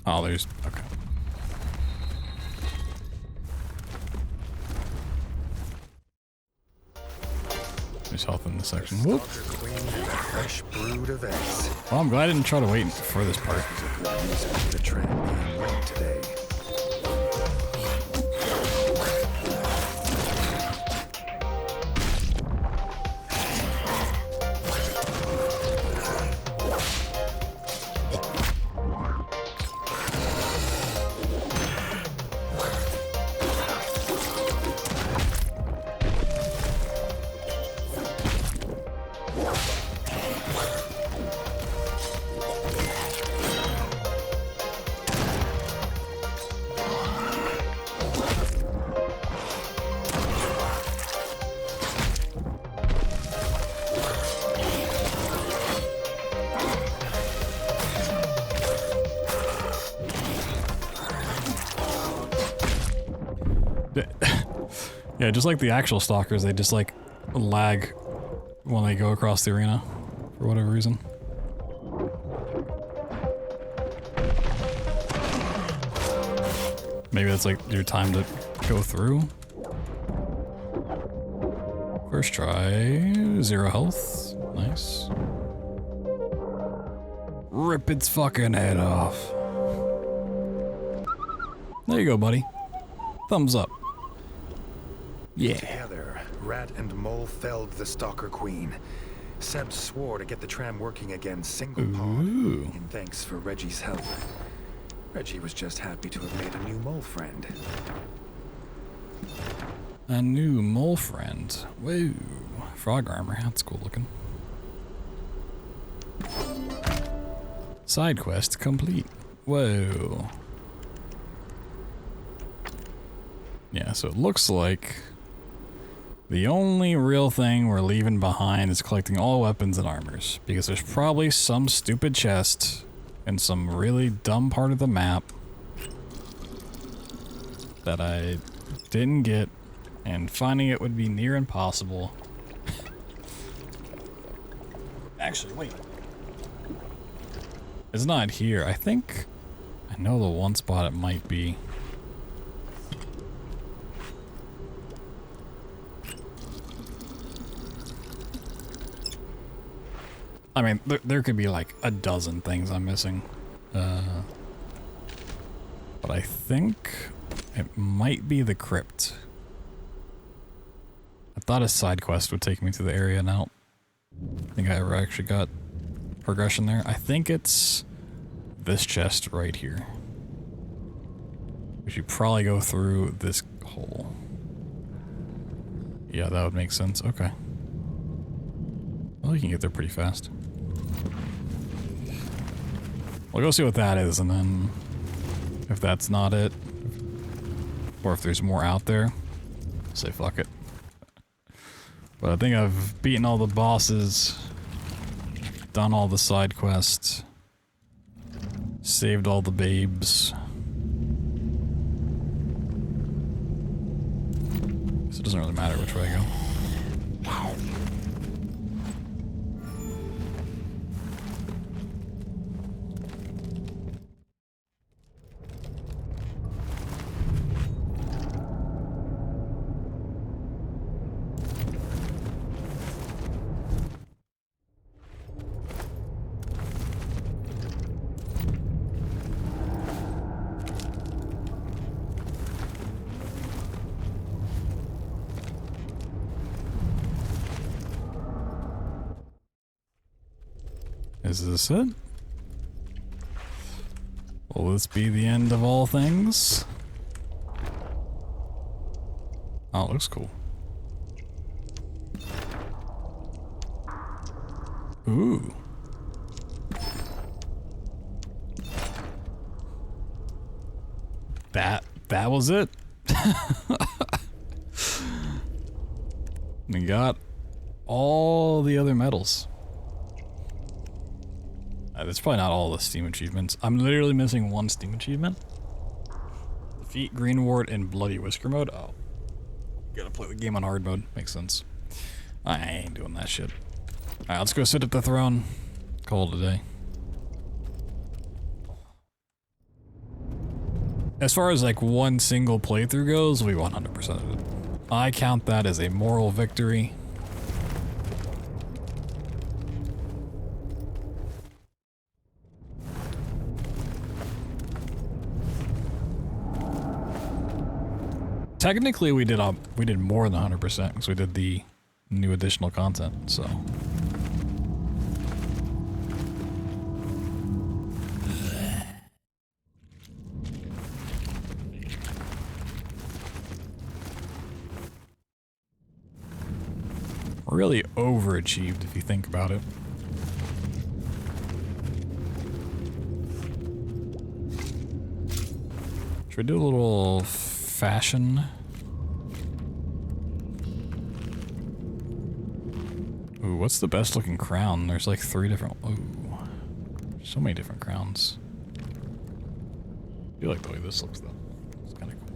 Oh, there's... okay. There's health in this section. Whoop. Fresh brood of eggs. Well, I'm glad I didn't try to wait for this part. The trend being late today. Yeah, just like the actual stalkers, they just like lag when they go across the arena for whatever reason. Maybe that's like your time to go through. First try, 0 health, nice. Rip its fucking head off. There you go, buddy. Thumbs up. Yeah. Together, Rat and Mole felled the Stalker Queen. Seb swore to get the tram working again single-paw, in thanks for Reggie's help. Reggie was just happy to have made a new mole friend. A new mole friend. Whoa. Frog armor, that's cool looking. Side quest complete. Whoa. Yeah, so it looks like the only real thing we're leaving behind is collecting all weapons and armors, because there's probably some stupid chest in some really dumb part of the map that I didn't get, and finding it would be near impossible. Actually, wait. It's not here. I think I know the one spot it might be. I mean, there could be like a dozen things I'm missing. But I think it might be the crypt. I thought a side quest would take me to the area now. I think I ever actually got progression there. I think it's this chest right here. We should probably go through this hole. Yeah, that would make sense. Okay. Well, you can get there pretty fast. We'll go see what that is, and then if that's not it, or if there's more out there, say fuck it. But I think I've beaten all the bosses, done all the side quests, saved all the babes. So it doesn't really matter which way I go. Is this it? Will this be the end of all things? Oh, it looks cool. Ooh. That was it. We got all the other medals. That's probably not all the Steam achievements. I'm literally missing one Steam achievement. Defeat Green Ward in Bloody Whisker mode. Oh. Gotta play the game on hard mode. Makes sense. I ain't doing that shit. Alright, let's go sit at the throne. Call it a day. As far as like one single playthrough goes, we 100% of it. I count that as a moral victory. Technically, we did more than 100% because we did the new additional content. So. Really overachieved if you think about it. Should we do a little fashion? Ooh, what's the best looking crown? There's like 3 different. Ooh, so many different crowns. I do like the way this looks though. It's kind of cool.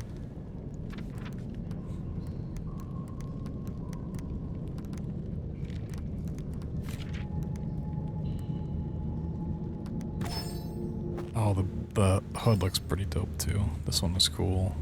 Oh, the hood looks pretty dope too. This one was cool.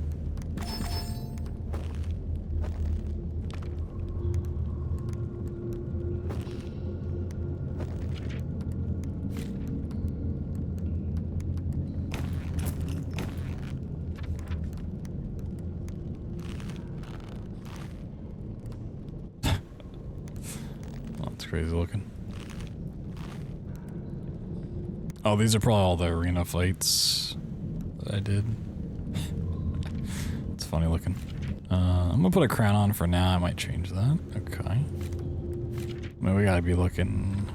That's crazy looking. Oh, these are probably all the arena fights that I did. It's funny looking. I'm gonna put a crown on for now. I might change that. Okay. I mean, we gotta be looking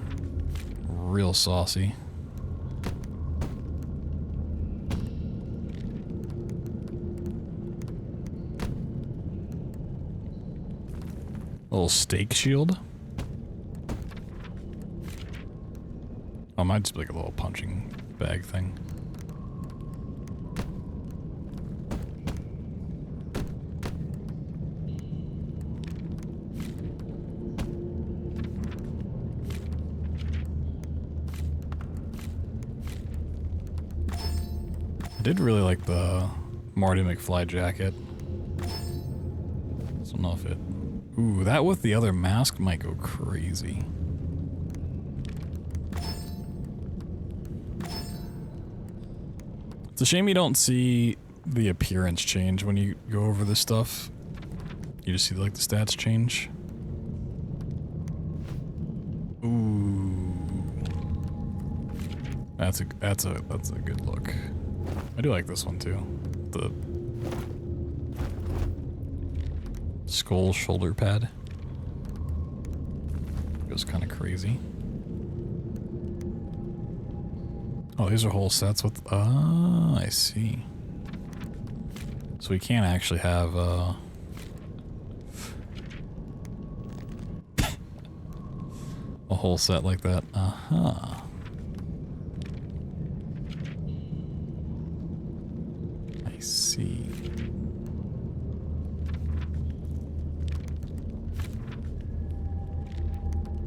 real saucy. Little stake shield. Oh, might just be like a little punching bag thing. I did really like the Marty McFly jacket. I don't know if it... Ooh, that with the other mask might go crazy. It's a shame you don't see the appearance change when you go over this stuff. You just see like the stats change. Ooh, that's a good look. I do like this one too. The skull shoulder pad goes kind of crazy. Oh, these are whole sets with... Ah, I see. So we can't actually have, a whole set like that. Uh-huh. I see.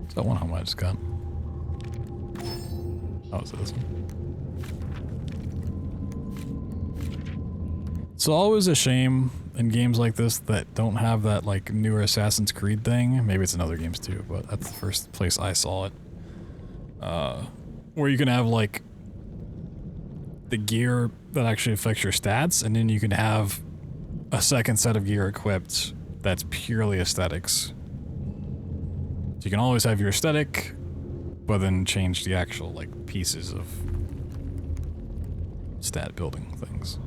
Is that one home I just got? Oh, is it this one? It's always a shame in games like this that don't have that like newer Assassin's Creed thing. Maybe it's in other games too, but that's the first place I saw it. Where you can have like the gear that actually affects your stats, and then you can have a second set of gear equipped that's purely aesthetics. So you can always have your aesthetic, but then change the actual like pieces of stat building things.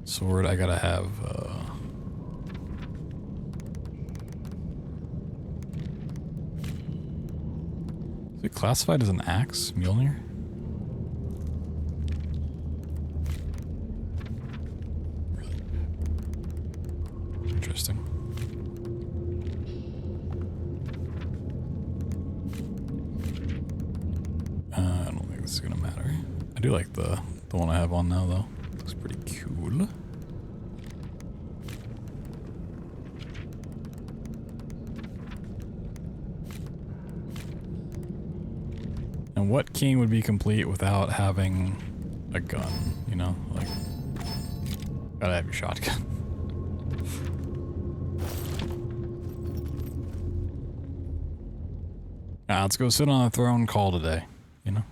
Sword, I gotta have, it classified as an axe, Mjolnir? Interesting. I don't think this is gonna matter. I do like the one I have on now, though. Looks pretty cool. And what king would be complete without having a gun, you know? Like, gotta have your shotgun. Let's go sit on a throne call today, you know?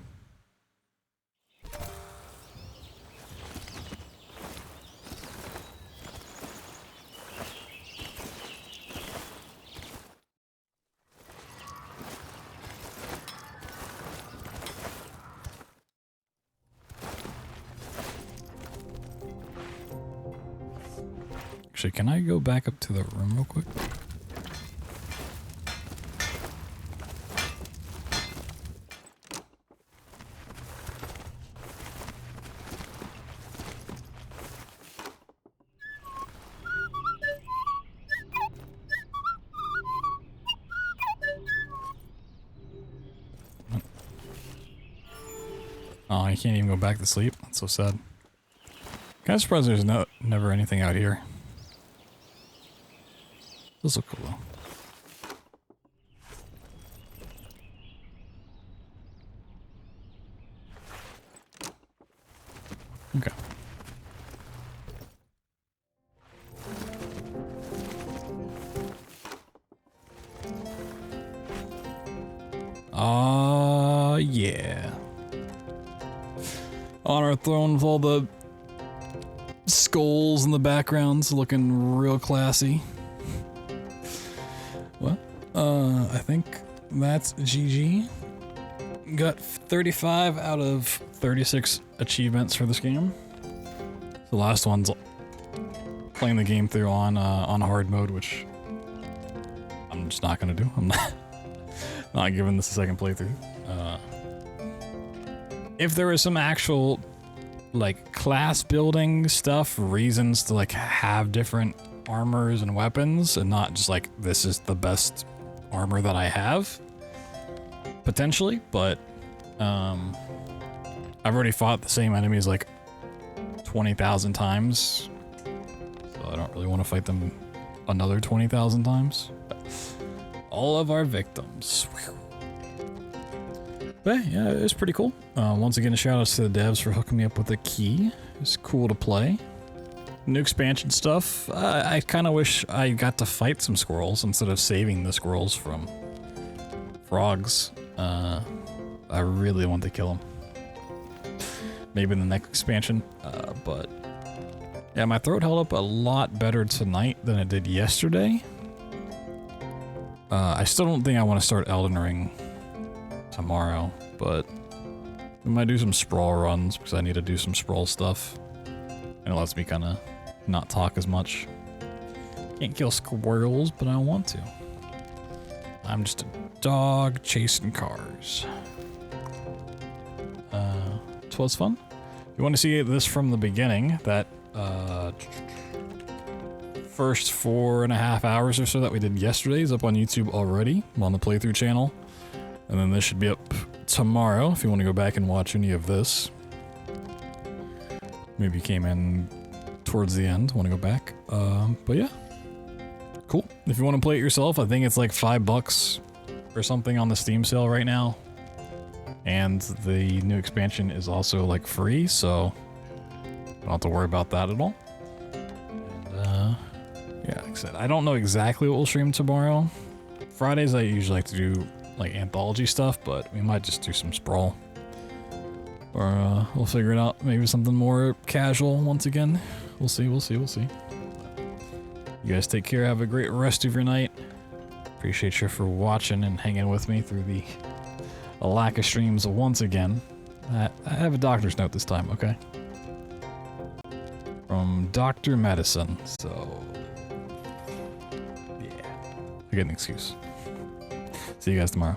Actually, can I go back up to the room real quick? Oh, I can't even go back to sleep. That's so sad. Kind of surprised there's never anything out here. Those look cool though. Okay. Yeah. On our throne with all the skulls in the backgrounds looking real classy. Well, I think that's GG. Got 35 out of 36 achievements for this game. The last one's playing the game through on hard mode, which I'm just not gonna do. I'm not giving this a second playthrough. If there was some actual like class building stuff, reasons to like have different armors and weapons, and not just like this is the best armor that I have, potentially, but I've already fought the same enemies like 20,000 times, so I don't really want to fight them another 20,000 times. All of our victims. But yeah, it was pretty cool. Once again, a shout out to the devs for hooking me up with a key. It's cool to play. New expansion stuff. I kind of wish I got to fight some squirrels instead of saving the squirrels from frogs. I really want to kill them. Maybe in the next expansion. But yeah, my throat held up a lot better tonight than it did yesterday. I still don't think I want to start Elden Ring tomorrow, but we might do some sprawl runs because I need to do some sprawl stuff. And it lets me kind of not talk as much. Can't kill squirrels, but I want to. I'm just a dog chasing cars. 'Twas fun. If you want to see this from the beginning, that first 4.5 hours or so that we did yesterday is up on YouTube already. I'm on the playthrough channel. And then this should be up tomorrow if you want to go back and watch any of this. Maybe you came in towards the end, want to go back. But yeah, cool. If you want to play it yourself, I think it's like $5 or something on the Steam sale right now. And the new expansion is also like free, so don't have to worry about that at all. And yeah, like I said, I don't know exactly what we'll stream tomorrow. Fridays I usually like to do like anthology stuff, but we might just do some sprawl. Or we'll figure it out. Maybe something more casual once again. We'll see, we'll see, we'll see. You guys take care, have a great rest of your night. Appreciate you for watching and hanging with me through the lack of streams once again. I have a doctor's note this time, okay? From Dr. Medicine, so yeah, I get an excuse. See you guys tomorrow.